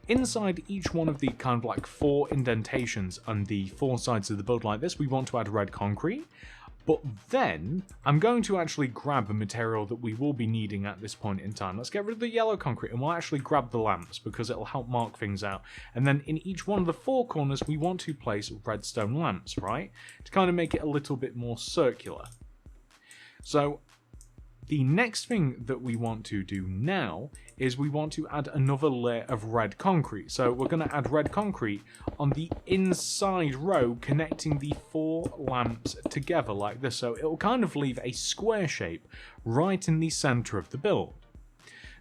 inside each one of the kind of like 4 indentations on the 4 sides of the build like this, we want to add red concrete. But then I'm going to actually grab a material that we will be needing at this point in time. Let's get rid of the yellow concrete, and we'll actually grab the lamps because it'll help mark things out. And then in each one of the 4 corners, we want to place redstone lamps, right? To kind of make it a little bit more circular. So the next thing that we want to do now is we want to add another layer of red concrete. So we're going to add red concrete on the inside row connecting the 4 lamps together like this. So it will kind of leave a square shape right in the center of the build.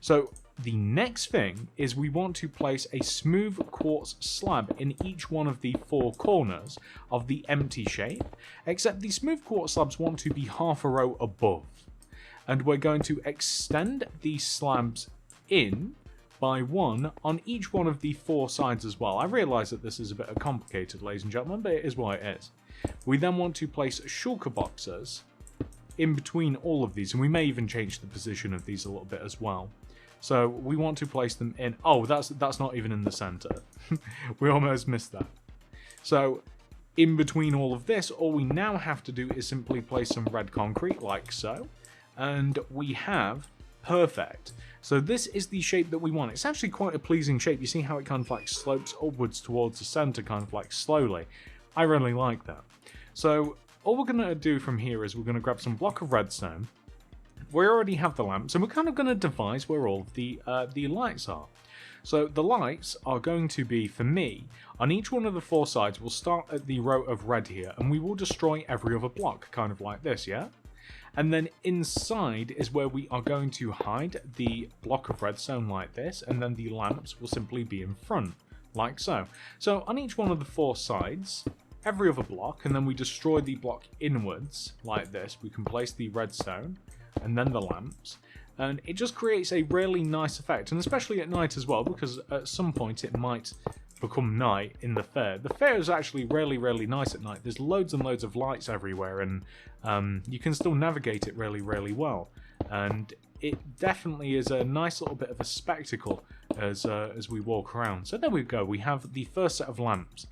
So the next thing is we want to place a smooth quartz slab in each one of the 4 corners of the empty shape, except the smooth quartz slabs want to be half a row above. And we're going to extend these slabs in by 1 on each one of the 4 sides as well. I realise that this is a bit complicated, ladies and gentlemen, but it is what it is. We then want to place shulker boxes in between all of these, and we may even change the position of these a little bit as well. So we want to place them in... Oh, that's not even in the centre. We almost missed that. So in between all of this, all we now have to do is simply place some red concrete like so. And we have perfect. So this is the shape that we want. It's actually quite a pleasing shape. You see how it kind of like slopes upwards towards the center, kind of like slowly. I really like that. So all we're going to do from here is we're going to grab some block of redstone. We already have the lamps, and we're kind of going to devise where all the lights are. So the lights are going to be, for me, on each one of the 4 sides, we'll start at the row of red here, and we will destroy every other block, kind of like this, yeah? And then inside is where we are going to hide the block of redstone like this, and then the lamps will simply be in front, like so. So on each one of the 4 sides, every other block, and then we destroy the block inwards, like this. We can place the redstone, and then the lamps, and it just creates a really nice effect, and especially at night as well, because at some point it might become night in the fair. The fair is actually really, really nice at night. There's loads and loads of lights everywhere, and you can still navigate it really, really well. And it definitely is a nice little bit of a spectacle as we walk around. So there we go. We have the first set of lamps.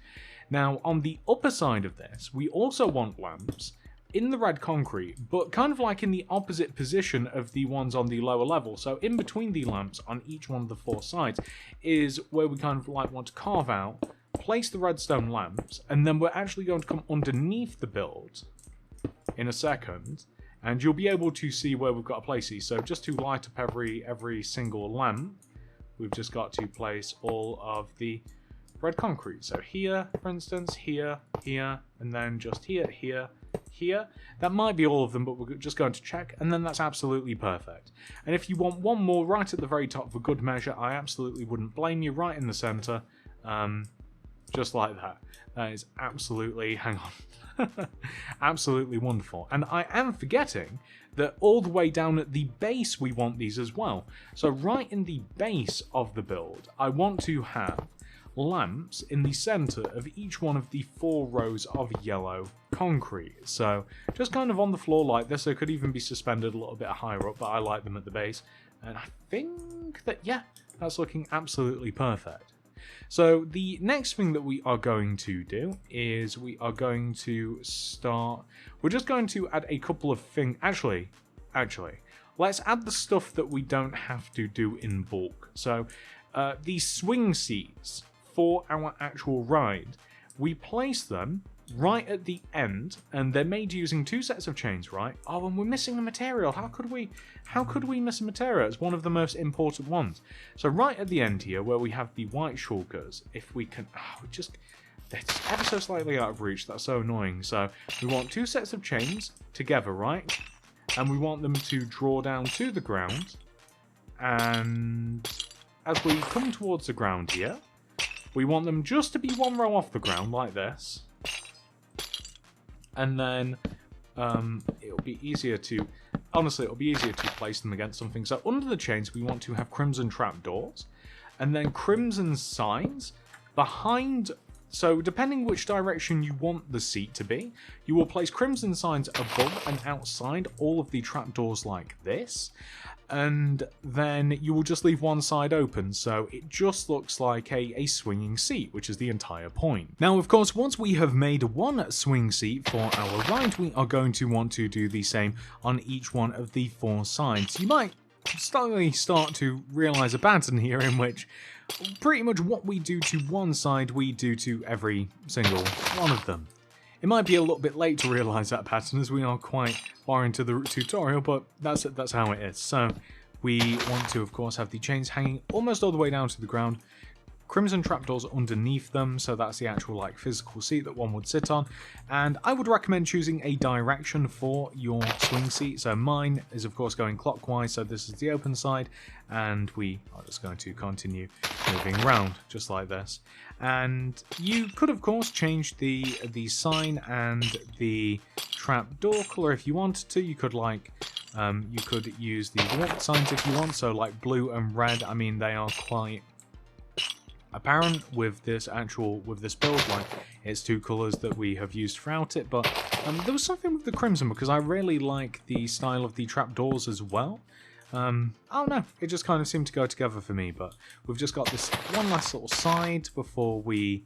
Now, on the upper side of this, we also want lamps in the red concrete, but kind of like in the opposite position of the ones on the lower level. So in between the lamps on each one of the 4 sides is where we kind of like want to carve out, place the redstone lamps, and then we're actually going to come underneath the build in a second, and you'll be able to see where we've got to place these. So just to light up every single lamp, we've just got to place all of the red concrete. So here, for instance, here, and then just here, here. That might be all of them, but we're just going to check, and then that's absolutely perfect. And if you want one more right at the very top for good measure, I absolutely wouldn't blame you, right in the center, just like that. That is absolutely, hang on, absolutely wonderful. And I am forgetting that all the way down at the base we want these as well. So right in the base of the build, I want to have lamps in the center of each one of the 4 rows of yellow concrete. So just kind of on the floor like this. They could even be suspended a little bit higher up, but I like them at the base. And I think think that, yeah, that's looking absolutely perfect. So the next thing that we are going to do is we are going to start... We're just going to add a couple of things... Actually, let's add the stuff that we don't have to do in bulk. So these swing seats for our actual ride, we place them right at the end, and they're made using 2 sets of chains, right? Oh, and we're missing a material. How could we miss a material? It's one of the most important ones. So right at the end here, where we have the white shulkers, if we can... That's ever so slightly out of reach. That's so annoying. So we want 2 sets of chains together, right? And we want them to draw down to the ground. And as we come towards the ground here, we want them just to be 1 row off the ground, like this. And then it'll be easier to... Honestly, it'll be easier to place them against something. So under the chains, we want to have crimson trapdoors. And then crimson signs behind... So depending which direction you want the seat to be, you will place crimson signs above and outside all of the trapdoors like this. And then you will just leave one side open, so it just looks like a swinging seat, which is the entire point. Now, of course, once we have made one swing seat for our ride, we are going to want to do the same on each one of the 4 sides. You might slowly start to realize a pattern here in which pretty much what we do to one side, we do to every single one of them. It might be a little bit late to realise that pattern as we are quite far into the tutorial, but that's how it is. So we want to, of course, have the chains hanging almost all the way down to the ground. Crimson trapdoors underneath them, so that's the actual like physical seat that one would sit on. And I would recommend choosing a direction for your swing seat. So mine is of course going clockwise, so this is the open side, and we are just going to continue moving around just like this. And you could of course change the sign and the trapdoor color if you wanted to. You could you could use the warp signs if you want, so like blue and red. I mean, they are quite apparent with this build, like it's 2 colors that we have used throughout it, but there was something with the crimson because I really like the style of the trapdoors as well. I don't know, it just kind of seemed to go together for me. But we've just got this one last little side before we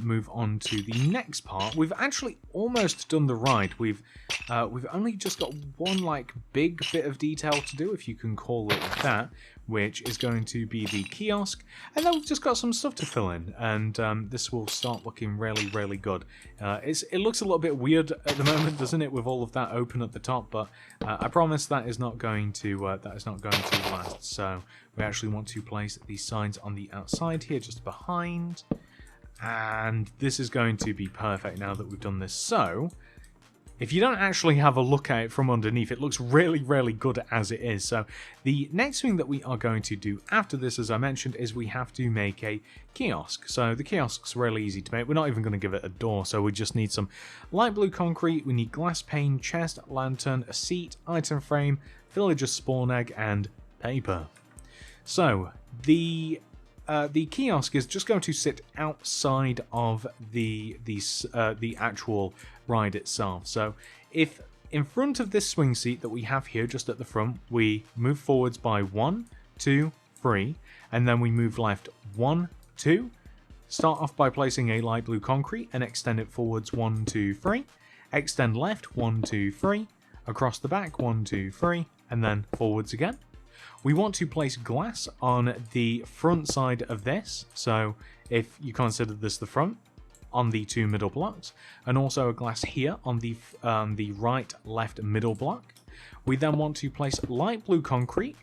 move on to the next part. We've actually almost done the ride. We've only just got one like big bit of detail to do, if you can call it that, which is going to be the kiosk, and then we've just got some stuff to fill in, and this will start looking really, really good. It looks a little bit weird at the moment, doesn't it, with all of that open at the top, but I promise that is not going to last. So we actually want to place these signs on the outside here, just behind. And this is going to be perfect now that we've done this. So if you don't actually have a look at it from underneath, it looks really, really good as it is. So the next thing that we are going to do after this, as I mentioned, is we have to make a kiosk. So the kiosk's really easy to make. We're not even going to give it a door. So we just need some light blue concrete. We need glass pane, chest, lantern, a seat, item frame, villager spawn egg, and paper. So the kiosk is just going to sit outside of the actual ride itself. So if in front of this swing seat that we have here just at the front, we move forwards by 1, 2, 3, and then we move left 1, 2, start off by placing a light blue concrete and extend it forwards 1, 2, 3, extend left 1, 2, 3, across the back 1, 2, 3, and then forwards again. We want to place glass on the front side of this, so if you consider this the front, on the 2 middle blocks, and also a glass here on the right, left, middle block. We then want to place light blue concrete.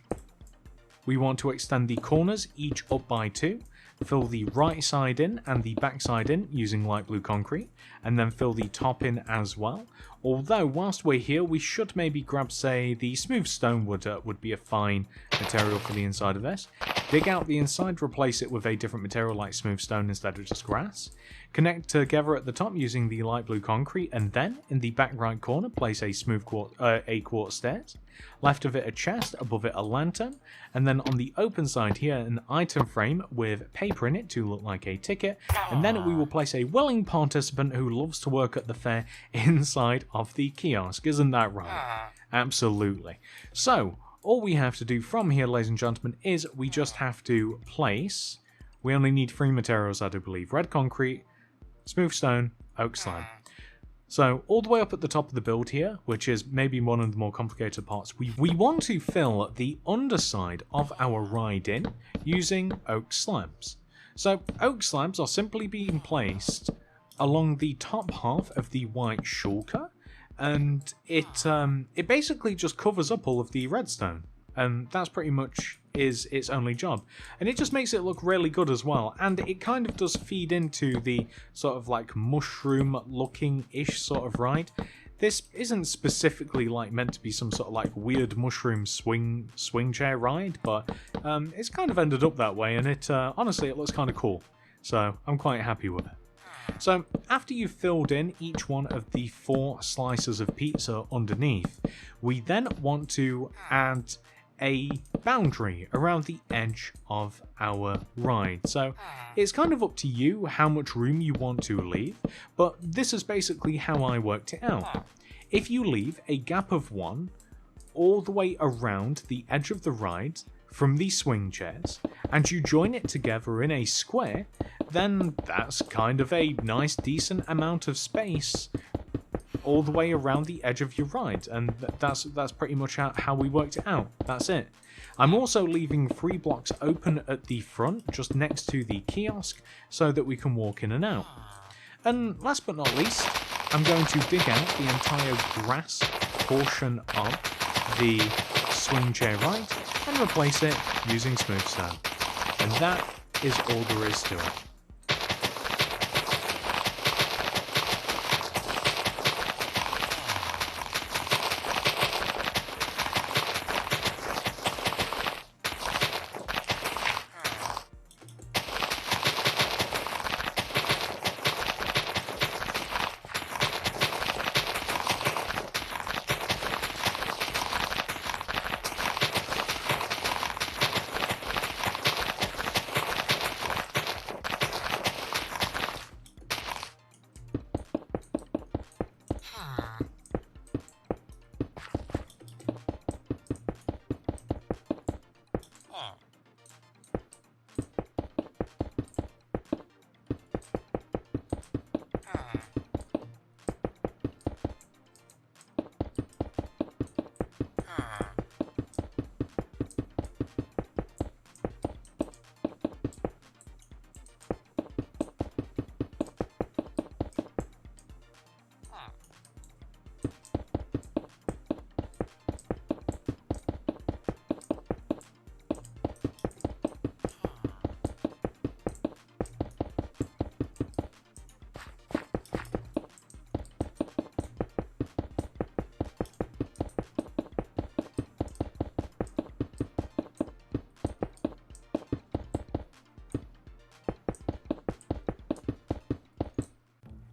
We want to extend the corners each up by 2, fill the right side in and the back side in using light blue concrete, and then fill the top in as well. Although, whilst we're here, we should maybe grab, say, the smooth stone would be a fine material for the inside of this. Dig out the inside, replace it with a different material like smooth stone instead of just grass. Connect together at the top using the light blue concrete, and then, in the back right corner, place a smooth quartz stairs. Left of it a chest, above it a lantern, and then on the open side here an item frame with paper in it to look like a ticket, and then we will place a willing participant who loves to work at the fair inside of the kiosk. Isn't that right? Absolutely. So all we have to do from here, ladies and gentlemen, is we just have to place, we only need 3 materials, I do believe, red concrete, smooth stone, oak slime. So all the way up at the top of the build here, which is maybe one of the more complicated parts, we want to fill the underside of our ride in using oak slimes. So oak slimes are simply being placed along the top half of the white shulker, and it basically just covers up all of the redstone, and that's pretty much is its only job. And it just makes it look really good as well, and it kind of does feed into the sort of like mushroom looking ish sort of ride. This isn't specifically like meant to be some sort of like weird mushroom swing chair ride, but it's kind of ended up that way, and it honestly it looks kind of cool, so I'm quite happy with it. So after you've filled in each one of the 4 slices of pizza underneath, we then want to add a boundary around the edge of our ride. So it's kind of up to you how much room you want to leave, but this is basically how I worked it out. If you leave a gap of 1 all the way around the edge of the ride from the swing chairs, and you join it together in a square, then that's kind of a nice decent amount of space all the way around the edge of your ride, and that's pretty much how we worked it out. That's it. I'm also leaving 3 blocks open at the front, just next to the kiosk, so that we can walk in and out. And last but not least, I'm going to dig out the entire grass portion of the swing chair ride and replace it using smooth stone. And that is all there is to it.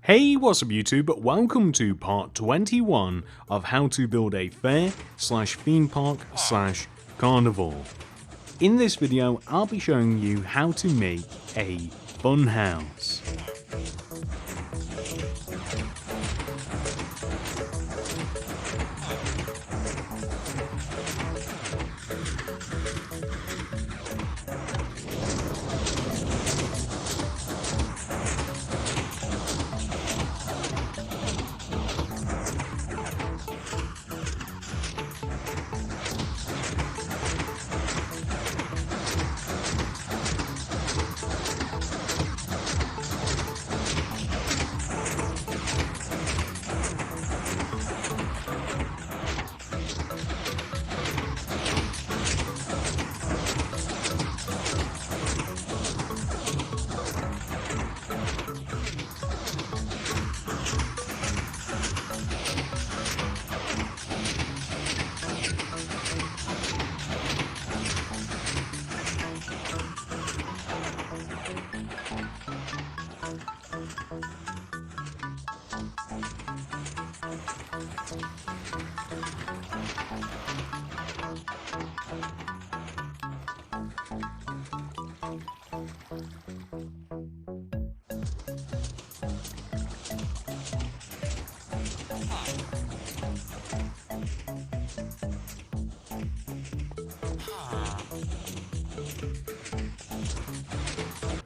Hey, what's up YouTube? Welcome to part 21 of how to build a fair/theme park/carnival. In this video, I'll be showing you how to make a fun house.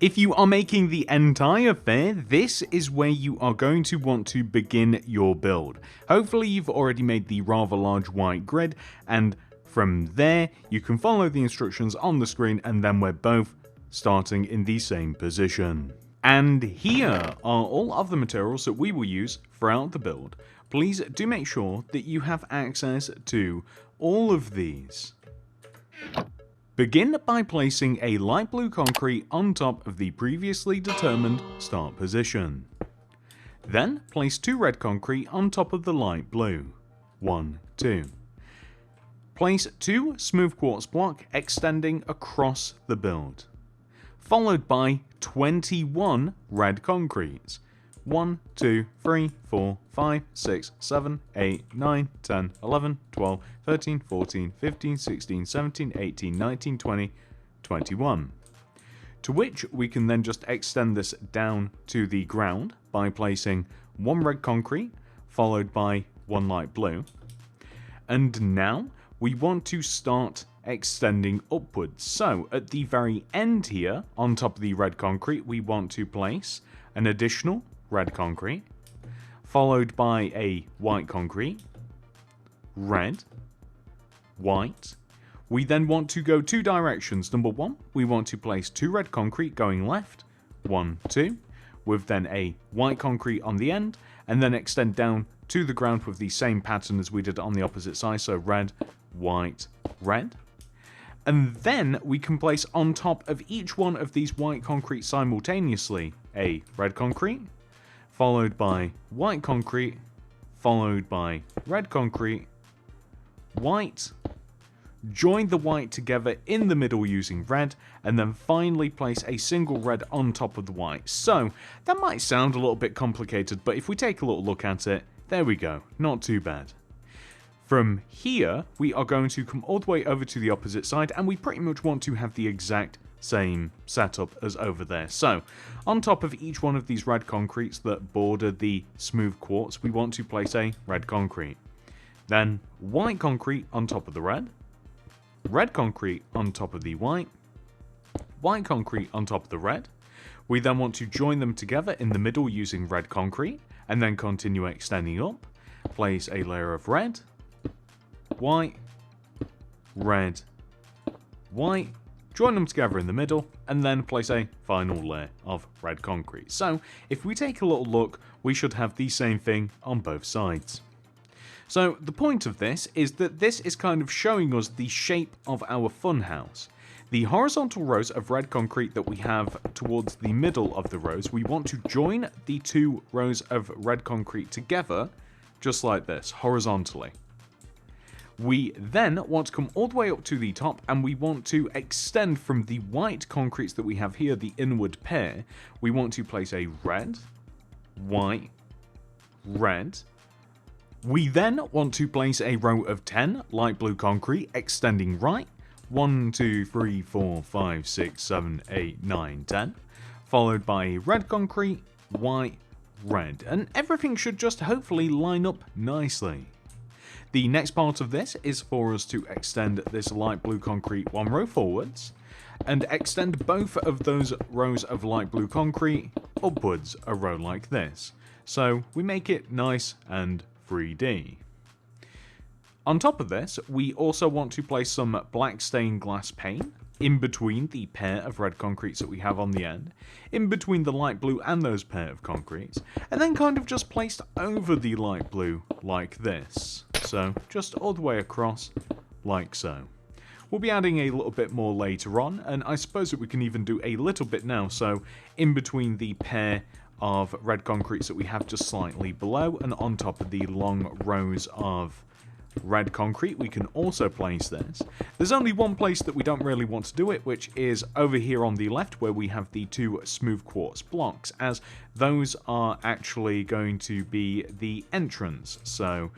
If you are making the entire fair, this is where you are going to want to begin your build. Hopefully you've already made the rather large white grid, and from there you can follow the instructions on the screen, and then we're both starting in the same position. And here are all of the materials that we will use throughout the build. Please do make sure that you have access to all of these. Begin by placing a light blue concrete on top of the previously determined start position. Then place 2 red concrete on top of the light blue. 1, 2. Place 2 smooth quartz block extending across the build, followed by 21 red concretes. 1, 2, 3, 4, 5, 6, 7, 8, 9, 10, 11, 12, 13, 14, 15, 16, 17, 18, 19, 20, 21. To which we can then just extend this down to the ground by placing 1 red concrete followed by 1 light blue. And now we want to start extending upwards. So at the very end here, on top of the red concrete, we want to place an additional red concrete, followed by a white concrete, red, white. We then want to go 2 directions. Number 1, we want to place 2 red concrete going left, 1, 2, with then a white concrete on the end, and then extend down to the ground with the same pattern as we did on the opposite side, so red, white, red. And then we can place on top of each one of these white concrete simultaneously a red concrete, followed by white concrete, followed by red concrete, white, join the white together in the middle using red, and then finally place a single red on top of the white. So that might sound a little bit complicated, but if we take a little look at it, there we go, not too bad. From here, we are going to come all the way over to the opposite side, and we pretty much want to have the exact same setup as over there. So, on top of each one of these red concretes that border the smooth quartz, we want to place a red concrete. Then, white concrete on top of the red concrete on top of the white concrete on top of the red. We then want to join them together in the middle using red concrete, and then continue extending up. Place a layer of red, white, red, white, join them together in the middle, and then place a final layer of red concrete. So, if we take a little look, we should have the same thing on both sides. So, the point of this is that this is kind of showing us the shape of our funhouse. The horizontal rows of red concrete that we have towards the middle of the rows, we want to join the 2 rows of red concrete together, just like this, horizontally. We then want to come all the way up to the top, and we want to extend from the white concretes that we have here, the inward pair. We want to place a red, white, red. We then want to place a row of 10 light blue concrete extending right. 1, 2, 3, 4, 5, 6, 7, 8, 9, 10. Followed by red concrete, white, red. And everything should just hopefully line up nicely. The next part of this is for us to extend this light blue concrete 1 row forwards, and extend both of those rows of light blue concrete upwards a row like this. So we make it nice and 3D. On top of this, we also want to place some black stained glass paint in between the pair of red concretes that we have on the end, in between the light blue and those pair of concretes, and then kind of just placed over the light blue like this. So, just all the way across, like so. We'll be adding a little bit more later on, and I suppose that we can even do a little bit now, so in between the pair of red concretes that we have just slightly below, and on top of the long rows of red concrete, we can also place this. There's only one place that we don't really want to do it, which is over here on the left, where we have the 2 smooth quartz blocks, as those are actually going to be the entrance. So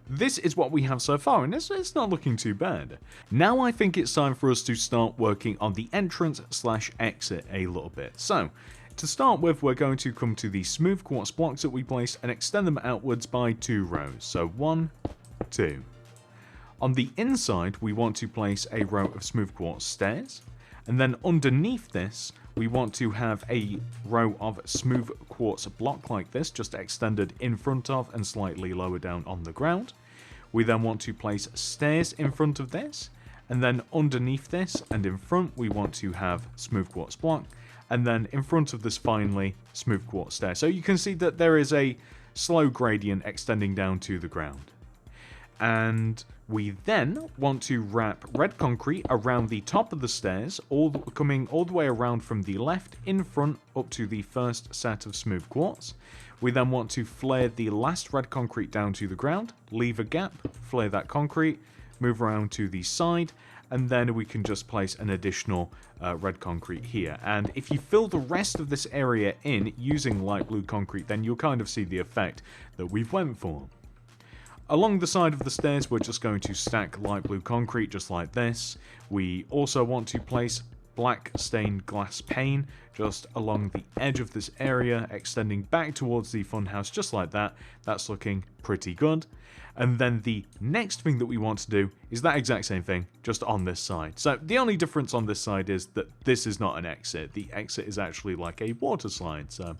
this is what we have so far, and it's not looking too bad. Now I think it's time for us to start working on the entrance/exit a little bit. So, to start with, we're going to come to the smooth quartz blocks that we placed and extend them outwards by 2 rows. So 1, 2. On the inside, we want to place a row of smooth quartz stairs, and then underneath this, we want to have a row of smooth quartz block like this, just extended in front of and slightly lower down on the ground. We then want to place stairs in front of this, and then underneath this and in front we want to have smooth quartz block, and then in front of this finally smooth quartz stair. So you can see that there is a slow gradient extending down to the ground. And we then want to wrap red concrete around the top of the stairs, coming all the way around from the left in front up to the first set of smooth quartz. We then want to flare the last red concrete down to the ground, leave a gap, flare that concrete, move around to the side, and then we can just place an additional red concrete here. And if you fill the rest of this area in using light blue concrete, then you'll kind of see the effect that we've went for. Along the side of the stairs, we're just going to stack light blue concrete just like this. We also want to place black stained glass pane just along the edge of this area, extending back towards the funhouse just like that. That's looking pretty good. And then the next thing that we want to do is that exact same thing, just on this side. So the only difference on this side is that this is not an exit. The exit is actually like a water slide. So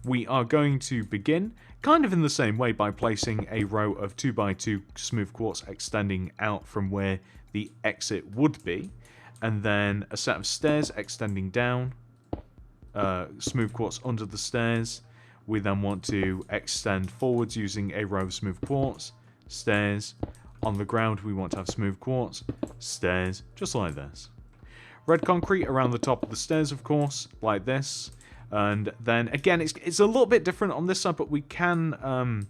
we are going to begin kind of in the same way by placing a row of 2x2 smooth quartz extending out from where the exit would be, and then a set of stairs extending down, smooth quartz under the stairs. We then want to extend forwards using a row of smooth quartz, stairs. On the ground we want to have smooth quartz, stairs, just like this. Red concrete around the top of the stairs, of course, like this. And then again, it's a little bit different on this side, but we can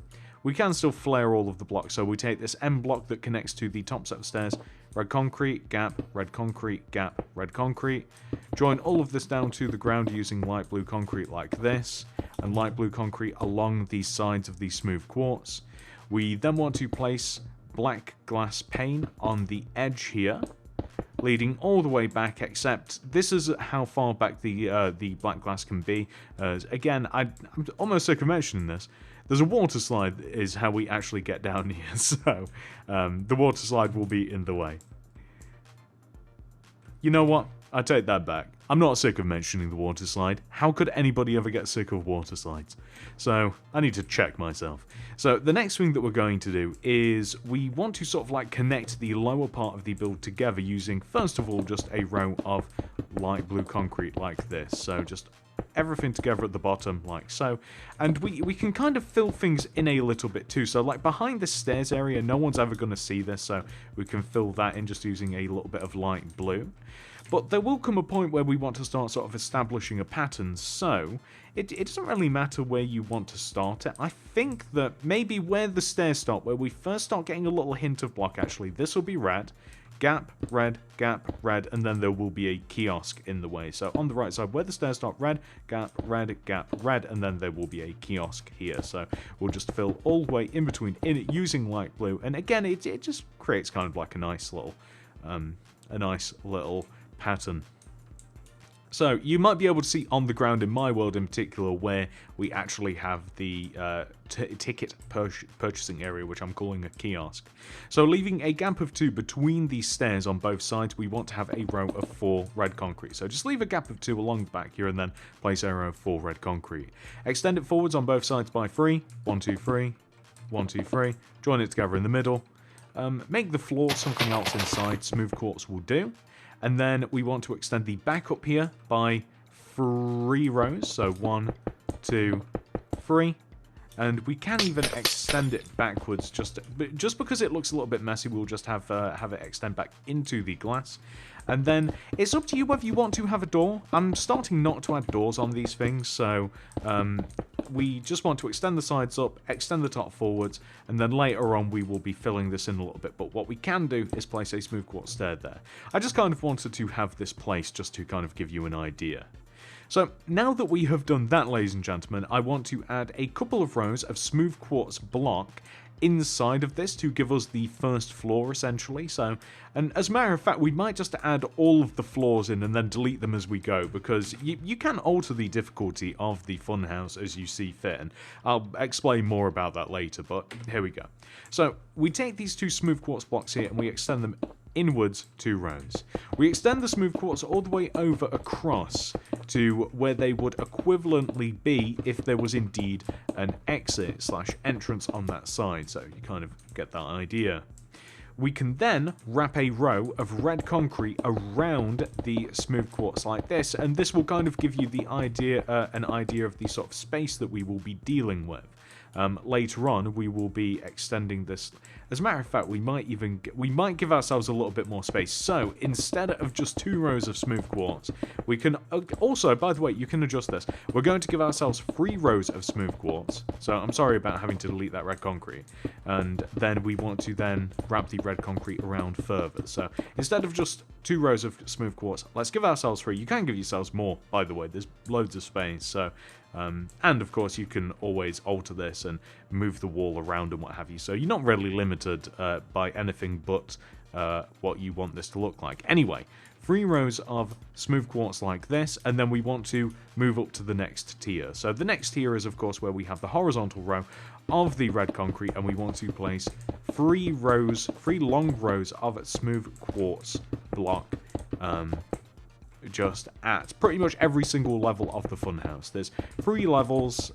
still flare all of the blocks. So we take this M block that connects to the top set of stairs, red concrete, gap, red concrete, gap, red concrete. Join all of this down to the ground using light blue concrete like this, and light blue concrete along the sides of the smooth quartz. We then want to place black glass pane on the edge here, leading all the way back, except this is how far back the black glass can be. Again, I'm almost sick of mentioning this. There's a water slide is how we actually get down here, so the water slide will be in the way. You know what? I take that back. I'm not sick of mentioning the water slide. How could anybody ever get sick of water slides? So I need to check myself. So the next thing that we're going to do is we want to sort of like connect the lower part of the build together using, first of all, just a row of light blue concrete like this. So just everything together at the bottom like so, and we can kind of fill things in a little bit too. So like behind the stairs area, no one's ever going to see this, so we can fill that in just using a little bit of light blue. But there will come a point where we want to start sort of establishing a pattern, so it doesn't really matter where you want to start it. I think that maybe where the stairs start, where we first start getting a little hint of block actually, this will be red, gap, red, and then there will be a kiosk in the way. So on the right side, where the stairs start, red, gap, red, and then there will be a kiosk here. So we'll just fill all the way in between using light blue, and again, it just creates kind of like a nice little pattern. So you might be able to see on the ground in my world in particular where we actually have the ticket purchasing area, which I'm calling a kiosk. So leaving a gap of 2 between these stairs on both sides, we want to have a row of 4 red concrete. So just leave a gap of 2 along the back here and then place a row of 4 red concrete. Extend it forwards on both sides by 3. 1, 2, 3. 1, 2, 3. Join it together in the middle. Make the floor something else inside. Smooth quartz will do. And then we want to extend the back up here by 3 rows. So 1, 2, 3. And we can even extend it backwards just because it looks a little bit messy. We'll just have it extend back into the glass. And then it's up to you whether you want to have a door. I'm starting not to add doors on these things, so we just want to extend the sides up, extend the top forwards, and then later on we will be filling this in a little bit. But what we can do is place a smooth quartz stair there. I just kind of wanted to have this place just to kind of give you an idea. So now that we have done that, ladies and gentlemen, I want to add a couple of rows of smooth quartz block inside of this to give us the first floor essentially. So, and as a matter of fact, we might just add all of the floors in and then delete them as we go, because you can alter the difficulty of the funhouse as you see fit, and I'll explain more about that later, but here we go. So we take these 2 smooth quartz blocks here and we extend them inwards 2 rows. We extend the smooth quartz all the way over across to where they would equivalently be if there was indeed an exit / entrance on that side, so you kind of get that idea. We can then wrap a row of red concrete around the smooth quartz like this, and this will kind of give you the idea, an idea of the sort of space that we will be dealing with. Later on, we will be extending this. As a matter of fact, we might give ourselves a little bit more space. So instead of just 2 rows of smooth quartz, we can also, by the way, you can adjust this. We're going to give ourselves 3 rows of smooth quartz. So I'm sorry about having to delete that red concrete. And then we want to then wrap the red concrete around further. So instead of just 2 rows of smooth quartz, let's give ourselves 3. You can give yourselves more, by the way. There's loads of space. So. And of course you can always alter this and move the wall around and what have you, so you're not really limited by anything but what you want this to look like. Anyway, 3 rows of smooth quartz like this, and then we want to move up to the next tier. So the next tier is of course where we have the horizontal row of the red concrete, and we want to place 3 long rows of smooth quartz block just at pretty much every single level of the funhouse. There's 3 levels,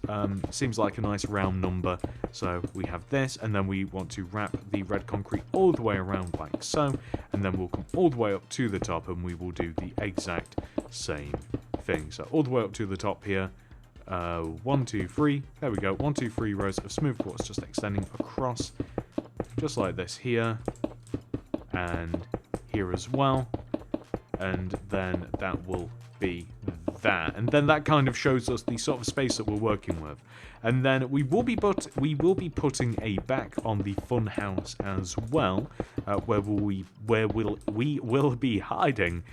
seems like a nice round number. So we have this, and then we want to wrap the red concrete all the way around like so, and then we'll come all the way up to the top, and we will do the exact same thing. So all the way up to the top here, 1, 2, 3, there we go, 1, 2, 3 rows of smooth quartz just extending across, just like this here, and here as well. And then that will be that, and then that kind of shows us the sort of space that we're working with. And then we will be putting a back on the fun house as well, where we will be hiding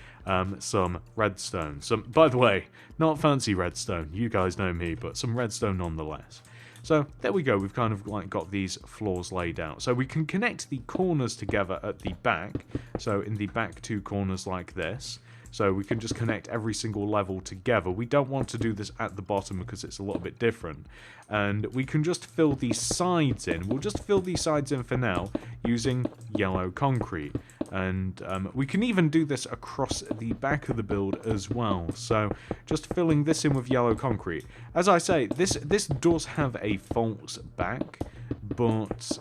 some redstone. By the way, not fancy redstone, you guys know me, but some redstone nonetheless. So there we go, we've kind of like got these floors laid out. So we can connect the corners together at the back, so in the back 2 corners like this. So we can just connect every single level together. We don't want to do this at the bottom because it's a little bit different. And we can just fill these sides in. We'll just fill these sides in for now using yellow concrete. And we can even do this across the back of the build as well. So just filling this in with yellow concrete. As I say, this does have a false back, but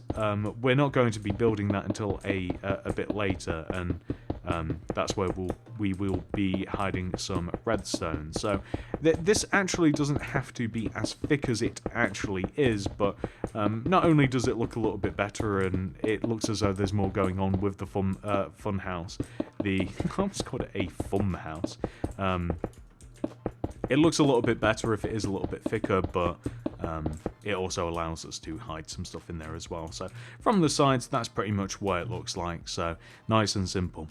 we're not going to be building that until a bit later, and that's where we will be hiding some redstone. So this actually doesn't have to be as thick as it actually is, but not only does it look a little bit better, and it looks as though there's more going on with the fun house. I almost called it a fun house. It looks a little bit better if it is a little bit thicker, but it also allows us to hide some stuff in there as well. So from the sides, that's pretty much what it looks like. So nice and simple.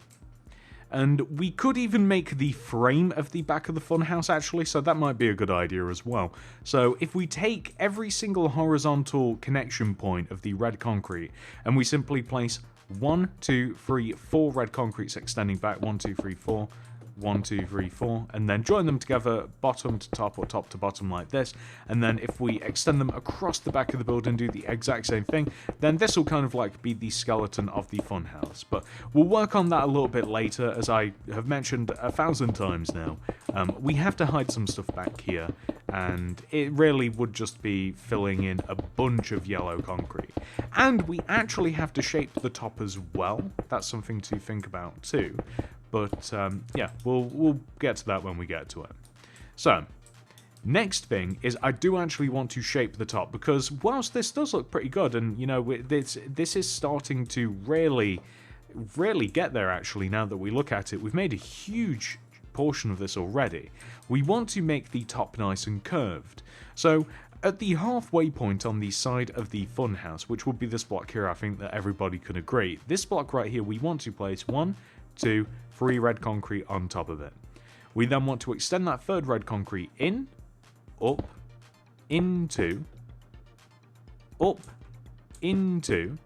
And we could even make the frame of the back of the funhouse actually, so that might be a good idea as well. So if we take every single horizontal connection point of the red concrete, and we simply place 1, 2, 3, 4 red concretes extending back, 1, 2, 3, 4, 1, 2, 3, 4, and then join them together bottom to top or top to bottom like this, and then if we extend them across the back of the build and do the exact same thing, then this will kind of like be the skeleton of the funhouse. But we'll work on that a little bit later. As I have mentioned 1,000 times now, we have to hide some stuff back here, and it really would just be filling in a bunch of yellow concrete. And we actually have to shape the top as well. That's something to think about too. But yeah, we'll get to that when we get to it. So, next thing is I do actually want to shape the top, because whilst this does look pretty good, and you know, this is starting to really get there actually now that we look at it. We've made a huge portion of this already. We want to make the top nice and curved. So at the halfway point on the side of the funhouse, which would be this block here, I think that everybody can agree, this block right here, we want to place 1, 2, 3 red concrete on top of it. We then want to extend that 3rd red concrete in, up, into, up, into,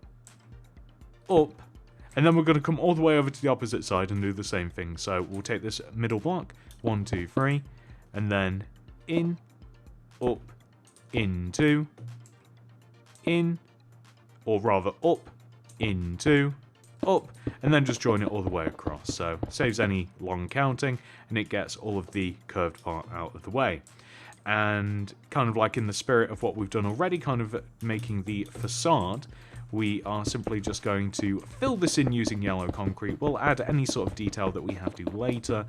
up, and then we're going to come all the way over to the opposite side and do the same thing. So we'll take this middle block, 1, 2, 3, and then in, up, into, in, or rather up, into, up, and then just join it all the way across. So saves any long counting, and it gets all of the curved part out of the way. And kind of like in the spirit of what we've done already, kind of making the facade, we are simply just going to fill this in using yellow concrete. We'll add any sort of detail that we have to later.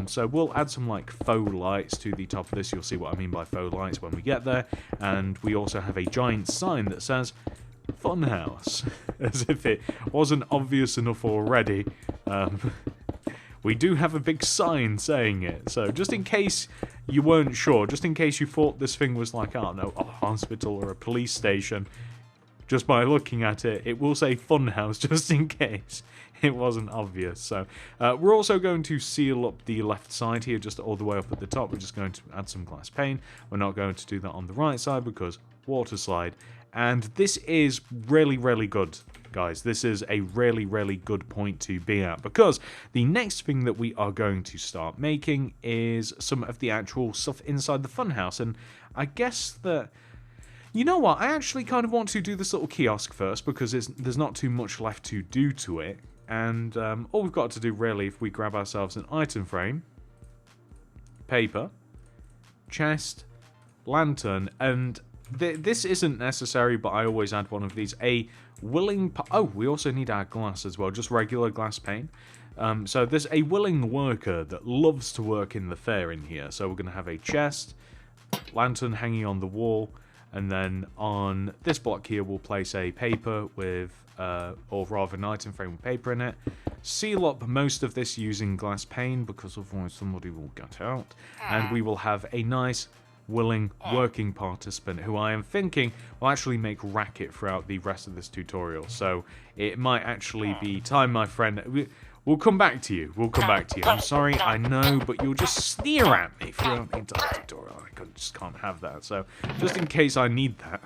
So we'll add some like faux lights to the top of this. You'll see what I mean by faux lights when we get there. And we also have a giant sign that says Funhouse, as if it wasn't obvious enough already. We do have a big sign saying it, so just in case you weren't sure, just in case you thought this thing was like, I don't know, a hospital or a police station, just by looking at it, it will say Funhouse, just in case it wasn't obvious. So we're also going to seal up the left side here, just all the way up at the top. We're just going to add some glass pane. We're not going to do that on the right side because water slide. And this is really, really good, guys. This is a really, really good point to be at, because the next thing that we are going to start making is some of the actual stuff inside the funhouse. And I guess that, you know what, I actually kind of want to do this little kiosk first, because there's not too much left to do to it. And all we've got to do really, if we grab ourselves an item frame, paper, chest, lantern, and this isn't necessary, but I always add one of these. A willing... Oh, we also need our glass as well, just regular glass pane. So there's a willing worker that loves to work in the fair in here. So we're going to have a chest, lantern hanging on the wall, and then on this block here we'll place a paper with, or rather an item frame with paper in it. Seal up most of this using glass pane, because otherwise somebody will get out. And we will have a nice willing working participant who I am thinking will actually make racket throughout the rest of this tutorial. So it might actually be time, my friend. We'll come back to you. We'll come back to you. I'm sorry, I know, but you'll just sneer at me throughout the entire tutorial. I just can't have that. So just in case I need that,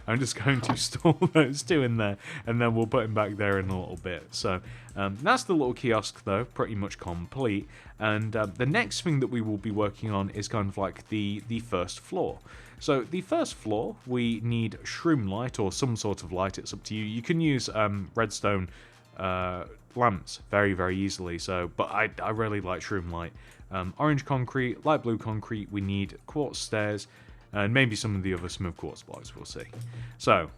I'm just going to store those two in there, and then we'll put him back there in a little bit. So that's the little kiosk, though, pretty much complete. And the next thing that we will be working on is kind of like the first floor. So the first floor, we need shroom light or some sort of light. It's up to you. You can use redstone lamps very, very easily. So, but I really like shroom light. Orange concrete, light blue concrete. We need quartz stairs, and maybe some of the other smooth quartz blocks, we'll see. So,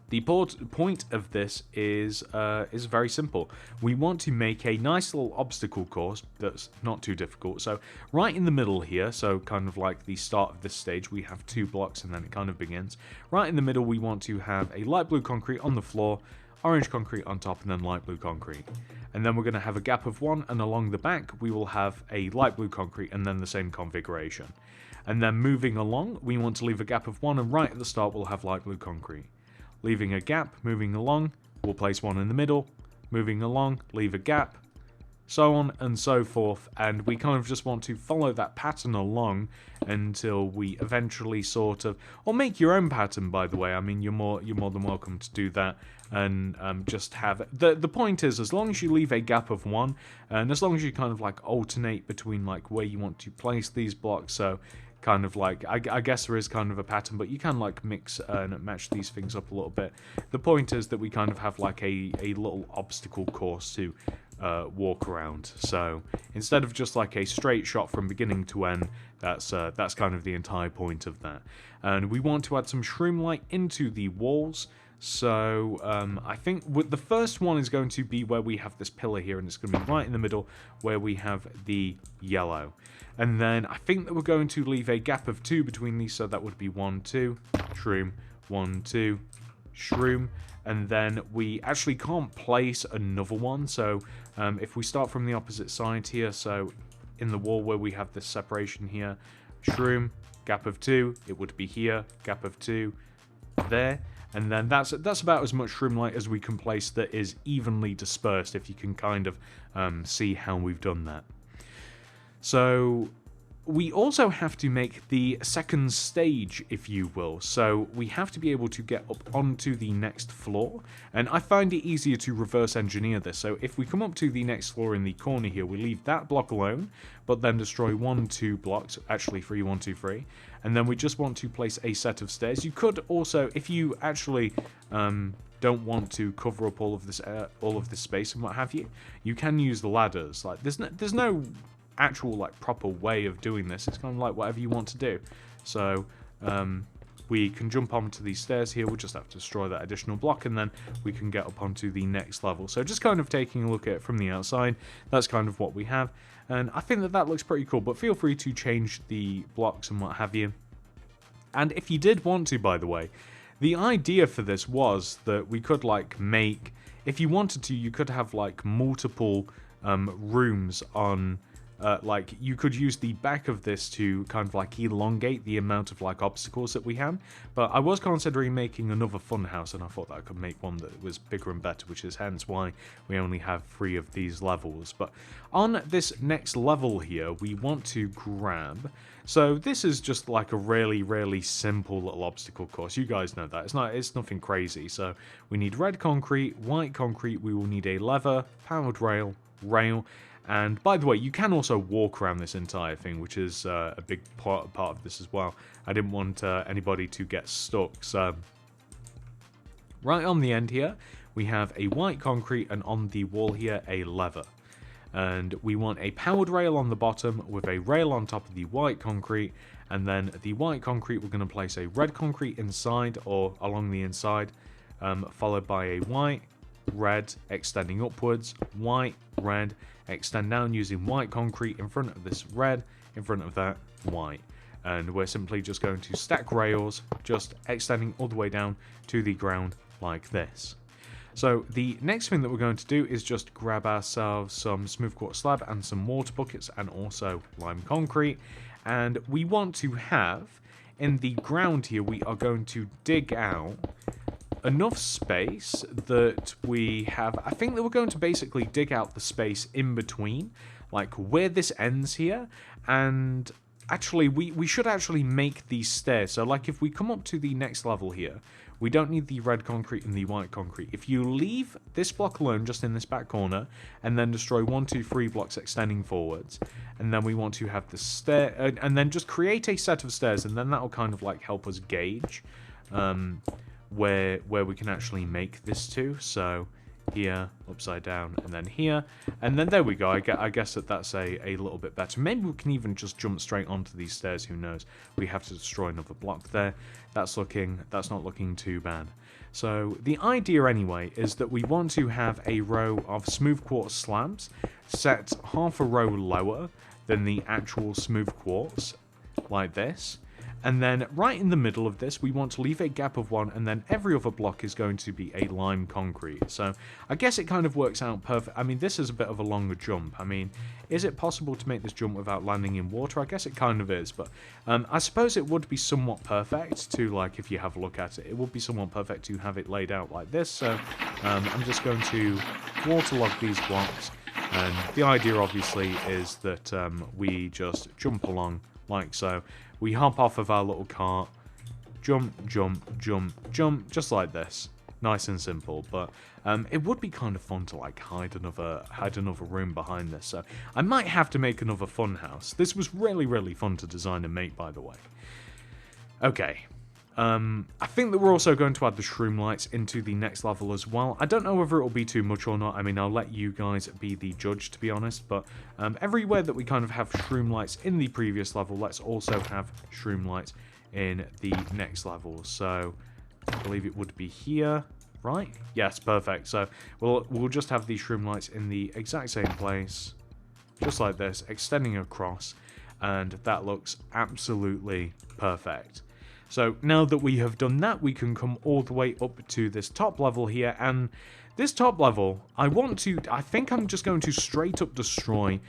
the point of this is very simple. We want to make a nice little obstacle course that's not too difficult. So, right in the middle here, so kind of like the start of this stage, we have 2 blocks and then it kind of begins. Right in the middle, we want to have a light blue concrete on the floor, orange concrete on top, and then light blue concrete. And then we're going to have a gap of 1, and along the back, we will have a light blue concrete and then the same configuration. And then moving along, we want to leave a gap of 1, and right at the start we'll have light blue concrete. Leaving a gap, moving along, we'll place 1 in the middle, moving along, leave a gap, so on and so forth. And we kind of just want to follow that pattern along until we eventually sort of, or make your own pattern, by the way. I mean, you're more than welcome to do that. And just have the point is, as long as you leave a gap of 1, and as long as you kind of like alternate between like where you want to place these blocks, so kind of like, I guess there is kind of a pattern, but you can like mix and match these things up a little bit. The point is that we kind of have like a little obstacle course to walk around. So instead of just like a straight shot from beginning to end, that's kind of the entire point of that. And we want to add some shroom light into the walls. So I think the first one is going to be where we have this pillar here, and it's going to be right in the middle where we have the yellow. And then I think that we're going to leave a gap of 2 between these, so that would be 1, 2, shroom, 1, 2, shroom. And then we actually can't place another one, so if we start from the opposite side here, so in the wall where we have this separation here, shroom, gap of 2, it would be here, gap of 2, there. And then that's about as much shroom light as we can place that is evenly dispersed, if you can kind of see how we've done that. So we also have to make the second stage, if you will. So we have to be able to get up onto the next floor. And I find it easier to reverse engineer this. So if we come up to the next floor in the corner here, we leave that block alone, but then destroy 1, 2 blocks, actually 3, 1, 2, 3. And then we just want to place a set of stairs. You could also, if you actually don't want to cover up all of this space and what have you, you can use the ladders. Like there's no actual like proper way of doing this. It's kind of like whatever you want to do. So we can jump onto these stairs here. We'll just have to destroy that additional block, and then we can get up onto the next level. So just kind of taking a look at it from the outside, that's kind of what we have. And I think that looks pretty cool, but feel free to change the blocks and what have you. And if you did want to, by the way, the idea for this was that we could like make, if you wanted to, you could have like multiple rooms on, like you could use the back of this to kind of like elongate the amount of like obstacles that we have. But I was considering making another fun house, and I thought that I could make one that was bigger and better, which is hence why we only have 3 of these levels. But on this next level here, we want to grab, so this is just like a really simple little obstacle course. You guys know that. It's nothing crazy. So we need red concrete, white concrete, we will need a lever, powered rail, and by the way, you can also walk around this entire thing, which is a big part of this as well. I didn't want anybody to get stuck. So right on the end here, we have a white concrete, and on the wall here, a lever. And we want a powered rail on the bottom with a rail on top of the white concrete, and then the white concrete, we're going to place a red concrete inside or along the inside, followed by a white, red, extending upwards, white, red, extend down using white concrete in front of this red, in front of that white. And we're simply just going to stack rails, just extending all the way down to the ground like this. So the next thing that we're going to do is just grab ourselves some smooth quartz slab and some water buckets, and also lime concrete. And we want to have, in the ground here, we are going to dig out enough space that we have, I think that we're going to basically dig out the space in between, like where this ends here, and actually we should actually make these stairs. So like if we come up to the next level here, we don't need the red concrete and the white concrete. If you leave this block alone just in this back corner, and then destroy 1, 2, 3 blocks extending forwards, and then we want to have the stair, and then just create a set of stairs, and then that will kind of like help us gauge where we can actually make this to. So here, upside down, and then here, and then there we go. I guess that's a little bit better. Maybe we can even just jump straight onto these stairs, who knows. We have to destroy another block there. That's not looking too bad. So the idea anyway is that we want to have a row of smooth quartz slabs set half a row lower than the actual smooth quartz, like this. And then right in the middle of this, we want to leave a gap of 1, and then every other block is going to be a lime concrete. So I guess it kind of works out perfect. I mean, this is a bit of a longer jump. I mean, is it possible to make this jump without landing in water? I guess it kind of is, but I suppose it would be somewhat perfect to, like, if you have a look at it, it would be somewhat perfect to have it laid out like this. So I'm just going to waterlog these blocks, and the idea obviously is that we just jump along like so. We hop off of our little cart, jump, just like this. Nice and simple, but it would be kind of fun to like hide another room behind this. So I might have to make another fun house. This was really fun to design and make, by the way. Okay. I think that we're also going to add the shroom lights into the next level as well. I don't know whether it will be too much or not. I mean, I'll let you guys be the judge, to be honest. But everywhere that we kind of have shroom lights in the previous level, let's also have shroom lights in the next level. So I believe it would be here, right? Yes, perfect. So we'll just have these shroom lights in the exact same place, just like this, extending across, and that looks absolutely perfect. So now that we have done that, we can come all the way up to this top level here, and this top level, I think I'm just going to straight up destroy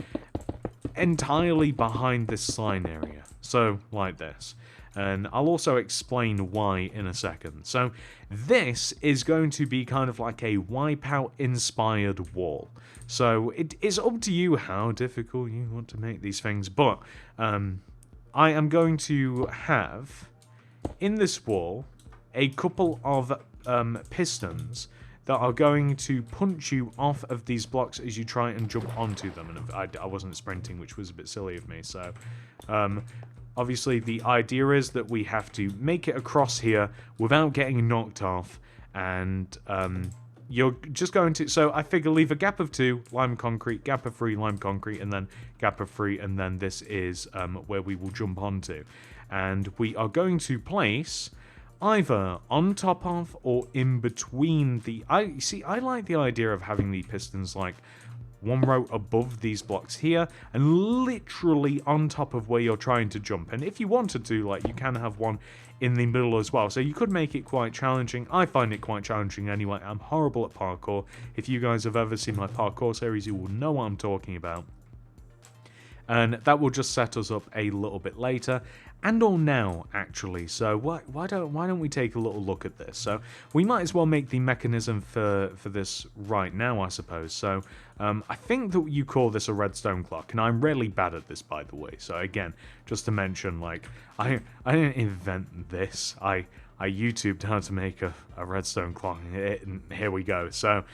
entirely behind this sign area. So, like this. And I'll also explain why in a second. So, this is going to be kind of like a Wipeout-inspired wall. So, it is up to you how difficult you want to make these things, but I am going to have in this wall a couple of pistons that are going to punch you off of these blocks as you try and jump onto them. And I wasn't sprinting, which was a bit silly of me. So obviously the idea is that we have to make it across here without getting knocked off, and you're just going to, so I figure leave a gap of 2, lime concrete, gap of 3, lime concrete, and then gap of 3, and then this is where we will jump onto. And we are going to place either on top of or in between the, I like the idea of having the pistons like one row above these blocks here, and literally on top of where you're trying to jump. And if you wanted to, like, you can have one in the middle as well, so you could make it quite challenging. I find it quite challenging anyway. I'm horrible at parkour. If you guys have ever seen my parkour series, you will know what I'm talking about. And that will just set us up a little bit later, and or now actually. So why don't we take a little look at this? So we might as well make the mechanism for this right now, I suppose. So I think that you call this a redstone clock, and I'm really bad at this, by the way. So again, just to mention, like, I didn't invent this. I YouTubed how to make a redstone clock, and here we go. So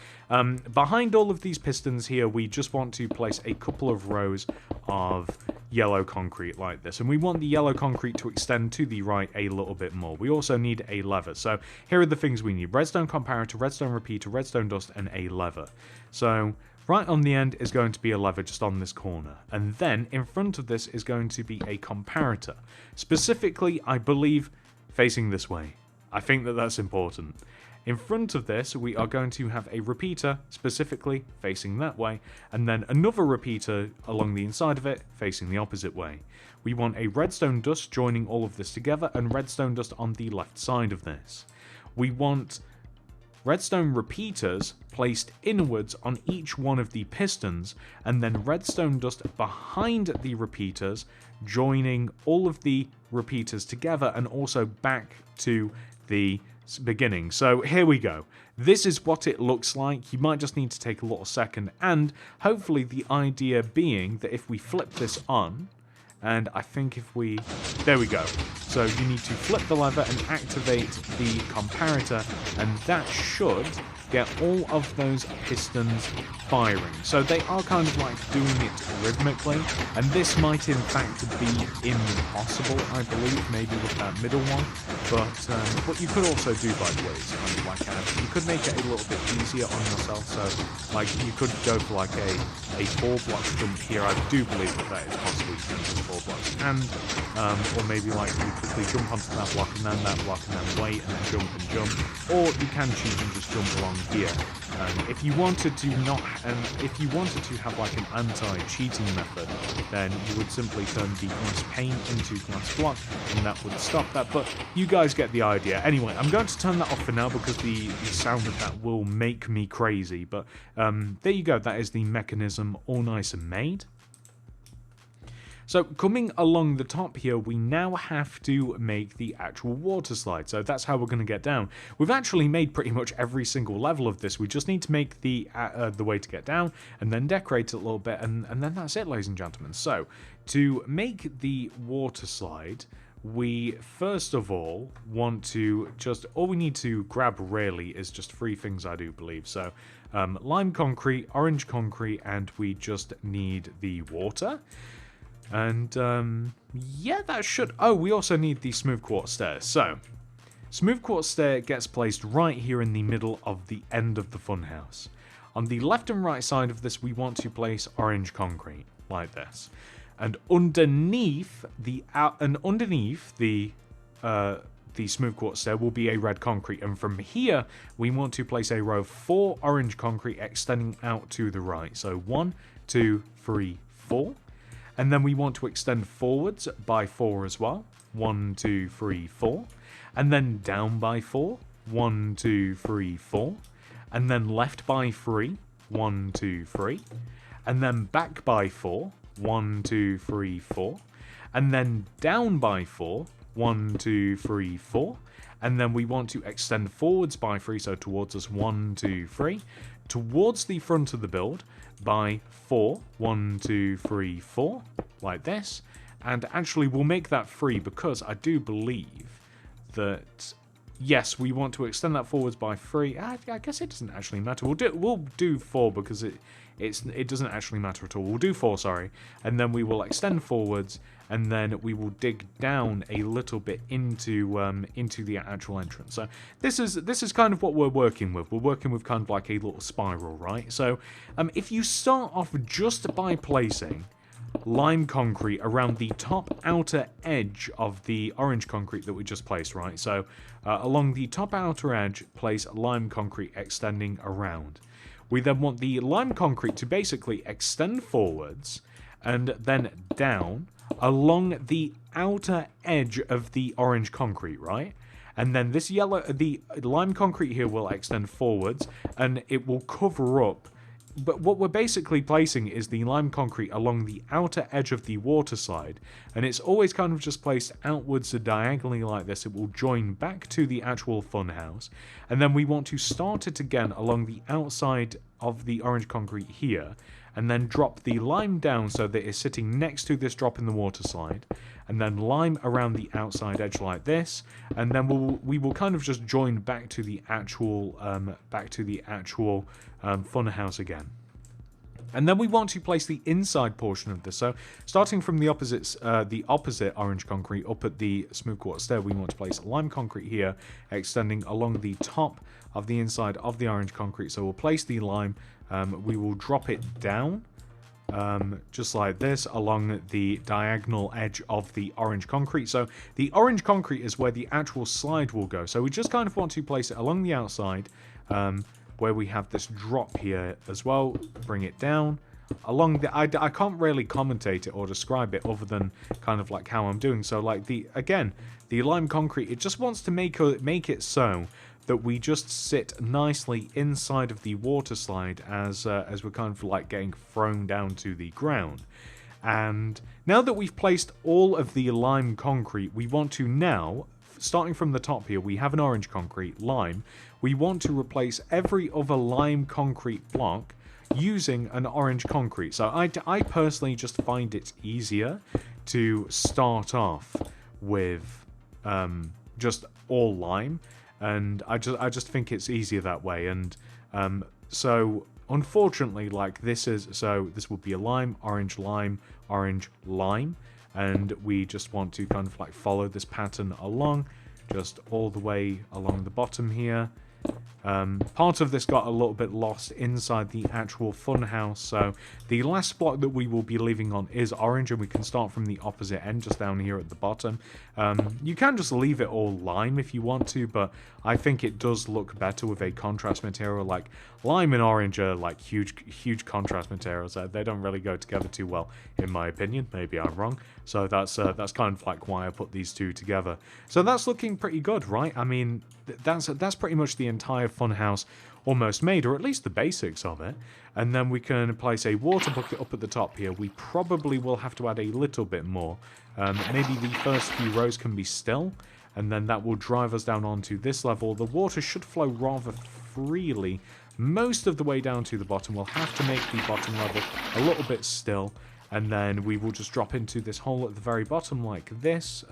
behind all of these pistons here, we just want to place a couple of rows of yellow concrete like this, and we want the yellow concrete to extend to the right a little bit more. We also need a lever. So here are the things we need: redstone comparator, redstone repeater, redstone dust, and a lever. So right on the end is going to be a lever just on this corner, and then in front of this is going to be a comparator, specifically I believe facing this way. I think that that's important. In front of this, we are going to have a repeater, specifically facing that way, and then another repeater along the inside of it, facing the opposite way. We want a redstone dust joining all of this together, and redstone dust on the left side of this. We want redstone repeaters placed inwards on each one of the pistons, and then redstone dust behind the repeaters, joining all of the repeaters together and also back to the beginning. So here we go. This is what it looks like. You might just need to take a little second, and hopefully the idea being that if we flip this on, and I think if we, there we go. So you need to flip the lever and activate the comparator, and that should get all of those pistons firing. So they are kind of like doing it rhythmically, and this might in fact be impossible, I believe, maybe with that middle one. But what you could also do, by the way, is kind of like you could make it a little bit easier on yourself. So like you could go for like a 4-block jump here. I do believe that is possible. You can do 4 blocks, and or maybe like you quickly jump onto that block and then that block and then wait and then jump, or you can choose and just jump along here. If you wanted to if you wanted to have like an anti-cheating method, then you would simply turn the glass pane into glass block, and that would stop that. But you guys get the idea. Anyway, I'm going to turn that off for now because the sound of that will make me crazy. But there you go. That is the mechanism, all nice and made. So coming along the top here, we now have to make the actual water slide. So that's how we're going to get down. We've actually made pretty much every single level of this. We just need to make the way to get down and then decorate it a little bit. And then that's it, ladies and gentlemen. So to make the water slide, we first of all want to just, all we need to grab really is just 3 things, I do believe. So lime concrete, orange concrete, and we just need the water. And yeah, that should, oh, we also need the smooth quartz stairs. So smooth quartz stair gets placed right here in the middle of the end of the funhouse. On the left and right side of this, we want to place orange concrete like this. And underneath the smooth quartz stair will be a red concrete, and from here we want to place a row of 4 orange concrete extending out to the right. So 1, 2, 3, 4. And then we want to extend forwards by 4 as well. 1, 2, 3, 4. And then down by 4. 1, 2, 3, 4. And then left by 3. 1, 2, 3. And then back by 4. 1, 2, 3, 4. And then down by 4. 1, 2, 3, 4. And then we want to extend forwards by 3, so towards us. 1, 2, 3. Towards the front of the build by 4. 1, 2, 3, 4. Like this. And actually we'll make that 3 because I do believe that yes, we want to extend that forwards by 3. I guess it doesn't actually matter. We'll do 4 because it doesn't actually matter at all. We'll do 4, sorry, and then we will extend forwards, and then we will dig down a little bit into the actual entrance. So this is kind of what we're working with. We're working with kind of like a little spiral, right? So if you start off just by placing lime concrete around the top outer edge of the orange concrete that we just placed, right? So along the top outer edge, place lime concrete extending around. We then want the lime concrete to basically extend forwards and then down along the outer edge of the orange concrete, right? And then the lime concrete here will extend forwards and it will cover up. But what we're basically placing is the lime concrete along the outer edge of the water slide, and it's always kind of just placed outwards diagonally like this. It will join back to the actual funhouse, and then we want to start it again along the outside of the orange concrete here, and then drop the lime down so that it's sitting next to this drop in the water slide, and then lime around the outside edge like this, and then we will kind of just join back to the actual funhouse again. And then we want to place the inside portion of this. So starting from the opposite orange concrete up at the smooth quartz stair, we want to place lime concrete here, extending along the top of the inside of the orange concrete. So we'll place the lime, we will drop it down, just like this, along the diagonal edge of the orange concrete. So the orange concrete is where the actual slide will go. So we just kind of want to place it along the outside, where we have this drop here as well. Bring it down along the. I can't really commentate it or describe it other than kind of like how I'm doing. So like the lime concrete, it just wants to make it so that we just sit nicely inside of the water slide as we're kind of like getting thrown down to the ground. And now that we've placed all of the lime concrete, we want to now, starting from the top here, we have an orange concrete, lime. We want to replace every other lime concrete block using an orange concrete. So I personally just find it easier to start off with just all lime, and I just think it's easier that way. And so unfortunately, like this will be a lime, orange, lime, and we just want to kind of like follow this pattern along, just all the way along the bottom here. Part of this got a little bit lost inside the actual funhouse, so the last block that we will be leaving on is orange, and we can start from the opposite end just down here at the bottom. You can just leave it all lime if you want to, but I think it does look better with a contrast material. Like lime and orange are like huge contrast materials. They don't really go together too well, in my opinion. Maybe I'm wrong. So that's kind of like why I put these two together. So that's looking pretty good, right? I mean, that's pretty much the entire funhouse almost made, or at least the basics of it. And then we can place a water bucket up at the top here. We probably will have to add a little bit more. Maybe the first few rows can be still, and then that will drive us down onto this level. The water should flow rather freely most of the way down to the bottom. We'll have to make the bottom level a little bit still, and then we will just drop into this hole at the very bottom like this.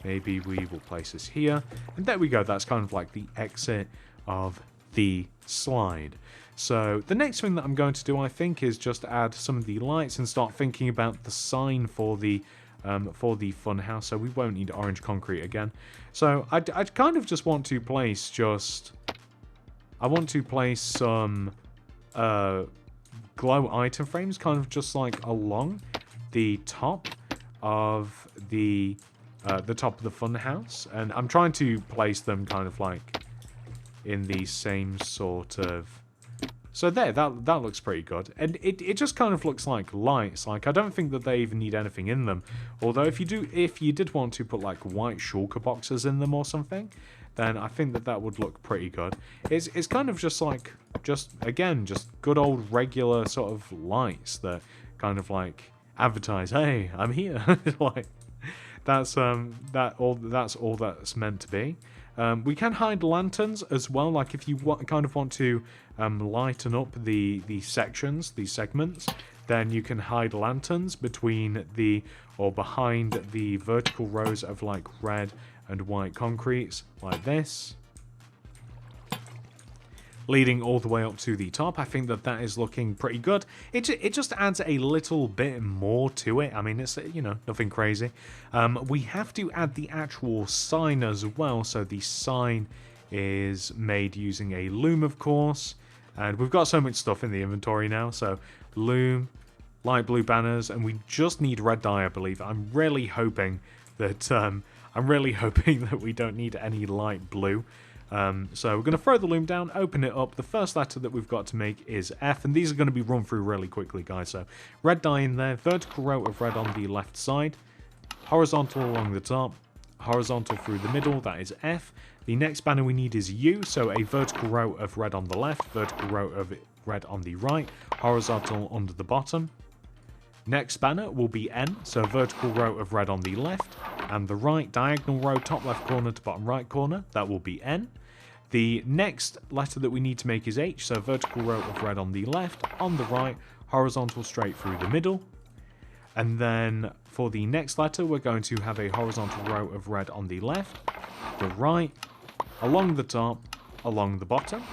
Maybe we will place this here, and there we go. That's kind of like the exit of the slide. So the next thing that I'm going to do, I think, is just add some of the lights and start thinking about the sign for the funhouse. So we won't need orange concrete again. So I kind of just want to place some glow item frames, kind of just like along the top of the top of the funhouse, and I'm trying to place them kind of like in the same sort of. So there, that looks pretty good, and it just kind of looks like lights. Like I don't think that they even need anything in them. Although if you did want to put like white shulker boxes in them or something, then I think that would look pretty good. It's kind of just like just good old regular sort of lights that kind of like advertise, hey, I'm here. Like that's all that's meant to be. We can hide lanterns as well, like if you kind of want to lighten up the sections, the segments, then you can hide lanterns between or behind the vertical rows of like red, and white concretes like this, leading all the way up to the top. I think that that is looking pretty good. It just adds a little bit more to it. I mean, it's, you know, nothing crazy. We have to add the actual sign as well. So the sign is made using a loom, of course. And we've got so much stuff in the inventory now. So loom, light blue banners, and we just need red dye, I believe. I'm really hoping that we don't need any light blue. So we're going to throw the loom down, open it up. The first letter that we've got to make is F, and these are going to be run through really quickly, guys. So red dye in there, vertical row of red on the left side, horizontal along the top, horizontal through the middle, that is F. The next banner we need is U, so a vertical row of red on the left, vertical row of red on the right, horizontal under the bottom. Next banner will be N, so vertical row of red on the left and the right, diagonal row top left corner to bottom right corner, that will be N. The next letter that we need to make is H, so vertical row of red on the left, on the right, horizontal straight through the middle. And then for the next letter, we're going to have a horizontal row of red on the left, the right, along the top, along the bottom.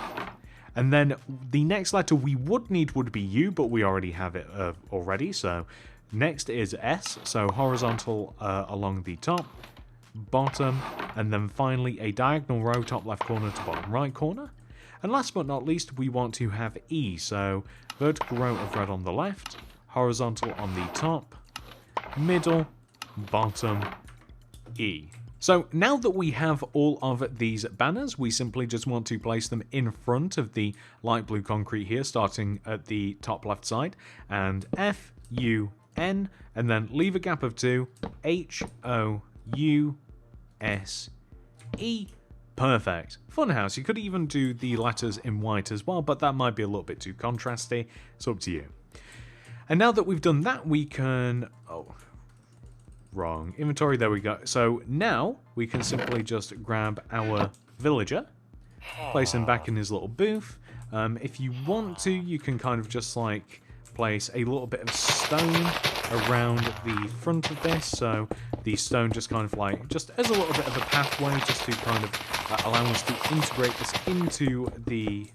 And then the next letter we would need would be U, but we already have it already. So next is S, so horizontal along the top, bottom, and then finally a diagonal row top left corner to bottom right corner. And last but not least, we want to have E, so vertical row of red on the left, horizontal on the top, middle, bottom, E. So now that we have all of these banners, we simply just want to place them in front of the light blue concrete here, starting at the top left side, and F, U, N, and then leave a gap of 2, H, O, U, S, E. Perfect. Funhouse. You could even do the letters in white as well, but that might be a little bit too contrasty. It's up to you. And now that we've done that, we can... Oh, wrong inventory. There we go. So now we can simply just grab our villager, place him back in his little booth. If you want to, you can kind of just like place a little bit of stone around the front of this, so the stone just kind of like, just as a little bit of a pathway, just to kind of allow us to integrate this into the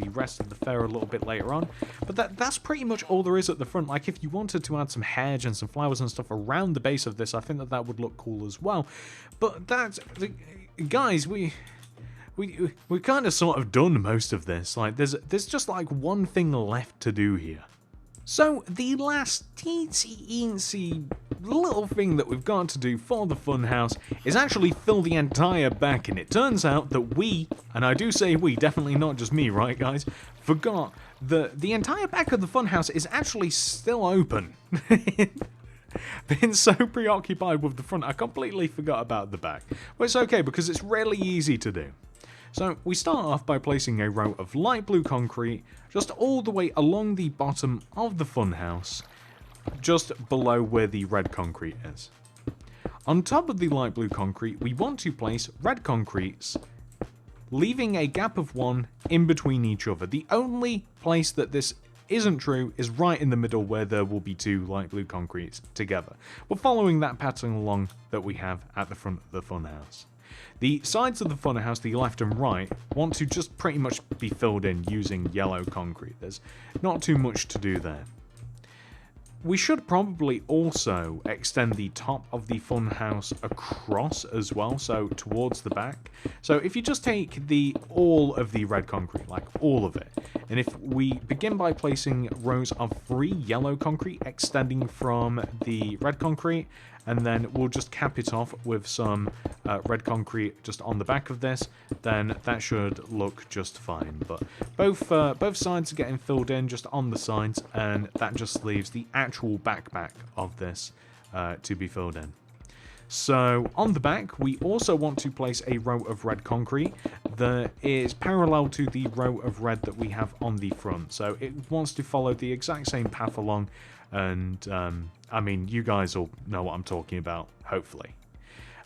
rest of the fair a little bit later on. But that's pretty much all there is at the front. Like, if you wanted to add some hedge and some flowers and stuff around the base of this, I think that would look cool as well. But that's, guys, we kind of sort of done most of this. Like, there's just like one thing left to do here. So the last teensy little thing that we've got to do for the funhouse is actually fill the entire back, and it turns out that we, and I do say we, definitely not just me, right guys, forgot that the entire back of the funhouse is actually still open. Been so preoccupied with the front, I completely forgot about the back. But it's okay, because it's really easy to do. So we start off by placing a row of light blue concrete just all the way along the bottom of the funhouse, just below where the red concrete is. On top of the light blue concrete, we want to place red concretes, leaving a gap of 1 in between each other. The only place that this isn't true is right in the middle, where there will be 2 light blue concretes together. We're following that pattern along that we have at the front of the funhouse. The sides of the funhouse, the left and right, want to just pretty much be filled in using yellow concrete. There's not too much to do there. We should probably also extend the top of the funhouse across as well, so towards the back. So if you just take all of the red concrete, like all of it, and if we begin by placing rows of 3 yellow concrete extending from the red concrete, and then we'll just cap it off with some red concrete just on the back of this, then that should look just fine. But both sides are getting filled in just on the sides, and that just leaves the actual backpack of this to be filled in. So on the back, we also want to place a row of red concrete that is parallel to the row of red that we have on the front. So it wants to follow the exact same path along, and I mean, you guys all know what I'm talking about, hopefully.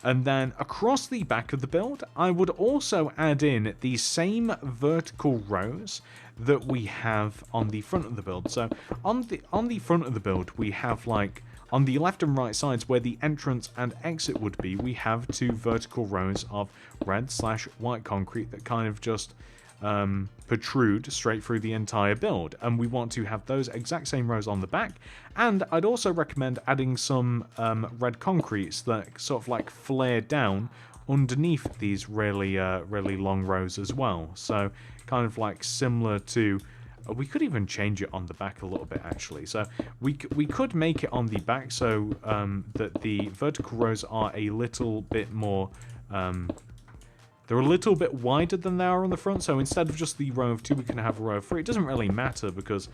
And then across the back of the build, I would also add in the same vertical rows that we have on the front of the build. So on the front of the build, we have like on the left and right sides where the entrance and exit would be, we have 2 vertical rows of red/white concrete that kind of just protrude straight through the entire build, and we want to have those exact same rows on the back. And I'd also recommend adding some red concretes that sort of like flare down underneath these really long rows as well, so kind of like similar to we could even change it on the back a little bit actually. So we could make it on the back so that the vertical rows are a little bit more they're a little bit wider than they are on the front, so instead of just the row of 2, we can have a row of 3. It doesn't really matter because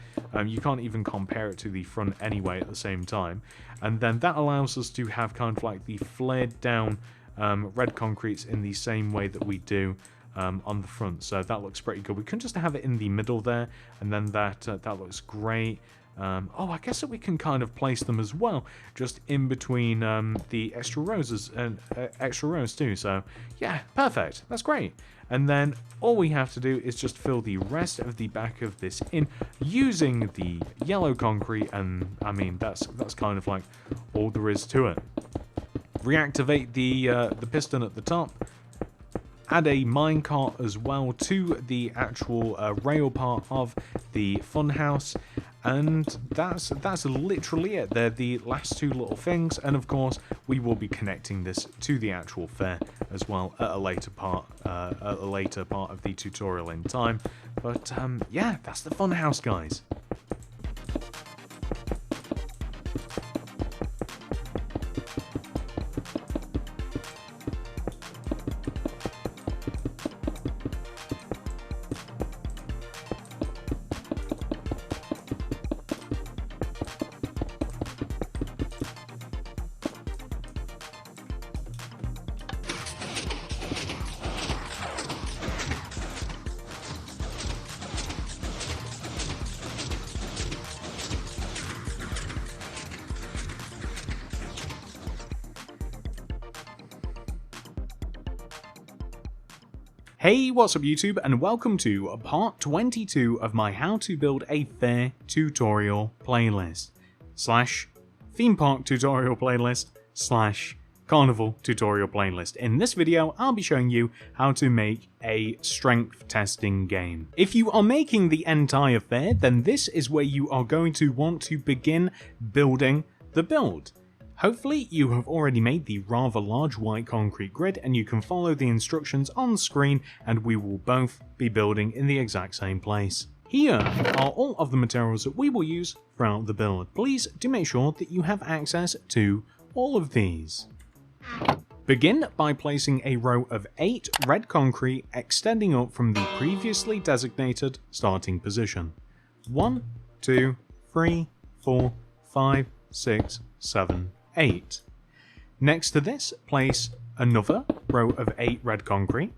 you can't even compare it to the front anyway at the same time. And then that allows us to have kind of like the flared down red concretes in the same way that we do on the front. So that looks pretty good. We can just have it in the middle there, and then that looks great. Oh, I guess that we can kind of place them as well, just in between the extra rows and extra rows too. So yeah, perfect. That's great. And then all we have to do is just fill the rest of the back of this in using the yellow concrete, and I mean that's kind of like all there is to it. Reactivate the piston at the top. Add a minecart as well to the actual rail part of the funhouse, and that's literally it. They're the last 2 little things, and of course we will be connecting this to the actual fair as well at a later part of the tutorial in time. But yeah, that's the funhouse, guys. Hey, what's up YouTube, and welcome to part 22 of my how to build a fair tutorial playlist / theme park tutorial playlist / carnival tutorial playlist. In this video, I'll be showing you how to make a strength testing game. If you are making the entire fair, then this is where you are going to want to begin building the build. Hopefully you have already made the rather large white concrete grid and you can follow the instructions on screen, and we will both be building in the exact same place. Here are all of the materials that we will use throughout the build. Please do make sure that you have access to all of these. Begin by placing a row of 8 red concrete extending up from the previously designated starting position. 1, 2, 3, 4, 5, 6, 7, 8. Next to this, place another row of 8 red concrete.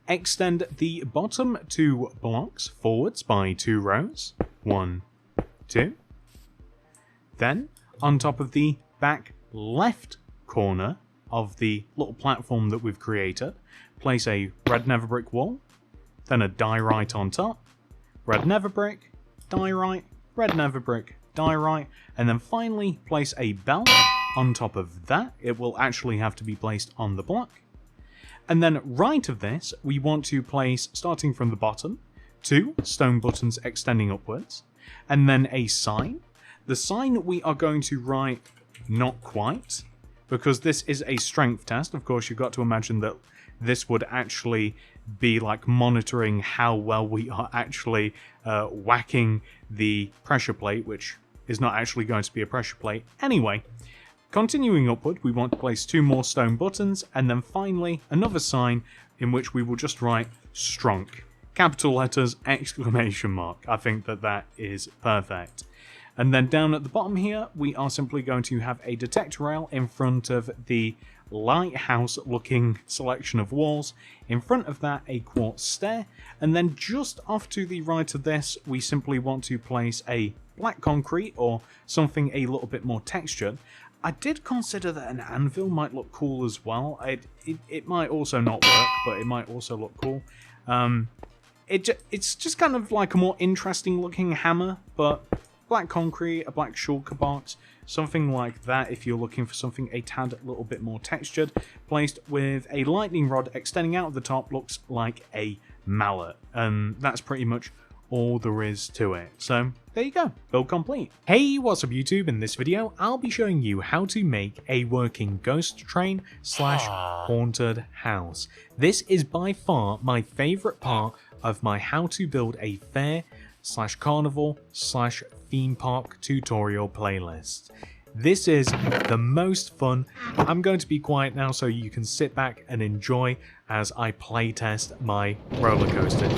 Extend the bottom 2 blocks forwards by 2 rows. 1, 2. Then, on top of the back left corner of the little platform that we've created, place a red nether brick wall, then a diorite on top, red nether brick, diorite, red nether brick, diorite, and then finally place a bell on top of that. It will actually have to be placed on the block. And then right of this, we want to place, starting from the bottom, 2 stone buttons extending upwards, and then a sign. The sign we are going to write not quite, because this is a strength test. Of course, you've got to imagine that this would actually be like monitoring how well we are actually whacking the pressure plate, which is not actually going to be a pressure plate. Anyway, continuing upward, we want to place 2 more stone buttons, and then finally another sign in which we will just write strong. Capital letters, exclamation mark. I think that is perfect. And then down at the bottom here, we are simply going to have a detector rail in front of the lighthouse looking selection of walls. In front of that, a quartz stair, and then just off to the right of this, we simply want to place a black concrete or something a little bit more textured. I did consider that an anvil might look cool as well. It might also not work, but it might also look cool. It's just kind of like a more interesting looking hammer, but black concrete, a black shulker box, something like that if you're looking for something a tad a little bit more textured, placed with a lightning rod extending out of the top, looks like a mallet. And that's pretty much all there is to it. So there you go, build complete. Hey, what's up YouTube? In this video I'll be showing you how to make a working ghost train slash haunted house. This is by far my favorite part of my how to build a fair slash carnival slash theme park tutorial playlist. This is the most fun. I'm going to be quiet now so you can sit back and enjoy as I playtest my roller coaster.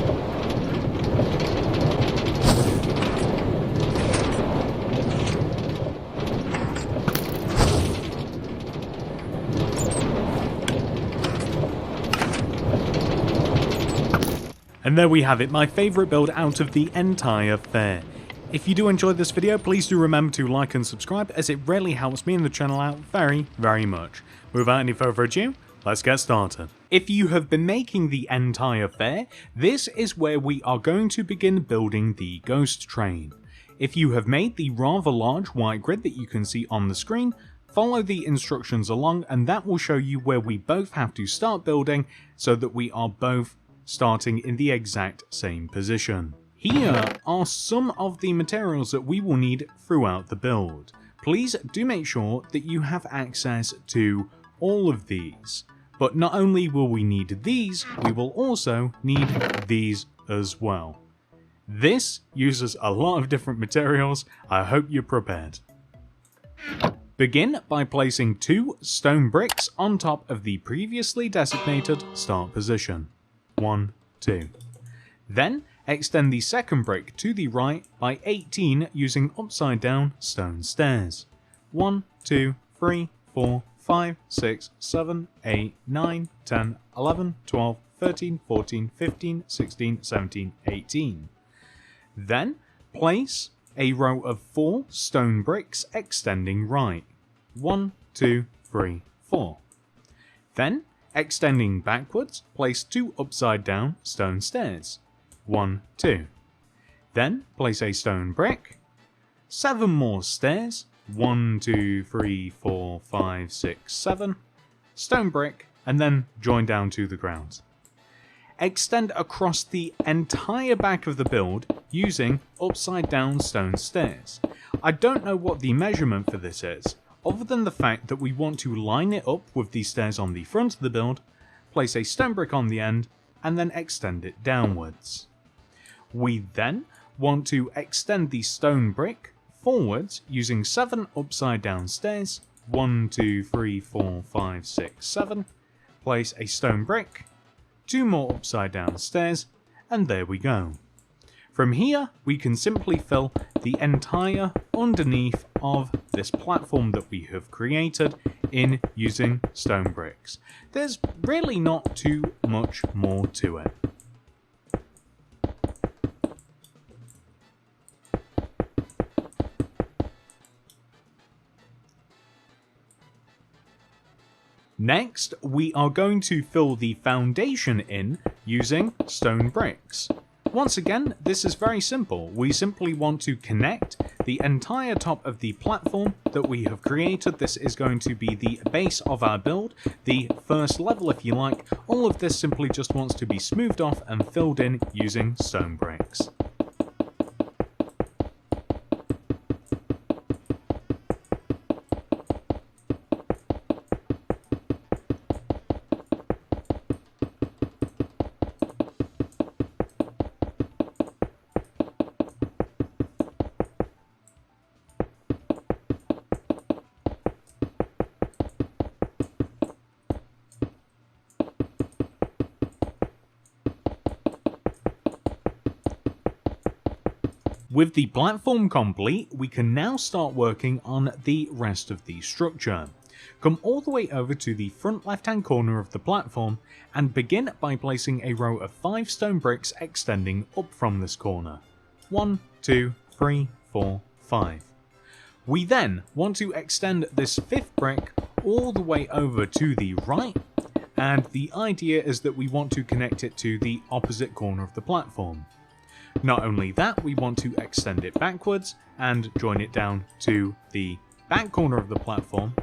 And there we have it, my favourite build out of the entire fair. If you do enjoy this video, please do remember to like and subscribe, as it really helps me and the channel out very, very much. Without any further ado, let's get started. If you have been making the entire fair, this is where we are going to begin building the ghost train. If you have made the rather large white grid that you can see on the screen, follow the instructions along and that will show you where we both have to start building so that we are both starting in the exact same position. Here are some of the materials that we will need throughout the build. Please do make sure that you have access to all of these. But not only will we need these, we will also need these as well. This uses a lot of different materials. I hope you're prepared. Begin by placing 2 stone bricks on top of the previously designated start position. 1, 2. Then extend the second brick to the right by 18 using upside down stone stairs. 1, 2, 3, 4, 5, 6, 7, 8, 9, 10, 11, 12, 13, 14, 15, 16, 17, 18. Then place a row of 4 stone bricks extending right. 1, 2, 3, 4. Then extending backwards, place 2 upside down stone stairs. 1, 2. Then place a stone brick, 7 more stairs, 1, 2, 3, 4, 5, 6, 7, stone brick, and then join down to the ground. Extend across the entire back of the build using upside down stone stairs. I don't know what the measurement for this is, other than the fact that we want to line it up with the stairs on the front of the build, place a stone brick on the end, and then extend it downwards. We then want to extend the stone brick forwards using 7 upside down stairs, 1, 2, 3, 4, 5, 6, 7, place a stone brick, 2 more upside down stairs, and there we go. From here, we can simply fill the entire underneath of this platform that we have created in using stone bricks. There's really not too much more to it. Next, we are going to fill the foundation in using stone bricks. Once again, this is very simple. We simply want to connect the entire top of the platform that we have created. This is going to be the base of our build, the first level if you like. All of this simply just wants to be smoothed off and filled in using stone bricks. With the platform complete, we can now start working on the rest of the structure. Come all the way over to the front left hand corner of the platform and begin by placing a row of 5 stone bricks extending up from this corner. 1, 2, 3, 4, 5. We then want to extend this 5th brick all the way over to the right, and the idea is that we want to connect it to the opposite corner of the platform. Not only that, we want to extend it backwards and join it down to the back corner of the platform,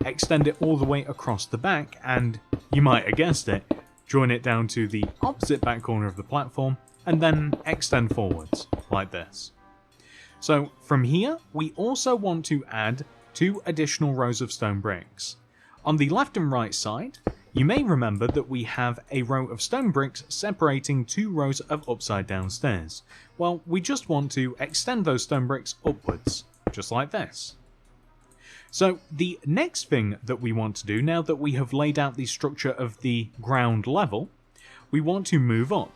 extend it all the way across the back, and you might have guessed it, join it down to the opposite back corner of the platform, and then extend forwards, like this. So from here, we also want to add 2 additional rows of stone bricks. On the left and right side, you may remember that we have a row of stone bricks separating 2 rows of upside down stairs. Well, we just want to extend those stone bricks upwards, just like this. So the next thing that we want to do, now that we have laid out the structure of the ground level, we want to move up.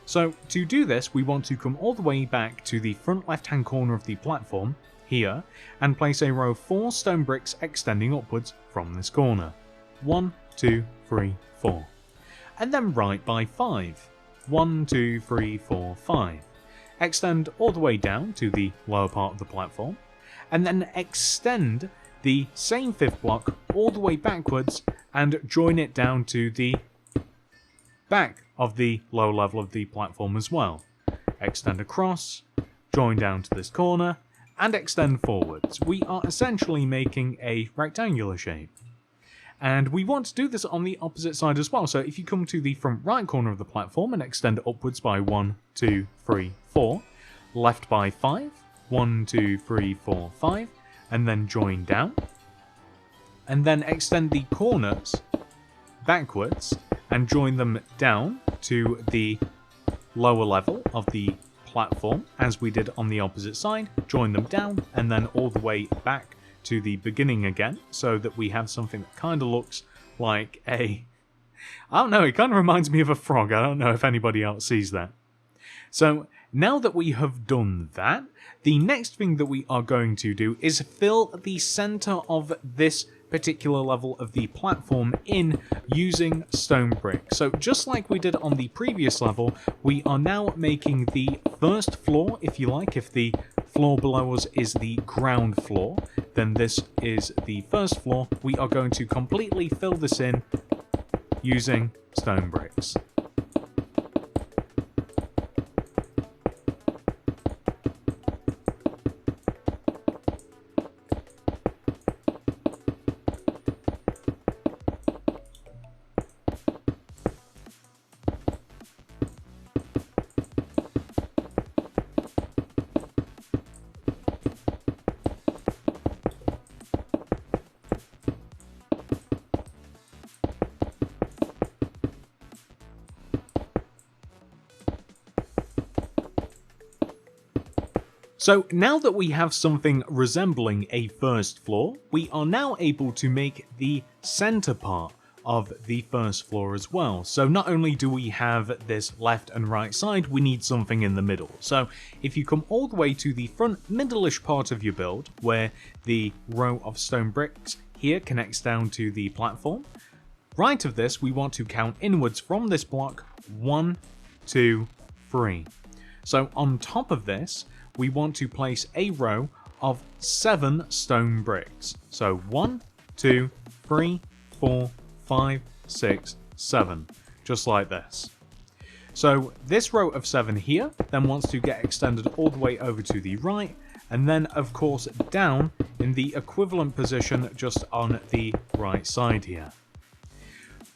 So to do this, we want to come all the way back to the front left hand corner of the platform, here, and place a row of 4 stone bricks extending upwards from this corner. 1, 2, 3, 4. And then right by 5. 1, 2, 3, 4, 5. Extend all the way down to the lower part of the platform, and then extend the same 5th block all the way backwards and join it down to the back of the lower level of the platform as well. Extend across, join down to this corner, and extend forwards. We are essentially making a rectangular shape. And we want to do this on the opposite side as well. So if you come to the front right corner of the platform and extend upwards by 1, 2, 3, 4, left by 5, 1, 2, 3, 4, 5, and then join down. And then extend the corners backwards and join them down to the lower level of the platform as we did on the opposite side. Join them down and then all the way back to the beginning again, so that we have something that kind of looks like a... I don't know, it kind of reminds me of a frog. I don't know if anybody else sees that. So now that we have done that, the next thing that we are going to do is fill the center of this particular level of the platform in using stone brick. So just like we did on the previous level, we are now making the first floor, if you like. If the floor below us is the ground floor, then this is the first floor. We are going to completely fill this in using stone bricks. So now that we have something resembling a first floor, we are now able to make the center part of the first floor as well. So not only do we have this left and right side, we need something in the middle. So if you come all the way to the front middle-ish part of your build, where the row of stone bricks here connects down to the platform, right of this we want to count inwards from this block 1, 2, 3. So on top of this, we want to place a row of 7 stone bricks. So 1, 2, 3, 4, 5, 6, 7. Just like this. So this row of 7 here then wants to get extended all the way over to the right, and then of course down in the equivalent position just on the right side here.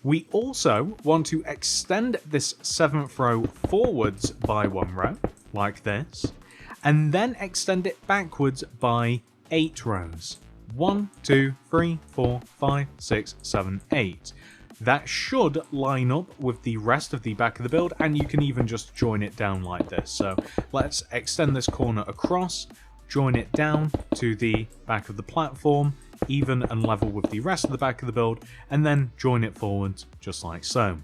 We also want to extend this 7th row forwards by 1 row, like this, and then extend it backwards by 8 rows. 1, 2, 3, 4, 5, 6, 7, 8. That should line up with the rest of the back of the build, and you can even just join it down like this. So let's extend this corner across, join it down to the back of the platform, even and level with the rest of the back of the build, and then join it forwards just like so.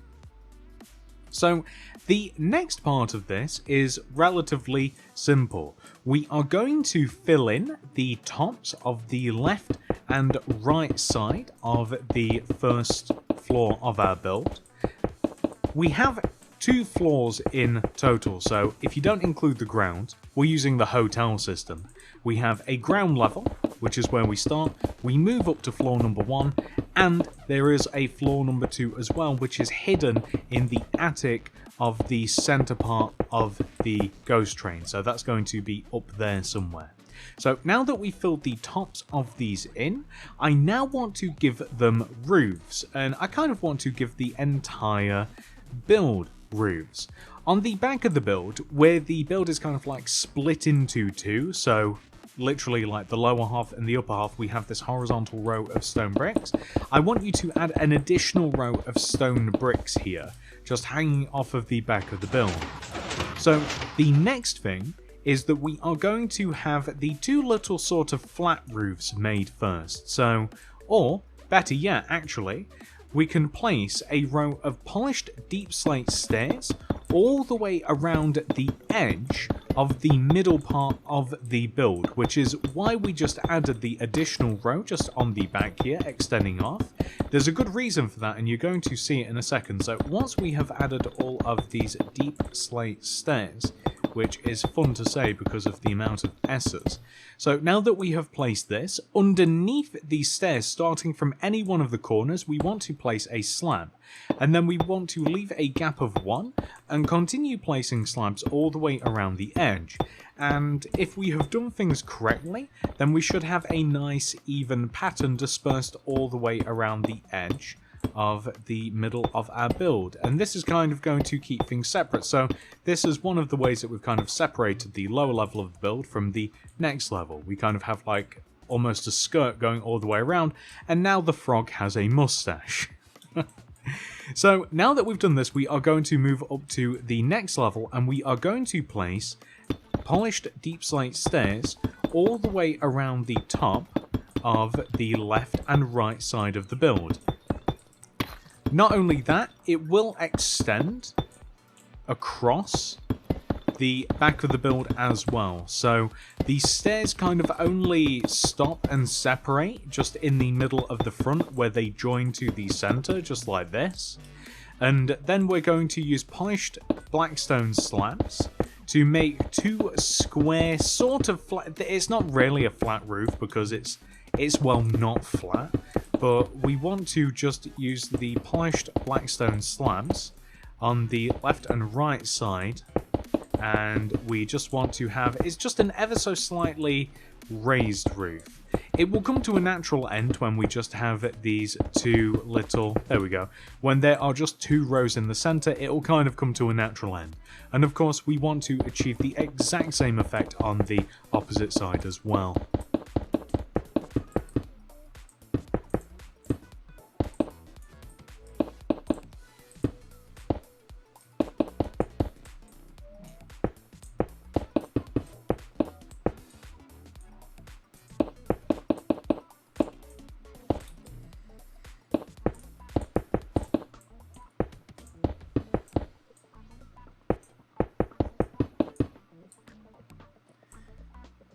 So the next part of this is relatively simple. We are going to fill in the tops of the left and right side of the first floor of our build. We have 2 floors in total, so if you don't include the ground, we're using the hotel system. We have a ground level, which is where we start. We move up to floor number 1, and there is a floor number 2 as well, which is hidden in the attic of the center part of the ghost train. So that's going to be up there somewhere. So now that we've filled the tops of these in, I now want to give them roofs, and I kind of want to give the entire build roofs. On the back of the build, where the build is kind of like split into two, so literally like the lower half and the upper half, we have this horizontal row of stone bricks. I want you to add an additional row of stone bricks here, just hanging off of the back of the build. So the next thing is that we are going to have the two little sort of flat roofs made first. So, or better yet, actually, we can place a row of polished deep slate stairs all the way around the edge of the middle part of the build, which is why we just added the additional row just on the back here, extending off. There's a good reason for that, and you're going to see it in a second. So once we have added all of these deep slate stairs, which is fun to say because of the amount of S's. So now that we have placed this, underneath these stairs, starting from any one of the corners, we want to place a slab. And then we want to leave a gap of 1 and continue placing slabs all the way around the edge. And if we have done things correctly, then we should have a nice even pattern dispersed all the way around the edge of the middle of our build, and this is kind of going to keep things separate. So this is one of the ways that we've kind of separated the lower level of the build from the next level. We kind of have like almost a skirt going all the way around, and now the frog has a mustache. So now that we've done this, we are going to move up to the next level, and we are going to place polished deep slate stairs all the way around the top of the left and right side of the build. Not only that, it will extend across the back of the build as well. So these stairs kind of only stop and separate just in the middle of the front where they join to the center, just like this. And then we're going to use polished blackstone slabs to make two square sort of flat. It's not really a flat roof because it's well not flat, but we want to just use the polished blackstone slabs on the left and right side, and we just want to have, it's just an ever so slightly raised roof. It will come to a natural end when we just have these two little, there we go, when there are just two rows in the center, it will kind of come to a natural end. And of course we want to achieve the exact same effect on the opposite side as well.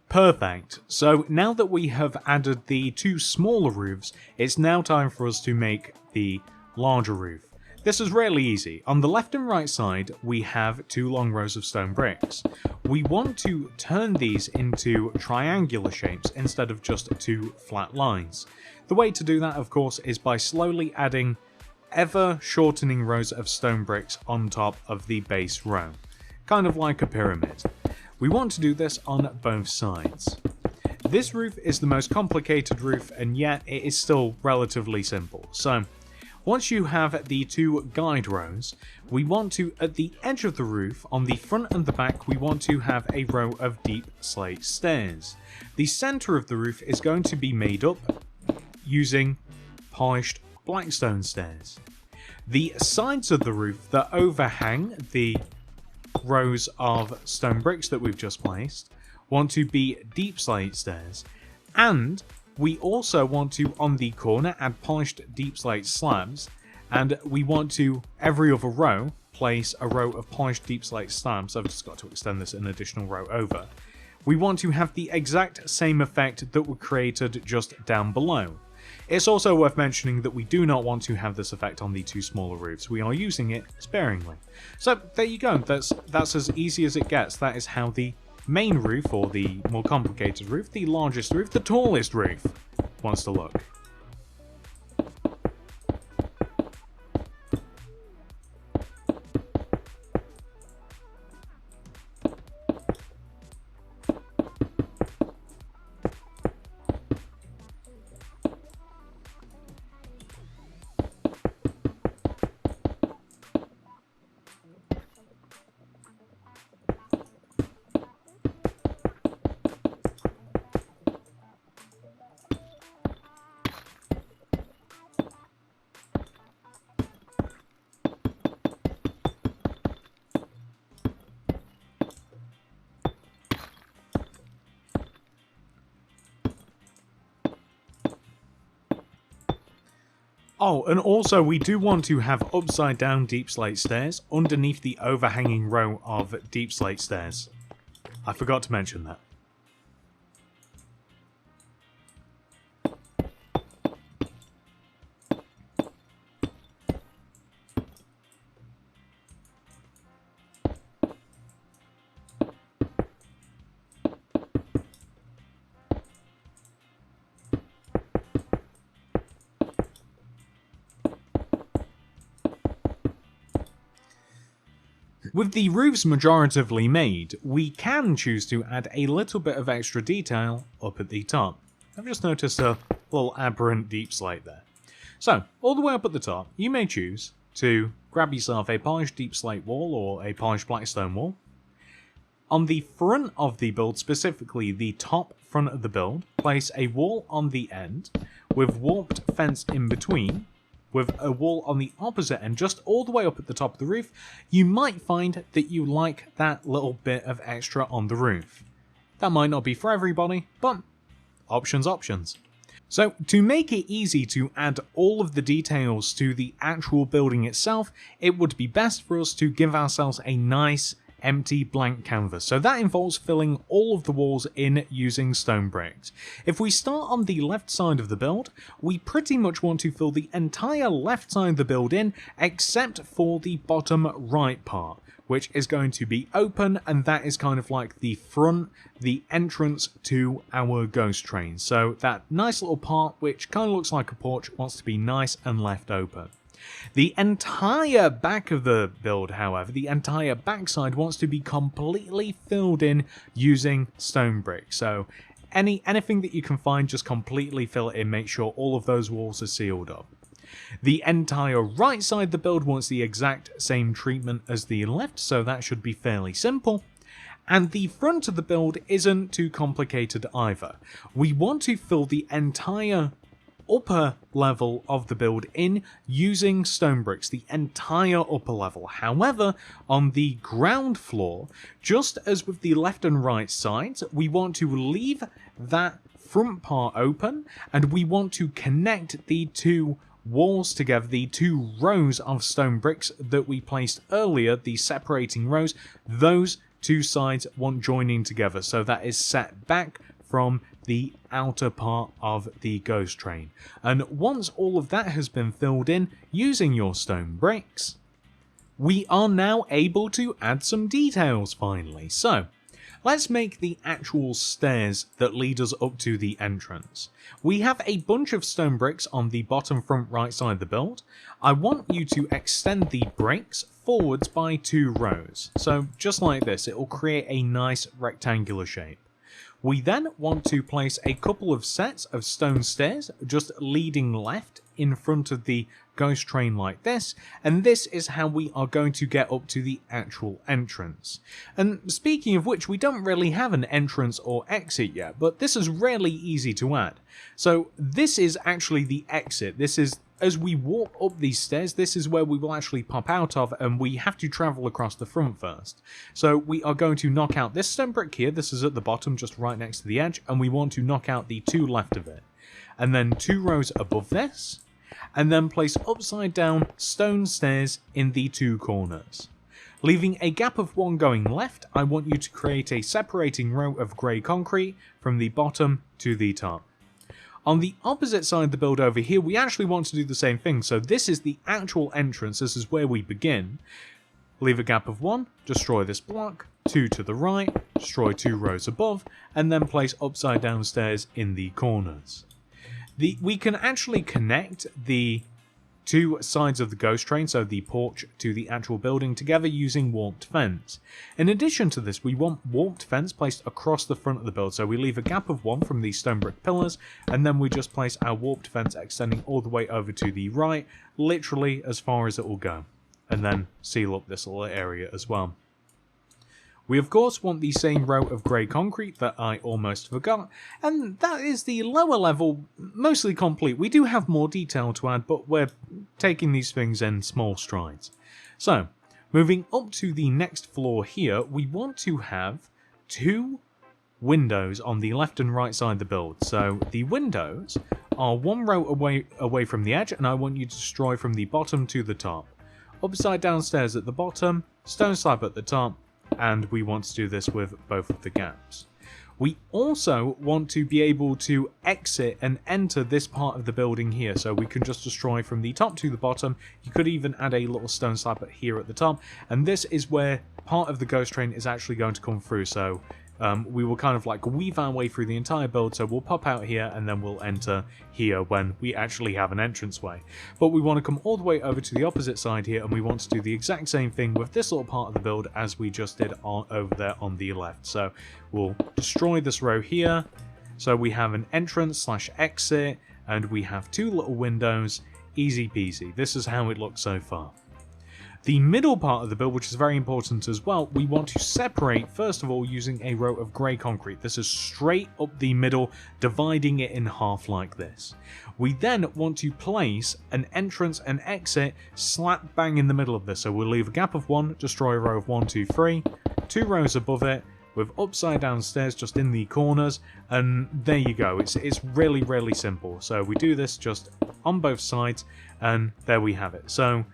Perfect. So now that we have added the two smaller roofs, it's now time for us to make the larger roof. This is really easy. On the left and right side, we have two long rows of stone bricks. We want to turn these into triangular shapes instead of just two flat lines. The way to do that, of course, is by slowly adding ever shortening rows of stone bricks on top of the base row, kind of like a pyramid. We want to do this on both sides. This roof is the most complicated roof, and yet it is still relatively simple. So once you have the two guide rows, we want to, at the edge of the roof, on the front and the back, we want to have a row of deep slate stairs. The center of the roof is going to be made up using polished blackstone stairs. The sides of the roof that overhang the rows of stone bricks that we've just placed want to be deep slate stairs, and we also want to, on the corner, add polished deep slate slabs, and we want to, every other row, place a row of polished deep slate slabs. I've just got to extend this an additional row over. We want to have the exact same effect that we created just down below. It's also worth mentioning that we do not want to have this effect on the two smaller roofs. We are using it sparingly. So there you go, that's as easy as it gets. That is how the main roof, or the more complicated roof, the largest roof, the tallest roof, wants to look. Oh, and also we do want to have upside down deep slate stairs underneath the overhanging row of deep slate stairs. I forgot to mention that. With the roofs majoritively made, we can choose to add a little bit of extra detail up at the top. I've just noticed a little aberrant deep slate there. So, all the way up at the top, you may choose to grab yourself a polished deep slate wall or a polished blackstone wall. On the front of the build, specifically the top front of the build, place a wall on the end with warped fence in between, with a wall on the opposite end, just all the way up at the top of the roof. You might find that you like that little bit of extra on the roof. That might not be for everybody, but options. So, to make it easy to add all of the details to the actual building itself, it would be best for us to give ourselves a nice empty blank canvas. So that involves filling all of the walls in using stone bricks. If we start on the left side of the build, we pretty much want to fill the entire left side of the build in, except for the bottom right part, which is going to be open, and that is kind of like the front, the entrance to our ghost train. So that nice little part, which kind of looks like a porch, wants to be nice and left open. The entire back of the build, however, the entire backside wants to be completely filled in using stone bricks. So anything that you can find, just completely fill it in, make sure all of those walls are sealed up. The entire right side of the build wants the exact same treatment as the left, so that should be fairly simple. And the front of the build isn't too complicated either. We want to fill the entire upper level of the build in using stone bricks, the entire upper level. However, on the ground floor, just as with the left and right sides, we want to leave that front part open, and we want to connect the two walls together, the two rows of stone bricks that we placed earlier, the separating rows. Those two sides want joining together, so that is set back from the outer part of the ghost train. And once all of that has been filled in using your stone bricks, we are now able to add some details finally. So let's make the actual stairs that lead us up to the entrance. We have a bunch of stone bricks on the bottom front right side of the build. I want you to extend the bricks forwards by 2 rows. So just like this, it will create a nice rectangular shape. We then want to place a couple of sets of stone stairs just leading left in front of the ghost train like this, and this is how we are going to get up to the actual entrance. And speaking of which, we don't really have an entrance or exit yet, but this is really easy to add. So this is actually the exit. This is, as we walk up these stairs, this is where we will actually pop out of, and we have to travel across the front first. So we are going to knock out this stone brick here. This is at the bottom, just right next to the edge, and we want to knock out the 2 left of it. And then 2 rows above this, and then place upside down stone stairs in the 2 corners. Leaving a gap of 1 going left, I want you to create a separating row of grey concrete from the bottom to the top. On the opposite side of the build over here, we actually want to do the same thing. So this is the actual entrance, this is where we begin. Leave a gap of 1, destroy this block, 2 to the right, destroy 2 rows above, and then place upside down stairs in the corners. We can actually connect the 2 sides of the ghost train, so the porch to the actual building, together using warped fence. In addition to this, we want warped fence placed across the front of the build, so we leave a gap of 1 from these stone brick pillars, and then we just place our warped fence extending all the way over to the right, literally as far as it will go, and then seal up this little area as well. We of course want the same row of grey concrete that I almost forgot, and that is the lower level mostly complete. We do have more detail to add, but we're taking these things in small strides. So, moving up to the next floor here, we want to have 2 windows on the left and right side of the build. So the windows are one row away from the edge, and I want you to destroy from the bottom to the top. Upside down stairs at the bottom, stone slab at the top, and we want to do this with both of the gaps. We also want to be able to exit and enter this part of the building here, so we can just destroy from the top to the bottom. You could even add a little stone slab here at the top, and this is where part of the ghost train is actually going to come through, so we will kind of like weave our way through the entire build, so we'll pop out here and then we'll enter here when we actually have an entranceway. But we want to come all the way over to the opposite side here, and we want to do the exact same thing with this little part of the build as we just did over there on the left. So we'll destroy this row here, so we have an entrance / exit, and we have two little windows. Easy peasy. This is how it looks so far. The middle part of the build, which is very important as well, we want to separate, first of all, using a row of grey concrete. This is straight up the middle, dividing it in half like this. We then want to place an entrance and exit slap bang in the middle of this. So we'll leave a gap of 1, destroy a row of 1, 2, 3, 2 rows above it, with upside down stairs just in the corners, and there you go. It's really, really simple. So we do this just on both sides, and there we have it. So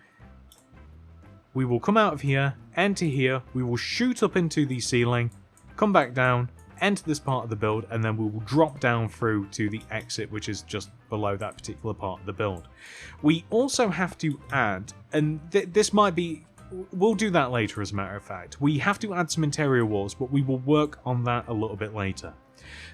we will come out of here, enter here, we will shoot up into the ceiling, come back down, enter this part of the build, and then we will drop down through to the exit, which is just below that particular part of the build. We also have to add, and this might be, we'll do that later as a matter of fact, we have to add some interior walls, but we will work on that a little bit later.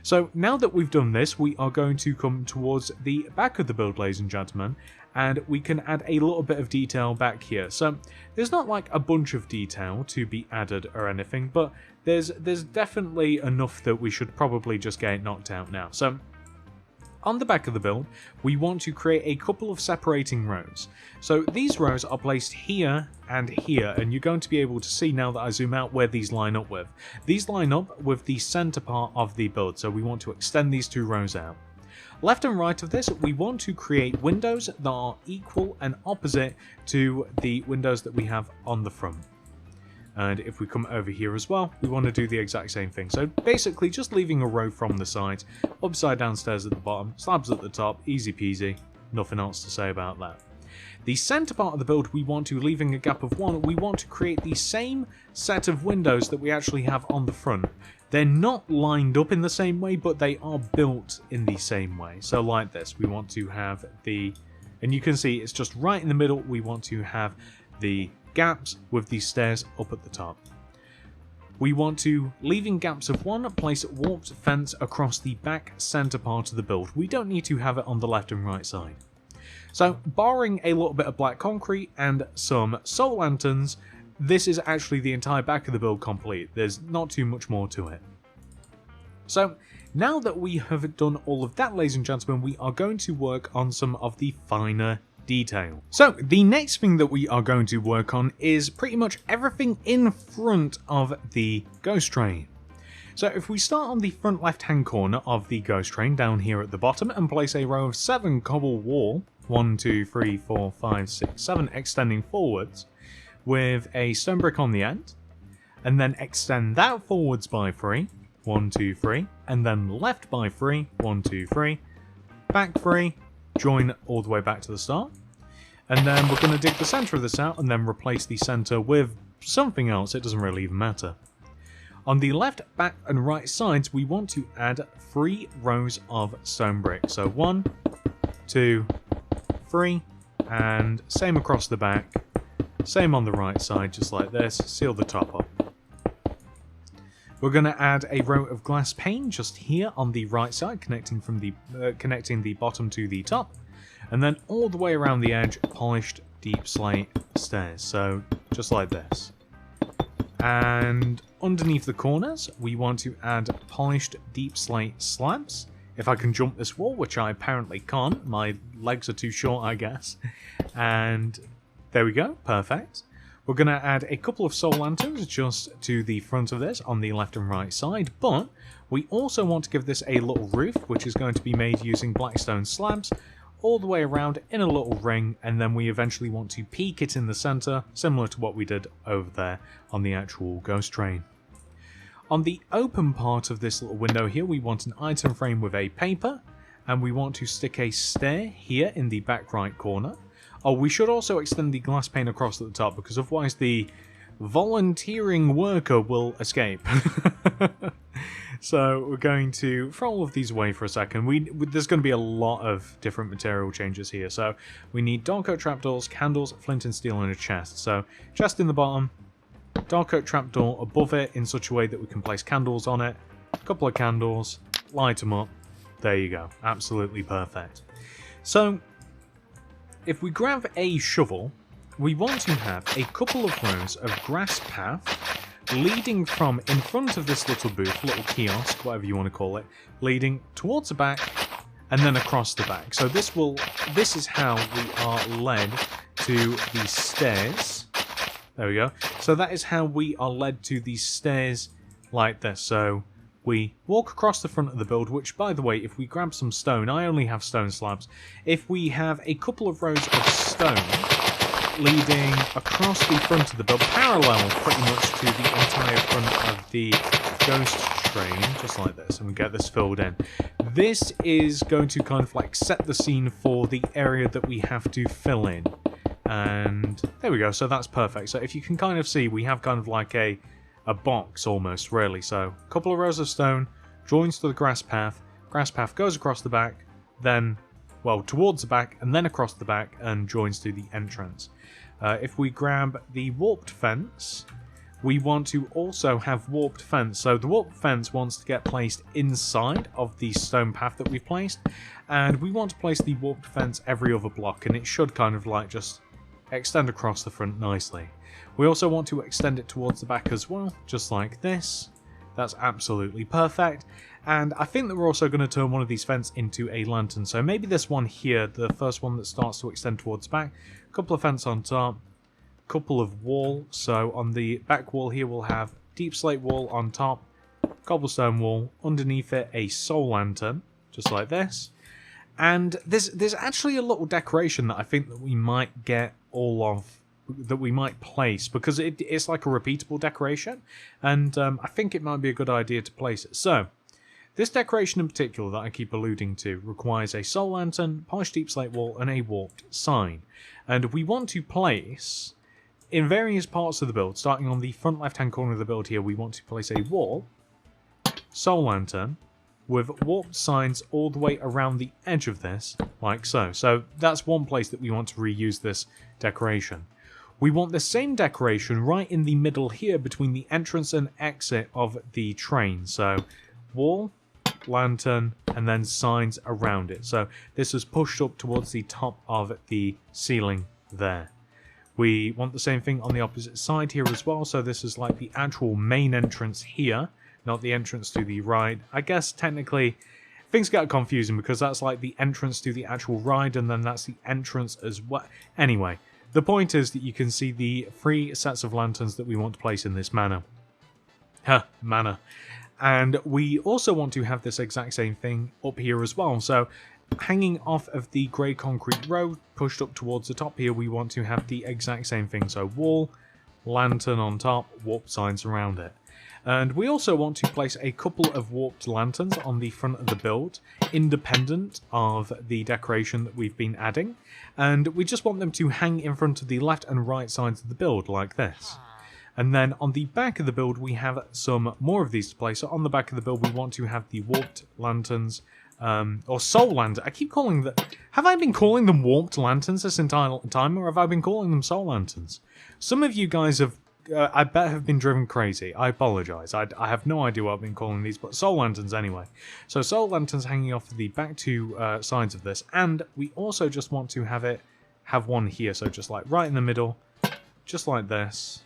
So now that we've done this, we are going to come towards the back of the build, ladies and gentlemen, and we can add a little bit of detail back here. So there's not like a bunch of detail to be added or anything, but there's definitely enough that we should probably just get it knocked out now. So on the back of the build, we want to create a couple of separating rows. So these rows are placed here and here, and you're going to be able to see now that I zoom out where these line up with. These line up with the center part of the build, so we want to extend these 2 rows out. Left and right of this, we want to create windows that are equal and opposite to the windows that we have on the front. And if we come over here as well, we want to do the exact same thing. So basically just leaving a row from the sides, upside down stairs at the bottom, slabs at the top, easy peasy, nothing else to say about that. The center part of the build, we want to, leaving a gap of 1, we want to create the same set of windows that we actually have on the front. They're not lined up in the same way, but they are built in the same way. So like this, we want to have the, and you can see it's just right in the middle, we want to have the gaps with the stairs up at the top. We want to, leaving gaps of 1, place a warped fence across the back center part of the build. We don't need to have it on the left and right side. So barring a little bit of black concrete and some solar lanterns, this is actually the entire back of the build complete. There's not too much more to it. So now that we have done all of that, ladies and gentlemen, we are going to work on some of the finer detail. So the next thing that we are going to work on is pretty much everything in front of the ghost train. So if we start on the front left hand corner of the ghost train down here at the bottom and place a row of 7 cobble wall, 1, 2, 3, 4, 5, 6, 7 extending forwards, with a stone brick on the end, and then extend that forwards by 3, 1, 2, 3, and then left by 3, 1, 2, 3, back 3, join all the way back to the start, and then we're going to dig the center of this out and then replace the center with something else. It doesn't really even matter. On the left, back and right sides, we want to add 3 rows of stone brick. So 1, 2, 3, and same across the back. Same on the right side, just like this. Seal the top up. We're going to add a row of glass pane just here on the right side, connecting the bottom to the top, and then all the way around the edge, polished deep slate stairs. So just like this. And underneath the corners, we want to add polished deep slate slabs. If I can jump this wall, which I apparently can't, my legs are too short, I guess. And there we go, perfect. We're going to add a couple of solar lanterns just to the front of this on the left and right side, but we also want to give this a little roof, which is going to be made using blackstone slabs all the way around in a little ring, and then we eventually want to peak it in the center, similar to what we did over there on the actual ghost train. On the open part of this little window here, we want an item frame with a paper, and we want to stick a stair here in the back right corner. Oh, we should also extend the glass pane across at the top, because otherwise the volunteering worker will escape. So we're going to throw all of these away for a second. There's going to be a lot of different material changes here. So we need dark oak trapdoors, candles, flint and steel, and a chest. So chest in the bottom, dark oak trapdoor above it in such a way that we can place candles on it. A couple of candles, light them up. There you go. Absolutely perfect. So if we grab a shovel, we want to have a couple of rows of grass path leading from in front of this little booth, little kiosk, whatever you want to call it, leading towards the back and then across the back. So this is how we are led to these stairs. There we go. So that is how we are led to these stairs like this. So we walk across the front of the build, which, by the way, if we grab some stone, I only have stone slabs. If we have a couple of rows of stone leading across the front of the build, parallel pretty much to the entire front of the ghost train, just like this, and we get this filled in. This is going to kind of like set the scene for the area that we have to fill in. And there we go, so that's perfect. So if you can kind of see, we have kind of like a box almost, really. So a couple of rows of stone, joins to the grass path goes across the back, then, well, towards the back, and then across the back, and joins to the entrance. If we grab the warped fence, we want to also have warped fence. So the warped fence wants to get placed inside of the stone path that we've placed, and we want to place the warped fence every other block, and it should kind of like just extend across the front nicely. We also want to extend it towards the back as well, just like this. That's absolutely perfect. And I think that we're also going to turn one of these fence into a lantern. So maybe this one here, the first one that starts to extend towards the back. A couple of fence on top, couple of wall. So on the back wall here we'll have deep slate wall on top, cobblestone wall, underneath it a soul lantern, just like this. And there's actually a little decoration that I think that we might get all of, that we might place, because it's like a repeatable decoration, and I think it might be a good idea to place it. So this decoration in particular that I keep alluding to requires a soul lantern, polished deep slate wall, and a warped sign. And we want to place, in various parts of the build, starting on the front left hand corner of the build here, we want to place a wall, soul lantern, with warped signs all the way around the edge of this, like so. So that's one place that we want to reuse this decoration. We want the same decoration right in the middle here between the entrance and exit of the train. So wall, lantern, and then signs around it. So this is pushed up towards the top of the ceiling there. We want the same thing on the opposite side here as well. So this is like the actual main entrance here, not the entrance to the ride. I guess technically things get confusing because that's like the entrance to the actual ride, and then that's the entrance as well. Anyway, the point is that you can see the 3 sets of lanterns that we want to place in this manner. And we also want to have this exact same thing up here as well. So hanging off of the grey concrete road, pushed up towards the top here, we want to have the exact same thing. So wall, lantern on top, warp signs around it. And we also want to place a couple of warped lanterns on the front of the build, independent of the decoration that we've been adding. And we just want them to hang in front of the left and right sides of the build, like this. And then on the back of the build, we have some more of these to place. So on the back of the build, we want to have the warped lanterns, or soul lantern. I keep calling them... Have I been calling them warped lanterns this entire time, or have I been calling them soul lanterns? Some of you guys have... I bet have been driven crazy. I apologise. I have no idea what I've been calling these, but soul lanterns anyway. So soul lanterns hanging off the back 2 sides of this, and we also just want to have one here. So just like right in the middle, just like this,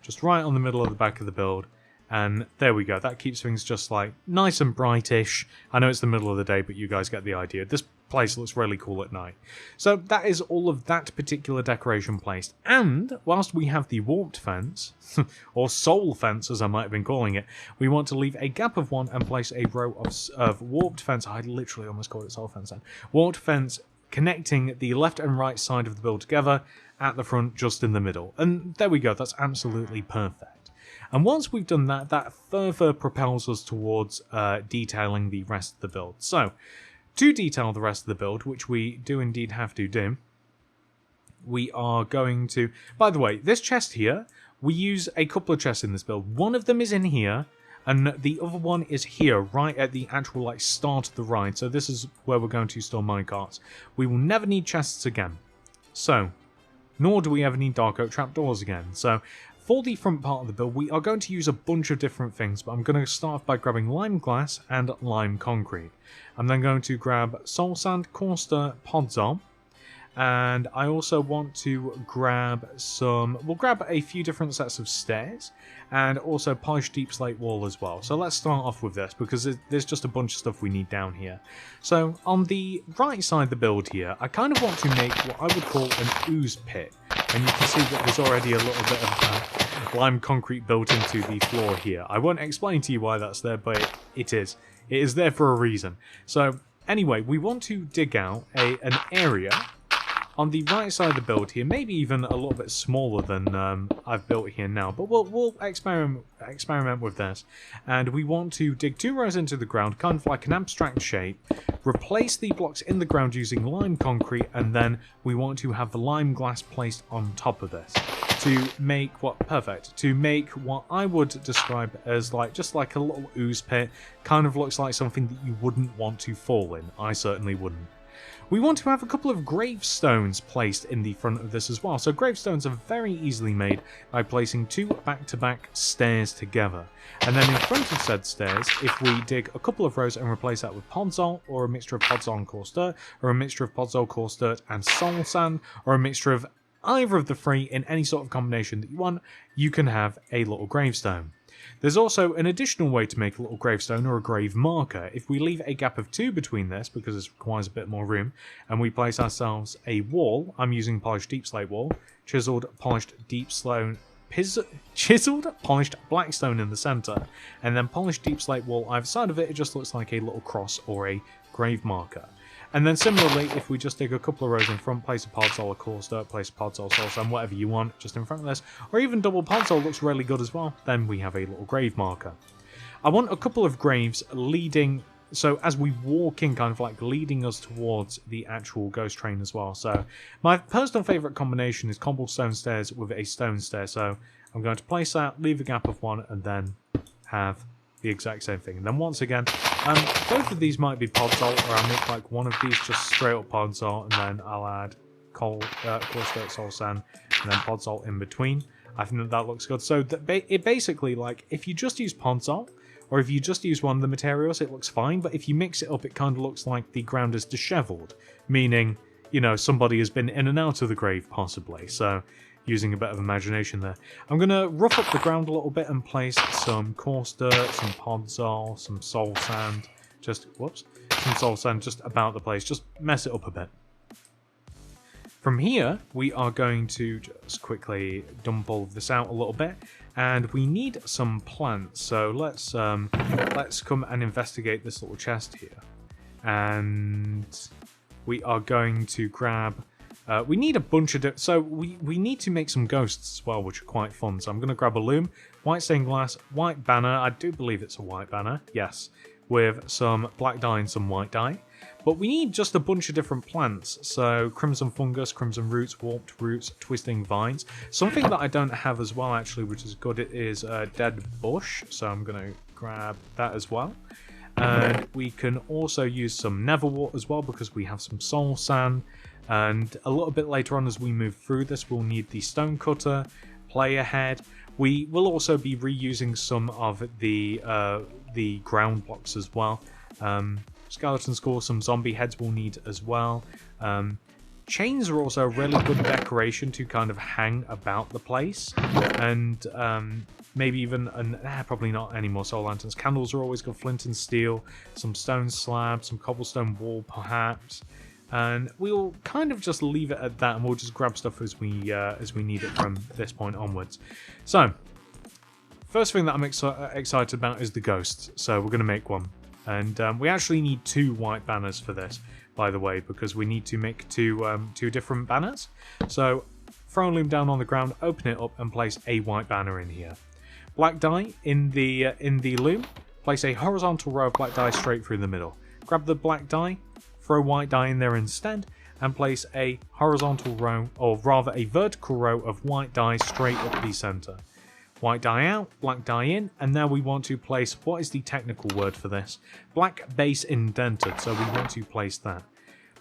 just right on the middle of the back of the build, and there we go. That keeps things just like nice and brightish. I know it's the middle of the day, but you guys get the idea. This place looks really cool at night. So that is all of that particular decoration placed. And whilst we have the warped fence, or soul fence as I might have been calling it, we want to leave a gap of 1 and place a row of warped fence. I literally almost called it soul fence then. Warped fence connecting the left and right side of the build together at the front, just in the middle. And there we go. That's absolutely perfect. And once we've done that, that further propels us towards detailing the rest of the build. So, to detail the rest of the build, which we do indeed have to do, we are going to... By the way, this chest here, we use a couple of chests in this build. One of them is in here, and the other one is here, right at the actual start of the ride. So this is where we're going to store minecarts. We will never need chests again. So, nor do we ever need dark oak trapdoors again. So, for the front part of the build, we are going to use a bunch of different things, but I'm going to start off by grabbing lime glass and lime concrete. I'm then going to grab soul sand, coarse dirt, podzol, and I also want to grab some... We'll grab a few different sets of stairs, and also polished deep slate wall as well. So let's start off with this, because there's just a bunch of stuff we need down here. So on the right side of the build here, I kind of want to make what I would call an ooze pit. And you can see that there's already a little bit of lime concrete built into the floor here. I won't explain to you why that's there, but it is. It is there for a reason. So anyway, we want to dig out an area on the right side of the build here, maybe even a little bit smaller than I've built here now, but we'll experiment with this. And we want to dig 2 rows into the ground, kind of like an abstract shape, replace the blocks in the ground using lime concrete, and then we want to have the lime glass placed on top of this to make what I would describe as just like a little ooze pit. Kind of looks like something that you wouldn't want to fall in. I certainly wouldn't. We want to have a couple of gravestones placed in the front of this as well. So gravestones are very easily made by placing 2 back-to-back stairs together. And then in front of said stairs, if we dig a couple of rows and replace that with podzol, or a mixture of podzol and coarse dirt, or a mixture of podzol, coarse dirt and soul sand, or a mixture of either of the 3 in any sort of combination that you want, you can have a little gravestone. There's also an additional way to make a little gravestone or a grave marker. If we leave a gap of 2 between this, because this requires a bit more room, and we place ourselves a wall, I'm using polished deep slate wall, chiseled, polished polished black stone in the center, and then polished deep slate wall either side of it, it just looks like a little cross or a grave marker. And then similarly, if we just dig a couple of rows in front, place a podzol, a coarse dirt, place a podzol, soul sand, whatever you want, just in front of this, or even double podzol looks really good as well, then we have a little grave marker. I want a couple of graves leading, so as we walk in, kind of like leading us towards the actual ghost train as well. So my personal favourite combination is cobblestone stairs with a stone stair, so I'm going to place that, leave a gap of 1, and then have the exact same thing. And then once again, both of these might be podzol, or I'll make like one of these just straight up podzol, and then I'll add coarse dirt, soul sand, and then podzol in between. I think that looks good. So it basically, like, if you just use podzol, or if you just use one of the materials, it looks fine, but if you mix it up, it kind of looks like the ground is disheveled, meaning, you know, somebody has been in and out of the grave, possibly. So using a bit of imagination there. I'm going to rough up the ground a little bit and place some coarse dirt, some podzol, some soul sand, some soul sand just about the place, just mess it up a bit. From here, we are going to just quickly dump all of this out a little bit, and we need some plants, so let's come and investigate this little chest here. And we are going to grab... we need a bunch of... So we need to make some ghosts as well, which are quite fun. So I'm going to grab a loom, white stained glass, white banner. I do believe it's a white banner. Yes. With some black dye and some white dye. But we need just a bunch of different plants. So crimson fungus, crimson roots, warped roots, twisting vines. Something that I don't have as well, actually, which is good, is a dead bush. So I'm going to grab that as well. And we can also use some netherwort as well, because we have some soul sand. And a little bit later on as we move through this, we'll need the stone cutter, player head. We will also be reusing some of the ground blocks as well. Skeleton skull, some zombie heads we'll need as well. Chains are also a really good decoration to kind of hang about the place. And maybe even, probably not any more soul lanterns. Candles are always good, flint and steel, some stone slabs, some cobblestone wall perhaps. And we'll kind of just leave it at that, and we'll just grab stuff as we need it from this point onwards. So, first thing that I'm excited about is the ghosts. So we're going to make one. And we actually need 2 white banners for this, by the way, because we need to make two different banners. So, throw a loom down on the ground, open it up, and place a white banner in here. black die in the loom, place a horizontal row of black die straight through the middle. Grab the black die, throw white die in there instead, and place a horizontal row, or rather a vertical row of white die straight up the center. White die out, black die in, and now we want to place, what is the technical word for this? Black base indented, so we want to place that.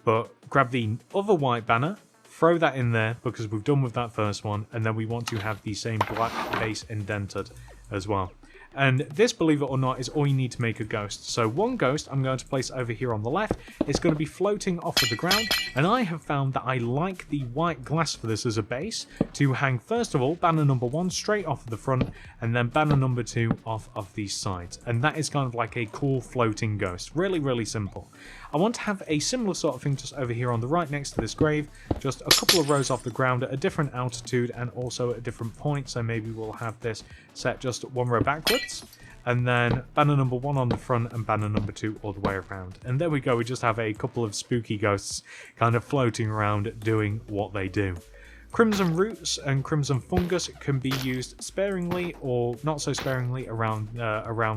But grab the other white banner, throw that in there because we've done with that first one, and then we want to have the same black base indented as well. And this, believe it or not, is all you need to make a ghost. So one ghost I'm going to place over here on the left. It's going to be floating off of the ground, and I have found that I like the white glass for this as a base to hang, first of all, banner number 1 straight off of the front, and then banner number 2 off of these sides. And that is kind of like a cool floating ghost. Really, really simple. I want to have a similar sort of thing just over here on the right next to this grave, just a couple of rows off the ground at a different altitude and also at a different point, so maybe we'll have this set just 1 row backwards, and then banner number 1 on the front and banner number 2 all the way around. And there we go, we just have a couple of spooky ghosts kind of floating around doing what they do. Crimson roots and crimson fungus can be used sparingly or not so sparingly around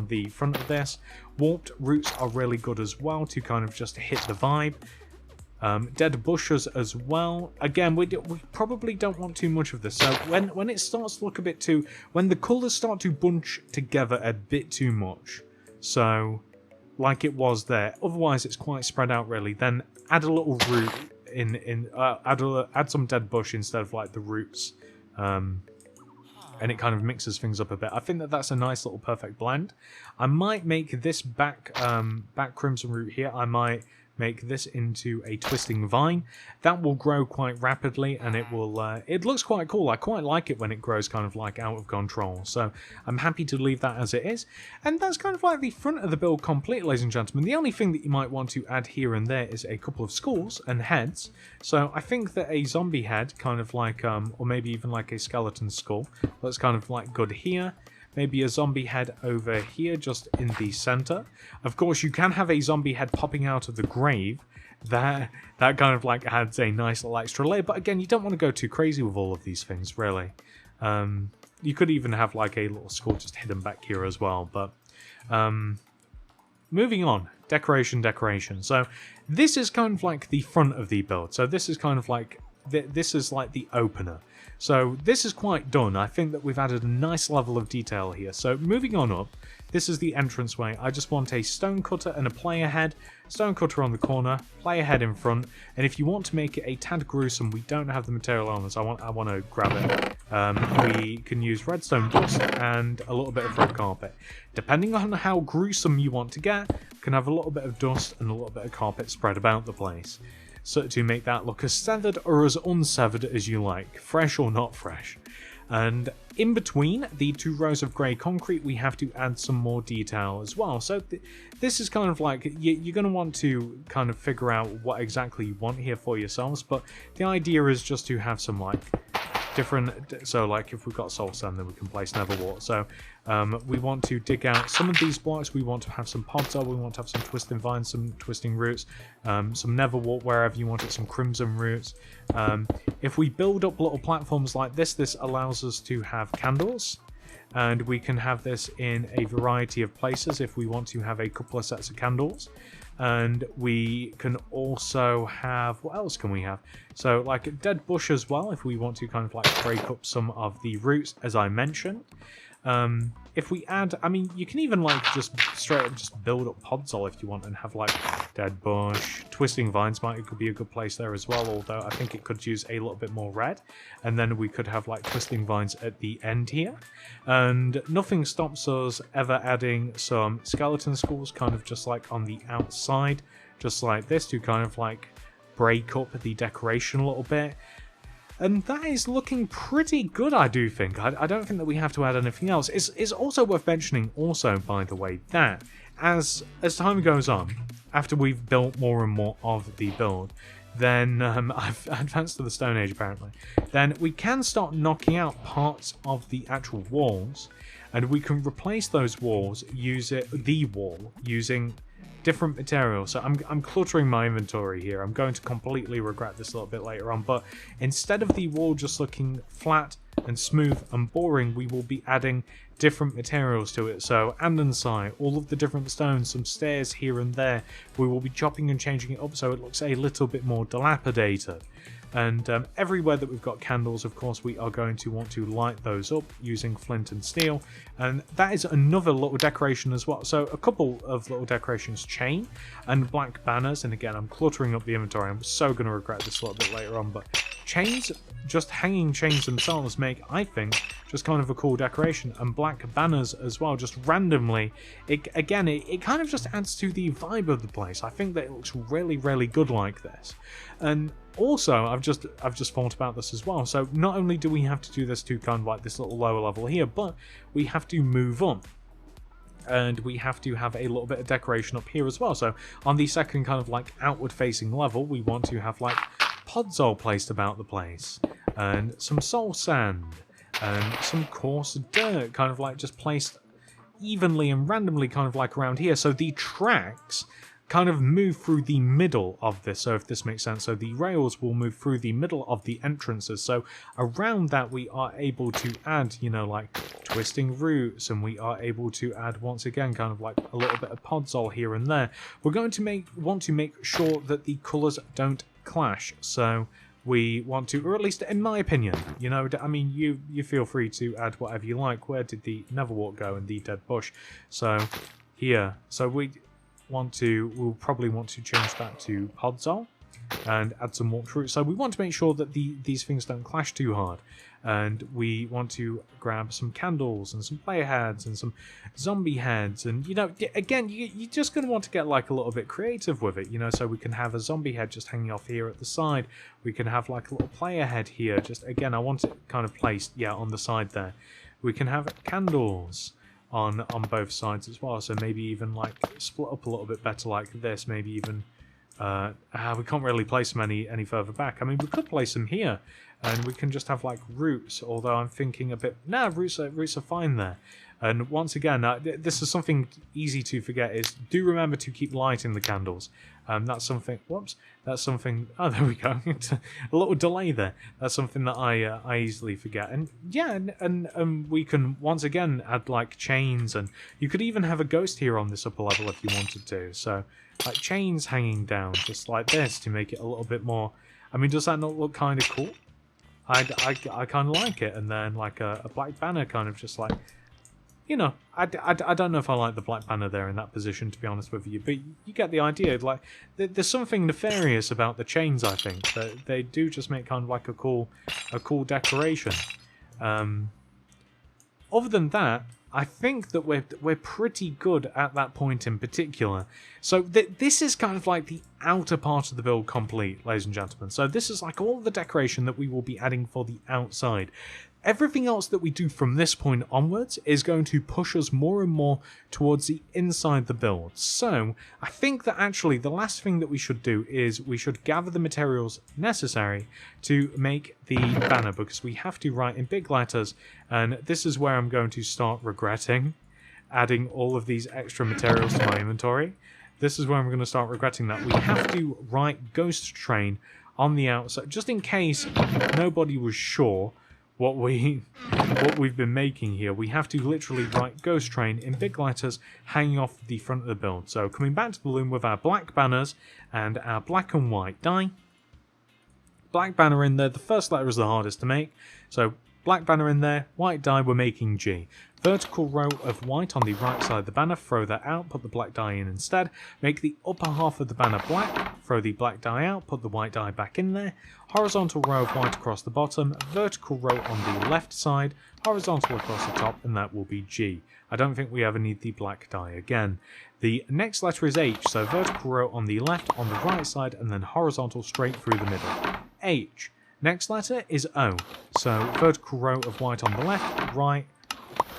the front of this. Warped roots are really good as well to kind of just hit the vibe. Dead bushes as well. Again, we probably don't want too much of this. So when it starts to look a bit too, when the colours start to bunch together a bit too much, so like it was there. Otherwise, it's quite spread out really. Then add a little root. Add some dead bush instead of like the roots, and it kind of mixes things up a bit. I think that that's a nice little perfect blend. I might make this back crimson root here, I might make this into a twisting vine. That will grow quite rapidly, and it will it looks quite cool. I quite like it when it grows kind of like out of control, so I'm happy to leave that as it is. And that's kind of like the front of the build complete, ladies and gentlemen. The only thing that you might want to add here and there is a couple of skulls and heads. So I think that a zombie head, kind of like or maybe even like a skeleton skull, that's kind of like good here. Maybe a zombie head over here, just in the center. Of course, you can have a zombie head popping out of the grave. That kind of like adds a nice little extra layer. But again, you don't want to go too crazy with all of these things, really. You could even have like a little skull just hidden back here as well. But moving on, decoration. So this is kind of like the front of the build. So this is kind of like this is like the opener. So this is quite done. I think that we've added a nice level of detail here. So moving on up, this is the entranceway. I just want a stone cutter and a player head. Stone cutter on the corner, player head in front. And if you want to make it a tad gruesome, we don't have the material on this. I want to grab it. We can use redstone dust and a little bit of red carpet. Depending on how gruesome you want to get, you can have a little bit of dust and a little bit of carpet spread about the place. So to make that look as severed or as unsevered as you like, fresh or not fresh. And in between the 2 rows of grey concrete, we have to add some more detail as well. So this is kind of like, you're going to want to kind of figure out what exactly you want here for yourselves, but the idea is just to have some like different, so like if we've got soul sand, then we can place nether wart. So we want to dig out some of these blocks. We want to have some pods, we want to have some twisting vines, some twisting roots, some nether wart wherever you want it, some crimson roots. If we build up little platforms like this allows us to have candles, and we can have this in a variety of places if we want to have a couple of sets of candles. And we can also have, what else can we have? So like a dead bush as well, if we want to kind of like break up some of the roots, as I mentioned. If we add, I mean, you can even like just straight up just build up podzol if you want and have like dead bush. Twisting vines could be a good place there as well, although I think it could use a little bit more red. And then we could have like twisting vines at the end here. And nothing stops us ever adding some skeleton skulls kind of just like on the outside, just like this, to kind of like break up the decoration a little bit. And that is looking pretty good, I do think. I don't think that we have to add anything else. It's also worth mentioning also, by the way, that as time goes on, after we've built more and more of the build, then I've advanced to the Stone Age apparently, then we can start knocking out parts of the actual walls, and we can replace those walls using different materials. So I'm cluttering my inventory here. I'm going to completely regret this a little bit later on, but instead of the wall just looking flat and smooth and boring, we will be adding different materials to it. So andesite, all of the different stones, some stairs here and there, we will be chopping and changing it up so it looks a little bit more dilapidated. And everywhere that we've got candles, of course, we are going to want to light those up using flint and steel. And that is another little decoration as well. So a couple of little decorations, chain and black banners. And again, I'm cluttering up the inventory. I'm so going to regret this a little bit later on. But chains, just hanging chains themselves make, I think, just kind of a cool decoration. And black banners as well, just randomly. It kind of just adds to the vibe of the place. I think that it looks really, really good like this. And also, I've just thought about this as well. So not only do we have to do this to kind of like this little lower level here, but we have to move on. And we have to have a little bit of decoration up here as well. So on the second kind of like outward facing level, we want to have like pods all placed about the place. And some soul sand. And some coarse dirt kind of like just placed evenly and randomly kind of like around here. So the tracks kind of move through the middle of this, so if this makes sense. So the rails will move through the middle of the entrances, so around that we are able to add, you know, like twisting roots, and we are able to add, once again, kind of like a little bit of podzol here and there. We're going to want to make sure that the colours don't clash, so we want to, or at least in my opinion, you know, I mean, you feel free to add whatever you like. Where did the Neverwalk go and the dead bush? So here, so we'll probably want to change that to podzol and add some warped fruit. So we want to make sure that these things don't clash too hard. And we want to grab some candles and some player heads and some zombie heads. And, you know, again, you're just going to want to get like a little bit creative with it, you know, so we can have a zombie head just hanging off here at the side. We can have like a little player head here. Just, again, I want it kind of placed, yeah, on the side there. We can have candles on both sides as well, so maybe even like split up a little bit better like this. Maybe even we can't really place them any further back. I mean, we could place them here and we can just have like roots, although I'm thinking a bit, roots are fine there. And once again, this is something easy to forget, is do remember to keep lighting the candles. That's something, that's something, oh, there we go, a little delay there. That's something that I easily forget. And yeah, and we can, once again, add like chains, and you could even have a ghost here on this upper level if you wanted to. So, like chains hanging down, just like this, to make it a little bit more, I mean, does that not look kind of cool? I kind of like it. And then like a black banner kind of just like, you know, I don't know if I like the black banner there in that position, to be honest with you, but you get the idea. Like, there's something nefarious about the chains, I think. They do just make kind of like a cool decoration. Other than that, I think that we're pretty good at that point in particular. So this is kind of like the outer part of the build complete, ladies and gentlemen. So this is like all the decoration that we will be adding for the outside. Everything else that we do from this point onwards is going to push us more and more towards the inside the build. So I think that actually the last thing that we should do is we should gather the materials necessary to make the banner, because we have to write in big letters, and this is where I'm going to start regretting adding all of these extra materials to my inventory. This is where I'm going to start regretting that. We have to write Ghost Train on the outside, just in case nobody was sure what we've been making here. We have to literally write Ghost Train in big letters hanging off the front of the build. So coming back to the loom with our black banners and our black and white die. Black banner in there, the first letter is the hardest to make. So black banner in there, white die, we're making G. Vertical row of white on the right side of the banner, throw that out, put the black die in instead. Make the upper half of the banner black, throw the black die out, put the white die back in there. Horizontal row of white across the bottom, vertical row on the left side, horizontal across the top, and that will be G. I don't think we ever need the black die again. The next letter is H, so vertical row on the left, on the right side, and then horizontal straight through the middle. H. Next letter is O, so vertical row of white on the left, right,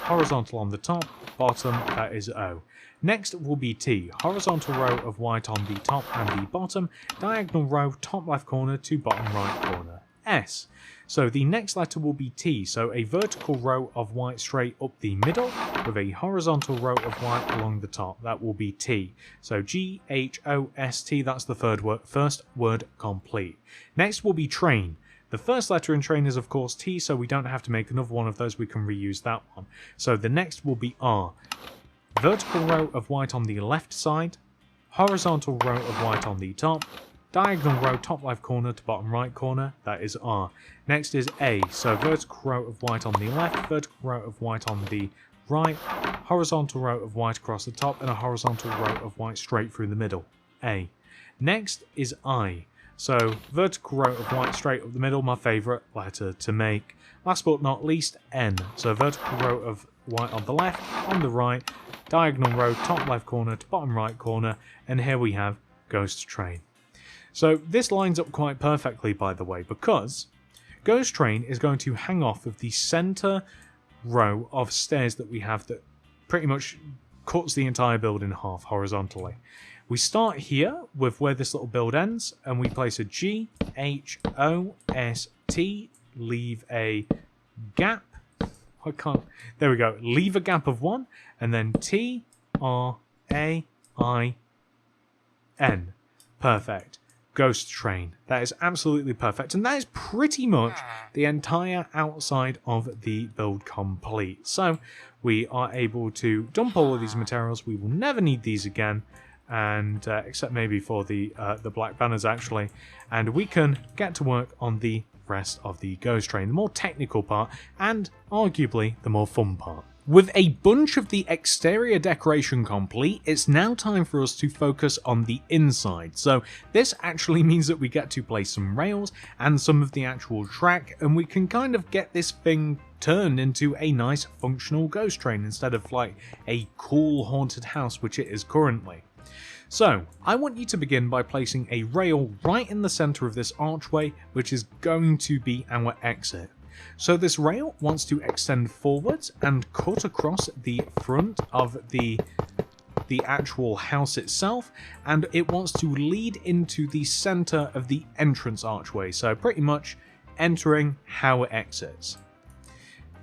horizontal on the top, bottom, that is O. Next will be T, horizontal row of white on the top and the bottom, diagonal row top left corner to bottom right corner. S. So the next letter will be T, so a vertical row of white straight up the middle with a horizontal row of white along the top. That will be T. So G, H, O, S, T, that's the first word complete. Next will be train. The first letter in train is of course T, so we don't have to make another one of those, we can reuse that one. So the next will be R. Vertical row of white on the left side, horizontal row of white on the top, diagonal row top left corner to bottom right corner, that is R. Next is A, so vertical row of white on the left, vertical row of white on the right, horizontal row of white across the top, and a horizontal row of white straight through the middle, A. Next is I, so vertical row of white straight up the middle, my favourite letter to make. Last but not least, N, so vertical row of white on the left, on the right, diagonal row top left corner to bottom right corner, and here we have Ghost Train. So this lines up quite perfectly, by the way, because Ghost Train is going to hang off of the centre row of stairs that we have that pretty much cuts the entire build in half horizontally. We start here with where this little build ends, and we place a G, H, O, S, T, leave a gap. I can't. There we go. Leave a gap of 1, and then T, R, A, I, N. Perfect. Ghost Train. That is absolutely perfect, and that is pretty much the entire outside of the build complete. So we are able to dump all of these materials. We will never need these again, and except maybe for the black banners actually, and we can get to work on the rest of the Ghost Train, the more technical part, and arguably the more fun part. With a bunch of the exterior decoration complete, it's now time for us to focus on the inside. So this actually means that we get to place some rails and some of the actual track, and we can kind of get this thing turned into a nice functional Ghost Train instead of like a cool haunted house, which it is currently. So, I want you to begin by placing a rail right in the centre of this archway, which is going to be our exit. So this rail wants to extend forwards and cut across the front of the actual house itself, and it wants to lead into the centre of the entrance archway, so pretty much entering how it exits.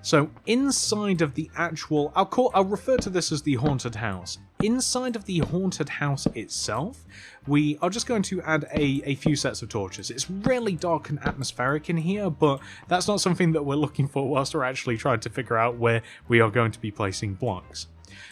So inside of the actual, I'll refer to this as the haunted house. Inside of the haunted house itself, we are just going to add a few sets of torches. It's really dark and atmospheric in here, but that's not something that we're looking for whilst we're actually trying to figure out where we are going to be placing blocks.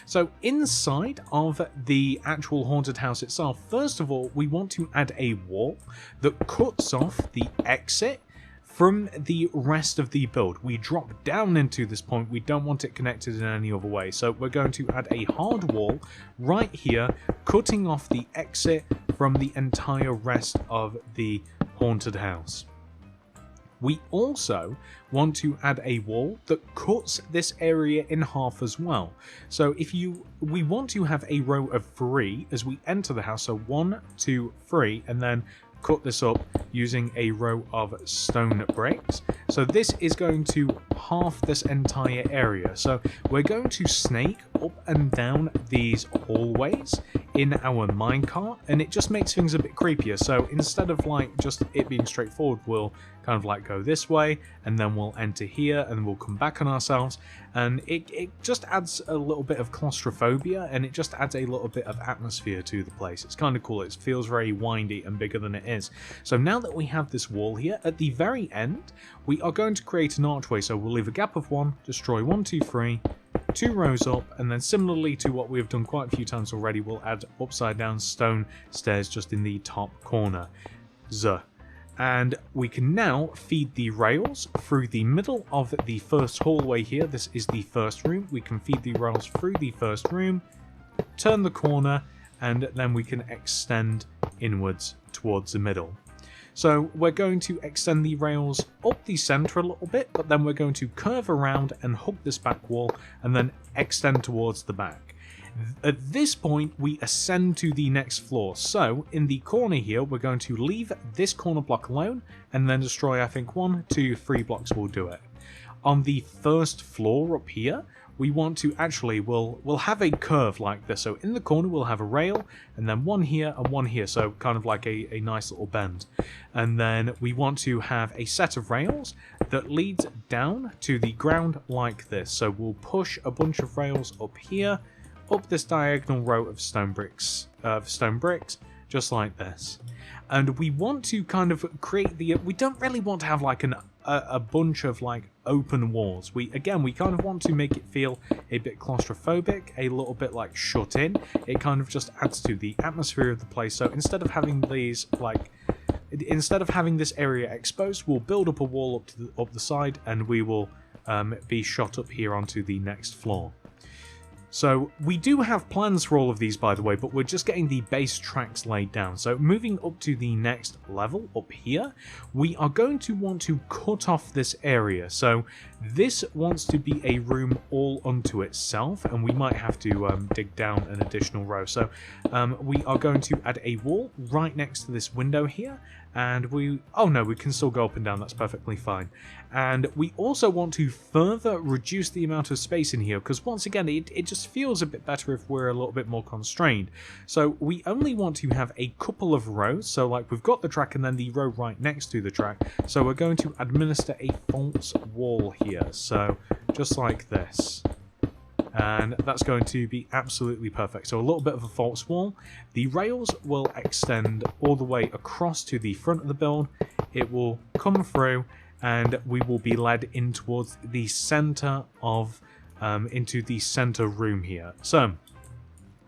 So inside of the actual haunted house itself, first of all, we want to add a wall that cuts off the exit from the rest of the build. We drop down into this point, we don't want it connected in any other way, so we're going to add a hard wall right here, cutting off the exit from the entire rest of the haunted house. We also want to add a wall that cuts this area in half as well. So we want to have a row of 3 as we enter the house, so 1, 2, 3, and then cut this up using a row of stone bricks. So this is going to half this entire area. So we're going to snake up and down these hallways in our minecart, and it just makes things a bit creepier. So instead of like just it being straightforward, we'll kind of like go this way, and then we'll enter here, and we'll come back on ourselves, and it just adds a little bit of claustrophobia, and it just adds a little bit of atmosphere to the place. It's kind of cool. It feels very windy and bigger than it is. So now that we have this wall here, at the very end, we are going to create an archway. So we'll leave a gap of 1, destroy 1, 2, 3, 2 rows up, and then similarly to what we've done quite a few times already, we'll add upside down stone stairs just in the top corner. And we can now feed the rails through the middle of the first hallway here. This is the first room. We can feed the rails through the first room, turn the corner, and then we can extend inwards towards the middle. So we're going to extend the rails up the centre a little bit, but then we're going to curve around and hug this back wall and then extend towards the back. At this point, we ascend to the next floor. So in the corner here, we're going to leave this corner block alone and then destroy, I think, 1, 2, 3 blocks will do it. On the first floor up here, we want to actually, we'll have a curve like this. So in the corner, we'll have a rail, and then 1 here and 1 here. So kind of like a nice little bend. And then we want to have a set of rails that leads down to the ground like this. So we'll push a bunch of rails up here, up this diagonal row of stone bricks, just like this. And we want to kind of create we don't really want to have like a bunch of like open walls. We kind of want to make it feel a bit claustrophobic, a little bit like shut in. It kind of just adds to the atmosphere of the place. So instead of having these like, instead of having this area exposed, we'll build up a wall up the side, and we will be shot up here onto the next floor. So we do have plans for all of these, by the way, but we're just getting the base tracks laid down. So moving up to the next level up here, we are going to want to cut off this area. So this wants to be a room all unto itself, and we might have to dig down an additional row. So we are going to add a wall right next to this window here, and oh no, we can still go up and down, that's perfectly fine. And we also want to further reduce the amount of space in here, because once again, it just feels a bit better if we're a little bit more constrained. So we only want to have a couple of rows, so like we've got the track and then the row right next to the track. So we're going to administer a false wall here, so just like this. And that's going to be absolutely perfect. So a little bit of a false wall. The rails will extend all the way across to the front of the build. It will come through, and we will be led in towards the center of, into the center room here. So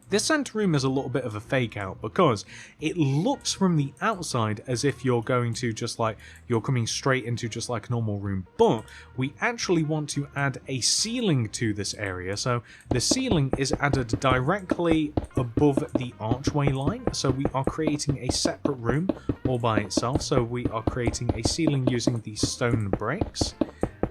this center room is a little bit of a fake out because it looks from the outside as if you're going to just like, you're coming straight into just like a normal room, but we actually want to add a ceiling to this area. So the ceiling is added directly above the archway line, so we are creating a separate room all by itself. So we are creating a ceiling using the stone bricks.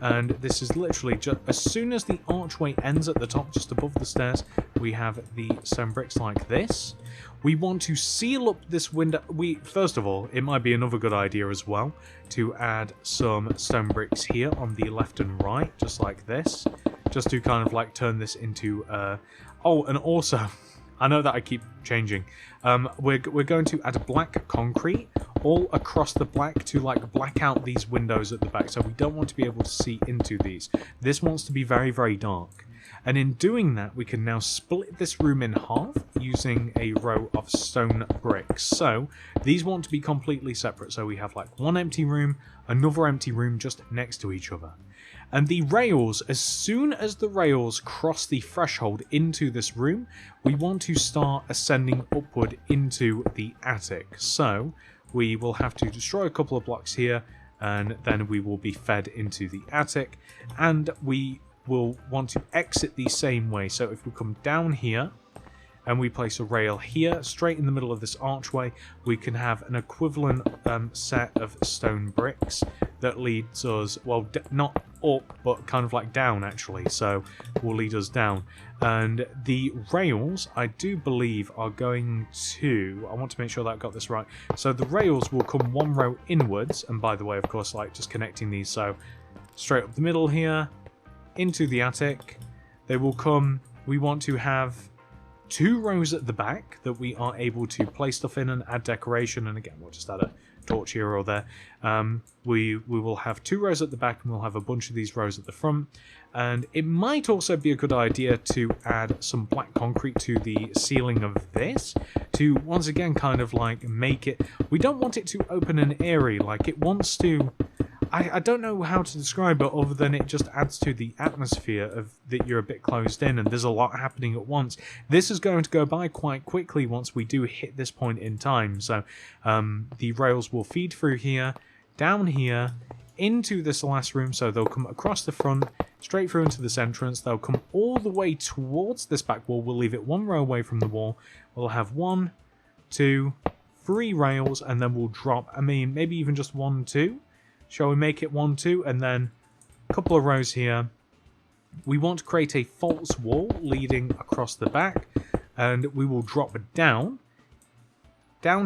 And this is literally just as soon as the archway ends at the top, just above the stairs, we have the stone bricks like this. We want to seal up this window. First of all, it might be another good idea as well to add some stone bricks here on the left and right, just like this, just to kind of like turn this into. Oh, and also, I know that I keep changing. We're going to add black concrete all across the black to like black out these windows at the back, so we don't want to be able to see into these. This wants to be very, very dark. And in doing that, we can now split this room in half using a row of stone bricks. So these want to be completely separate. So we have like one empty room, another empty room just next to each other. And the rails, as soon as the rails cross the threshold into this room, we want to start ascending upward into the attic. So we will have to destroy a couple of blocks here, and then we will be fed into the attic, and we will want to exit the same way. So if we come down here and we place a rail here straight in the middle of this archway, we can have an equivalent set of stone bricks that leads us, well, not up, but kind of like down actually, so will lead us down. And the rails, I do believe, are going to, I want to make sure that I've got this right, so the rails will come one row inwards, and by the way, of course, like just connecting these, so straight up the middle here into the attic. They will come, we want to have 2 rows at the back that we are able to place stuff in and add decoration, and again we'll just add a torch here or there. We will have 2 rows at the back, and we'll have a bunch of these rows at the front. And it might also be a good idea to add some black concrete to the ceiling of this to once again kind of like make it, we don't want it to open and airy, like it wants to, I don't know how to describe it other than it just adds to the atmosphere of that you're a bit closed in and there's a lot happening at once. This is going to go by quite quickly once we do hit this point in time. So the rails will feed through here, down here, into this last room. So they'll come across the front, straight through into this entrance. They'll come all the way towards this back wall. We'll leave it 1 row away from the wall. We'll have 1, 2, 3 rails, and then we'll drop, I mean, maybe even just 1, 2. Shall we make it 1, 2, and then a couple of rows here. We want to create a false wall leading across the back, and we will drop down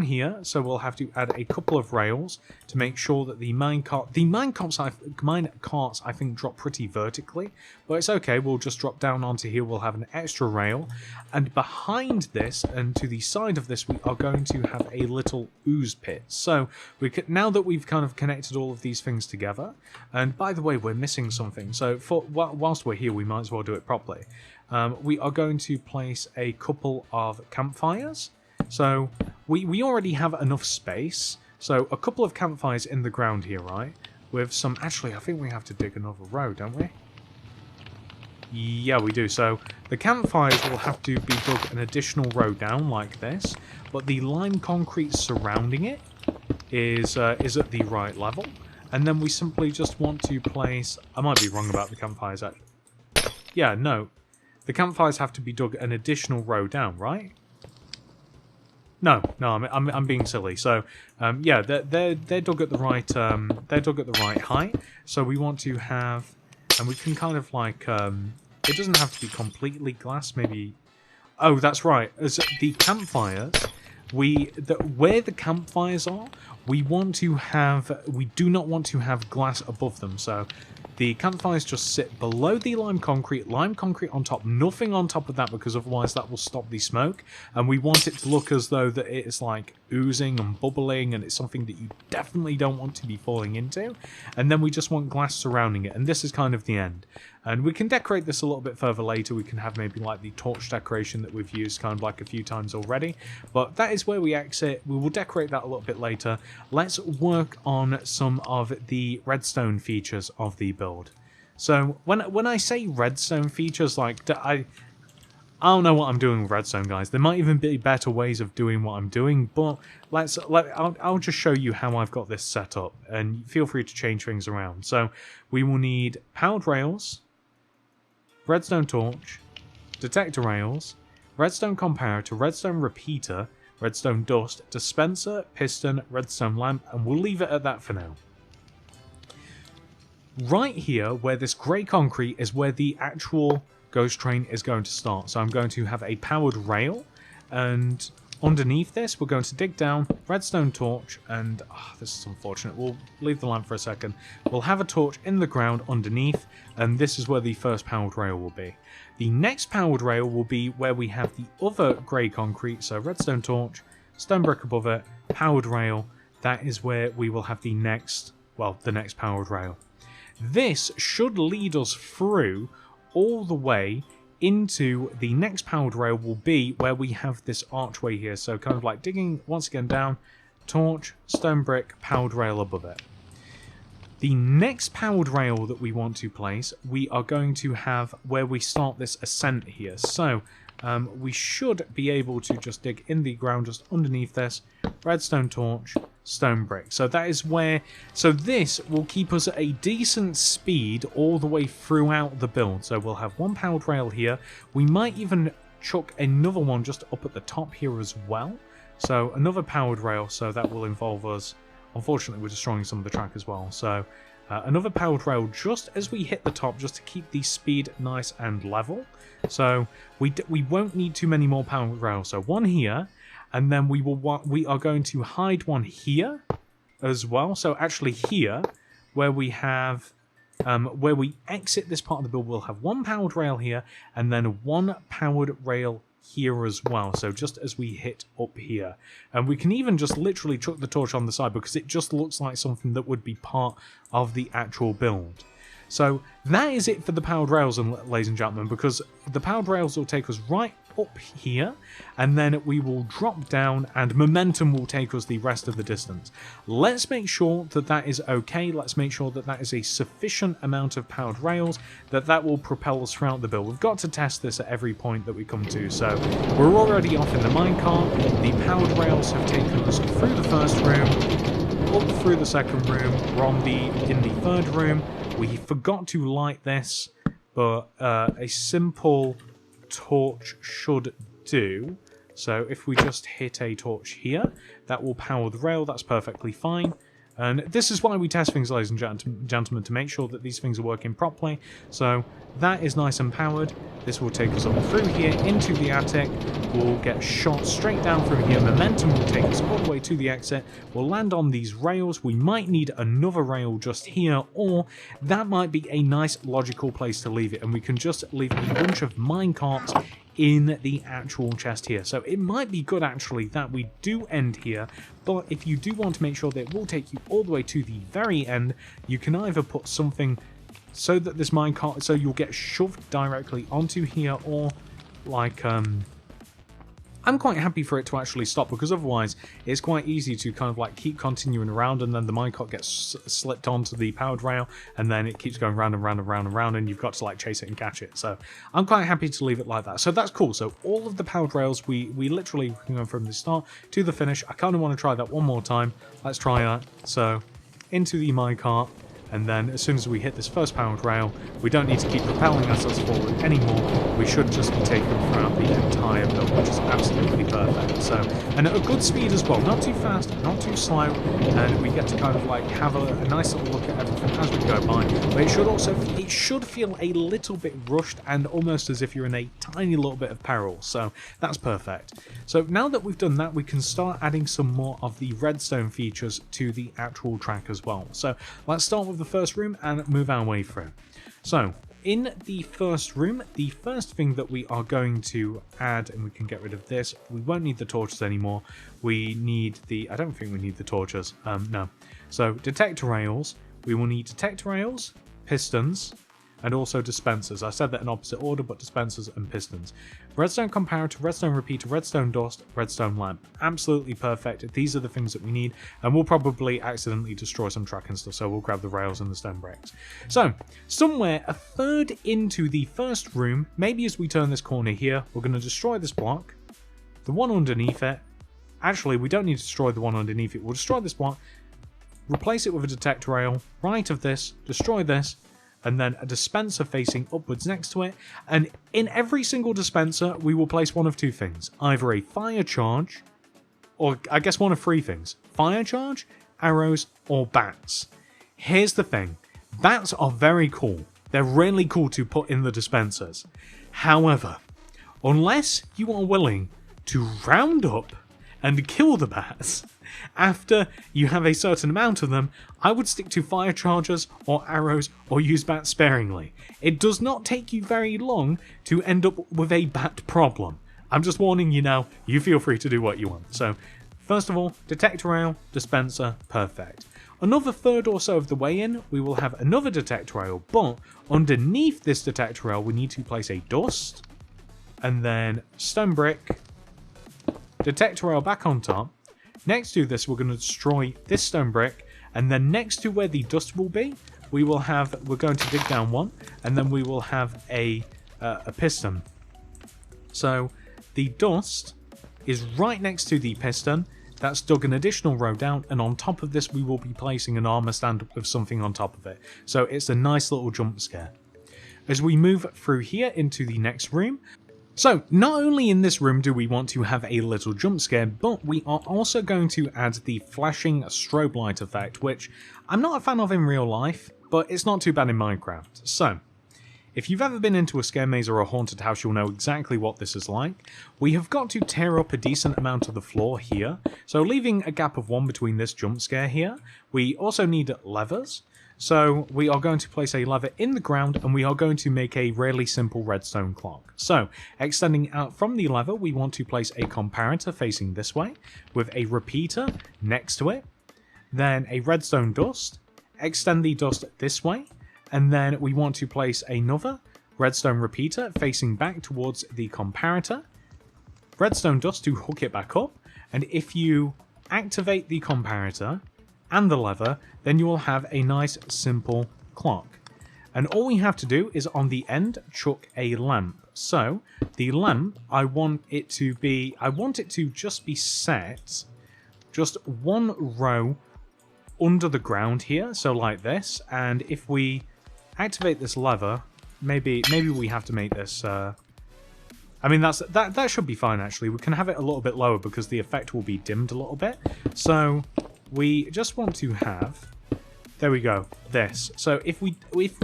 here, so we'll have to add a couple of rails to make sure that the mine carts I think drop pretty vertically, but it's okay, we'll just drop down onto here. We'll have an extra rail, and behind this and to the side of this we are going to have a little ooze pit. So we could, now that we've kind of connected all of these things together, and by the way we're missing something, so whilst we're here we might as well do it properly. We are going to place a couple of campfires So we already have enough space. So a couple of campfires in the ground here, right? With some... Actually, I think we have to dig another row, don't we? Yeah, we do. So the campfires will have to be dug an additional row down like this. But the lime concrete surrounding it is at the right level. And then we simply just want to place... I might be wrong about the campfires, actually. Yeah, no. The campfires have to be dug an additional row down, right? No, I'm being silly. So, yeah, they're dug at the right they're dug at the right height. So we want to have, and we can kind of like it doesn't have to be completely glass. Maybe. Oh, that's right. As the campfires, where the campfires are, we do not want to have glass above them. So the campfires just sit below the lime concrete on top, nothing on top of that, because otherwise that will stop the smoke. And we want it to look as though that it's like oozing and bubbling, and it's something that you definitely don't want to be falling into. And then we just want glass surrounding it, and this is kind of the end. And we can decorate this a little bit further later. We can have maybe like the torch decoration that we've used kind of like a few times already. But that is where we exit. We will decorate that a little bit later. Let's work on some of the redstone features of the build. So when I say redstone features, like I don't know what I'm doing with redstone, guys. There might even be better ways of doing what I'm doing, but I'll just show you how I've got this set up, and feel free to change things around. So we will need powered rails, redstone torch, detector rails, redstone comparator, redstone repeater, redstone dust, dispenser, piston, redstone lamp, and we'll leave it at that for now. Right here, where this grey concrete is where the actual ghost train is going to start. So I'm going to have a powered rail, and underneath this we're going to dig down, redstone torch, and this is unfortunate, we'll leave the lamp for a second. We'll have a torch in the ground underneath, and this is where the first powered rail will be. The next powered rail will be where we have the other grey concrete, so redstone torch, stone brick above it, powered rail. That is where we will have the next powered rail. This should lead us through all the way into the next powered rail will be where we have this archway here. So kind of like digging once again down, torch, stone brick, powered rail above it. The next powered rail that we want to place, we are going to have where we start this ascent here. So we should be able to just dig in the ground just underneath this, redstone torch, stone brick. So that is where, so this will keep us at a decent speed all the way throughout the build. So we'll have one powered rail here. We might even chuck another one just up at the top here as well. So another powered rail, so that will involve us, unfortunately we're destroying some of the track as well. So another powered rail just as we hit the top, just to keep the speed nice and level. So we won't need too many more powered rails. So one here, and then we are going to hide one here as well. So actually here, where we have where we exit this part of the build, we'll have one powered rail here, and then one powered rail here as well. So just as we hit up here, and we can even just literally chuck the torch on the side because it just looks like something that would be part of the actual build. So that is it for the powered rails, ladies and gentlemen, because the powered rails will take us right up here, and then we will drop down, and momentum will take us the rest of the distance. Let's make sure that that is okay. Let's make sure that that is a sufficient amount of powered rails, that will propel us throughout the build. We've got to test this at every point that we come to. So we're already off in the minecart. The powered rails have taken us through the first room, up through the second room. We're in the third room. We forgot to light this, but a simple torch should do. So if we just hit a torch here, that will power the rail. That's perfectly fine. And this is why we test things, ladies and gentlemen, to make sure that these things are working properly. So that is nice and powered. This will take us up through here into the attic. We'll get shot straight down from here. Momentum will take us all the way to the exit. We'll land on these rails. We might need another rail just here, or that might be a nice logical place to leave it. And we can just leave a bunch of minecarts in the actual chest here. So it might be good actually that we do end here, but if you do want to make sure that it will take you all the way to the very end, you can either put something so that this minecart, so you'll get shoved directly onto here, or like I'm quite happy for it to actually stop, because otherwise it's quite easy to kind of like keep continuing around, and then the minecart gets slipped onto the powered rail, and then it keeps going round and round and round and round, and you've got to like chase it and catch it. So I'm quite happy to leave it like that. So that's cool. So all of the powered rails, we literally can go from the start to the finish. I kind of want to try that one more time. Let's try that. So into the minecart. And then as soon as we hit this first powered rail, we don't need to keep propelling ourselves forward anymore. We should just be taken throughout the entire build, which is absolutely perfect. So, and at a good speed as well, not too fast, not too slow, and we get to kind of like have a nice little look at everything as we go by. But it should feel a little bit rushed and almost as if you're in a tiny little bit of peril. So that's perfect. So now that we've done that, we can start adding some more of the redstone features to the actual track as well. So let's start with the first room and move our way through. So in the first room, the first thing that we are going to add, and we can get rid of this, we won't need the torches anymore. We need I don't think we need the torches, no. So detector rails, we will need detector rails, pistons, and also dispensers. I said that in opposite order, but dispensers and pistons. Redstone comparator, redstone repeater, redstone dust, redstone lamp. Absolutely perfect. These are the things that we need, and we'll probably accidentally destroy some track and stuff, so we'll grab the rails and the stone bricks. So, somewhere a third into the first room, maybe as we turn this corner here, we're going to destroy this block, the one underneath it. Actually, we don't need to destroy the one underneath it. We'll destroy this block, replace it with a detector rail, right of this, destroy this, and then a dispenser facing upwards next to it, and in every single dispenser we will place one of two things, either a fire charge, or I guess one of three things: fire charge, arrows, or bats. Here's the thing, bats are very cool, they're really cool to put in the dispensers. However, unless you are willing to round up and kill the bats after you have a certain amount of them, I would stick to fire chargers or arrows or use bats sparingly. It does not take you very long to end up with a bat problem. I'm just warning you now, you feel free to do what you want. So, first of all, detector rail, dispenser, perfect. Another third or so of the way in, we will have another detector rail, but underneath this detector rail we need to place a dust, and then stone brick, detector rail back on top. Next to this, we're going to destroy this stone brick, and then next to where the dust will be, we're going to dig down one, and then we will have a piston. So the dust is right next to the piston. That's dug an additional row down, and on top of this we will be placing an armor stand with something on top of it. So it's a nice little jump scare. As we move through here into the next room, so not only in this room do we want to have a little jump scare, but we are also going to add the flashing strobe light effect, which I'm not a fan of in real life, but it's not too bad in Minecraft. So, if you've ever been into a scare maze or a haunted house, you'll know exactly what this is like. We have got to tear up a decent amount of the floor here, so leaving a gap of one between this jump scare here. We also need levers. So we are going to place a lever in the ground, and we are going to make a really simple redstone clock. So extending out from the lever, we want to place a comparator facing this way with a repeater next to it, then a redstone dust, extend the dust this way, and then we want to place another redstone repeater facing back towards the comparator, redstone dust to hook it back up, and if you activate the comparator and the lever, then you will have a nice simple clock. And all we have to do is on the end chuck a lamp. So the lamp, I want it to just be set just one row under the ground here, so like this. And if we activate this lever, maybe we have to make this I mean that should be fine actually. We can have it a little bit lower because the effect will be dimmed a little bit. So we just want to have, there we go, this. So if we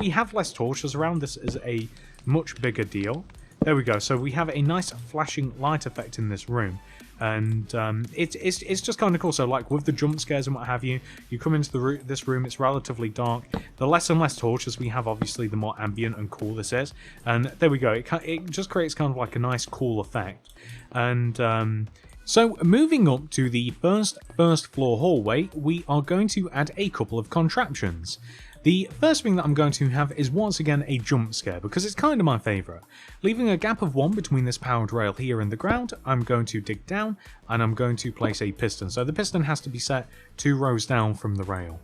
have less torches around, this is a much bigger deal. There we go. So we have a nice flashing light effect in this room, and it's just kind of cool. So like with the jump scares and what have you, you come into this room, it's relatively dark. The less and less torches we have, obviously, the more ambient and cool this is. And there we go. It just creates kind of like a nice cool effect. And so moving up to the first floor hallway, we are going to add a couple of contraptions. The first thing that I'm going to have is once again a jump scare, because it's kind of my favourite. Leaving a gap of 1 between this powered rail here and the ground, I'm going to dig down and I'm going to place a piston. So the piston has to be set 2 rows down from the rail.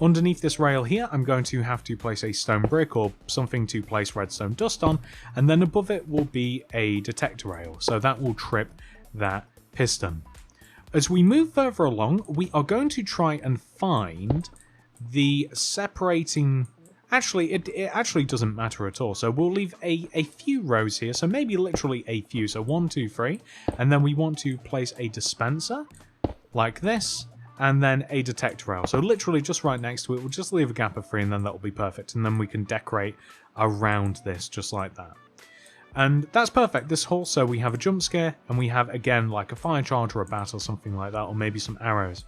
Underneath this rail here, I'm going to have to place a stone brick or something to place redstone dust on, and then above it will be a detector rail, so that will trip that piston. As we move further along, we are going to try and find the separating... Actually, it actually doesn't matter at all, so we'll leave a few rows here, so maybe literally a few, so 1, 2, 3, and then we want to place a dispenser, like this, and then a detector rail. So literally just right next to it, we'll just leave a gap of 3, and then that'll be perfect, and then we can decorate around this, just like that. And that's perfect, this hole, so we have a jump scare, and we have, again, like a fire charge or a bat or something like that, or maybe some arrows.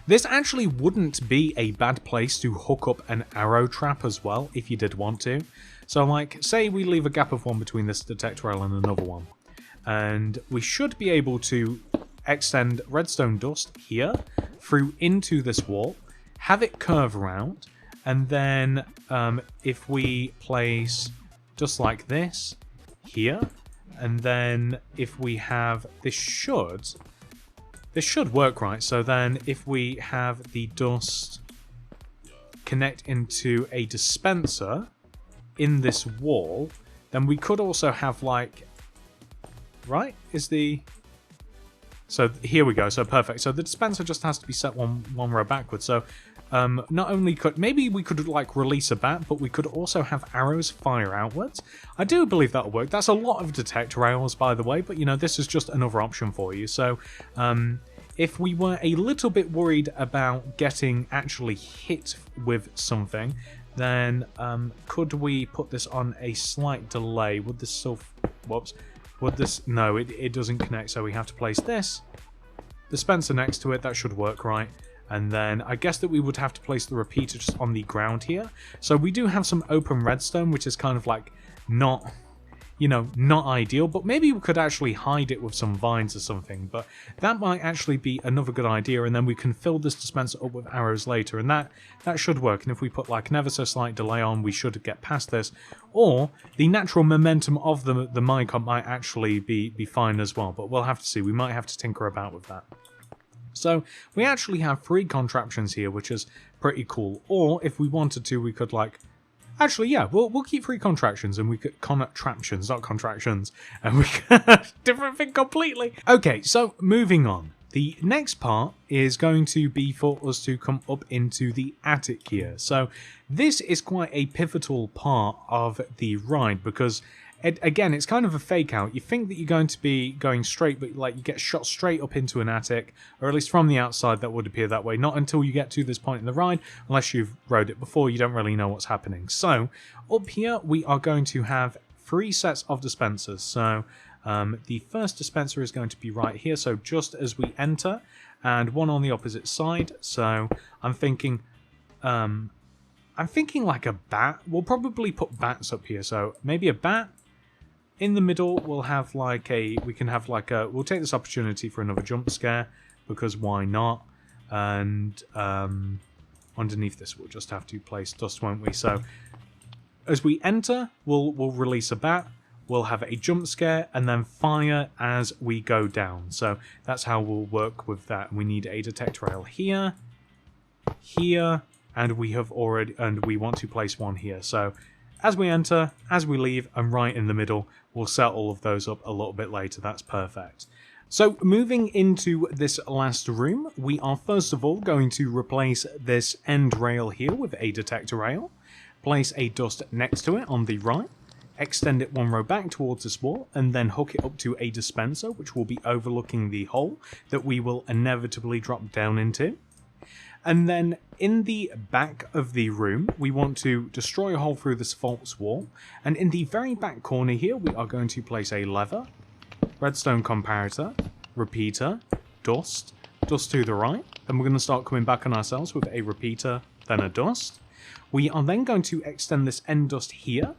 This actually wouldn't be a bad place to hook up an arrow trap as well, if you did want to. So like, say we leave a gap of 1 between this detector rail and another one. And we should be able to extend redstone dust here through into this wall, have it curve around, and then if we place just like this here, and then if we have, this should work right. So then if we have the dust connect into a dispenser in this wall, then we could also have like, right, is the... So here we go, so perfect. So the dispenser just has to be set one row backwards. So not only could, maybe we could like release a bat, but we could also have arrows fire outwards. I do believe that'll work. That's a lot of detector rails, by the way, but you know, this is just another option for you. So if we were a little bit worried about getting actually hit with something, then could we put this on a slight delay? Would this still... Whoops. Would this... No, it doesn't connect, so we have to place this dispenser next to it. That should work right. And then I guess that we would have to place the repeater just on the ground here. So we do have some open redstone, which is kind of like not... you know, not ideal, but maybe we could actually hide it with some vines or something, but that might actually be another good idea, and then we can fill this dispenser up with arrows later, and that should work. And if we put like an ever so slight delay on, we should get past this, or the natural momentum of the minecart might actually be fine as well, but we'll have to see. We might have to tinker about with that. So we actually have 3 contraptions here, which is pretty cool, or if we wanted to, we could like... Actually, yeah, we'll keep 3 contractions, and we could... Contraptions, not contractions. And we could... different thing completely. Okay, so moving on. The next part is going to be for us to come up into the attic here. So this is quite a pivotal part of the ride, because... again, it's kind of a fake out. You think that you're going to be going straight, but like you get shot straight up into an attic, or at least from the outside that would appear that way. Not until you get to this point in the ride, unless you've rode it before, you don't really know what's happening. So up here we are going to have 3 sets of dispensers. So the first dispenser is going to be right here, so just as we enter, and one on the opposite side. So I'm thinking like a bat. We'll probably put bats up here, so maybe a bat. In the middle, we'll have like a... We can have like a... We'll take this opportunity for another jump scare, because why not? And underneath this, we'll just have to place dust, won't we? So as we enter, we'll release a bat. We'll have a jump scare, and then fire as we go down. So that's how we'll work with that. We need a detector rail here, here, and we have already... And we want to place one here. So... as we enter, as we leave, and right in the middle, we'll set all of those up a little bit later. That's perfect. So moving into this last room, we are first of all going to replace this end rail here with a detector rail, place a dust next to it on the right, extend it 1 row back towards this wall, and then hook it up to a dispenser, which will be overlooking the hole that we will inevitably drop down into. And then in the back of the room, we want to destroy a hole through this false wall. And in the very back corner here, we are going to place a lever, redstone comparator, repeater, dust to the right. And we're going to start coming back on ourselves with a repeater, then a dust. We are then going to extend this end dust here,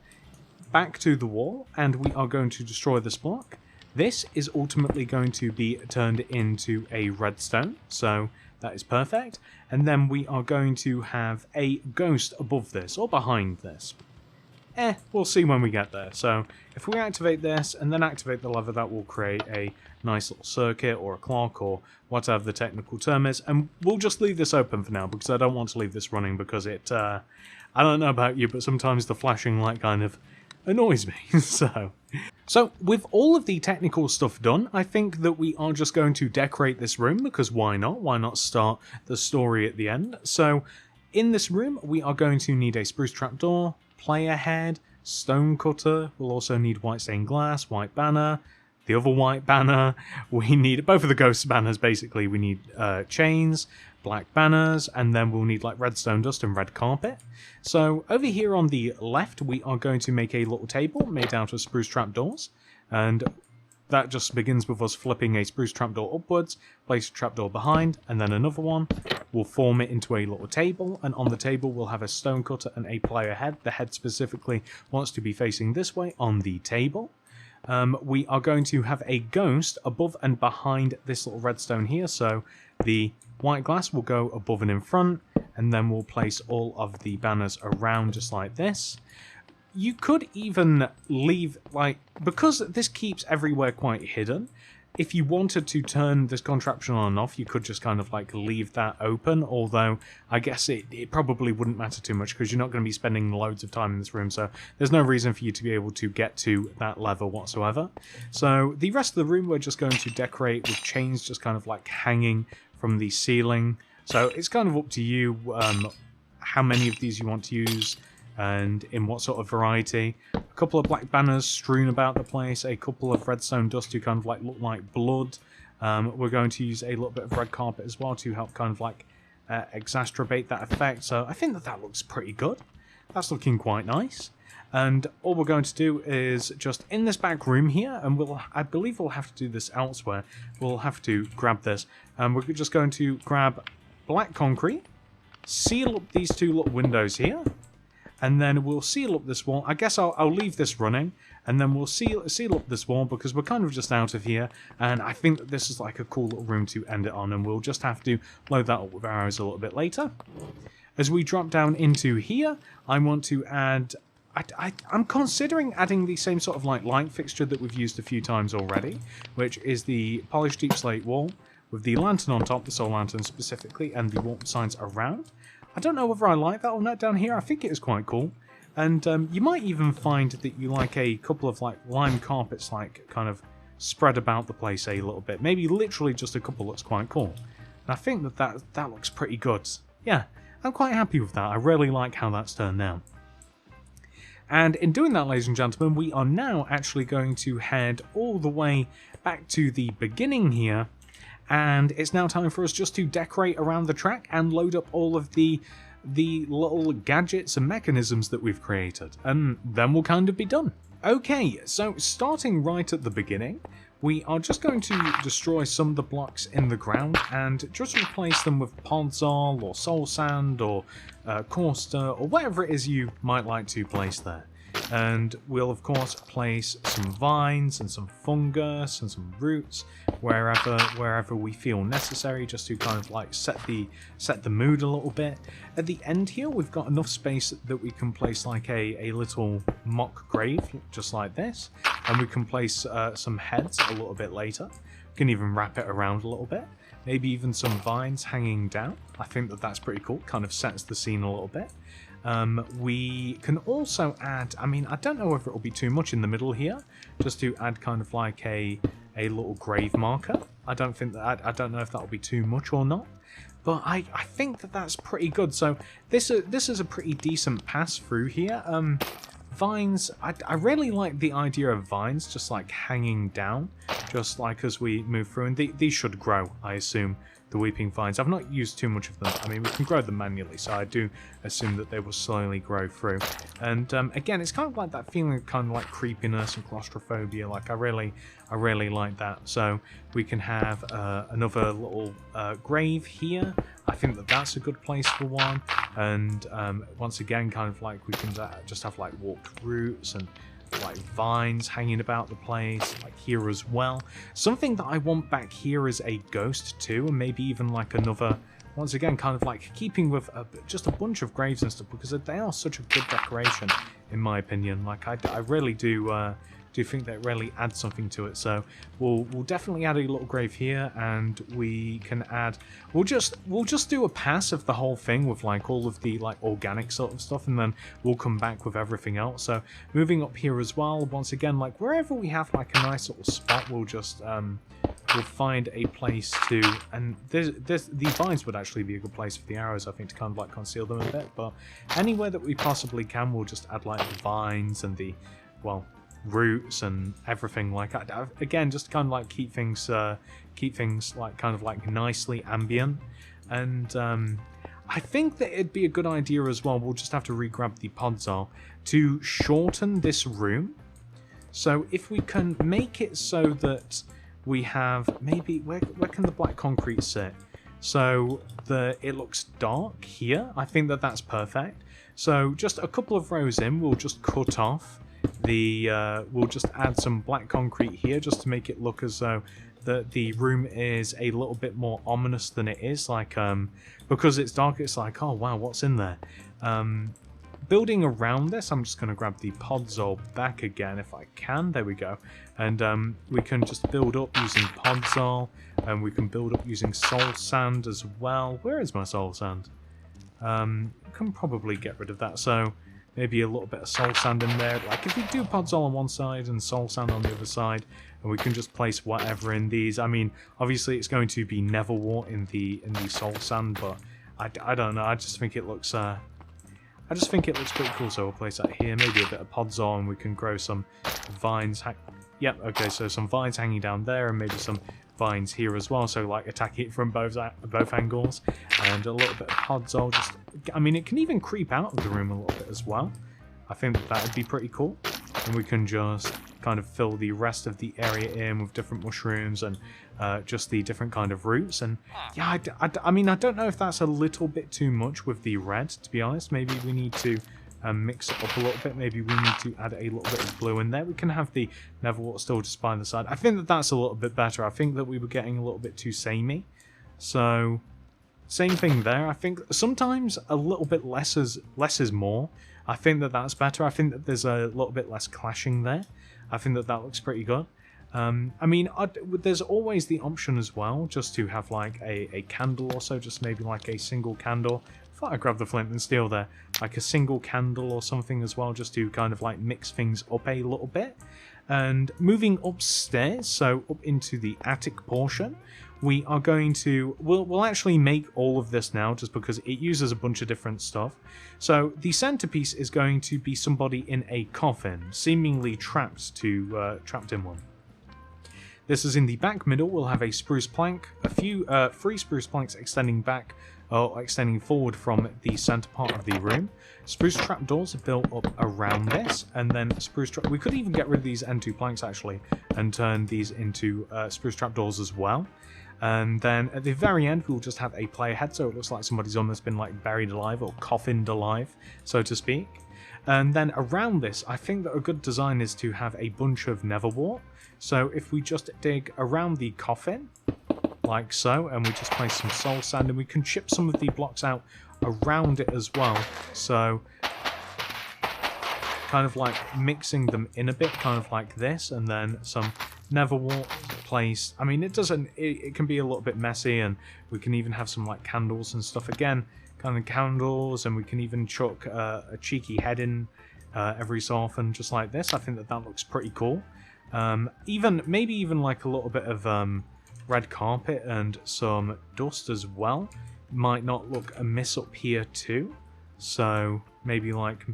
back to the wall, and we are going to destroy this block. This is ultimately going to be turned into a redstone, so That is perfect. And then we are going to have a ghost above this, or behind this. We'll see when we get there. So if we activate this and then activate the lever, that will create a nice little circuit or a clock or whatever the technical term is. And we'll just leave this open for now because I don't want to leave this running because it, I don't know about you, but sometimes the flashing light kind of annoys me. So with all of the technical stuff done, I think that we are just going to decorate this room because why not? Why not start the story at the end? So in this room, we are going to need a spruce trapdoor, player head, stone cutter. We'll also need white stained glass, white banner, the other white banner. We need both of the ghost banners basically. We need chains, black banners, and then we'll need like redstone dust and red carpet. So over here on the left, we are going to make a little table made out of spruce trapdoors, and that just begins with us flipping a spruce trapdoor upwards, place a trapdoor behind, and then another one. We'll form it into a little table, and on the table we'll have a stone cutter and a player head. The head specifically wants to be facing this way on the table. We are going to have a ghost above and behind this little redstone here, so the white glass will go above and in front, and then we'll place all of the banners around just like this. You could even leave, like, because this keeps everywhere quite hidden, if you wanted to turn this contraption on and off, you could just kind of like leave that open, although I guess it probably wouldn't matter too much because you're not going to be spending loads of time in this room, so there's no reason for you to be able to get to that level whatsoever. So the rest of the room we're just going to decorate with chains just kind of like hanging from the ceiling. So it's kind of up to you how many of these you want to use and in what sort of variety. A couple of black banners strewn about the place, a couple of redstone dust to kind of like look like blood. We're going to use a little bit of red carpet as well to help kind of like exacerbate that effect. So I think that looks pretty good. That's looking quite nice. And all we're going to do is just in this back room here, and I believe we'll have to do this elsewhere. We'll have to grab this, and we're just going to grab black concrete, seal up these two little windows here, and then we'll seal up this wall. I guess I'll leave this running, and then we'll seal up this wall because we're kind of just out of here, and I think that this is like a cool little room to end it on, and we'll just have to load that up with arrows a little bit later. As we drop down into here, I want to add... I'm considering adding the same sort of like light fixture that we've used a few times already, which is the polished deep slate wall with the lantern on top, the soul lantern specifically, and the warp signs around. I don't know whether I like that or not down here. I think it is quite cool. And you might even find that you like a couple of like lime carpets like kind of spread about the place a little bit. Maybe literally just a couple looks quite cool. And I think that looks pretty good. Yeah, I'm quite happy with that. I really like how that's turned out. And in doing that, ladies and gentlemen, we are now actually going to head all the way back to the beginning here. And it's now time for us just to decorate around the track and load up all of the little gadgets and mechanisms that we've created. And then we'll kind of be done. Okay, so starting right at the beginning, we are just going to destroy some of the blocks in the ground and just replace them with podzol or soul sand or coaster or whatever it is you might like to place there. And we'll of course place some vines and some fungus and some roots wherever we feel necessary, just to kind of like set the mood a little bit. At the end here we've got enough space that we can place like a little mock grave just like this, and we can place some heads a little bit later. We can even wrap it around a little bit, maybe even some vines hanging down. I think that's pretty cool, kind of sets the scene a little bit. We can also add, I mean, I don't know if it'll be too much in the middle here, just to add kind of like a little grave marker. I don't know if that'll be too much or not, but I think that's pretty good. So this is a pretty decent pass through here. Vines, I really like the idea of vines just like hanging down, just like as we move through, and these should grow, I assume, the weeping vines. I've not used too much of them. I mean, we can grow them manually, so I do assume that they will slowly grow through. And again, it's kind of like that feeling of kind of like creepiness and claustrophobia. Like I really like that. So we can have another little grave here. I think that's a good place for one. And once again, kind of like we can just have like warped roots and like vines hanging about the place, like here as well. Something that I want back here is a ghost too, and maybe even like another, once again, kind of like keeping with just a bunch of graves and stuff, because they are such a good decoration, in my opinion. Like I really do think that really adds something to it. So we'll definitely add a little grave here, and we can add, we'll just do a pass of the whole thing with like all of the like organic sort of stuff, and then we'll come back with everything else. So moving up here as well, once again, like wherever we have like a nice little spot, we'll just we'll find a place to, and these vines would actually be a good place for the arrows, I think, to kind of like conceal them a bit. But anywhere that we possibly can, we'll just add like the vines and the, well, roots and everything like that. Again, just kind of like keep things like kind of like nicely ambient. And I think that it'd be a good idea as well, we'll just have to re-grab the podzol to shorten this room. So if we can make it so that we have, maybe where can the black concrete sit, so that it looks dark here, I think that that's perfect. So just a couple of rows in, we'll just cut off the we'll just add some black concrete here, just to make it look as though the room is a little bit more ominous than it is. Like because it's dark, it's like, oh wow, what's in there? Building around this, I'm just going to grab the podzol back again if I can. There we go. And we can just build up using podzol, and we can build up using soul sand as well. Where is my soul sand? Can probably get rid of that. So maybe a little bit of soul sand in there. Like if we do podzol on one side and soul sand on the other side, and we can just place whatever in these. I mean, obviously it's going to be Neverwort in the soul sand, but I don't know. I just think it looks pretty cool. So we'll place that here. Maybe a bit of podzol, and we can grow some vines. Yep. Okay. So some vines hanging down there, and maybe some vines here as well, so like attack it from both angles, and a little bit of podzol. Just, I mean, it can even creep out of the room a little bit as well. I think that would be pretty cool, and we can just kind of fill the rest of the area in with different mushrooms and just the different kind of roots. And yeah, I mean, I don't know if that's a little bit too much with the red, to be honest. Maybe we need to mix it up a little bit. Maybe we need to add a little bit of blue in there. We can have the Neverwort still just by the side. I think that that's a little bit better. I think that we were getting a little bit too samey. So same thing there. I think sometimes a little bit less is more. I think that that's better. I think that there's a little bit less clashing there. I think that that looks pretty good. I mean, there's always the option as well, just to have like a candle or so, just maybe like a single candle. I thought I grabbed the flint and steel there. Like a single candle or something as well, just to kind of like mix things up a little bit. And moving upstairs, so up into the attic portion, we are going to, we'll actually make all of this now, just because it uses a bunch of different stuff. So the centerpiece is going to be somebody in a coffin, seemingly trapped in one. This is in the back middle. We'll have a spruce plank, a few 3 spruce planks extending back, or extending forward from the center part of the room. Spruce trapdoors are built up around this, and then we could even get rid of these N2 planks actually, and turn these into spruce trapdoors as well. And then at the very end, we'll just have a player head, so it looks like somebody's almost been like buried alive or coffined alive, so to speak. And then around this, I think that a good design is to have a bunch of Neverwort. So if we just dig around the coffin, like so, and we just place some soul sand, and we can chip some of the blocks out around it as well. So kind of like mixing them in a bit, kind of like this, and then some Neverwort placed. I mean, it can be a little bit messy, and we can even have some like candles and stuff again, kind of candles, and we can even chuck a cheeky head in every so often, just like this. I think that that looks pretty cool. Maybe even like a little bit of red carpet and some dust as well might not look amiss up here too. So maybe like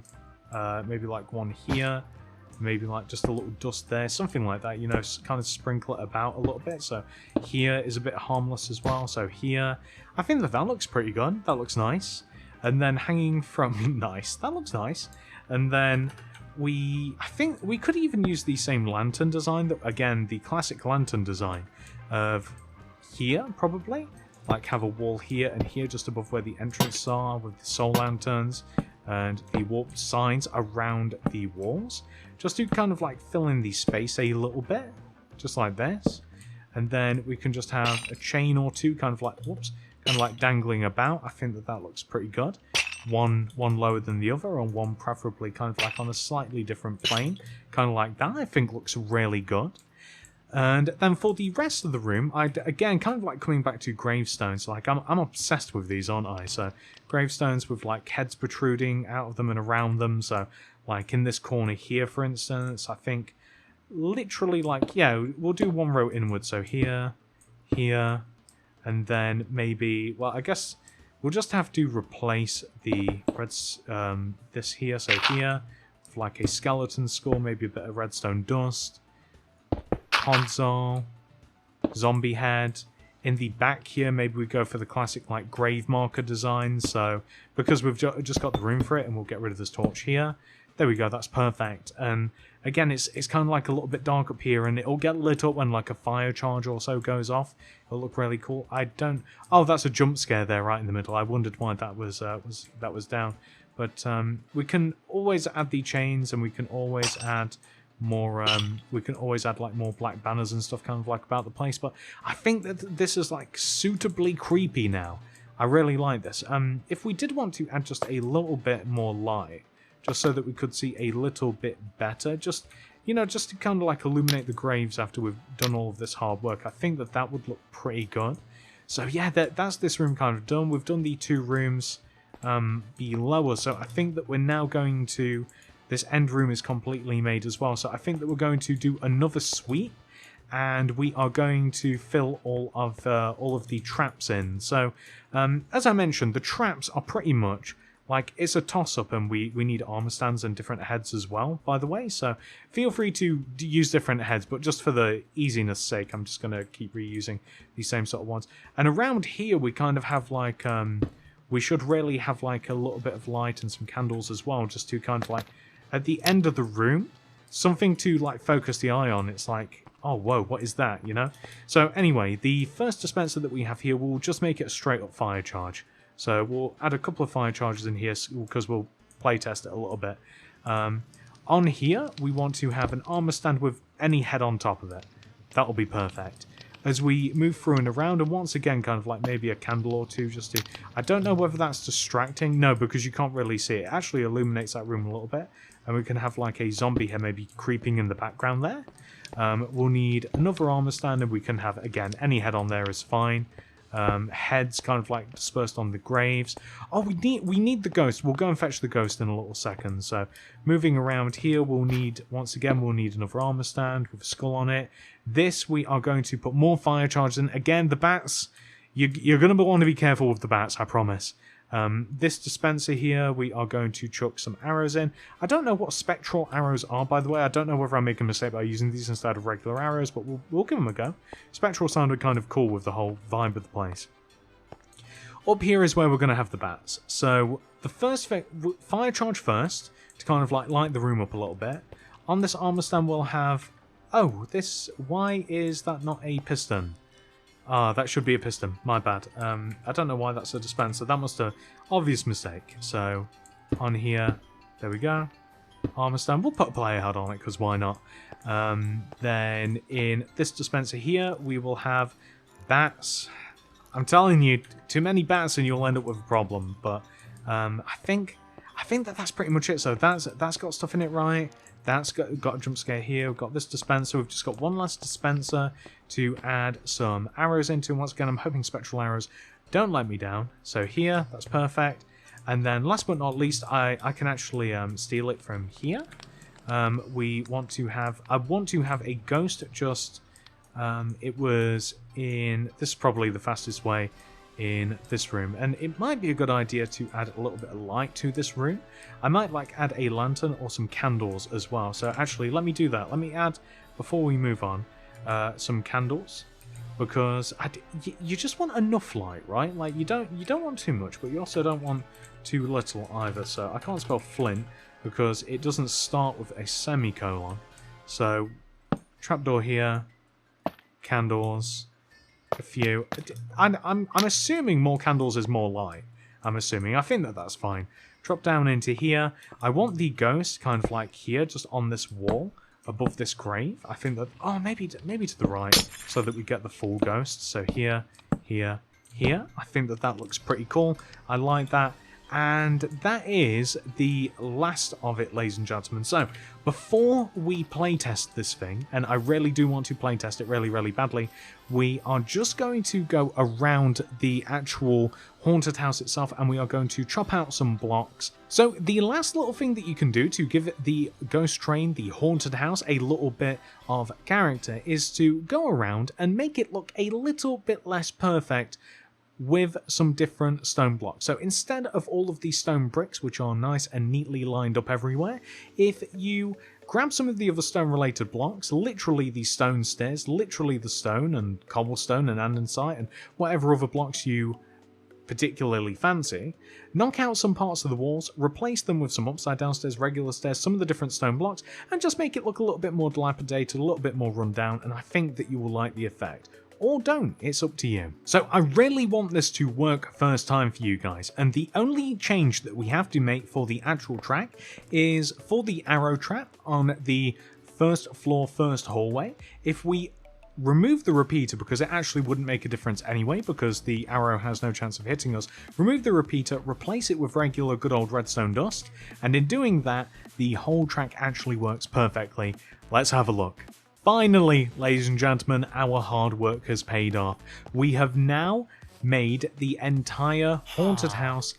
one here, maybe like just a little dust there, something like that, you know, kind of sprinkle it about a little bit. So here is a bit harmless as well. So here, I think that looks pretty good. That looks nice. And then hanging from nice, that looks nice. And then I think we could even use the same lantern design, that again, the classic lantern design of here, probably. Like have a wall here and here just above where the entrance are with the soul lanterns. and the warped signs around the walls, just to kind of like fill in the space a little bit, just like this. And then we can just have a chain or two kind of like, whoops, kind of like dangling about. I think that that looks pretty good. One lower than the other, and one preferably kind of like on a slightly different plane. Kind of like that, I think looks really good. And then for the rest of the room, again, kind of like coming back to gravestones. Like, I'm obsessed with these, aren't I? So, gravestones with, like, heads protruding out of them and around them. So, like, in this corner here, for instance, I think literally, like, yeah, we'll do one row inward. So, here, here, and then maybe, well, I guess we'll just have to replace the this here. So, here, with, like, a skeleton skull, maybe a bit of redstone dust. Console, zombie head. In the back here, maybe we go for the classic like grave marker design. So because we've just got the room for it, and we'll get rid of this torch here. There we go. That's perfect. And again, it's kind of like a little bit dark up here, and it'll get lit up when like a fire charge or so goes off. It'll look really cool. I don't. Oh, that's a jump scare there right in the middle. I wondered why that was down. But we can always add the chains, and we can always add more, we can always add like more black banners and stuff kind of like about the place, but I think that this is like suitably creepy now. I really like this. If we did want to add just a little bit more light, just so that we could see a little bit better, just, you know, just to kind of like illuminate the graves after we've done all of this hard work, I think that that would look pretty good. So yeah, that's this room kind of done. We've done the two rooms below us, so I think that we're now going to... This end room is completely made as well, so I think that we're going to do another suite, and we are going to fill all of the traps in. So, as I mentioned, the traps are pretty much like it's a toss-up, and we need armor stands and different heads as well, by the way. So feel free to use different heads, but just for the easiness sake, I'm just going to keep reusing these same sort of ones. And around here, we kind of have like we should really have like a little bit of light and some candles as well, just to kind of like. At the end of the room, something to like focus the eye on. It's like, oh, whoa, what is that, you know? So anyway, the first dispenser that we have here, we'll just make it a straight up fire charge. So we'll add a couple of fire charges in here because we'll playtest it a little bit. On here, we want to have an armor stand with any head on top of it. That'll be perfect. As we move through and around, and once again, kind of like maybe a candle or two just to... I don't know whether that's distracting. No, because you can't really see it. It actually illuminates that room a little bit. And we can have like a zombie head maybe creeping in the background there. We'll need another armor stand, and we can have, again, any head on there is fine. Heads kind of like dispersed on the graves. Oh, we need the ghost. We'll go and fetch the ghost in a little second. So moving around here, we'll need, once again, we'll need another armor stand with a skull on it. This, we are going to put more fire charges in. Again, the bats, you're going to want to be careful with the bats, I promise. This dispenser here, we are going to chuck some arrows in. I don't know what spectral arrows are, by the way. I don't know whether I'm making a mistake by using these instead of regular arrows, but we'll give them a go. Spectral sounded kind of cool with the whole vibe of the place. Up here is where we're going to have the bats. So the first fire charge first, to kind of like light the room up a little bit. On this armor stand we'll have... Oh, this... Why is that not a piston? Ah, that should be a piston. My bad. I don't know why that's a dispenser. That must have... Obvious mistake. So, on here, there we go. Armor stand. We'll put a player head on it, because why not? Then, in this dispenser here, we will have bats. I'm telling you, too many bats and you'll end up with a problem. But, I think that's pretty much it. So, that's got stuff in it, right? That's got a jump scare here. We've got this dispenser. We've just got one last dispenser to add some arrows into. And once again, I'm hoping spectral arrows don't let me down. So here, that's perfect. And then last but not least, I can actually steal it from here. We want to have... I want to have a ghost just... it was in... This is probably the fastest way in this room, and it might be a good idea to add a little bit of light to this room. I might like add a lantern or some candles as well. So actually, let me do that. Let me add, before we move on, some candles, because you just want enough light, right? Like you don't want too much, but you also don't want too little either. So I can't spell flint because it doesn't start with a semicolon. So trapdoor here, candles. A few. I'm assuming more candles is more light. I'm assuming. I think that that's fine. Drop down into here. I want the ghost kind of like here, just on this wall above this grave. I think that, oh, maybe to the right, so that we get the full ghost. So here, here, here. I think that that looks pretty cool. I like that. And that is the last of it, ladies and gentlemen. So, before we playtest this thing, and I really do want to playtest it really, really badly, we are just going to go around the actual haunted house itself, and we are going to chop out some blocks. So, the last little thing that you can do to give the ghost train, the haunted house, a little bit of character is to go around and make it look a little bit less perfect with some different stone blocks. So instead of all of these stone bricks, which are nice and neatly lined up everywhere, if you grab some of the other stone related blocks, literally the stone stairs, literally the stone and cobblestone and andesite and whatever other blocks you particularly fancy, knock out some parts of the walls, replace them with some upside down stairs, regular stairs, some of the different stone blocks, and just make it look a little bit more dilapidated, a little bit more run down, and I think that you will like the effect. Or don't, it's up to you. So I really want this to work first time for you guys, and the only change that we have to make for the actual track is for the arrow trap on the first floor, first hallway. If we remove the repeater, because it actually wouldn't make a difference anyway, because the arrow has no chance of hitting us, remove the repeater, replace it with regular good old redstone dust, and in doing that, the whole track actually works perfectly. Let's have a look. Finally, ladies and gentlemen, our hard work has paid off. We have now made the entire haunted house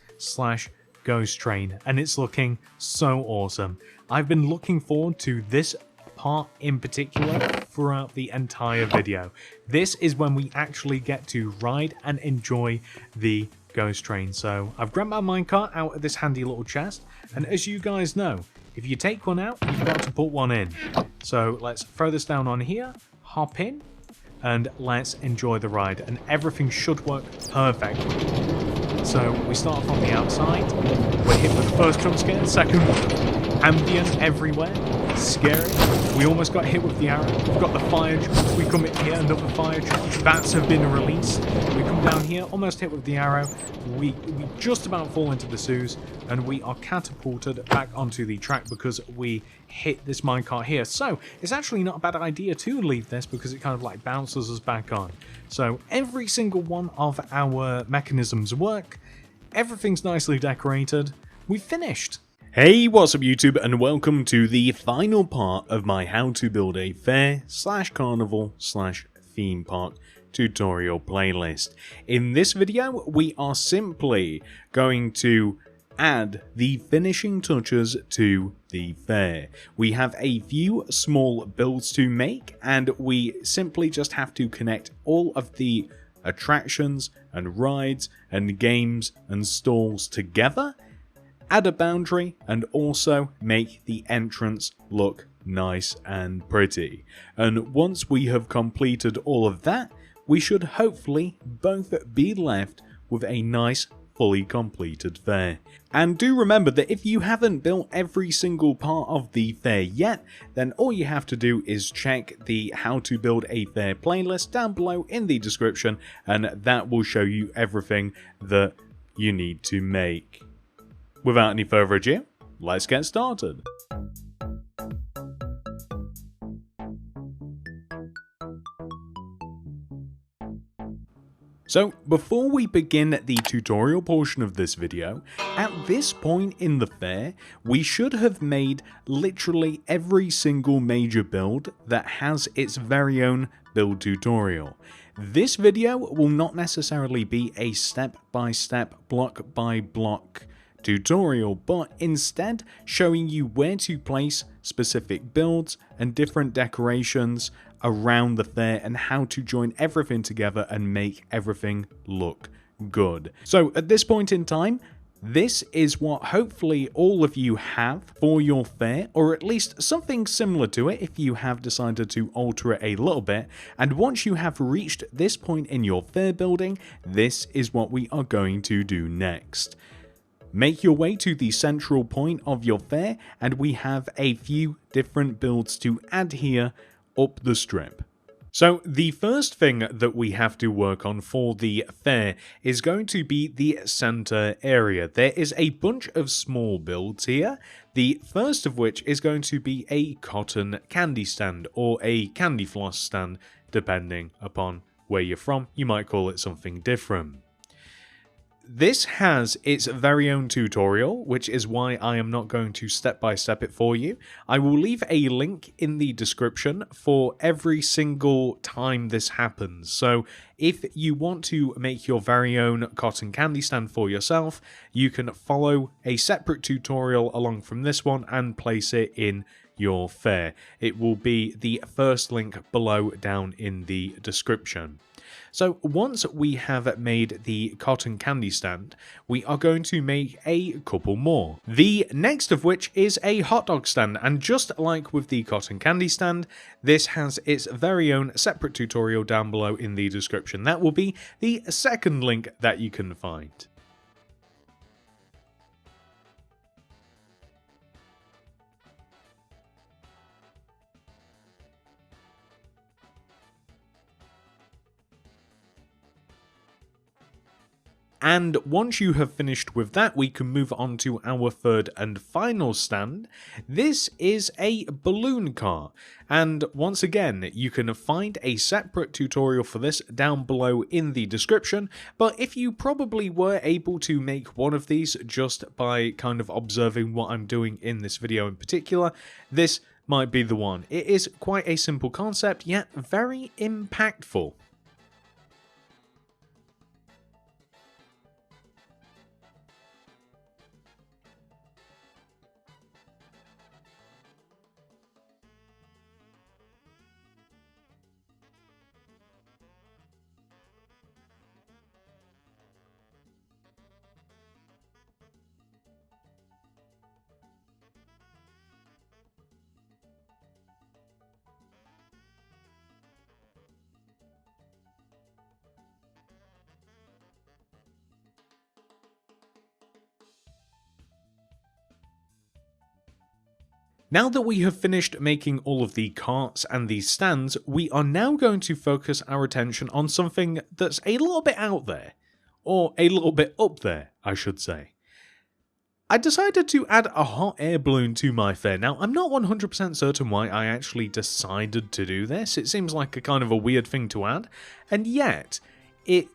/ ghost train, and it's looking so awesome. I've been looking forward to this part in particular throughout the entire video. This is when we actually get to ride and enjoy the ghost train. So I've grabbed my minecart out of this handy little chest, and as you guys know, if you take one out, you've got to put one in. So let's throw this down on here, hop in, and let's enjoy the ride. And everything should work perfectly. So we start off on the outside. We're hit with the first jump scare, second ambient everywhere, scary. We almost got hit with the arrow. We've got the fire truck. We come in here, another fire truck. Bats have been released. We come down here, almost hit with the arrow. We just about fall into the sewers, and we are catapulted back onto the track because we hit this minecart here. So it's actually not a bad idea to leave this because it kind of like bounces us back on. So every single one of our mechanisms work. Everything's nicely decorated. We've finished. Hey, what's up YouTube, and welcome to the final part of my how to build a fair / carnival / theme park tutorial playlist. In this video, we are simply going to add the finishing touches to the fair. We have a few small builds to make, and we simply just have to connect all of the attractions and rides and games and stalls together, add a boundary, and also make the entrance look nice and pretty. And once we have completed all of that, we should hopefully both be left with a nice fully completed fair. And do remember that if you haven't built every single part of the fair yet, then all you have to do is check the how to build a fair playlist down below in the description, and that will show you everything that you need to make. Without any further ado, let's get started. So, before we begin the tutorial portion of this video, at this point in the fair, we should have made literally every single major build that has its very own build tutorial. This video will not necessarily be a step-by-step, block-by-block tutorial, but instead showing you where to place specific builds and different decorations around the fair and how to join everything together and make everything look good. So at this point in time, this is what hopefully all of you have for your fair, or at least something similar to it if you have decided to alter it a little bit. And once you have reached this point in your fair building, this is what we are going to do next. Make your way to the central point of your fair, and we have a few different builds to add here up the strip. So the first thing that we have to work on for the fair is going to be the center area. There is a bunch of small builds here. The first of which is going to be a cotton candy stand or a candy floss stand, depending upon where you're from. You might call it something different. This has its very own tutorial, which is why I am not going to step-by-step it for you. I will leave a link in the description for every single time this happens. So if you want to make your very own cotton candy stand for yourself, you can follow a separate tutorial along from this one and place it in your fair. It will be the first link below down in the description. So once we have made the cotton candy stand, we are going to make a couple more. The next of which is a hot dog stand, and just like with the cotton candy stand, this has its very own separate tutorial down below in the description. That will be the second link that you can find. And once you have finished with that, we can move on to our third and final stand. This is a balloon car. And once again, you can find a separate tutorial for this down below in the description. But if you probably were able to make one of these just by kind of observing what I'm doing in this video in particular, this might be the one. It is quite a simple concept, yet very impactful. Now that we have finished making all of the carts and these stands, we are now going to focus our attention on something that's a little bit out there. Or a little bit up there, I should say. I decided to add a hot air balloon to my fair. Now, I'm not 100% certain why I actually decided to do this. It seems like a kind of a weird thing to add, and yet it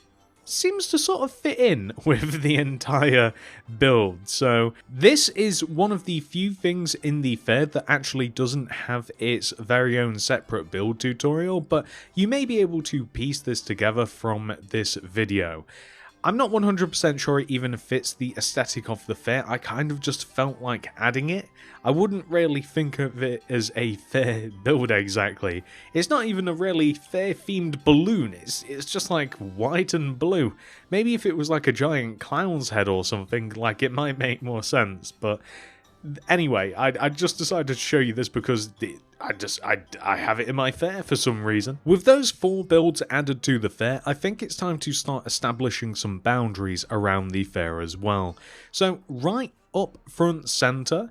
seems to sort of fit in with the entire build. So this is one of the few things in the fair that actually doesn't have its very own separate build tutorial, but you may be able to piece this together from this video. I'm not 100% sure it even fits the aesthetic of the fair. I kind of just felt like adding it. I wouldn't really think of it as a fair build exactly. It's not even a really fair themed balloon. It's just like white and blue. Maybe if it was like a giant clown's head or something, like it might make more sense. But anyway, I just decided to show you this because I have it in my fair for some reason. With those 4 builds added to the fair, I think it's time to start establishing some boundaries around the fair as well. So right up front center,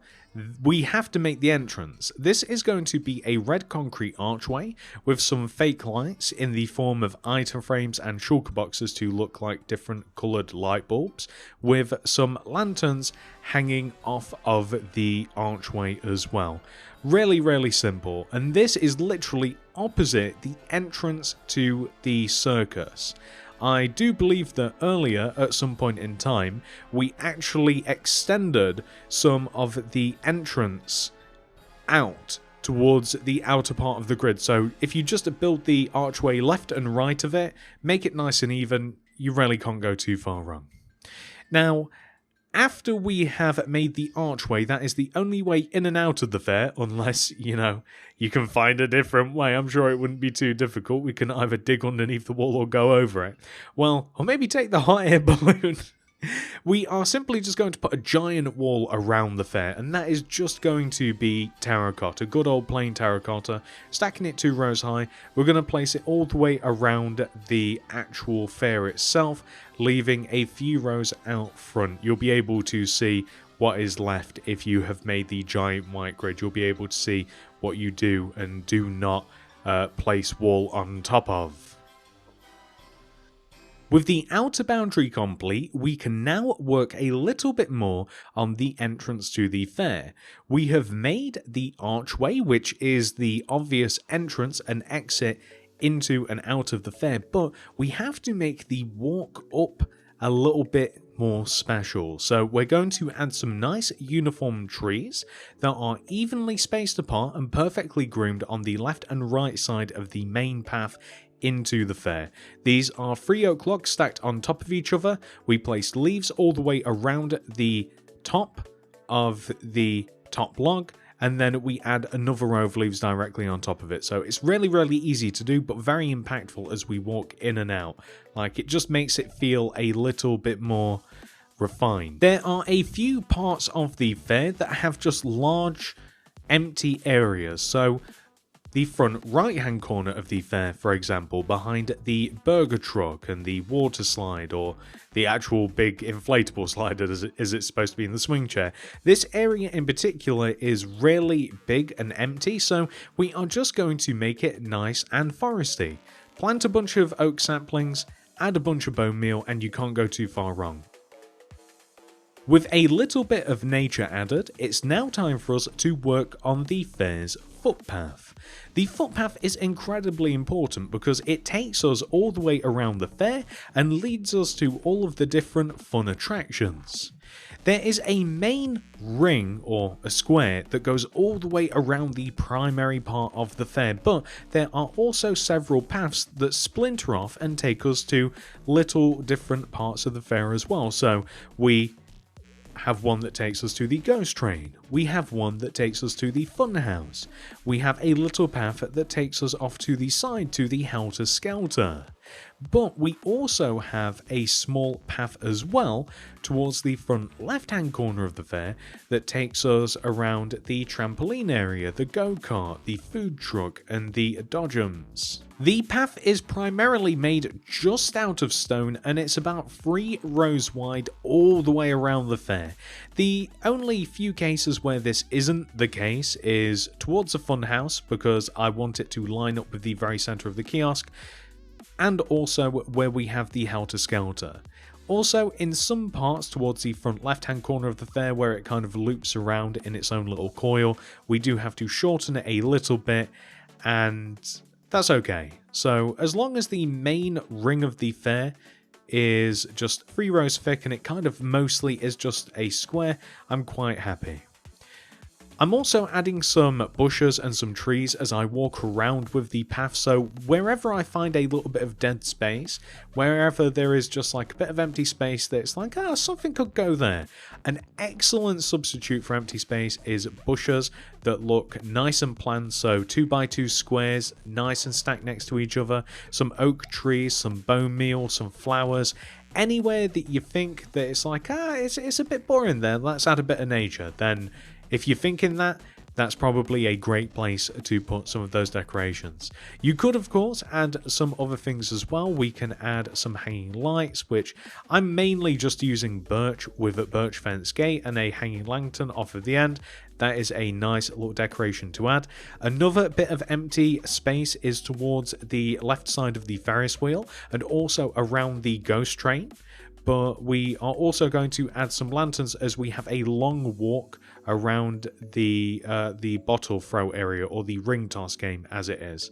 we have to make the entrance. This is going to be a red concrete archway with some fake lights in the form of item frames and shulker boxes to look like different coloured light bulbs, with some lanterns hanging off of the archway as well. Really simple, and this is literally opposite the entrance to the circus. I do believe that earlier, at some point in time, we actually extended some of the entrance out towards the outer part of the grid. So if you just build the archway left and right of it, make it nice and even, you really can't go too far wrong. Now, after we have made the archway, that is the only way in and out of the fair, unless, you know, you can find a different way. I'm sure it wouldn't be too difficult. We can either dig underneath the wall or go over it. Well, or maybe take the hot air balloon. We are simply just going to put a giant wall around the fair, and that is just going to be terracotta, good old plain terracotta, stacking it 2 rows high. We're going to place it all the way around the actual fair itself, leaving a few rows out front. You'll be able to see what is left if you have made the giant white grid. You'll be able to see what you do and do not place wall on top of. With the outer boundary complete, we can now work a little bit more on the entrance to the fair. We have made the archway, which is the obvious entrance and exit into and out of the fair, but we have to make the walk up a little bit more special. So we're going to add some nice uniform trees that are evenly spaced apart and perfectly groomed on the left and right side of the main path into the fair. These are 3 oak logs stacked on top of each other. We placed leaves all the way around the top of the top log, and then we add another row of leaves directly on top of it. So it's really, really easy to do, but very impactful as we walk in and out. Like, it just makes it feel a little bit more refined. There are a few parts of the fair that have just large empty areas. So the front right hand corner of the fair, for example, behind the burger truck and the water slide, or the actual big inflatable slide as it's supposed to be in the swing chair. This area in particular is really big and empty, so we are just going to make it nice and foresty. Plant a bunch of oak saplings, add a bunch of bone meal, and you can't go too far wrong. With a little bit of nature added, it's now time for us to work on the fair's footpath. The footpath is incredibly important because it takes us all the way around the fair and leads us to all of the different fun attractions. There is a main ring, or a square, that goes all the way around the primary part of the fair, but there are also several paths that splinter off and take us to little different parts of the fair as well. So we have one that takes us to the ghost train, we have one that takes us to the funhouse, we have a little path that takes us off to the side to the Helter Skelter, but we also have a small path as well towards the front left hand corner of the fair that takes us around the trampoline area, the go-kart, the food truck and the dodgems. The path is primarily made just out of stone and it's about 3 rows wide all the way around the fair. The only few cases where this isn't the case is towards the funhouse, because I want it to line up with the very centre of the kiosk, and also where we have the Helter Skelter. Also, in some parts towards the front left hand corner of the fair where it kind of loops around in its own little coil, we do have to shorten it a little bit, and that's okay. So as long as the main ring of the fair is just 3 rows thick and it kind of mostly is just a square, I'm quite happy. I'm also adding some bushes and some trees as I walk around with the path, so wherever I find a little bit of dead space, wherever there is just like a bit of empty space that's like, something could go there. An excellent substitute for empty space is bushes that look nice and planned, so 2x2 squares, nice and stacked next to each other, some oak trees, some bone meal, some flowers. Anywhere that you think that it's like, it's a bit boring there, let's add a bit of nature, then if you're thinking that, that's probably a great place to put some of those decorations. You could, of course, add some other things as well. We can add some hanging lights, which I'm mainly just using birch with a birch fence gate and a hanging lantern off of the end. That is a nice little decoration to add. Another bit of empty space is towards the left side of the Ferris wheel and also around the ghost train. But we are also going to add some lanterns as we have a long walk around the bottle throw area, or the ring toss game as it is.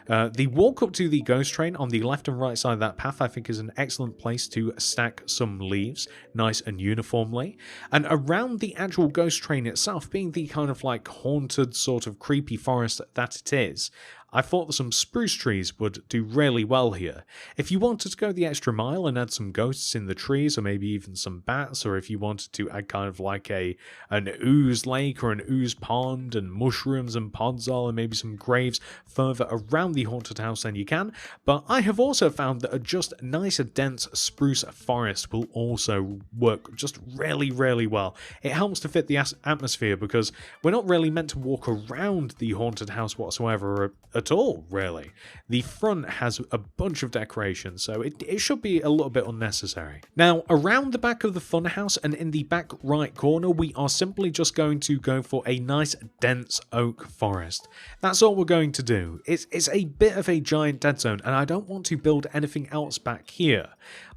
The walk up to the ghost train on the left and right side of that path I think is an excellent place to stack some leaves nice and uniformly. And around the actual ghost train itself, being the kind of like haunted sort of creepy forest that it is, I thought that some spruce trees would do really well here. If you wanted to go the extra mile and add some ghosts in the trees, or maybe even some bats, or if you wanted to add kind of like an ooze lake or an ooze pond and mushrooms and podzol and maybe some graves further around the haunted house, then you can. But I have also found that a just nice dense spruce forest will also work just really, really well. It helps to fit the atmosphere because we're not really meant to walk around the haunted house whatsoever at all, really. The front has a bunch of decorations, so it should be a little bit unnecessary. Now, around the back of the funhouse and in the back right corner, we are simply just going to go for a nice dense oak forest. That's all we're going to do. It's a a bit of a giant dead zone, and I don't want to build anything else back here.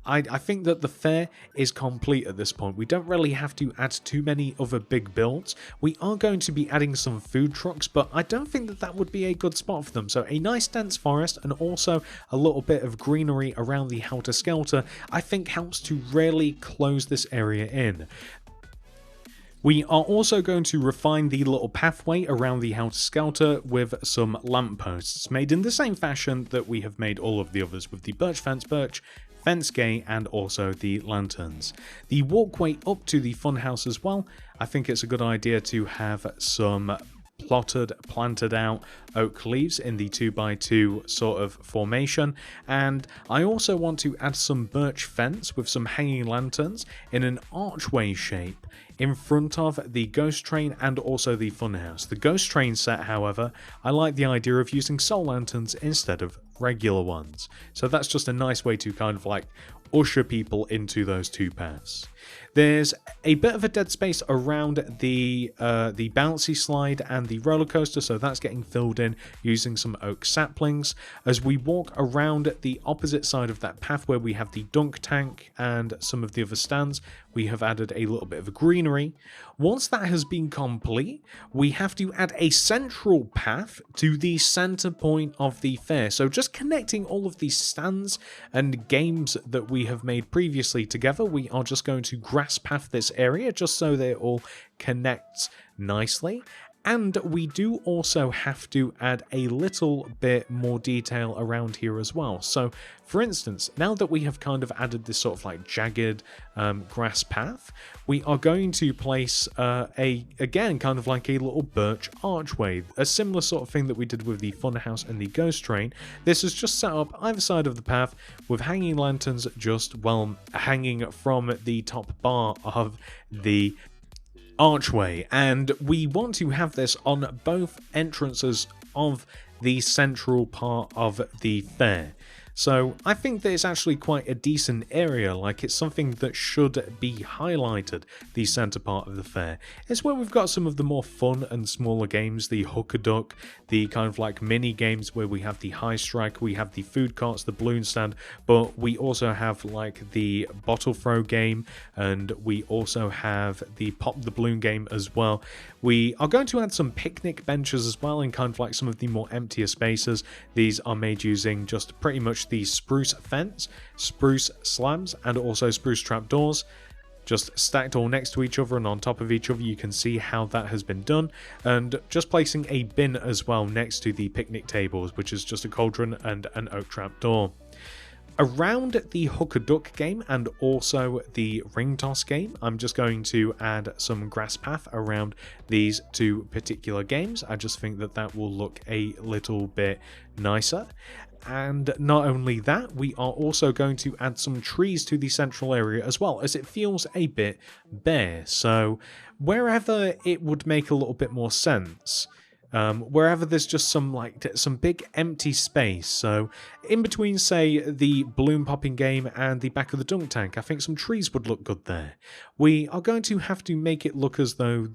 I think that the fair is complete at this point. We don't really have to add too many other big builds. We are going to be adding some food trucks, but I don't think that that would be a good spot for them. So a nice dense forest and also a little bit of greenery around the Helter Skelter, I think helps to really close this area in. We are also going to refine the little pathway around the Helter Skelter with some lampposts, made in the same fashion that we have made all of the others, with the birch fence gate, and also the lanterns. The walkway up to the funhouse as well, I think it's a good idea to have some planted out oak leaves in the 2x2 sort of formation, and I also want to add some birch fence with some hanging lanterns in an archway shape in front of the ghost train and also the funhouse. The ghost train set, however, I like the idea of using soul lanterns instead of regular ones, so that's just a nice way to kind of like usher people into those two paths. There's a bit of a dead space around the bouncy slide and the roller coaster, so that's getting filled in using some oak saplings. As we walk around the opposite side of that path where we have the dunk tank and some of the other stands, we have added a little bit of a greenery. Once that has been complete, we have to add a central path to the center point of the fair. So just connecting all of these stands and games that we have made previously together, we are just going to grass path this area just so they all connect nicely. And we do also have to add a little bit more detail around here as well. So, for instance, now that we have kind of added this sort of like jagged grass path, we are going to place again, kind of like a little birch archway, a similar sort of thing that we did with the funhouse and the ghost train. This is just set up either side of the path with hanging lanterns just, well, hanging from the top bar of the archway, and we want to have this on both entrances of the central part of the fair. So I think that it's actually quite a decent area, like it's something that should be highlighted, the centre part of the fair. It's where we've got some of the more fun and smaller games, the hook-a-duck, the kind of like mini games where we have the high strike, we have the food carts, the balloon stand, but we also have like the bottle throw game, and we also have the pop the balloon game as well. We are going to add some picnic benches as well in kind of like some of the more emptier spaces. These are made using just pretty much the spruce fence, spruce slabs, and also spruce trapdoors, just stacked all next to each other and on top of each other. You can see how that has been done, and just placing a bin as well next to the picnic tables, which is just a cauldron and an oak trapdoor. Around the hook-a-duck game and also the ring toss game, I'm just going to add some grass path around these two particular games. I just think that that will look a little bit nicer. And not only that, we are also going to add some trees to the central area as well, as it feels a bit bare. So wherever it would make a little bit more sense, wherever there's just some big empty space, so in between, say, the balloon popping game and the back of the dunk tank, I think some trees would look good there. We are going to have to make it look as though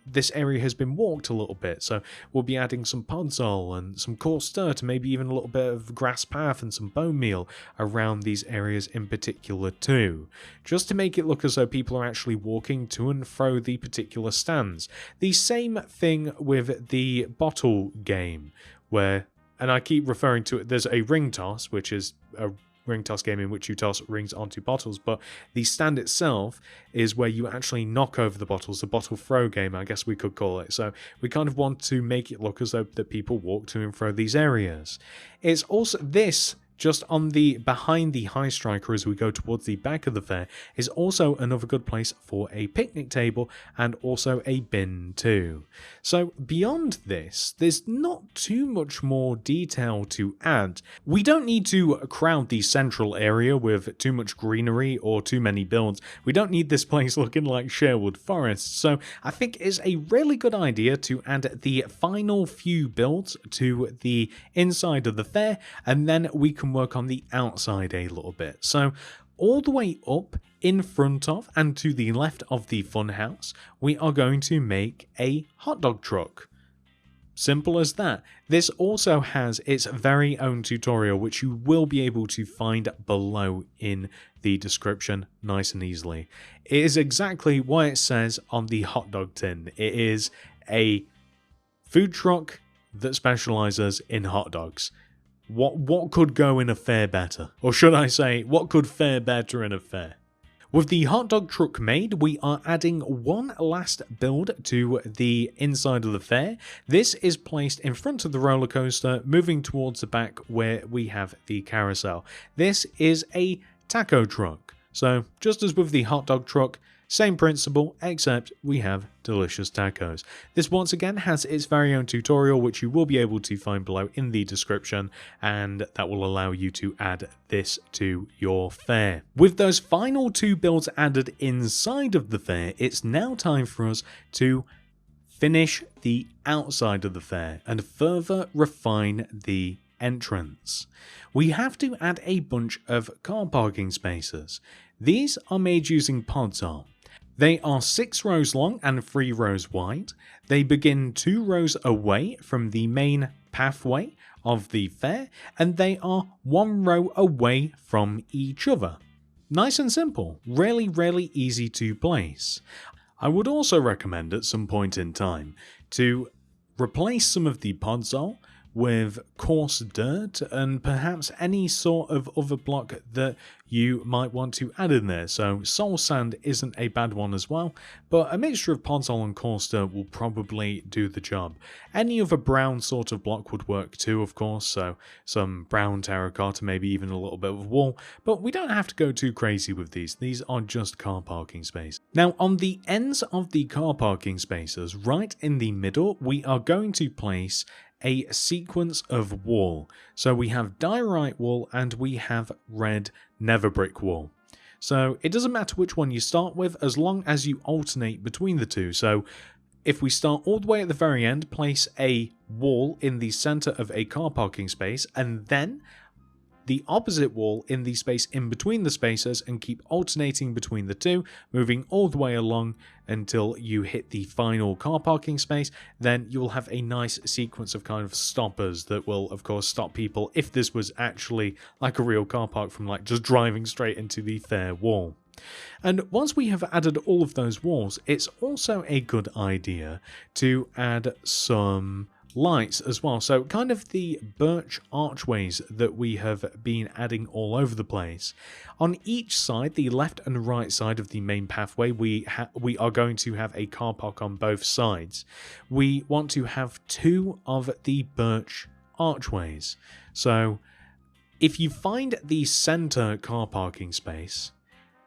this area has been walked a little bit, so we'll be adding some podzol and some coarse dirt, maybe even a little bit of grass path and some bone meal around these areas in particular too, just to make it look as though people are actually walking to and fro the particular stands. The same thing with the bottle game, where, and I keep referring to it, there's a ring toss, which is a ring toss game in which you toss rings onto bottles, but the stand itself is where you actually knock over the bottles, the bottle throw game, I guess we could call it. So we kind of want to make it look as though that people walk to and fro these areas. It's also this, just on the behind the high striker as we go towards the back of the fair, is also another good place for a picnic table and also a bin too. So beyond this, there's not too much more detail to add. We don't need to crowd the central area with too much greenery or too many builds. We don't need this place looking like Sherwood Forest, so I think it's a really good idea to add the final few builds to the inside of the fair, and then we can work on the outside a little bit. So all the way up in front of and to the left of the funhouse, we are going to make a hot dog truck. Simple as that. This also has its very own tutorial, which you will be able to find below in the description nice and easily. It is exactly what it says on the hot dog tin. It is a food truck that specializes in hot dogs. What could go in a fair better? Or should I say, what could fare better in a fair? With the hot dog truck made, we are adding one last build to the inside of the fair. This is placed in front of the roller coaster, moving towards the back where we have the carousel. This is a taco truck. So just as with the hot dog truck, same principle, except we have delicious tacos. This once again has its very own tutorial, which you will be able to find below in the description, and that will allow you to add this to your fair. With those final two builds added inside of the fair, it's now time for us to finish the outside of the fair and further refine the entrance. We have to add a bunch of car parking spaces. These are made using Podzol. They are 6 rows long and 3 rows wide. They begin 2 rows away from the main pathway of the fair, and they are 1 row away from each other. Nice and simple, really easy to place. I would also recommend at some point in time to replace some of the Podzol with coarse dirt and perhaps any sort of other block that you might want to add in there. So soul sand isn't a bad one as well, but a mixture of Podzol and coarse dirt will probably do the job. Any other brown sort of block would work too, of course, so some brown terracotta, maybe even a little bit of wool, but we don't have to go too crazy with these. These are just car parking spaces. Now on the ends of the car parking spaces, right in the middle, we are going to place a sequence of wool. So we have diorite wool and we have red nether brick wool. So it doesn't matter which one you start with as long as you alternate between the two. So if we start all the way at the very end, place a wall in the center of a car parking space and then the opposite wall in the space in between the spaces and keep alternating between the two, moving all the way along until you hit the final car parking space, then you will have a nice sequence of kind of stoppers that will of course stop people if this was actually like a real car park from like just driving straight into the fair wall. And once we have added all of those walls, it's also a good idea to add some lights as well. So kind of the birch archways that we have been adding all over the place. On each side, the left and right side of the main pathway, we are going to have a car park on both sides. We want to have 2 of the birch archways. So if you find the center car parking space,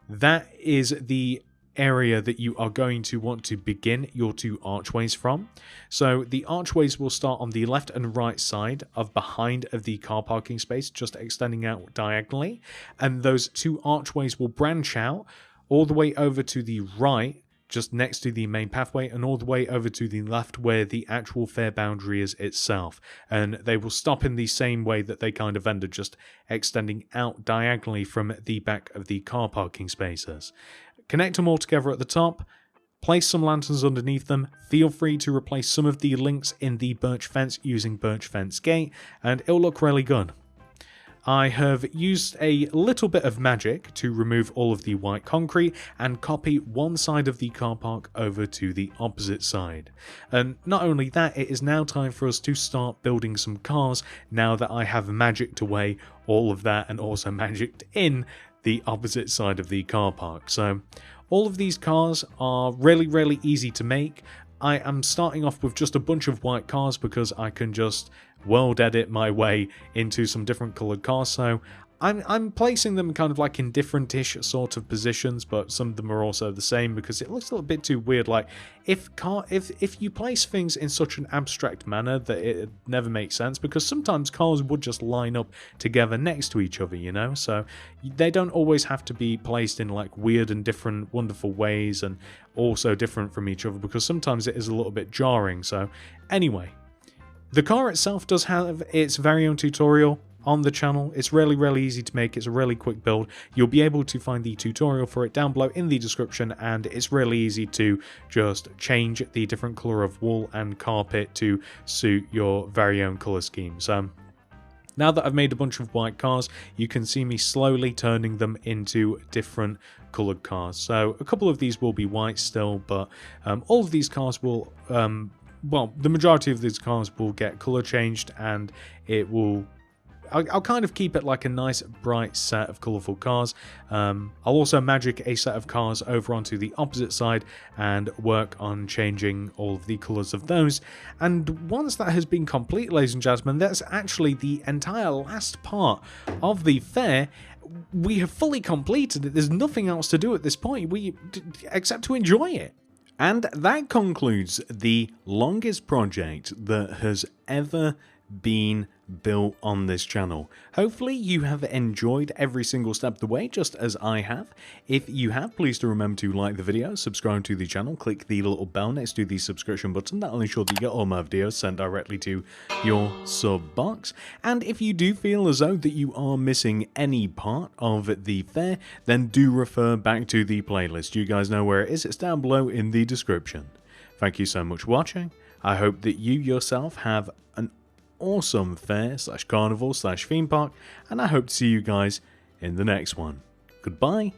that is the area that you are going to want to begin your 2 archways from. So the archways will start on the left and right side of behind of the car parking space, just extending out diagonally, and those 2 archways will branch out all the way over to the right, just next to the main pathway, and all the way over to the left where the actual fair boundary is itself, and they will stop in the same way that they kind of ended, just extending out diagonally from the back of the car parking spaces. Connect them all together at the top, place some lanterns underneath them, feel free to replace some of the links in the birch fence using birch fence gate, and it'll look really good. I have used a little bit of magic to remove all of the white concrete and copy one side of the car park over to the opposite side. And not only that, it is now time for us to start building some cars now that I have magicked away all of that and also magicked in the opposite side of the car park. So all of these cars are really easy to make. I am starting off with just a bunch of white cars because I can just world edit my way into some different colored cars. So I'm placing them kind of like in different-ish sort of positions, but some of them are also the same because it looks a little bit too weird. Like if you place things in such an abstract manner that it never makes sense, because sometimes cars would just line up together next to each other, you know? So they don't always have to be placed in like weird and different wonderful ways and also different from each other, because sometimes it is a little bit jarring. So anyway, the car itself does have its very own tutorial on the channel. It's really easy to make. It's a really quick build. You'll be able to find the tutorial for it down below in the description, and it's really easy to just change the different color of wool and carpet to suit your very own color scheme. So now that I've made a bunch of white cars, you can see me slowly turning them into different colored cars. So a couple of these will be white still, but all of these cars will, well, the majority of these cars will get color changed, and it will, I'll kind of keep it like a nice bright set of colourful cars. I'll also magic a set of cars over onto the opposite side and work on changing all of the colours of those. And once that has been complete, ladies and gentlemen, that's actually the entire last part of the fair. We have fully completed it. There's nothing else to do at this point except to enjoy it. And that concludes the longest project that has ever been built on this channel. Hopefully you have enjoyed every single step of the way, just as I have. If you have, please do remember to like the video, subscribe to the channel, click the little bell next to the subscription button. That'll ensure that you get all my videos sent directly to your sub box. And if you do feel as though that you are missing any part of the fair, then do refer back to the playlist. You guys know where it is. It's down below in the description. Thank you so much for watching. I hope that you yourself have an awesome fair / carnival / theme park, and I hope to see you guys in the next one. Goodbye.